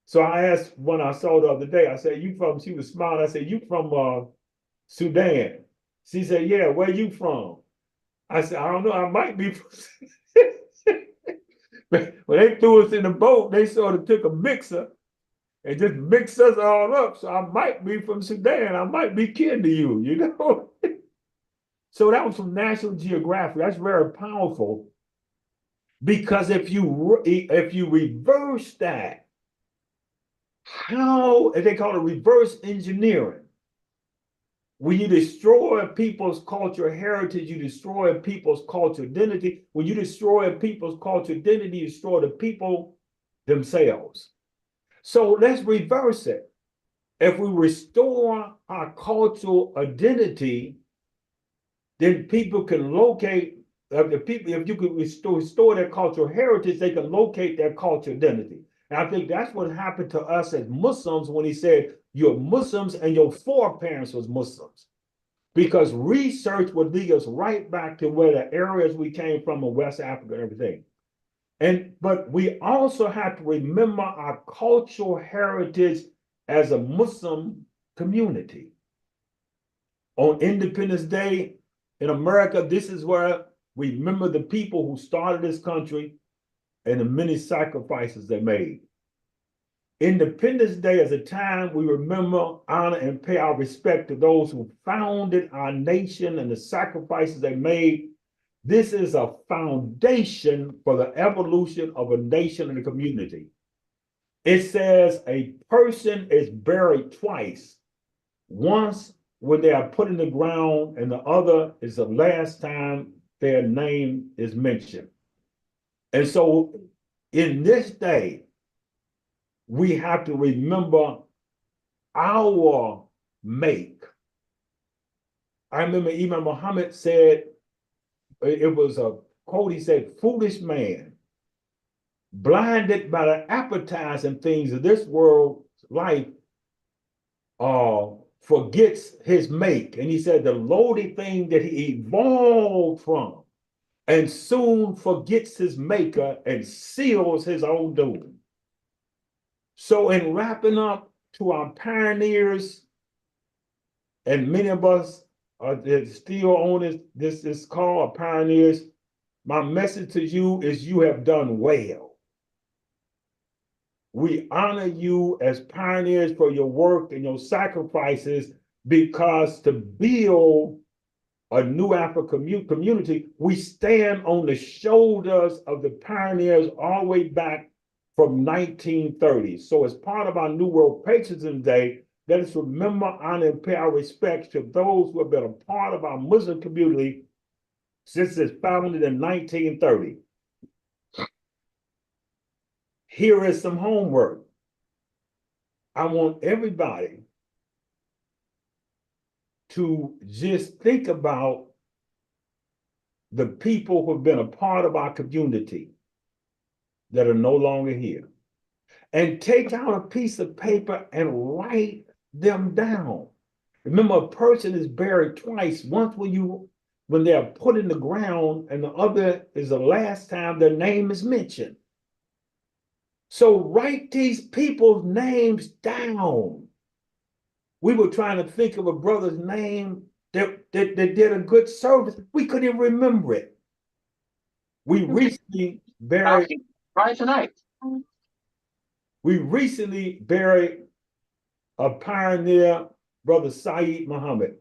So I asked one I saw the other day, I said, you from, she was smiling. I said, you from Sudan? She said, yeah, where you from? I said, I don't know, I might be from when they threw us in the boat, they sort of took a mixer and just mixed us all up. So I might be from Sudan. I might be kin to you, you know? So that was from National Geographic. That's very powerful because if you reverse that, how they call it reverse engineering. When you destroy people's cultural heritage, you destroy people's cultural identity. When you destroy people's cultural identity, you destroy the people themselves. So let's reverse it. If we restore our cultural identity, then people can locate, if you can restore their cultural heritage, they can locate their cultural identity. And I think that's what happened to us as Muslims when he said, you're Muslims and your foreparents was Muslims. Because research would lead us right back to where the areas we came from in West Africa and everything. But we also have to remember our cultural heritage as a Muslim community. On Independence Day in America, this is where we remember the people who started this country and the many sacrifices they made. Independence Day is a time we remember, honor, and pay our respect to those who founded our nation and the sacrifices they made. This is a foundation for the evolution of a nation and a community. It says a person is buried twice. Once when they are put in the ground, and the other is the last time their name is mentioned. And so in this day, we have to remember our make. I remember Imam Muhammad said, it was a quote, he said, foolish man, blinded by the appetizing things of this world's life, forgets his make. And he said the lowly thing that he evolved from, and soon forgets his maker and seals his own doom. So in wrapping up to our pioneers, and many of us are still on this call of pioneers, my message to you is you have done well. We honor you as pioneers for your work and your sacrifices, because to build a new African community, we stand on the shoulders of the pioneers all the way back from 1930. So as part of our New World Patriotism Day, let us remember, honor, and pay our respects to those who have been a part of our Muslim community since it's founded in 1930. Here is some homework. I want everybody to just think about the people who have been a part of our community that are no longer here. And take out a piece of paper and write them down. Remember, a person is buried twice. Once when they are put in the ground, and the other is the last time their name is mentioned. So write these people's names down. We were trying to think of a brother's name that did a good service. We couldn't even remember it. We recently buried a pioneer, Brother Saeed Muhammad.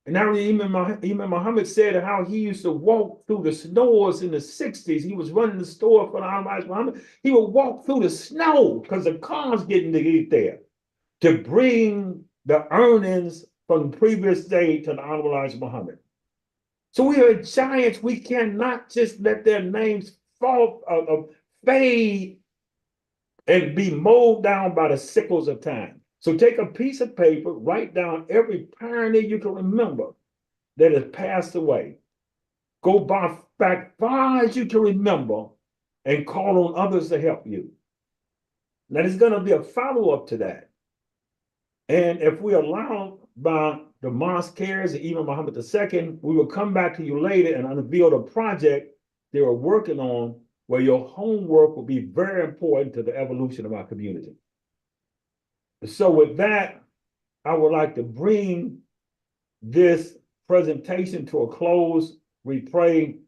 And I remember Imam Muhammad said how he used to walk through the stores in the 60s. He was running the store for the Honorable Muhammad. He would walk through the snow because the cars getting to get there to bring the earnings from the previous day to the Honorable Elijah Muhammad. So we are giants. We cannot just let their names fade and be mowed down by the sickles of time. So take a piece of paper, write down every pioneer you can remember that has passed away. Go back far as you can remember and call on others to help you. Now, there's going to be a follow-up to that. And if we allow by the mosque cares and even Muhammad II, we will come back to you later and unveil the project they were working on where your homework will be very important to the evolution of our community. So with that, I would like to bring this presentation to a close. We pray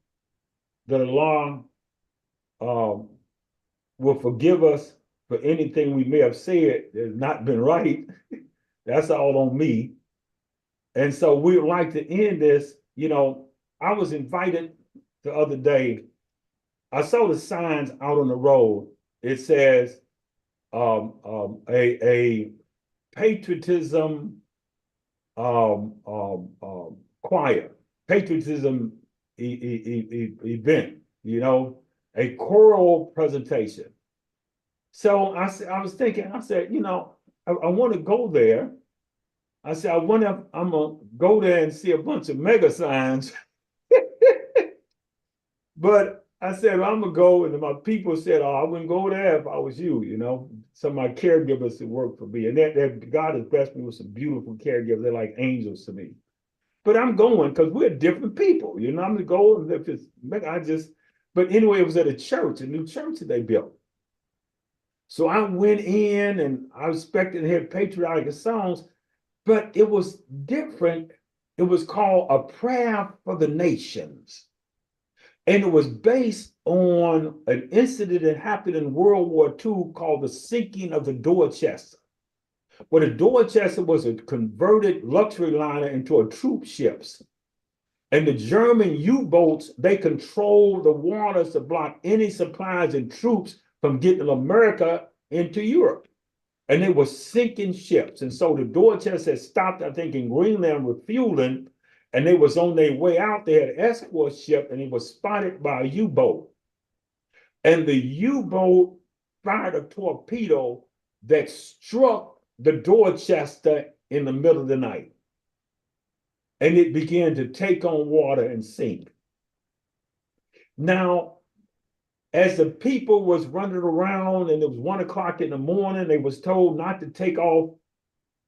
that Allah will forgive us for anything we may have said that has not been right. That's all on me. And so we would like to end this. I was invited the other day. I saw the signs out on the road. It says a patriotism choir, patriotism event, a choral presentation. So I was thinking, I said, I want to go there. I said, I wonder if I'm going to go there and see a bunch of mega signs. But I said, I'm going to go. And my people said, oh, I wouldn't go there if I was you, Some of my caregivers that work for me. And that God has blessed me with some beautiful caregivers. They're like angels to me. But I'm going because we're different people. I'm going to go. And if it's, but anyway, it was at a church, a new church that they built. So I went in and I was expecting to hear patriotic songs, but it was different. It was called A Prayer for the Nations. And it was based on an incident that happened in World War II called the sinking of the Dorchester. Well, the Dorchester was a converted luxury liner into a troop ships. And the German U-boats, they controlled the waters to block any supplies and troops from getting America into Europe. And they were sinking ships. And so the Dorchester had stopped, I think, in Greenland refueling, and they was on their way out. They had an escort ship, and it was spotted by a U-boat. And the U-boat fired a torpedo that struck the Dorchester in the middle of the night. And it began to take on water and sink. Now, as the people was running around and it was 1 o'clock in the morning, they was told not to take off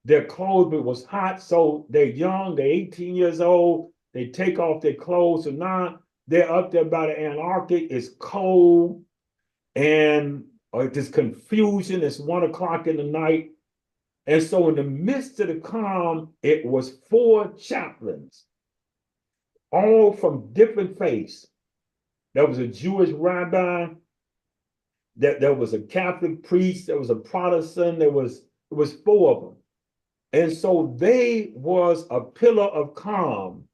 their clothes, but it was hot. So they're young, they're 18 years old. They take off their clothes. So now they're up there by the Antarctic. It's cold and there's confusion. It's 1 o'clock in the night. And so in the midst of the calm, it was 4 chaplains, all from different faiths. There was a Jewish rabbi, there was a Catholic priest, there was a Protestant, it was 4 of them. And so they was a pillar of calm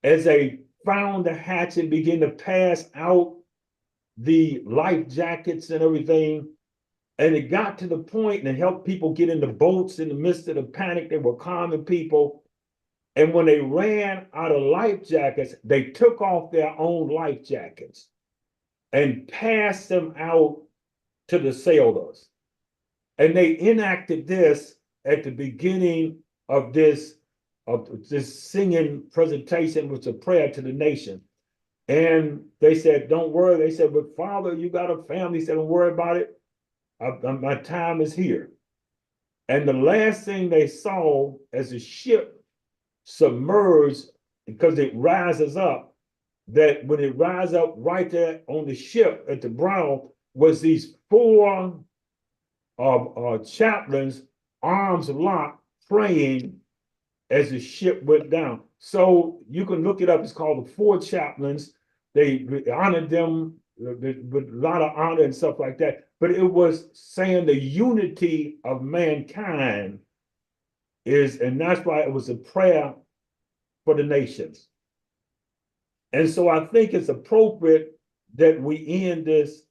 as they found the hatch and began to pass out the life jackets and everything. And it got to the point and it helped people get in the boats in the midst of the panic. They were calming people. And when they ran out of life jackets, they took off their own life jackets and passed them out to the sailors. And they enacted this at the beginning of this singing presentation, which was a prayer to the nation. And they said, don't worry. They said, but Father, you got a family. He said, don't worry about it. My time is here. And the last thing they saw as the ship submerged, because it rises up, that when it rises up right there on the ship at the brow, was these 4 chaplains, arms locked, praying as the ship went down. So you can look it up. It's called the 4 chaplains. They honored them with a lot of honor and stuff like that. But it was saying the unity of mankind is, and that's why it was a prayer for the nations. And so I think it's appropriate that we end this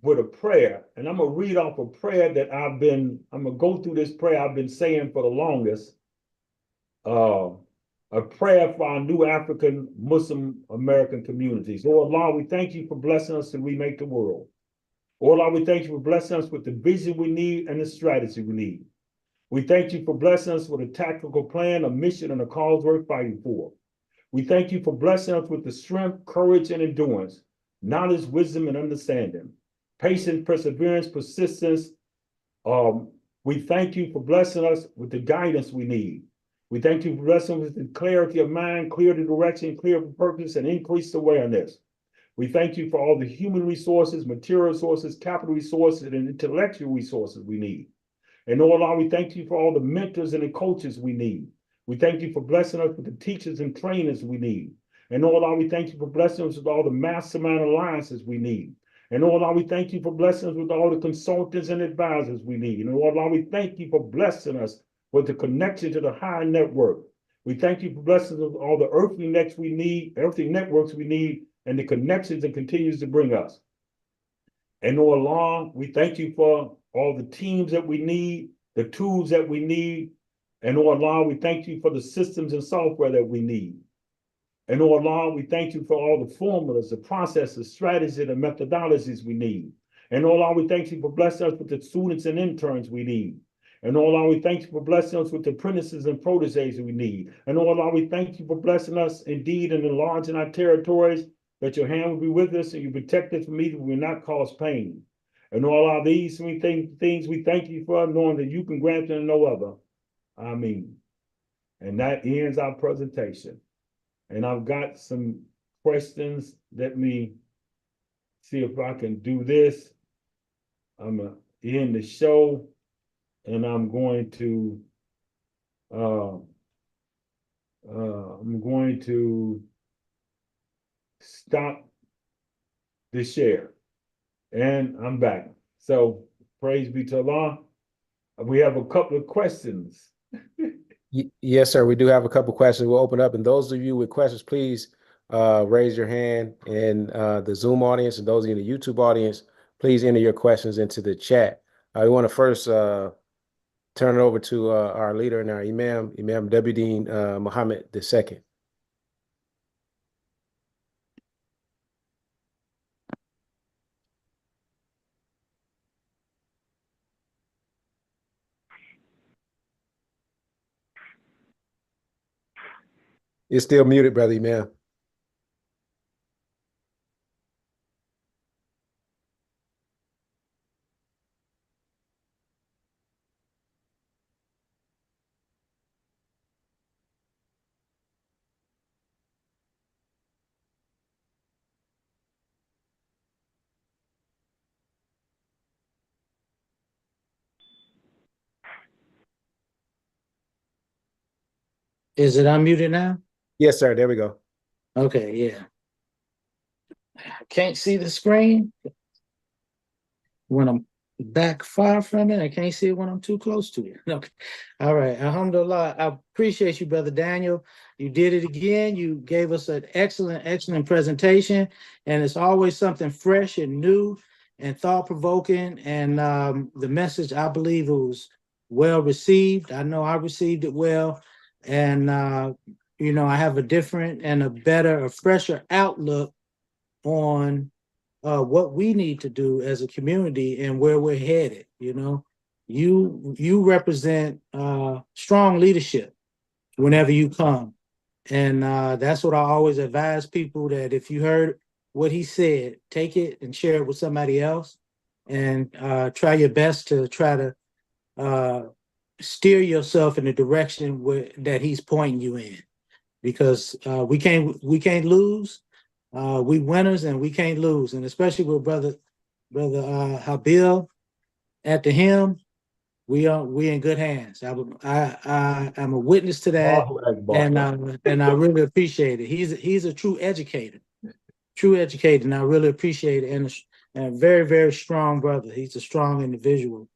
with a prayer. And I'm going to read off a prayer that I'm going to go through this prayer I've been saying for the longest. A prayer for our new African Muslim American communities. Oh Allah, we thank you for blessing us to remake the world. Oh Allah, we thank you for blessing us with the vision we need and the strategy we need. We thank you for blessing us with a tactical plan, a mission, and a cause worth fighting for. We thank you for blessing us with the strength, courage, and endurance, knowledge, wisdom, and understanding, patience, perseverance, persistence. We thank you for blessing us with the guidance we need. We thank you for blessing us with the clarity of mind, clear the direction, clear the purpose, and increased awareness. We thank you for all the human resources, material resources, capital resources, and intellectual resources we need. And oh Allah, we thank you for all the mentors and the coaches we need. We thank you for blessing us with the teachers and trainers we need. And oh Allah, we thank you for blessing us with all the mastermind alliances we need. And oh Allah, we thank you for blessing us with all the consultants and advisors we need. And oh Allah, we thank you for blessing us with the connection to the high network. We thank you for blessing us with all the earthly networks we need, and the connections it continues to bring us. And oh Allah, we thank you for all the teams that we need, the tools that we need. And oh Allah, we thank you for the systems and software that we need. And oh Allah, we thank you for all the formulas, the processes, strategies, and methodologies we need. And oh Allah, we thank you for blessing us with the students and interns we need. And oh Allah, we thank you for blessing us with the apprentices and proteges we need. And oh Allah, we thank you for blessing us indeed and enlarging our territories, that your hand will be with us and you protect us from evil, will not cause pain. And all of these things we thank you for, knowing that you can grant them no other. Amen. And that ends our presentation. And I've got some questions. Let me see if I can do this. I'm going to end the show, and I'm going to stop the share. And I'm back. So praise be to Allah. We have a couple of questions. Yes, sir. We do have a couple of questions. We'll open up. And those of you with questions, please raise your hand. And the Zoom audience and those of you in the YouTube audience, please enter your questions into the chat. We want to first turn it over to our leader and our Imam W. Dean Muhammad II. You're still muted, brother Imam. Is it unmuted now? Yes, sir. There we go. Okay, yeah. I can't see the screen when I'm back far from it. I can't see it when I'm too close to it. Okay. All right. Alhamdulillah. I appreciate you, Brother Daniel. You did it again. You gave us an excellent presentation. And it's always something fresh and new and thought-provoking. And the message, I believe it was well received. I know I received it well. And, I have a different and a fresher outlook on what we need to do as a community and where we're headed. You represent strong leadership whenever you come. And that's what I always advise people, that if you heard what he said, take it and share it with somebody else, and try your best to try to steer yourself in the direction that he's pointing you in, because we can't lose. We winners and we can't lose, and especially with brother Habil at the helm, we in good hands. I'm a witness to that, and I really appreciate it. He's a true educator, and I really appreciate it. And a very, very strong brother. He's a strong individual.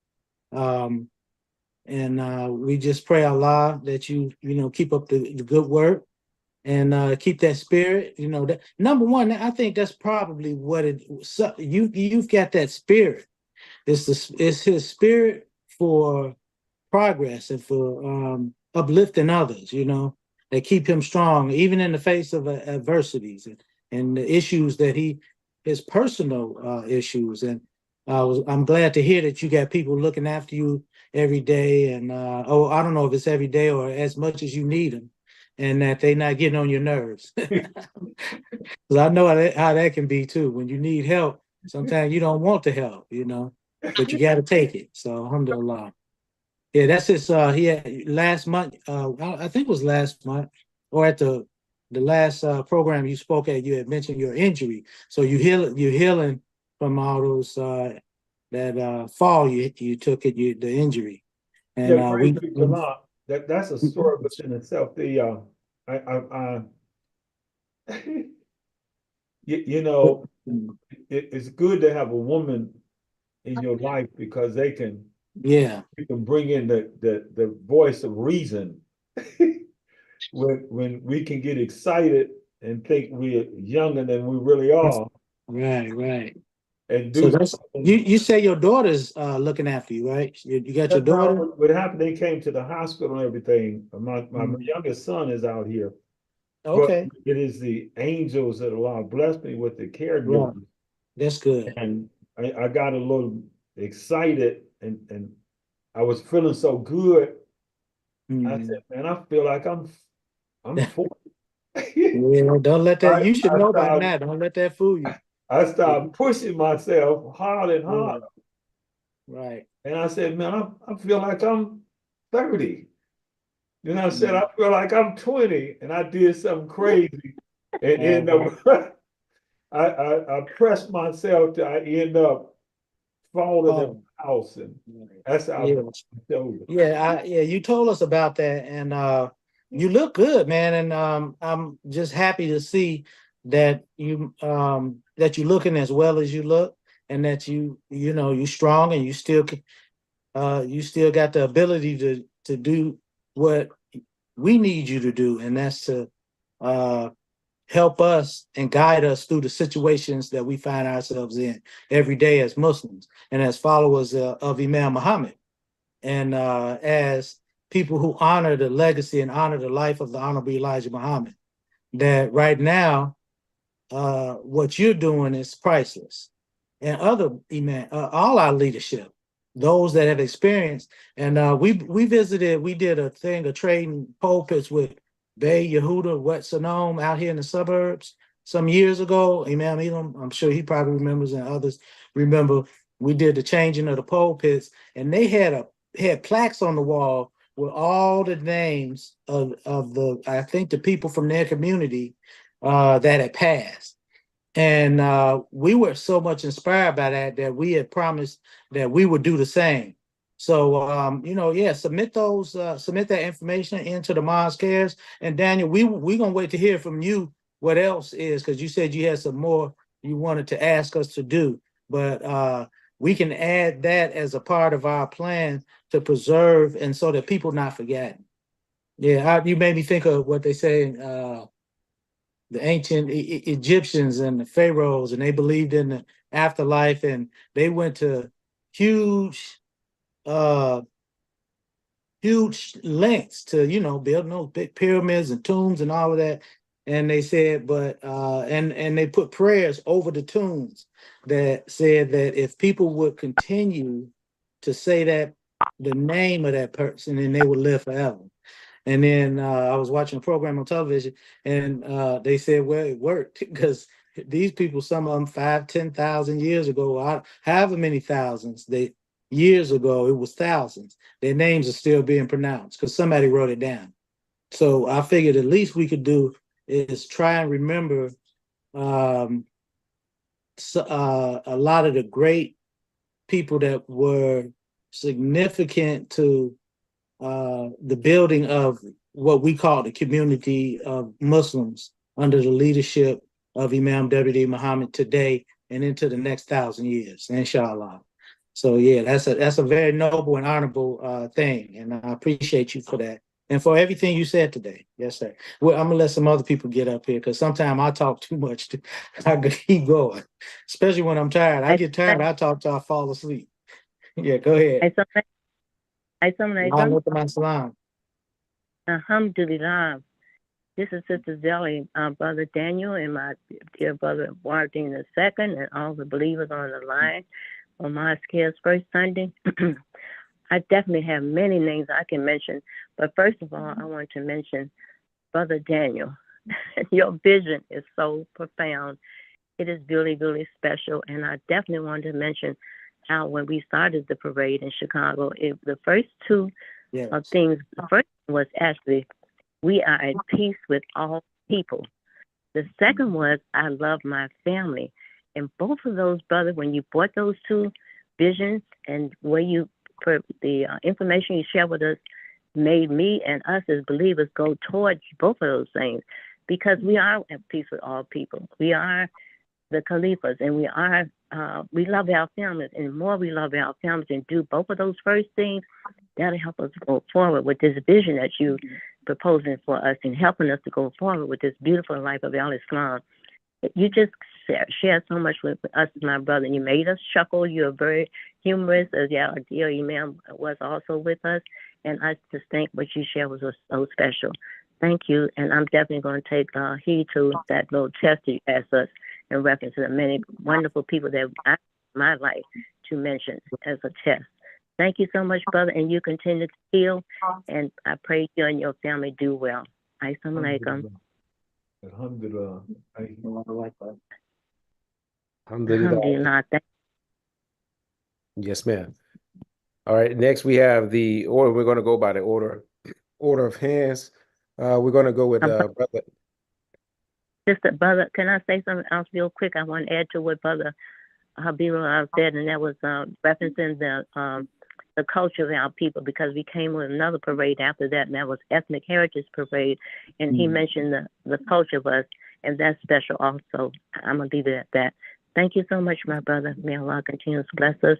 And we just pray Allah that you keep up the good work and keep that spirit. That number one, I think that's probably what you've got, that spirit. It's his spirit for progress and for uplifting others, that keep him strong, even in the face of adversities and the issues that his personal issues. And I'm glad to hear that you got people looking after you every day. And I don't know if it's every day or as much as you need them, and that they're not getting on your nerves. Because I know how that can be too. When you need help, sometimes you don't want to help, but you got to take it. So alhamdulillah. Yeah, that's his. He had last month. I think it was last month, or at the the last program you spoke at, you had mentioned your injury. So you're healing from all those that fall you took at the injury. And yeah, that's a story within itself. You know, it's good to have a woman in your life because you can bring in the voice of reason when we can get excited and think we're younger than we really are. Right. And so do that's you say your daughter's looking after you, right? You got your daughter? What happened, they came to the hospital and everything. My youngest son is out here. Okay. But it is the angels that Allah blessed me with the caregivers. Right. That's good. And I got a little excited and I was feeling so good. I said, man, I feel like I'm 40. Yeah, don't let that, you should know by now. Don't let that fool you. I started pushing myself hard and hard. Right. And I said, man, I feel like I'm 30. Then I said, I feel like I'm 20. And I did something crazy. And end up, I pressed myself to I end up falling in the house. And that's how I showed it. Yeah, you told us about that, and you look good, man. And I'm just happy to see that you're looking as well as you look, and that you're strong, and you still got the ability to do what we need you to do, and that's to help us and guide us through the situations that we find ourselves in every day as Muslims and as followers of Imam Muhammad. And as people who honor the legacy and honor the life of the Honorable Elijah Muhammad, that right now, what you're doing is priceless. And other imam, all our leadership, those that have experienced, and we did a trading pulpits with Bay Yehuda Wetsanom out here in the suburbs some years ago. Imam Elam, I'm sure he probably remembers, and others remember. We did the changing of the pulpits, and they had plaques on the wall with all the names of the, I think, the people from their community that had passed. And we were so much inspired by that we had promised that we would do the same. So, submit that information into the Mosque Cares. And Daniel, we're going to wait to hear from you what else is, because you said you had some more you wanted to ask us to do. But we can add that as a part of our plan to preserve and so that people not forgetting. Yeah, you made me think of what they say the ancient Egyptians and the pharaohs, and they believed in the afterlife, and they went to huge lengths to build those big pyramids and tombs and all of that. And they said, and they put prayers over the tombs that said that if people would continue to say that the name of that person, then they would live forever. And then I was watching a program on television, and they said, well, it worked because these people, some of them 5,000, 10,000 years ago, however many thousands, years ago, it was thousands. Their names are still being pronounced because somebody wrote it down. So I figured the least we could do is try and remember a lot of the great people that were significant to the building of what we call the community of Muslims under the leadership of Imam Deputy Muhammad today and into the next 1,000 years, inshallah. So yeah, that's a very noble and honorable thing, and I appreciate you for that and for everything you said today. Yes, sir. Well, I'm gonna let some other people get up here because sometimes I talk too much. I could keep going, especially when I'm tired. I get tired. I talk till I fall asleep. Yeah, go ahead. Assalamualaikum. Alhamdulillah. This is Sister Zelly, Brother Daniel, and my dear brother Wardine II, and all the believers on the line on Mosque Cares First Sunday. I definitely have many names I can mention, but first of all, I want to mention Brother Daniel. Your vision is so profound. It is really, really special, and I definitely want to mention how when we started the parade in Chicago, the first two things, the first was actually, we are at peace with all people. The second was I love my family. And both of those, brother, when you brought those two visions and where you put the information you share with us made me and us as believers go towards both of those things, because we are at peace with all people. We are the Khalifas, and we love our families. And the more we love our families and do both of those first things, that'll help us go forward with this vision that you proposing for us and helping us to go forward with this beautiful life of Al-Islam. You just shared so much with us, my brother, and you made us chuckle. You're very humorous, as our dear Imam was also with us. And I just think what you shared was so special. Thank you. And I'm definitely going to take heed to that little test that you asked us in reference to the many wonderful people that I in my life to mention as a test. Thank you so much, brother, and you continue to heal, and I pray you and your family do well. Assalamu alaikum. Alhamdulillah. Alhamdulillah. Yes, ma'am. All right, next we have the order. We're going to go by the order of hands. We're going to go with brother. Brother, can I say something else real quick? I want to add to what Brother Habibullah said, and that was referencing the culture of our people, because we came with another parade after that, and that was Ethnic Heritage Parade, and he mentioned the culture of us, and that's special also. I'm going to leave it at that. Thank you so much, my brother. May Allah continue to bless us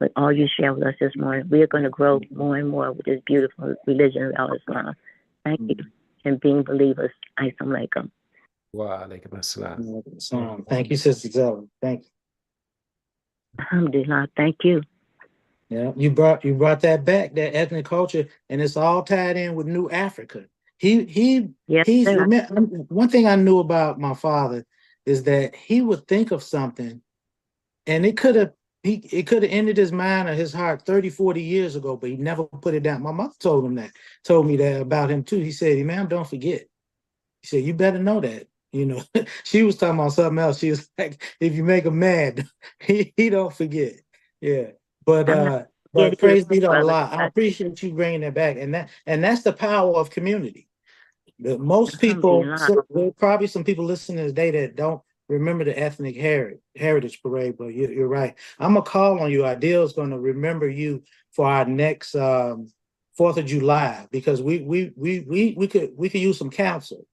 with all you share with us this morning. We are going to grow more and more with this beautiful religion of Al-Islam. Thank you. And being believers. Assalamu alaikum. Wa alaikum assalam. Thank you, Sister Zelda. Thank you. Alhamdulillah. Thank you. Yeah, you brought that back, that ethnic culture, and it's all tied in with New Africa. He's one thing I knew about my father is that he would think of something, and it could have ended his mind or his heart 30, 40 years ago, but he never put it down. My mother told me that about him too. He said, "Ma'am, don't forget." He said, "You better know that." You know, she was talking about something else. She was like, "If you make him mad, he don't forget." Yeah. But praise be to Allah. I appreciate you bringing that back, and that's the power of community. Most people, there are probably some people listening today that don't remember the Ethnic Heritage Parade, but you're right. I'm gonna call on you. Ideal is going to remember you for our next 4th of July, because we could use some counsel.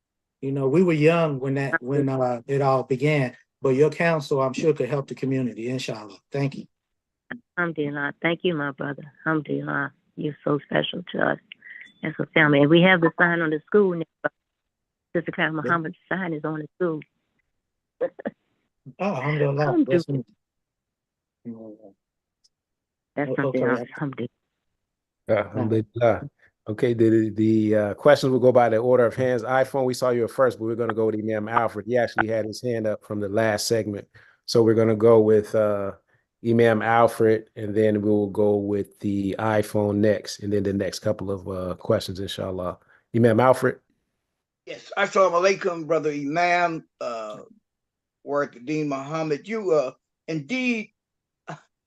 You know, we were young when it all began, but your counsel, I'm sure, could help the community. Inshallah. Thank you. Alhamdulillah. Thank you, my brother. Alhamdulillah. You're so special to us as a family. And we have the sign on the school now. Sister Clara Muhammad's sign is on the school. Oh, alhamdulillah. That's something else. Alhamdulillah. Okay, the questions will go by the order of hands. iPhone, we saw you at first, but we're going to go with Imam Alfred. He actually had his hand up from the last segment. So we're going to go with Imam Alfred, and then we will go with the iPhone next, and then the next couple of questions, inshallah. Imam Alfred. Yes, assalamu alaikum, brother Imam, Dean Muhammad. You indeed,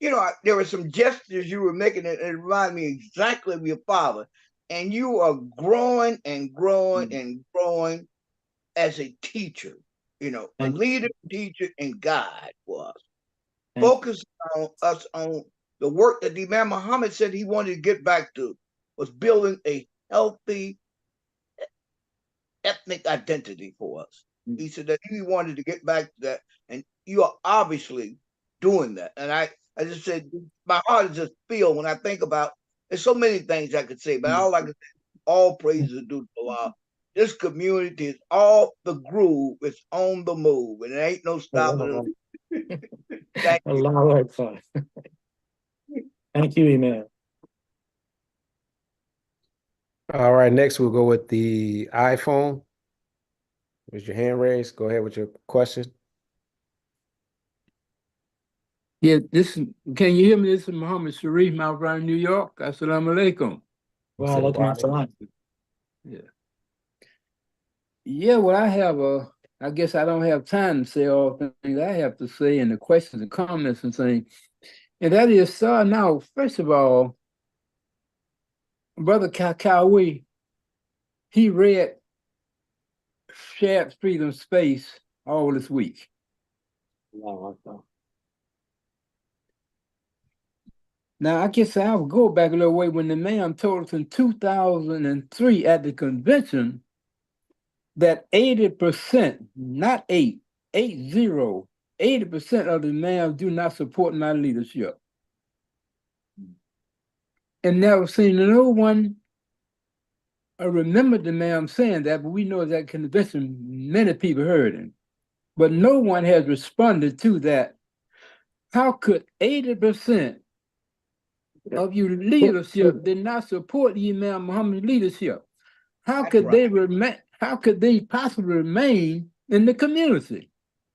there were some gestures you were making, and it reminded me exactly of your father. And you are growing and growing and growing as a teacher, a leader, teacher, and guide for us. Focus on us on the work that the Imam Muhammad said he wanted to get back to, was building a healthy ethnic identity for us. He said that he wanted to get back to that, and you are obviously doing that. And I just said, my heart is just filled when I think about, there's so many things I could say, but all I can say, all praises are due to Allah. This community is all the groove, it's on the move, and there ain't no stopping it. Thank you. Allah. Thank you, Imam. All right, next we'll go with the iPhone. With your hand raised, go ahead with your question. Yeah, can you hear me? This is Muhammad Sharif, Mount Vernon, New York. Assalamu alaikum. Wa alaikum assalam. Yeah, well, I have I guess I don't have time to say all the things I have to say and the questions and comments and things. And that is, now, first of all, Brother Kakawi, he read shared freedom space all this week. Now, I guess I'll go back a little way when the man told us in 2003 at the convention that 80%, not 80% of the males do not support my leadership. And never seen no one remember the man saying that, but we know that convention, many people heard him. But no one has responded to that. How could 80% of your leadership did not support Imam Muhammad's leadership? How could they remain? How could they possibly remain in the community?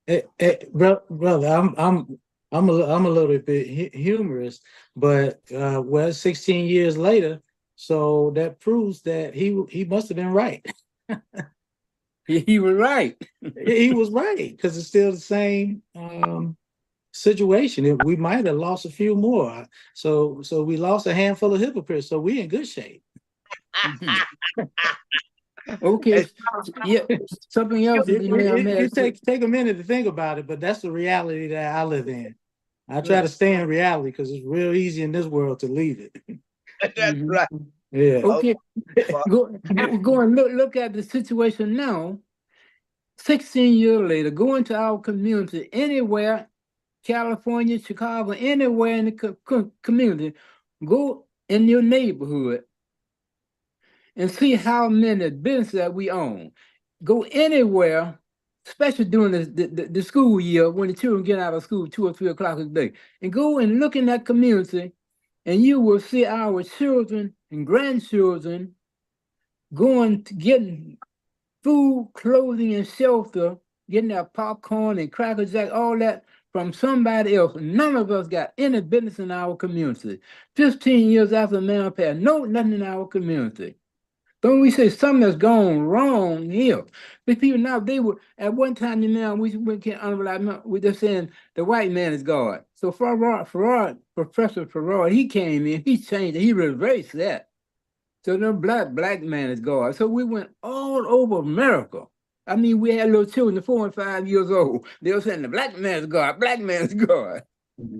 Brother, I'm a little bit humorous, but well, 16 years later, so that proves that he must have been right. He was right. He was right, because it's still the same situation. We might have lost a few more. So we lost a handful of hypocrites. So we in good shape. Okay. Yeah. Something else. You take a minute to think about it, but that's the reality that I live in. I try to stay in reality because it's real easy in this world to leave it. That's right. Yeah. Okay. Go and look at the situation now. 16 years later, go into our community anywhere, California, Chicago, anywhere in the community, go in your neighborhood and see how many businesses that we own. Go anywhere, especially during the school year when the children get out of school 2 or 3 o'clock a day, and go and look in that community, and you will see our children and grandchildren going to getting food, clothing, and shelter, getting their popcorn and Cracker Jack, all that from somebody else. None of us got any business in our community. 15 years after man passed, nothing in our community. Don't we say something has gone wrong here? The people now, they were, at one time, we just saying the white man is God. So Professor Farrar, he came in, he changed it, he reversed that. So the black man is God. So we went all over America. I mean, we had little children, 4 and 5 years old. They were saying the black man is God, black man is God.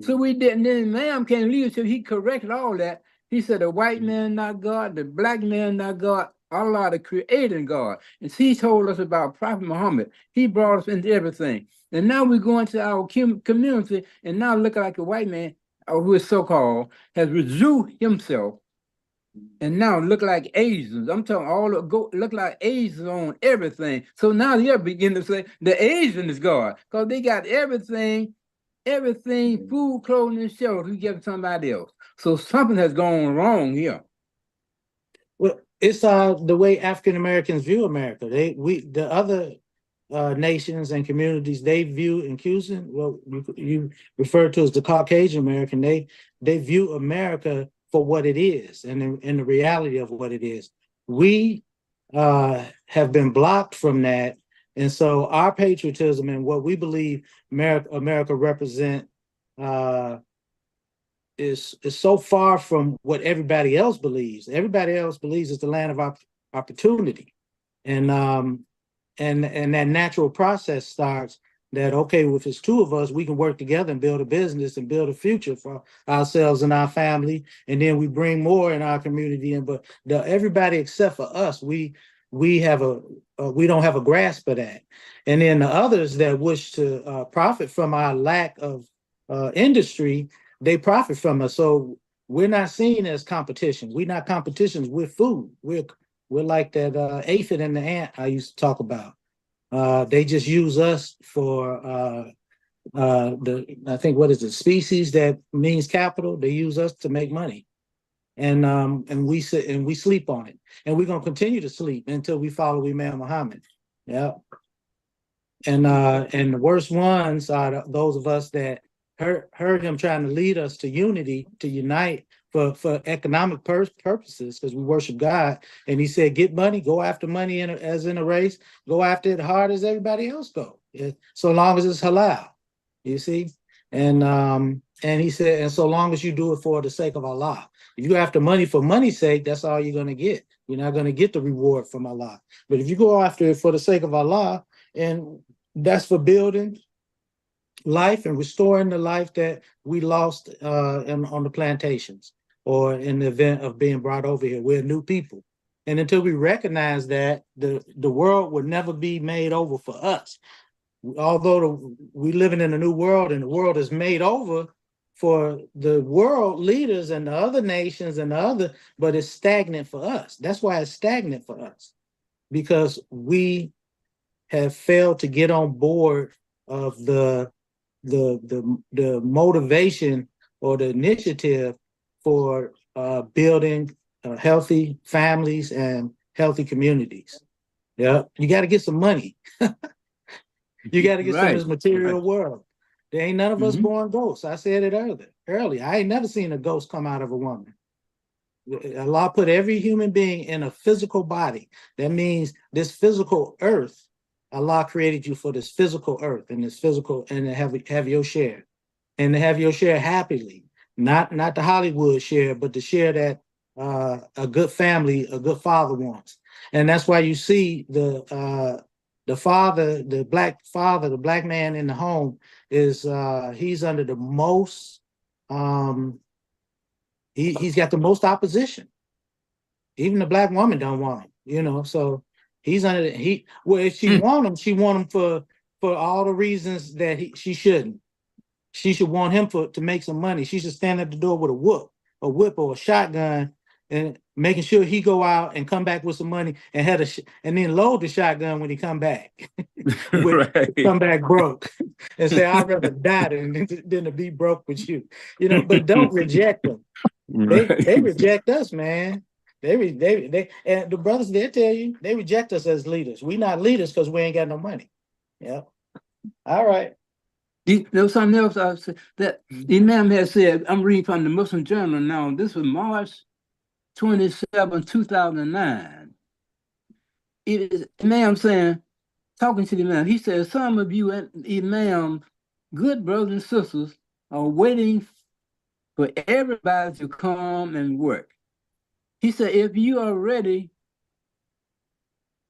So we didn't, then ma'am came in leadership, he corrected all that. He said the white man not God, the black man not God, Allah the creating God. And he told us about Prophet Muhammad. He brought us into everything. And now we go into our community and now look like a white man, or who is so-called, has resumed himself. And now look like Asians. I'm talking look like Asians on everything. So now they're beginning to say the Asian is God, because they got everything, food, clothing, and shelter, you give somebody else. So something has gone wrong here. Well, it's the way African Americans view America. The other nations and communities, they view inclusion, well, you refer to as the Caucasian American, they view America for what it is and the reality of what it is. We have been blocked from that. And so our patriotism and what we believe America represent is so far from what everybody else believes. Everybody else believes it's the land of opportunity. And that natural process starts that, okay, if it's 2 of us, we can work together and build a business and build a future for ourselves and our family. And then we bring more in our community. But everybody except for us, we don't have a grasp of that. And then the others that wish to profit from our lack of industry, they profit from us. So we're not seen as competition. We're not competitions with food. We're like that aphid and the ant I used to talk about. They just use us for I think, what is it, species that means capital. They use us to make money, and we sit and we sleep on it, and we're gonna continue to sleep until we follow Imam Muhammad. Yeah, and the worst ones are those of us that heard him trying to lead us to unity, to unite for economic purposes, because we worship God. And he said, get money, go after money as in a race, go after it hard as everybody else go, so long as it's halal, you see? And And he said, and so long as you do it for the sake of Allah. If you go after money for money's sake, that's all you're going to get. You're not going to get the reward from Allah. But if you go after it for the sake of Allah, and that's for building life and restoring the life that we lost on the plantations or in the event of being brought over here. We're new people. And until we recognize that, the world would never be made over for us. Although we living in a new world and the world is made over for the world leaders and the other nations and the other, but it's stagnant for us. That's why it's stagnant for us, because we have failed to get on board of the motivation or the initiative for building healthy families and healthy communities. Yeah, you got to get some money. You got to get some of this material world. There ain't none of us born ghosts. I said it earlier. I ain't never seen a ghost come out of a woman. Allah put every human being in a physical body. That means this physical earth, Allah created you for this physical earth and this physical, and to have your share. And to have your share happily. Not the Hollywood share, but the share that a good family, a good father wants. And that's why you see the father, the black man in the home is he's under the most he's got the most opposition. Even the black woman don't want him, you know. So he's under if she want him for all the reasons that she shouldn't. She should want him to make some money. She should stand at the door with a whip or a shotgun, and making sure he go out and come back with some money and and then load the shotgun when he come back. Come back broke and say, I'd rather die than to be broke with you. You know, but don't reject them. They reject us, man. They and the brothers, they tell you they reject us as leaders. We not leaders because we ain't got no money. Yeah. All right. There was something else I said that Imam had said. I'm reading from the Muslim Journal now. This was March 27, 2009. It is Imam saying, talking to the Imam, he said, some of you and Imam, good brothers and sisters, are waiting for everybody to come and work. He said, if you are ready,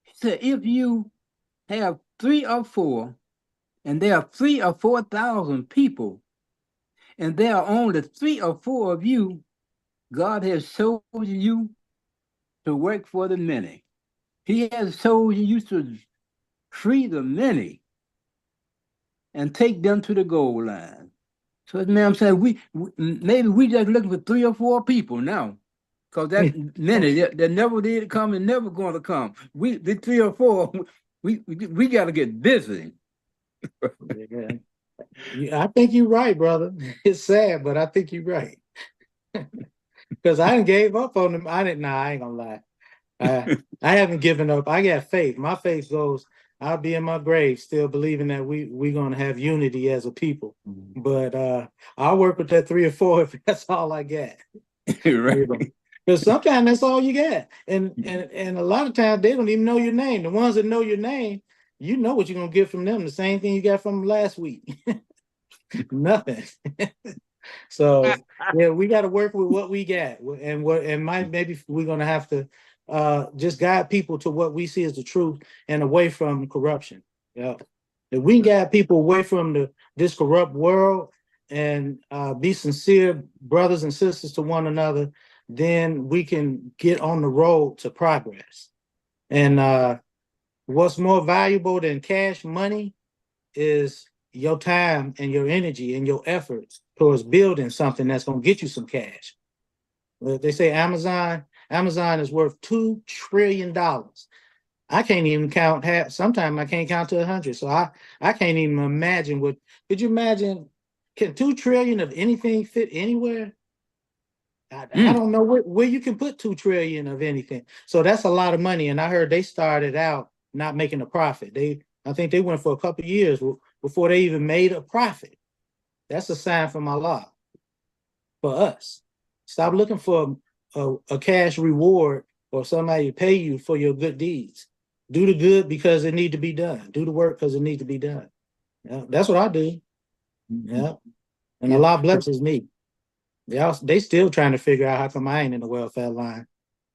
he said, if you have 3 or 4, and there are 3 or 4,000 people, and there are only 3 or 4 of you, God has chosen you to work for the many. He has chosen you to free the many and take them to the goal line. So, man, I'm saying maybe we just looking for 3 or 4 people now, because that many that never did come and never going to come. The 3 or 4, we got to get busy. I think you're right, brother. It's sad, but I think you're right. Because I gave up on them. I ain't gonna lie. I haven't given up. I got faith. My faith goes, I'll be in my grave still believing that we're gonna have unity as a people. But I'll work with that 3 or 4 if that's all I got. Right. Because sometimes that's all you got. And a lot of times they don't even know your name. The ones that know your name, you know what you're gonna get from them. The same thing you got from last week. Nothing. So yeah, we got to work with what we got, and maybe we're gonna have to just guide people to what we see as the truth and away from corruption. Yeah, if we can guide people away from this corrupt world and be sincere brothers and sisters to one another, then we can get on the road to progress. And what's more valuable than cash money is your time and your energy and your efforts towards building something that's going to get you some cash. They say Amazon is worth $2 trillion. I can't even count half. Sometimes I can't count to 100. So I can't even imagine could you imagine, can 2 trillion of anything fit anywhere? I don't know where you can put 2 trillion of anything. So that's a lot of money. And I heard they started out not making a profit. I think they went for a couple of years before they even made a profit. That's a sign from Allah for us. Stop looking for a cash reward or somebody to pay you for your good deeds. Do the good because it need to be done. Do the work because it needs to be done. Yeah, that's what I do. Yeah. And Allah blesses me. They still trying to figure out how come I ain't in the welfare line.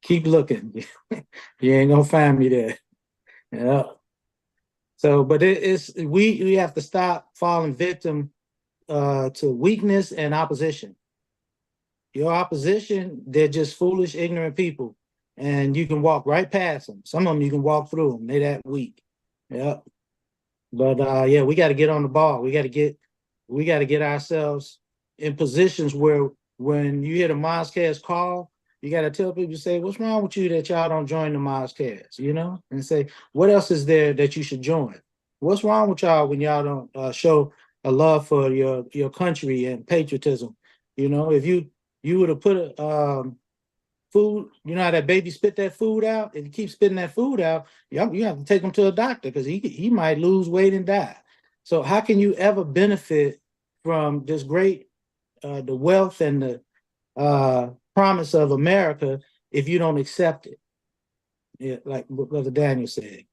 Keep looking. You ain't gonna find me there. Yeah. So, but we have to stop falling victim to weakness and opposition. Your opposition, they're just foolish, ignorant people, and you can walk right past them. Some of them you can walk through them. They're that weak. Yeah. But yeah, we got to get on the ball. We got to get ourselves in positions where when you hear the Mosque's call, you got to tell people, say, what's wrong with you that y'all don't join the Mosque's, you know? And say, what else is there that you should join? What's wrong with y'all when y'all don't show a love for your country and patriotism? You know, if you would have put a food, you know how that baby spit that food out? If you keep spitting that food out, you have to take him to a doctor because he might lose weight and die. So how can you ever benefit from this great the wealth and the promise of America if you don't accept it? Yeah, like Brother Daniel said,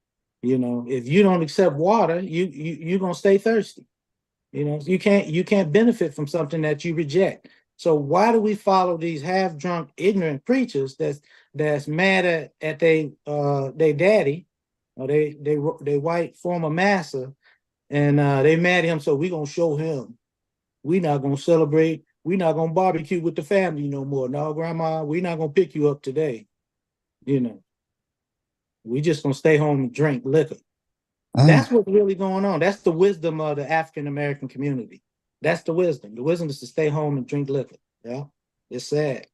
you know, if you don't accept water, you're gonna stay thirsty. You know, you can't benefit from something that you reject. So why do we follow these half-drunk, ignorant preachers that's mad at they daddy or they white former master, and they mad at him, so we gonna show him. We not gonna celebrate, we not gonna barbecue with the family no more. No, grandma, we not gonna pick you up today. You know, we just gonna stay home and drink liquor. That's what's really going on. That's the wisdom of the African American community. That's the wisdom. The wisdom is to stay home and drink liquor. Yeah, it's sad,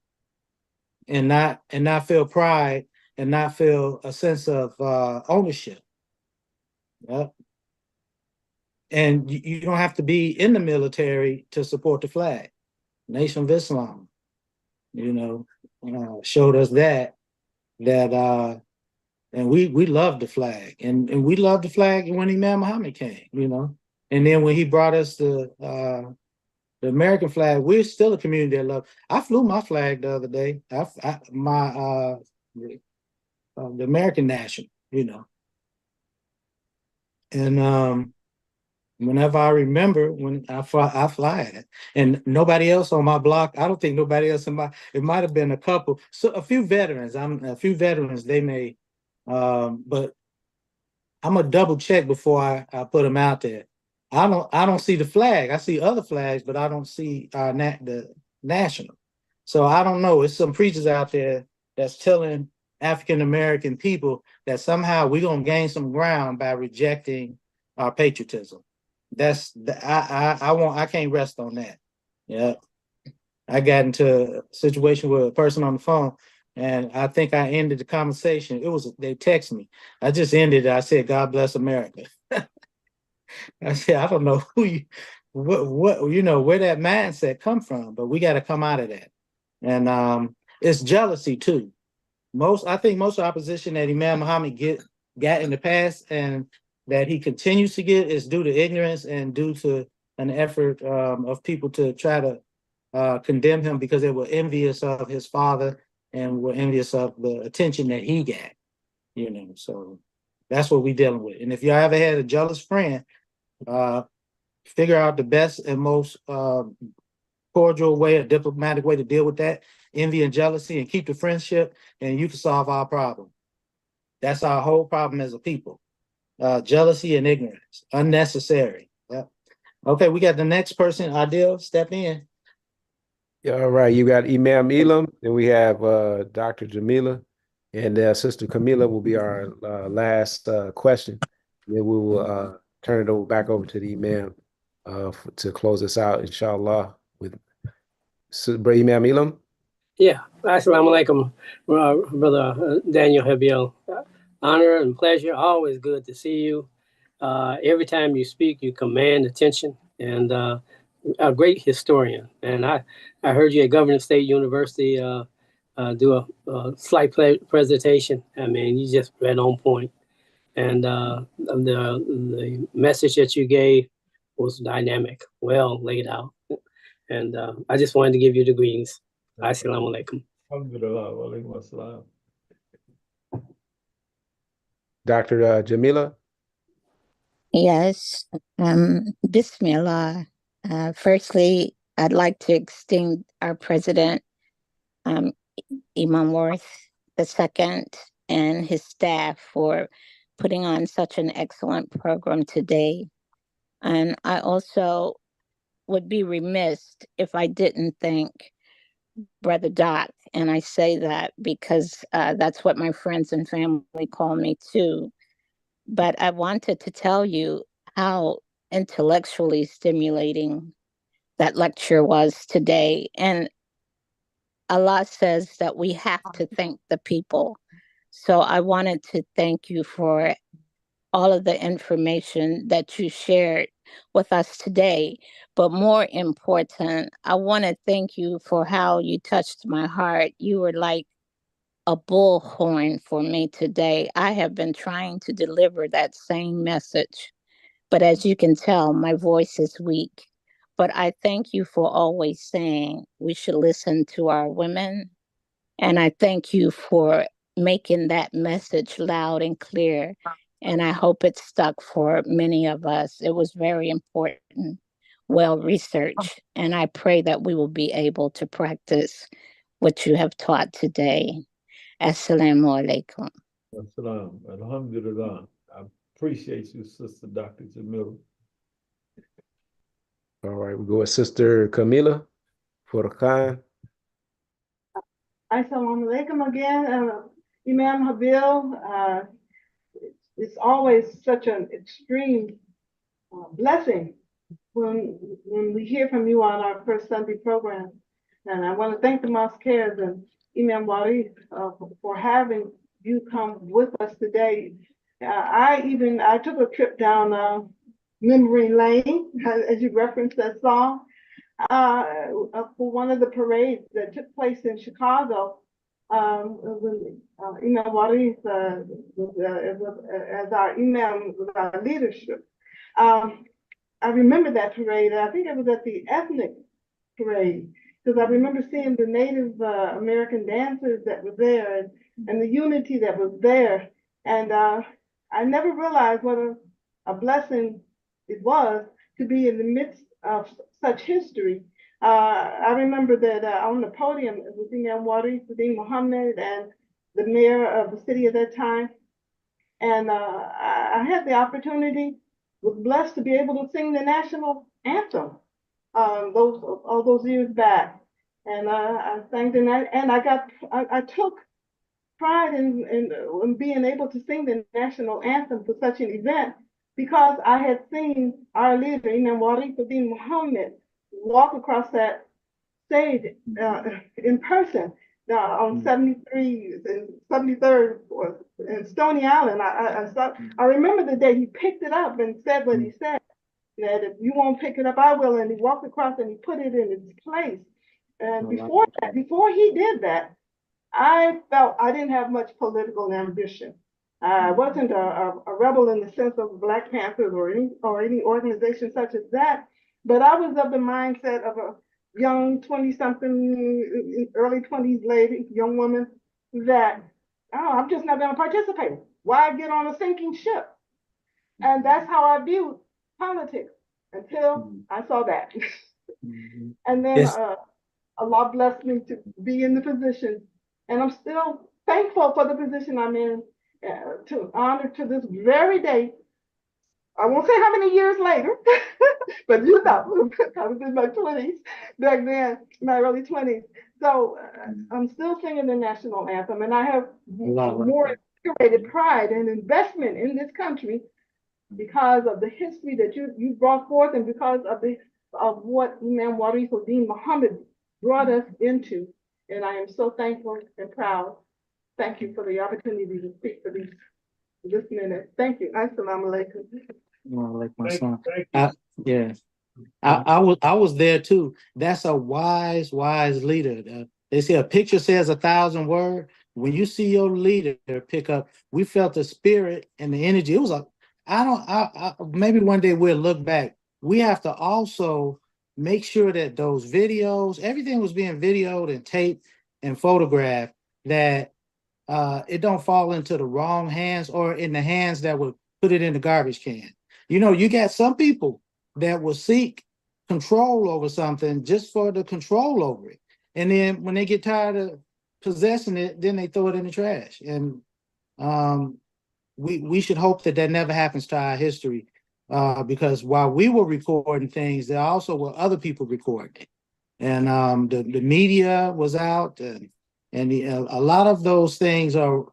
and not feel pride and not feel a sense of ownership. Yeah, and you don't have to be in the military to support the flag. Nation of Islam, you know, showed us that and we love the flag, and we love the flag when Imam Muhammad came, you know, and then when he brought us the American flag, we're still a community that love. I flew my flag the other day. The American national, you know, and whenever I remember when I fly it, and nobody else on my block. I don't think nobody else it might have been a couple, so a few veterans. They may, but I'm gonna double check before I put them out there. I don't see the flag. I see other flags, but I don't see the national. So I don't know. It's some preachers out there that's telling African American people that somehow we're gonna gain some ground by rejecting our patriotism. I can't rest on that. Yeah. I got into a situation with a person on the phone, and I think I ended the conversation. They text me. I just ended it. I said, God bless America. I said, I don't know what you know, where that mindset come from, but we got to come out of that. And it's jealousy too. I think most opposition that Imam Muhammad got in the past and that he continues to get is due to ignorance and due to an effort of people to try to condemn him because they were envious of his father and were envious of the attention that he got, you know. So that's what we're dealing with. And if y'all ever had a jealous friend, figure out the best and most cordial way, a diplomatic way to deal with that envy and jealousy, and keep the friendship, and you can solve our problem. That's our whole problem as a people. Jealousy and ignorance, unnecessary. Yep. Okay, we got the next person. Adil, step in. Yeah, all right, you got Imam Elam, and we have Dr. Jamila, and Sister Camila will be our last question. Then we will turn it back over to the Imam to close us out, inshallah, with Imam Elam. Yeah, assalamu alaikum, Brother Daniel Habil. Honor and pleasure, always good to see you. Every time you speak, you command attention, and a great historian. And I heard you at Governor State University do a slight presentation. I mean, you just read on point. And the message that you gave was dynamic, well laid out. And I just wanted to give you the greetings. Assalamu alaikum. Alhamdulillah, wa alaikum assalam. Dr. Jamila? Yes. Bismillah. Firstly, I'd like to extend our president, Imam Worth II, and his staff for putting on such an excellent program today. And I also would be remiss if I didn't thank Brother Doc. And I say that because that's what my friends and family call me too. But I wanted to tell you how intellectually stimulating that lecture was today. And Allah says that we have to thank the people. So I wanted to thank you for all of the information that you shared with us today. But more important, I want to thank you for how you touched my heart. You were like a bullhorn for me today. I have been trying to deliver that same message, but as you can tell, my voice is weak. But I thank you for always saying we should listen to our women. And I thank you for making that message loud and clear. And I hope it stuck for many of us. It was very important, well researched. And I pray that we will be able to practice what you have taught today. Assalamu alaikum. Assalam. Alhamdulillah. I appreciate you, Sister Dr. Jamila. All right, we go with Sister Camila for the Khan. Assalamu alaikum again, Imam Habil. It's always such an extreme blessing when we hear from you on our first Sunday program. And I want to thank the Mosqueers and Imam Wari for having you come with us today. I took a trip down memory lane, as you referenced that song, for one of the parades that took place in Chicago. When Imam Wari as our Imam, with our leadership. I remember that parade. I think it was at the ethnic parade, because I remember seeing the Native American dancers that were there and the unity that was there. And I never realized what a blessing it was to be in the midst of such history. I remember that on the podium it was Imam Wari, Sadim Muhammad, and the mayor of the city at that time. And I had the opportunity, was blessed to be able to sing the national anthem all those years back. And I sang the and I took pride in being able to sing the national anthem for such an event, because I had seen our leader, Imam Wari Sadim Muhammad, walk across that stage in person on 73 and 73rd in Stony Island. I remember the day he picked it up and said what he said, that if you won't pick it up, I will. And he walked across and he put it in its place. And before he did that, I felt I didn't have much political ambition. I wasn't a rebel in the sense of Black Panthers or any organization such as that, but I was of the mindset of a young 20-something, early 20s lady, young woman, that, I'm just not going to participate. Why get on a sinking ship? And that's how I viewed politics until I saw that. And then Allah blessed me to be in the position, and I'm still thankful for the position I'm in, to honor to this very day. I won't say how many years later, but you know, I was in my 20s back then, my early 20s. So I'm still singing the national anthem, and I have more invigorated pride and investment in this country because of the history that you brought forth, and because of what Imam Wari Sadim Muhammad brought us into. And I am so thankful and proud. Thank you for the opportunity to speak for this minute. Thank you. Assalamu alaikum. Like my son. I was there too. That's a wise leader. They say a picture says 1,000 words. When you see your leader pick up, we felt the spirit and the energy. It was maybe one day we'll look back. We have to also make sure that those videos, everything was being videoed and taped and photographed, that it don't fall into the wrong hands or in the hands that would put it in the garbage can. You know, you got some people that will seek control over something just for the control over it. And then when they get tired of possessing it, then they throw it in the trash. And we should hope that that never happens to our history, because while we were recording things, there also were other people recording it. And the media was out, and a lot of those things are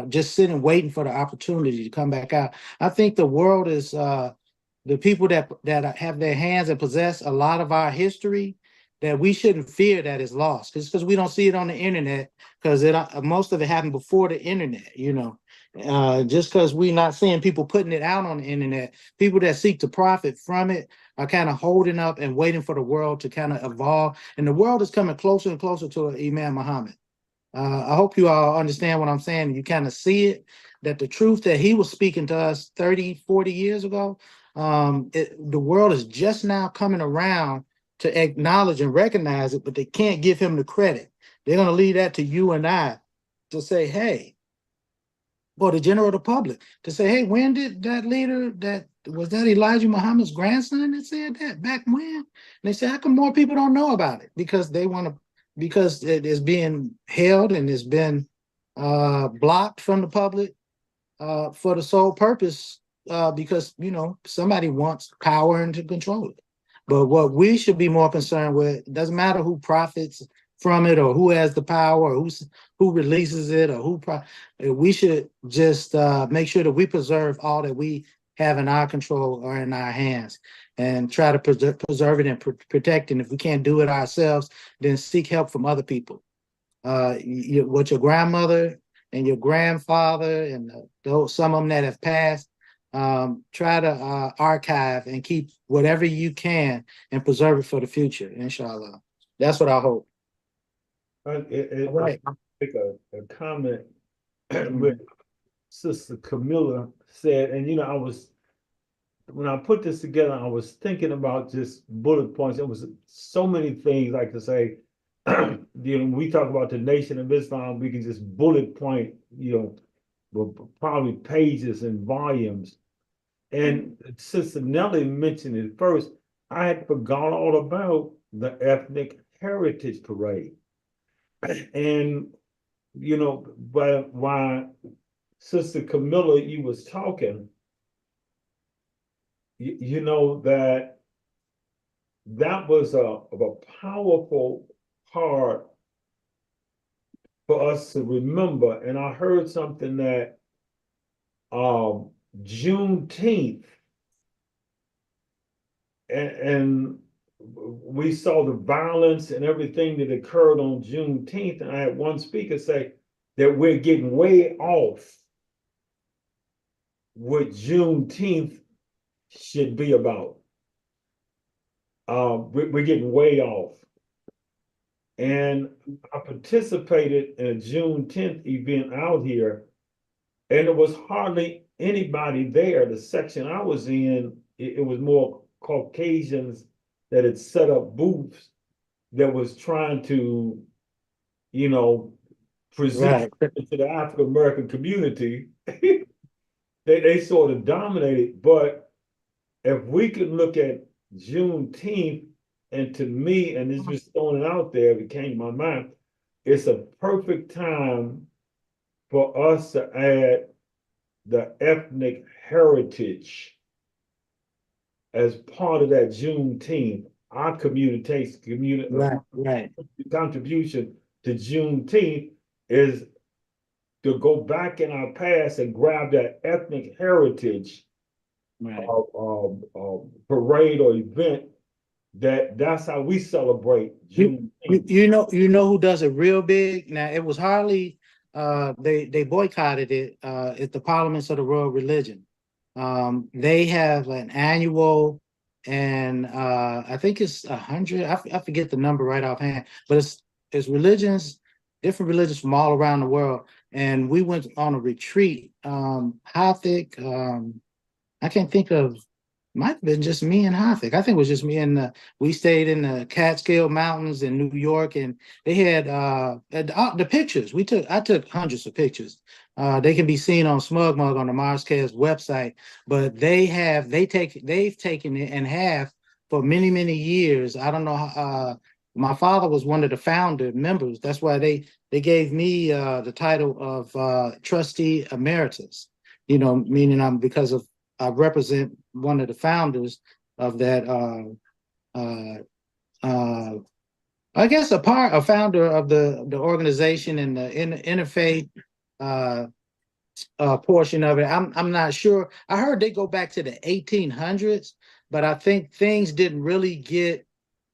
just sitting waiting for the opportunity to come back out. I think the world is the people that have their hands and possess a lot of our history, that we shouldn't fear that is lost, because we don't see it on the internet, because most of it happened before the internet, you know. Just because we're not seeing people putting it out on the internet, people that seek to profit from it are kind of holding up and waiting for the world to kind of evolve. And the world is coming closer and closer to Imam Muhammad. I hope you all understand what I'm saying. You kind of see it, that the truth that he was speaking to us 30, 40 years ago, the world is just now coming around to acknowledge and recognize it, but they can't give him the credit. They're going to leave that to you and I to say, hey, or the general public, to say, hey, when did that leader, that Elijah Muhammad's grandson that said that, back when? And they say, how come more people don't know about it? Because they want to, because it is being held and it's been blocked from the public for the sole purpose, because, you know, somebody wants power and to control it. But what we should be more concerned with, it doesn't matter who profits from it or who has the power or who releases it or we should just make sure that we preserve all that we have in our control or in our hands, and try to preserve it and protect it. And if we can't do it ourselves, then seek help from other people. What your grandmother and your grandfather and some of them that have passed, try to archive and keep whatever you can and preserve it for the future, inshallah. That's what I hope. Right. I make a comment with Sister Camilla said, and you know, when I put this together, I was thinking about just bullet points. It was so many things I could say. You know, we talk about the Nation of Islam, we can just bullet point, you know, probably pages and volumes. And Sister Nellie mentioned it first. I had forgot all about the Ethnic Heritage Parade. And, you know, but while Sister Camilla, you was talking, you know, that was a powerful part for us to remember. And I heard something that Juneteenth, and we saw the violence and everything that occurred on Juneteenth. And I had one speaker say that we're getting way off what Juneteenth should be about. We're getting way off. And I participated in a Juneteenth event out here, and there was hardly anybody there. The section I was in, it was more Caucasians that had set up booths that was trying to, you know, present to the African American community. They sort of dominated. But if we could look at Juneteenth, and to me, and it's just throwing it out there, it came to my mind, it's a perfect time for us to add the ethnic heritage as part of that Juneteenth. Our contribution to Juneteenth is to go back in our past and grab that ethnic heritage parade or event. That's how we celebrate Juneteenth. You know who does it real big? Now, it was hardly they boycotted it at the Parliaments of the World Religion. They have an annual, and I think it's 100. I forget the number right offhand, but it's religions, different religions from all around the world. And we went on a retreat. Hafik, I can't think of. Might have been just me and Hafik. I think it was just me and we stayed in the Catskill Mountains in New York, and they had the pictures. I took hundreds of pictures. They can be seen on SmugMug on the Mars Cares website, but they've taken it and have for many, many years. I don't know how, my father was one of the founder members. That's why they gave me the title of trustee emeritus, you know, meaning I'm because of I represent one of the founders of that I guess a founder of the organization and the interfaith portion of it. I'm not sure. I heard they go back to the 1800s, but I think things didn't really get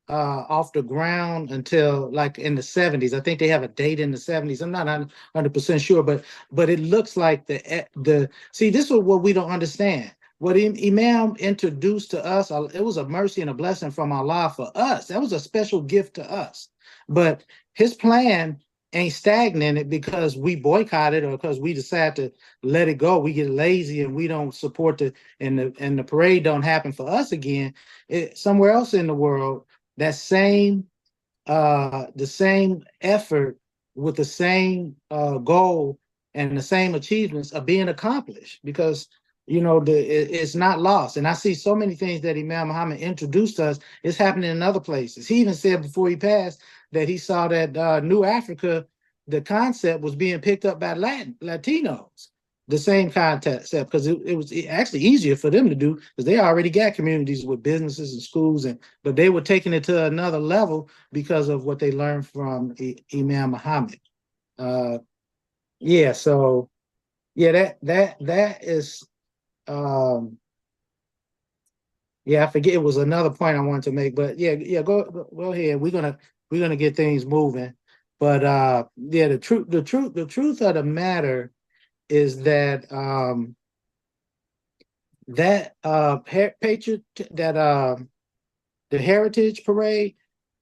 off the ground until like in the 70s. I think they have a date in the 70s. I'm not 100% sure, but it looks like the see, this is what we don't understand. What Imam introduced to us, it was a mercy and a blessing from Allah for us. That was a special gift to us. But his plan ain't stagnated because we boycotted or because we decide to let it go. We get lazy and we don't support and the parade don't happen for us again. Somewhere else in the world, that same the same effort with the same goal and the same achievements are being accomplished because you know it's not lost. And I see so many things that Imam Muhammad introduced us. It's happening in other places. He even said before he passed that he saw that New Africa, the concept was being picked up by Latinos. The same concept because it was actually easier for them to do because they already got communities with businesses and schools, but they were taking it to another level because of what they learned from Imam Muhammad. Yeah, so yeah, that is yeah, I forget it was another point I wanted to make, but yeah, go ahead. We're gonna get things moving. But yeah, the truth of the matter is that the Heritage Parade,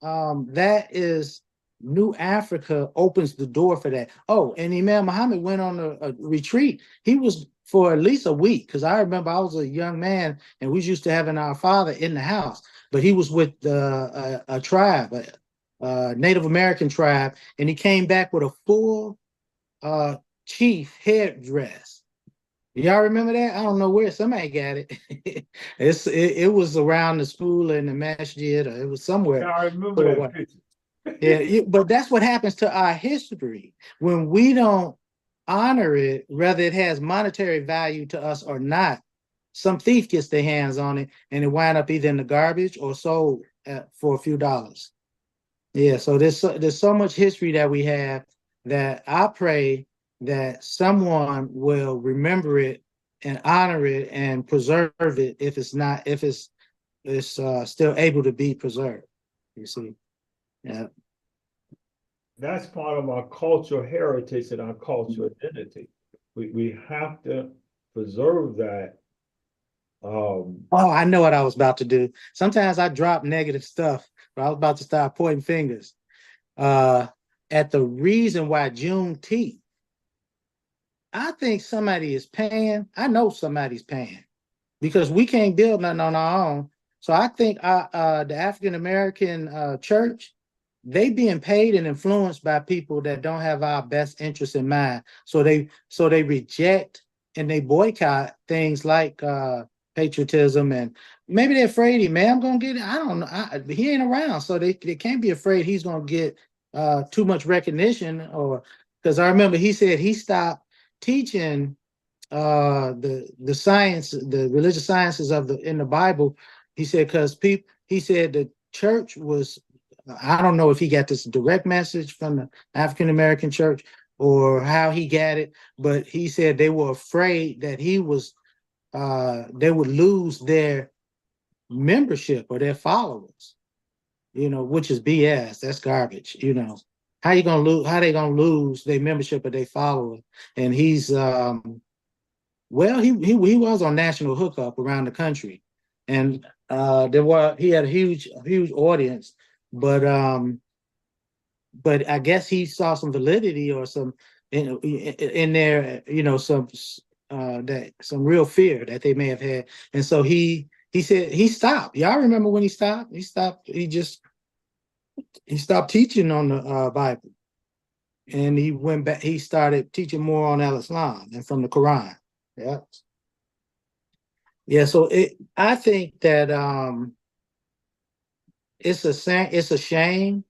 that is New Africa opens the door for that. Oh, and Imam Muhammad went on a retreat. He was for at least a week because I remember I was a young man and we used to having our father in the house, but he was with a tribe, a Native American tribe, and he came back with a full chief headdress. Y'all remember that? I don't know where somebody got it. It was around the school in the masjid, or it was somewhere. I remember that picture. Yeah, but that's what happens to our history when we don't honor it, whether it has monetary value to us or not. Some thief gets their hands on it, and it wind up either in the garbage or sold for a few dollars. Yeah, so there's so much history that we have that I pray that someone will remember it and honor it and preserve it if it's still able to be preserved. You see, yeah. That's part of our cultural heritage and our cultural identity. We have to preserve that. Oh, I know what I was about to do. Sometimes I drop negative stuff, but I was about to start pointing fingers at the reason why Juneteenth. I think somebody is paying. I know somebody's paying because we can't build nothing on our own. So I think the African American church, they being paid and influenced by people that don't have our best interests in mind. So they reject and they boycott things like patriotism, and maybe they're afraid, man, I'm gonna get it. I don't know. He ain't around, so they can't be afraid he's gonna get too much recognition. Or because I remember he said he stopped teaching the science, the religious sciences in the Bible. He said because he said the church was, I don't know if he got this direct message from the African American church or how he got it, but he said they were afraid that they would lose their membership or their followers, which is BS. That's garbage. How they gonna lose their membership or their followers? And he's well, he was on National Hookup around the country, and he had a huge audience, but I guess he saw some validity or some in there, some real fear that they may have had, and so he said he stopped. Y'all remember when he stopped? He stopped. He stopped teaching on the Bible, and he went back. He started teaching more on Al-Islam and from the Quran. Yeah. So I think that it's a shame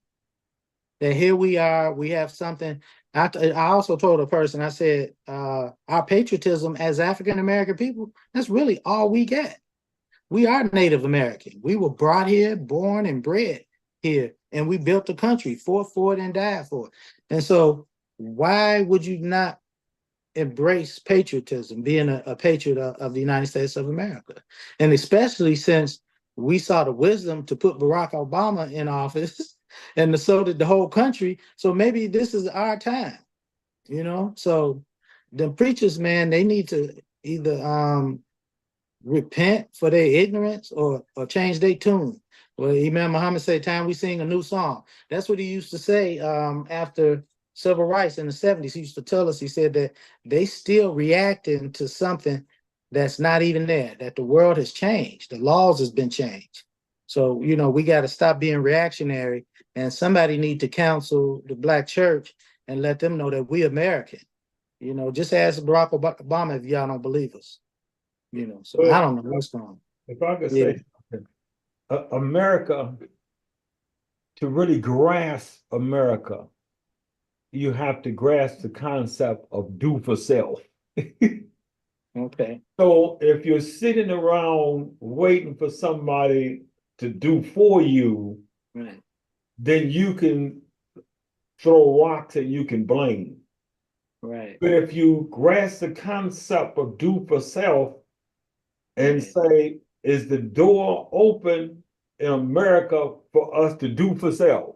that here we are, we have something. I also told a person, I said, our patriotism as African American people, that's really all we get. We are Native American. We were brought here, born and bred here, and we built the country, fought for it and died for it. And so why would you not embrace patriotism, being a patriot of the United States of America? And especially since we saw the wisdom to put Barack Obama in office, and so did the whole country. So maybe this is our time, you know? So the preachers, man, they need to either repent for their ignorance or change their tune. Well, Imam Muhammad said, time we sing a new song. That's what he used to say after civil rights in the 70s. He used to tell us, he said that they still reacting to something that's not even there, that the world has changed. The laws has been changed. So, you know, we got to stop being reactionary, and somebody need to counsel the Black church and let them know that we American. You know, just ask Barack Obama if y'all don't believe us. You know, so I don't know what's going on. If I could say something, America, to really grasp America, you have to grasp the concept of do for self. Okay. So if you're sitting around waiting for somebody to do for you, right, then you can throw rocks and you can blame. Right. But if you grasp the concept of do for self and say, is the door open in America for us to do for self?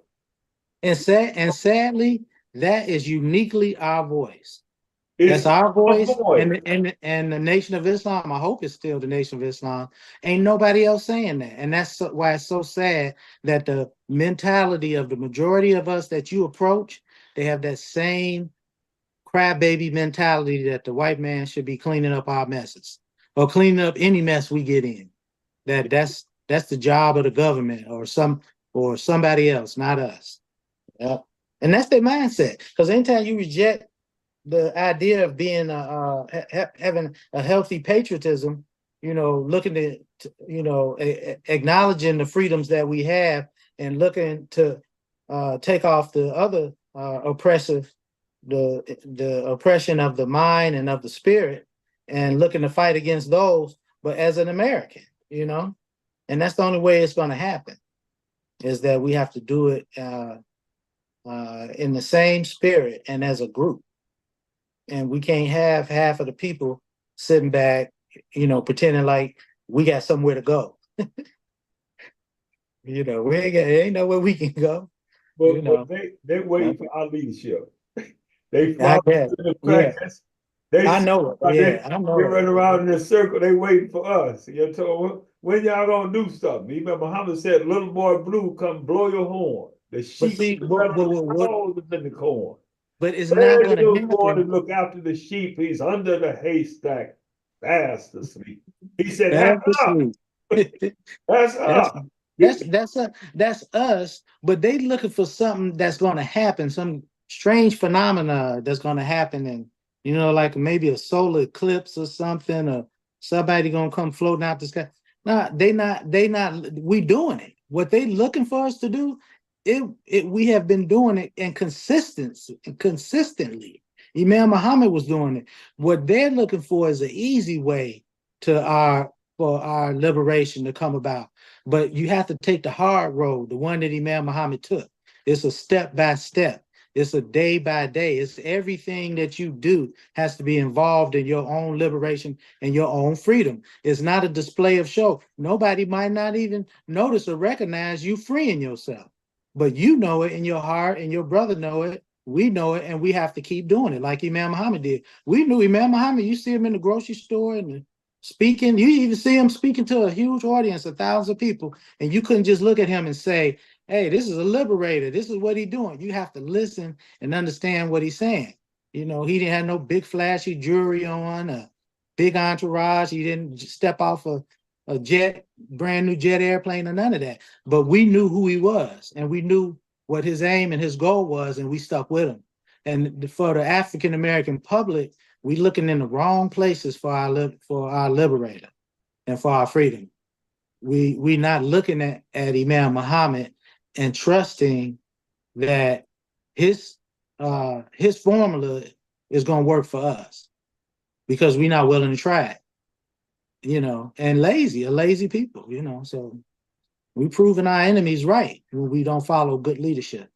And sadly, that is uniquely our voice. That's our voice, and the Nation of Islam, I hope it's still the Nation of Islam. Ain't nobody else saying that. And that's why it's so sad that the mentality of the majority of us that you approach, they have that same crybaby mentality that the white man should be cleaning up our messes or cleaning up any mess we get in. That's the job of the government or somebody else, not us. Yeah. And that's their mindset. Because anytime you reject the idea of being having a healthy patriotism, you know, looking to you know, acknowledging the freedoms that we have and looking to take off the other oppressive, the oppression of the mind and of the spirit, and looking to fight against those, but as an American, you know, and that's the only way it's going to happen, is that we have to do it in the same spirit and as a group. And we can't have half of the people sitting back, you know, pretending like we got somewhere to go. You know, ain't nowhere we can go. But, you know. they waiting for our leadership. They I follow guess. the practice. I know it. Yeah, I know they it. run around in a circle. They waiting for us. You know, when y'all gonna do something? Even Muhammad said, "Little boy blue, come blow your horn." The sheep is in the corn. But it's not going to little boy to happen. look after the sheep. He's under the haystack, fast asleep. He said, Fast "That's asleep." That's us. That's us, but they looking for something that's going to happen, some strange phenomena that's going to happen, and you know, like maybe a solar eclipse or something, or somebody going to come floating out the sky. No, they not. We doing it. What they looking for us to do, we have been doing it in consistently. Imam Muhammad was doing it. What they're looking for is an easy way for our liberation to come about. But you have to take the hard road, the one that Imam Muhammad took. It's a step by step. It's a day by day. It's everything that you do has to be involved in your own liberation and your own freedom. It's not a display of show. Nobody might not even notice or recognize you freeing yourself. But you know it in your heart, and your brother know it. We know it, and we have to keep doing it like Imam Muhammad did. We knew Imam Muhammad. You see him in the grocery store and speaking. You even see him speaking to a huge audience, 1,000 people, and you couldn't just look at him and say, hey, this is a liberator. This is what he's doing. You have to listen and understand what he's saying. You know, he didn't have no big flashy jewelry on, a big entourage. He didn't step off a brand new jet airplane or none of that. But we knew who he was, and we knew what his aim and his goal was, and we stuck with him. And for the African-American public, we looking in the wrong places for our liberator and for our freedom. we not looking at Imam Muhammad and trusting that his formula is going to work for us because we're not willing to try it, and lazy people, so we're proving our enemies right when we don't follow good leadership.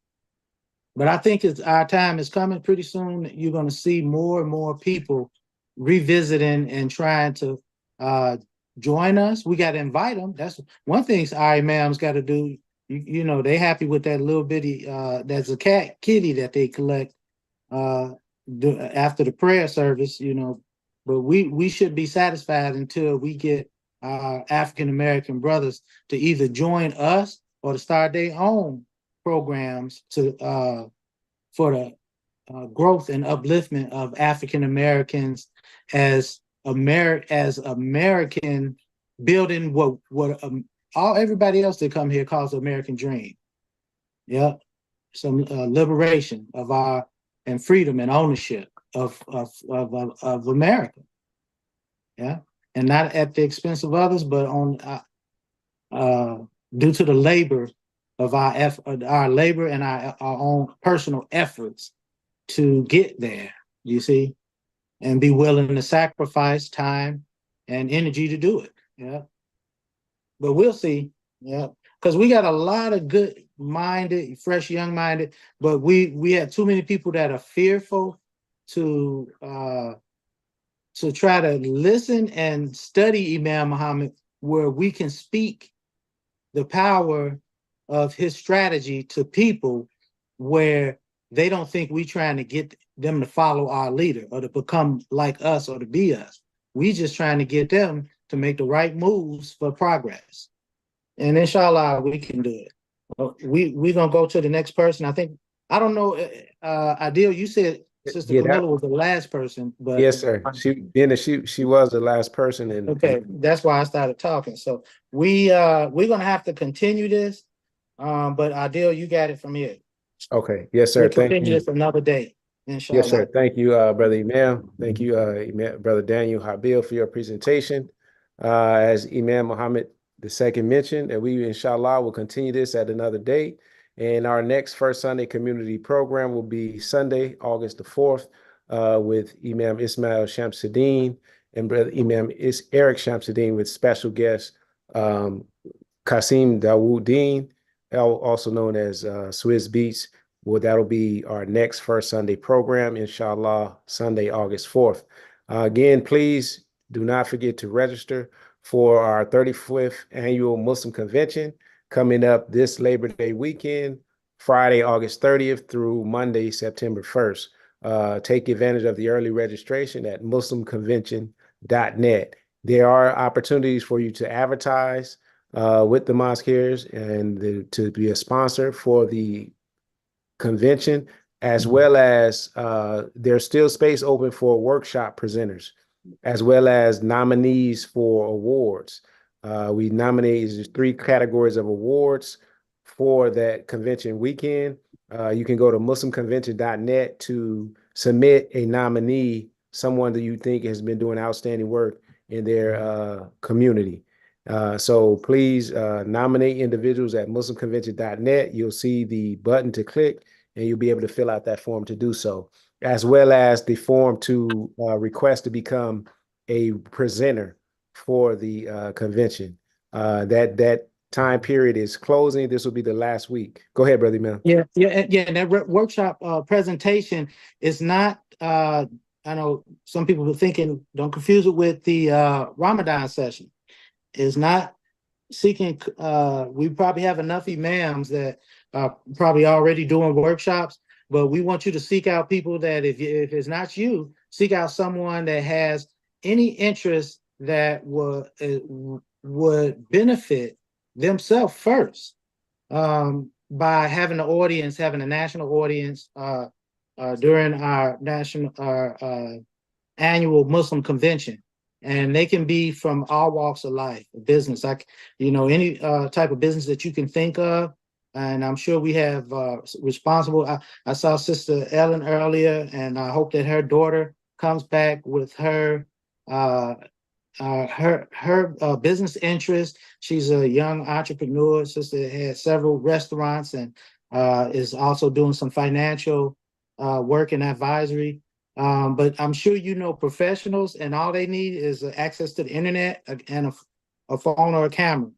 But I think our time is coming pretty soon. You're going to see more and more people revisiting and trying to join us. We got to invite them. That's one thing our imams got to do. They happy with that little bitty, that's a kitty that they collect after the prayer service, but we should be satisfied until we get our African-American brothers to either join us or to start their own programs for the growth and upliftment of African Americans as American, building what everybody else that come here calls the American dream. Yep, some liberation of and freedom and ownership of America. Yeah, and not at the expense of others, but on due to the labor of our labor and our own personal efforts to get there, you see, and be willing to sacrifice time and energy to do it. Yeah. But we'll see. Yeah. Because we got a lot of good-minded, fresh, young-minded, but we have too many people that are fearful to try to listen and study Imam Muhammad, where we can speak the power of his strategy to people where they don't think we trying to get them to follow our leader or to become like us or to be us. We just trying to get them to make the right moves for progress. And inshallah, we can do it. We're going to go to the next person. I don't know, Adil, you said Sister Camilla was the last person, but yes, sir. She was the last person, and okay, that's why I started talking. So we're gonna have to continue this, but Adil, you got it from here. Okay, yes, sir. We'll Thank continue you. this another day, inshallah. Yes, sir. Thank you, Brother Imam. Thank you, Brother Daniel Habil, for your presentation. As Imam Muhammad II mentioned, and we, inshallah, will continue this at another date. And our next First Sunday community program will be Sunday, August the 4th, with Imam Ismail Shamsuddin and Brother Imam Eric Shamsuddin, with special guest Qasim Dawoodin, also known as Swiss Beats. Well, that'll be our next First Sunday program, inshallah, Sunday, August 4th. Again, please do not forget to register for our 35th annual Muslim Convention coming up this Labor Day weekend, Friday, August 30th through Monday, September 1st. Take advantage of the early registration at muslimconvention.net. There are opportunities for you to advertise with the Mosqueers and to be a sponsor for the convention, as well as there's still space open for workshop presenters, as well as nominees for awards. We nominate 3 categories of awards for that convention weekend. You can go to muslimconvention.net to submit a nominee, someone that you think has been doing outstanding work in their community. So please nominate individuals at muslimconvention.net. You'll see the button to click, and you'll be able to fill out that form to do so, as well as the form to request to become a presenter for the convention. That time period is closing. This will be the last week. Go ahead, Brother Mel. Yeah. And that workshop presentation is not. I know some people were thinking. Don't confuse it with the Ramadan session. It's not seeking. We probably have enough imams that are probably already doing workshops, but we want you to seek out people that if it's not you, seek out someone that has any interest that would benefit themselves first by having an audience, having a national audience during our annual Muslim convention. And they can be from all walks of life, business, any type of business that you can think of. And I'm sure we have responsible. I saw Sister Ellen earlier, and I hope that her daughter comes back with her her business interest. She's a young entrepreneur. Sister has several restaurants and is also doing some financial work and advisory. But I'm sure you know professionals, and all they need is access to the internet and a phone or a camera.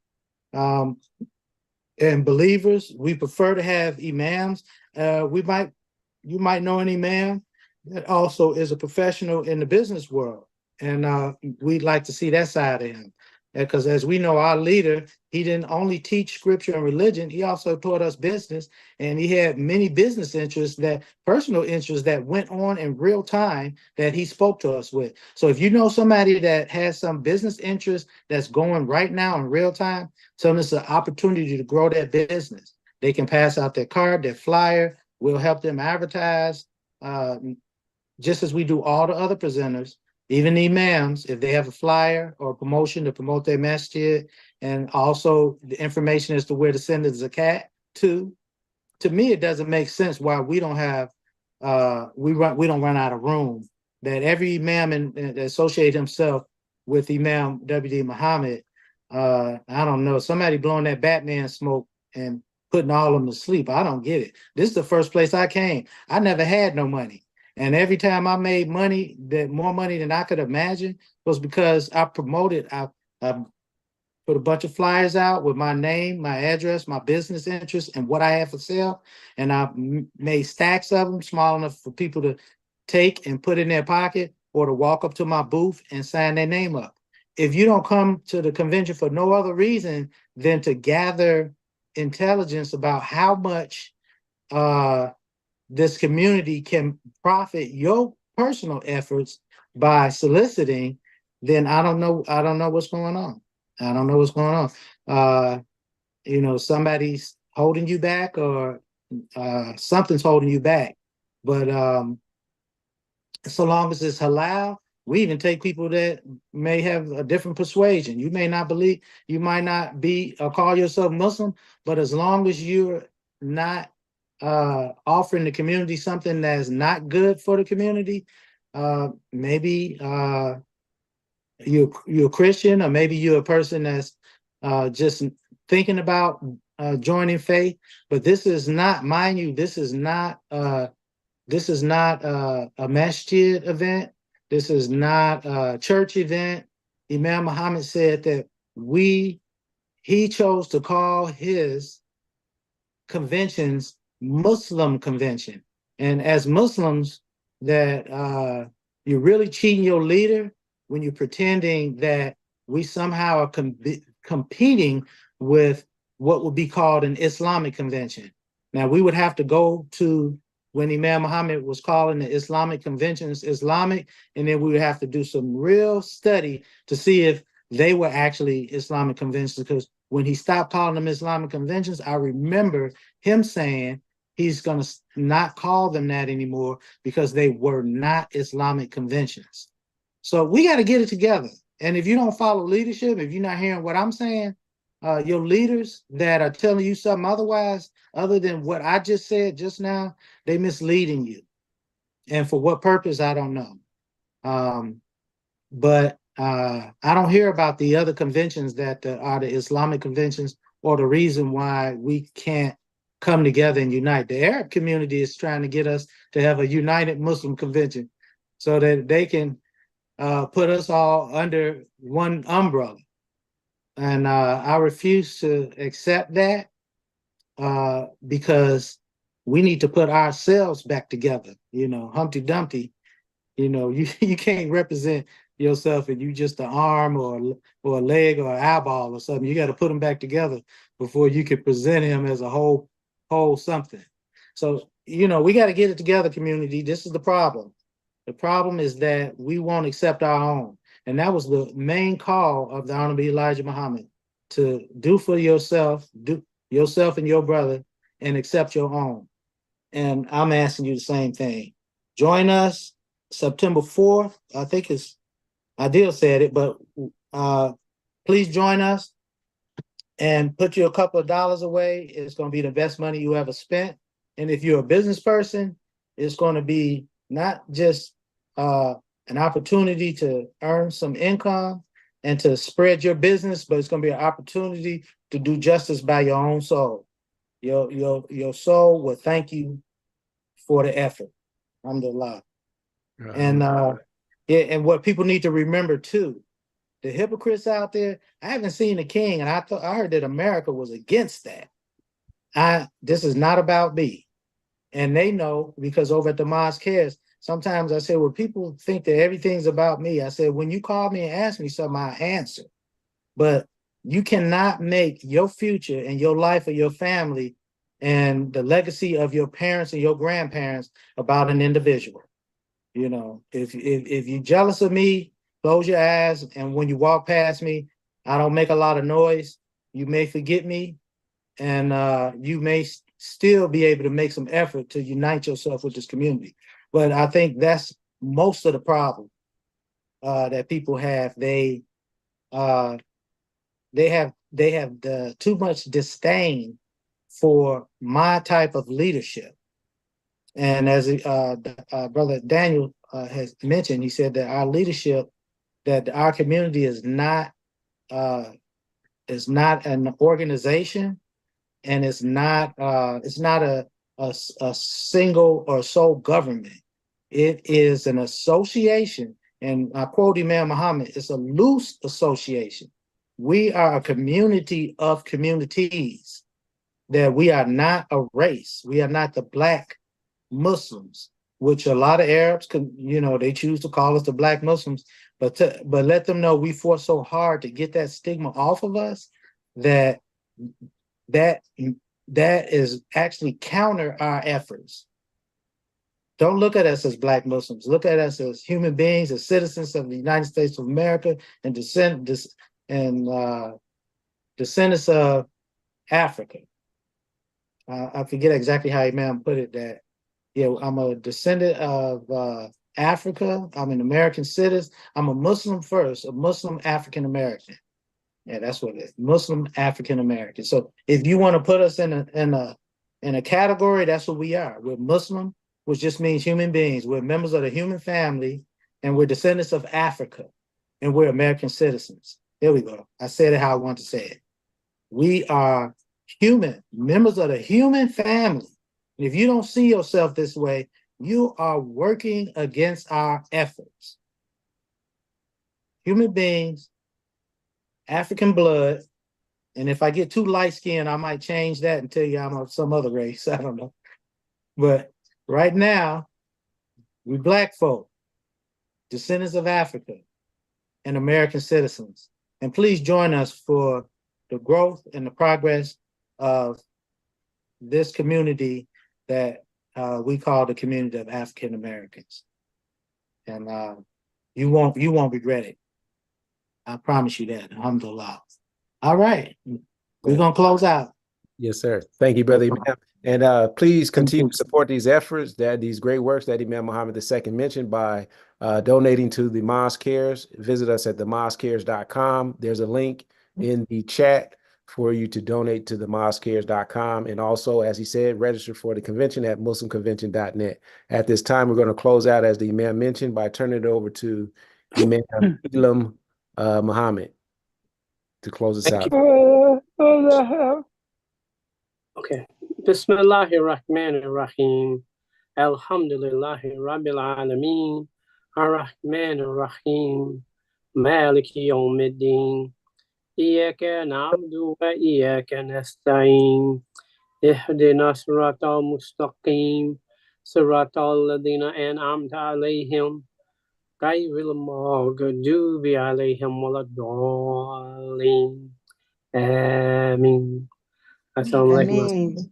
And believers, we prefer to have imams. You might know an imam that also is a professional in the business world. And we'd like to see that side of him. Because as we know, our leader, he didn't only teach scripture and religion, he also taught us business. And he had many business interests, personal interests that went on in real time that he spoke to us with. So if you know somebody that has some business interest that's going right now in real time, so it's an opportunity to grow their business. They can pass out their card, their flyer. We'll help them advertise, just as we do all the other presenters, even the imams, if they have a flyer or a promotion to promote their masjid, and also the information as to where to send the zakat to. To me, it doesn't make sense why we don't have, we don't run out of room. That every imam and associate himself with Imam W.D. Muhammad. I don't know, somebody blowing that Batman smoke and putting all of them to sleep. I don't get it. This is the first place I came. I never had no money. And every time I made money, more money than I could imagine, was because I promoted, I put a bunch of flyers out with my name, my address, my business interests, and what I have for sale. And I made stacks of them small enough for people to take and put in their pocket or to walk up to my booth and sign their name up. If you don't come to the convention for no other reason than to gather intelligence about how much this community can profit your personal efforts by soliciting, then I don't know what's going on. I don't know what's going on. Somebody's holding you back, or something's holding you back. But so long as it's halal, we even take people that may have a different persuasion. You may not believe, you might not be or call yourself Muslim, but as long as you're not offering the community something that's not good for the community, maybe you're a Christian, or maybe you're a person that's just thinking about joining faith. But this is not, mind you, this is not a masjid event. This is not a church event. Imam Muhammad said that he chose to call his conventions Muslim convention. And as Muslims, that you're really cheating your leader when you're pretending that we somehow are competing with what would be called an Islamic convention. Now, we would have to go to when Imam Muhammad was calling the Islamic conventions Islamic, and then we would have to do some real study to see if they were actually Islamic conventions, because when he stopped calling them Islamic conventions, I remember him saying he's going to not call them that anymore because they were not Islamic conventions. So we got to get it together. And if you don't follow leadership, if you're not hearing what I'm saying, your leaders that are telling you something otherwise, other than what I just said just now, they misleading you. And for what purpose, I don't know. But I don't hear about the other conventions that are the Islamic conventions, or the reason why we can't come together and unite. The Arab community is trying to get us to have a united Muslim convention so that they can put us all under one umbrella. And I refuse to accept that because we need to put ourselves back together. Humpty Dumpty, you can't represent yourself and you just an arm or a leg or an eyeball or something. You got to put them back together before you can present him as a whole something. So, we got to get it together, community. This is the problem. The problem is that we won't accept our own. And that was the main call of the Honorable Elijah Muhammad, to do for yourself, do yourself and your brother, and accept your own. And I'm asking you the same thing. Join us September 4th. I think Adil said it, but please join us and put you a couple of dollars away. It's going to be the best money you ever spent. And if you're a business person, it's going to be not just an opportunity to earn some income, and to spread your business, but it's going to be an opportunity to do justice by your own soul. Your soul will thank you for the effort. Alhamdulillah. And and what people need to remember too, the hypocrites out there, I haven't seen a king, and I heard that America was against that. This is not about me. And they know, because over at the Mosque Cares, sometimes I say, well, people think that everything's about me. I said, when you call me and ask me something, I answer. But you cannot make your future and your life of your family and the legacy of your parents and your grandparents about an individual. You know, if you're jealous of me, close your eyes, and when you walk past me, I don't make a lot of noise. You may forget me, and you may still be able to make some effort to unite yourself with this community. But I think that's most of the problem that people have. They have too much disdain for my type of leadership. And as Brother Daniel has mentioned, he said that our leadership, that our community is not an organization, and it's not a single or sole government. It is an association, and I quote Imam Muhammad, it's a loose association. We are a community of communities, that we are not a race. We are not the Black Muslims, which a lot of Arabs can, they choose to call us the Black Muslims, but let them know we fought so hard to get that stigma off of us that is actually counter our efforts. Don't look at us as Black Muslims. Look at us as human beings, as citizens of the United States of America, and descendants of Africa. I forget exactly how Imam put it, that I'm a descendant of Africa. I'm an American citizen. I'm a Muslim first, a Muslim African American. Yeah, that's what it is. Muslim African American. So if you want to put us in a category, that's what we are. We're Muslim, which just means human beings. We're members of the human family, and we're descendants of Africa, and we're American citizens. There we go. I said it how I want to say it. We are human, members of the human family. And if you don't see yourself this way, you are working against our efforts. Human beings, African blood, and if I get too light-skinned, I might change that and tell you I'm of some other race. I don't know. But right now, we Black folk, descendants of Africa, and American citizens. And please join us for the growth and the progress of this community that we call the community of African Americans. And you won't regret it. I promise you that. Alhamdulillah. All right. We're going to close out. Yes, sir. Thank you, Brother Imam. And please continue to support these efforts, these great works that Imam Muhammad II mentioned by donating to the Mosque Cares. Visit us at themosquecares.com. There's a link in the chat for you to donate to themosquecares.com. And also, as he said, register for the convention at muslimconvention.net. At this time, we're going to close out, as the Imam mentioned, by turning it over to Imam Elam Muhammad to close us out. Okay. Bismillahirrahmanirrahim. Alhamdulillahi Rabbil Alameen. Ar-Rahmanir-Rahim. Maliki Yawmiddin. Iyaka na'budu wa iyaka nasta'in. Ihdina siratal mustaqim. Siratal ladina an'amta alayhim. Ghayril maghdubi alayhim waladdallin. Ameen. Ameen.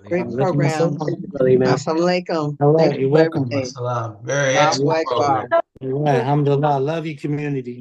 Great program. Assalamualaikum. Thank you for everything. Very excellent program. Alhamdulillah. Love you, community.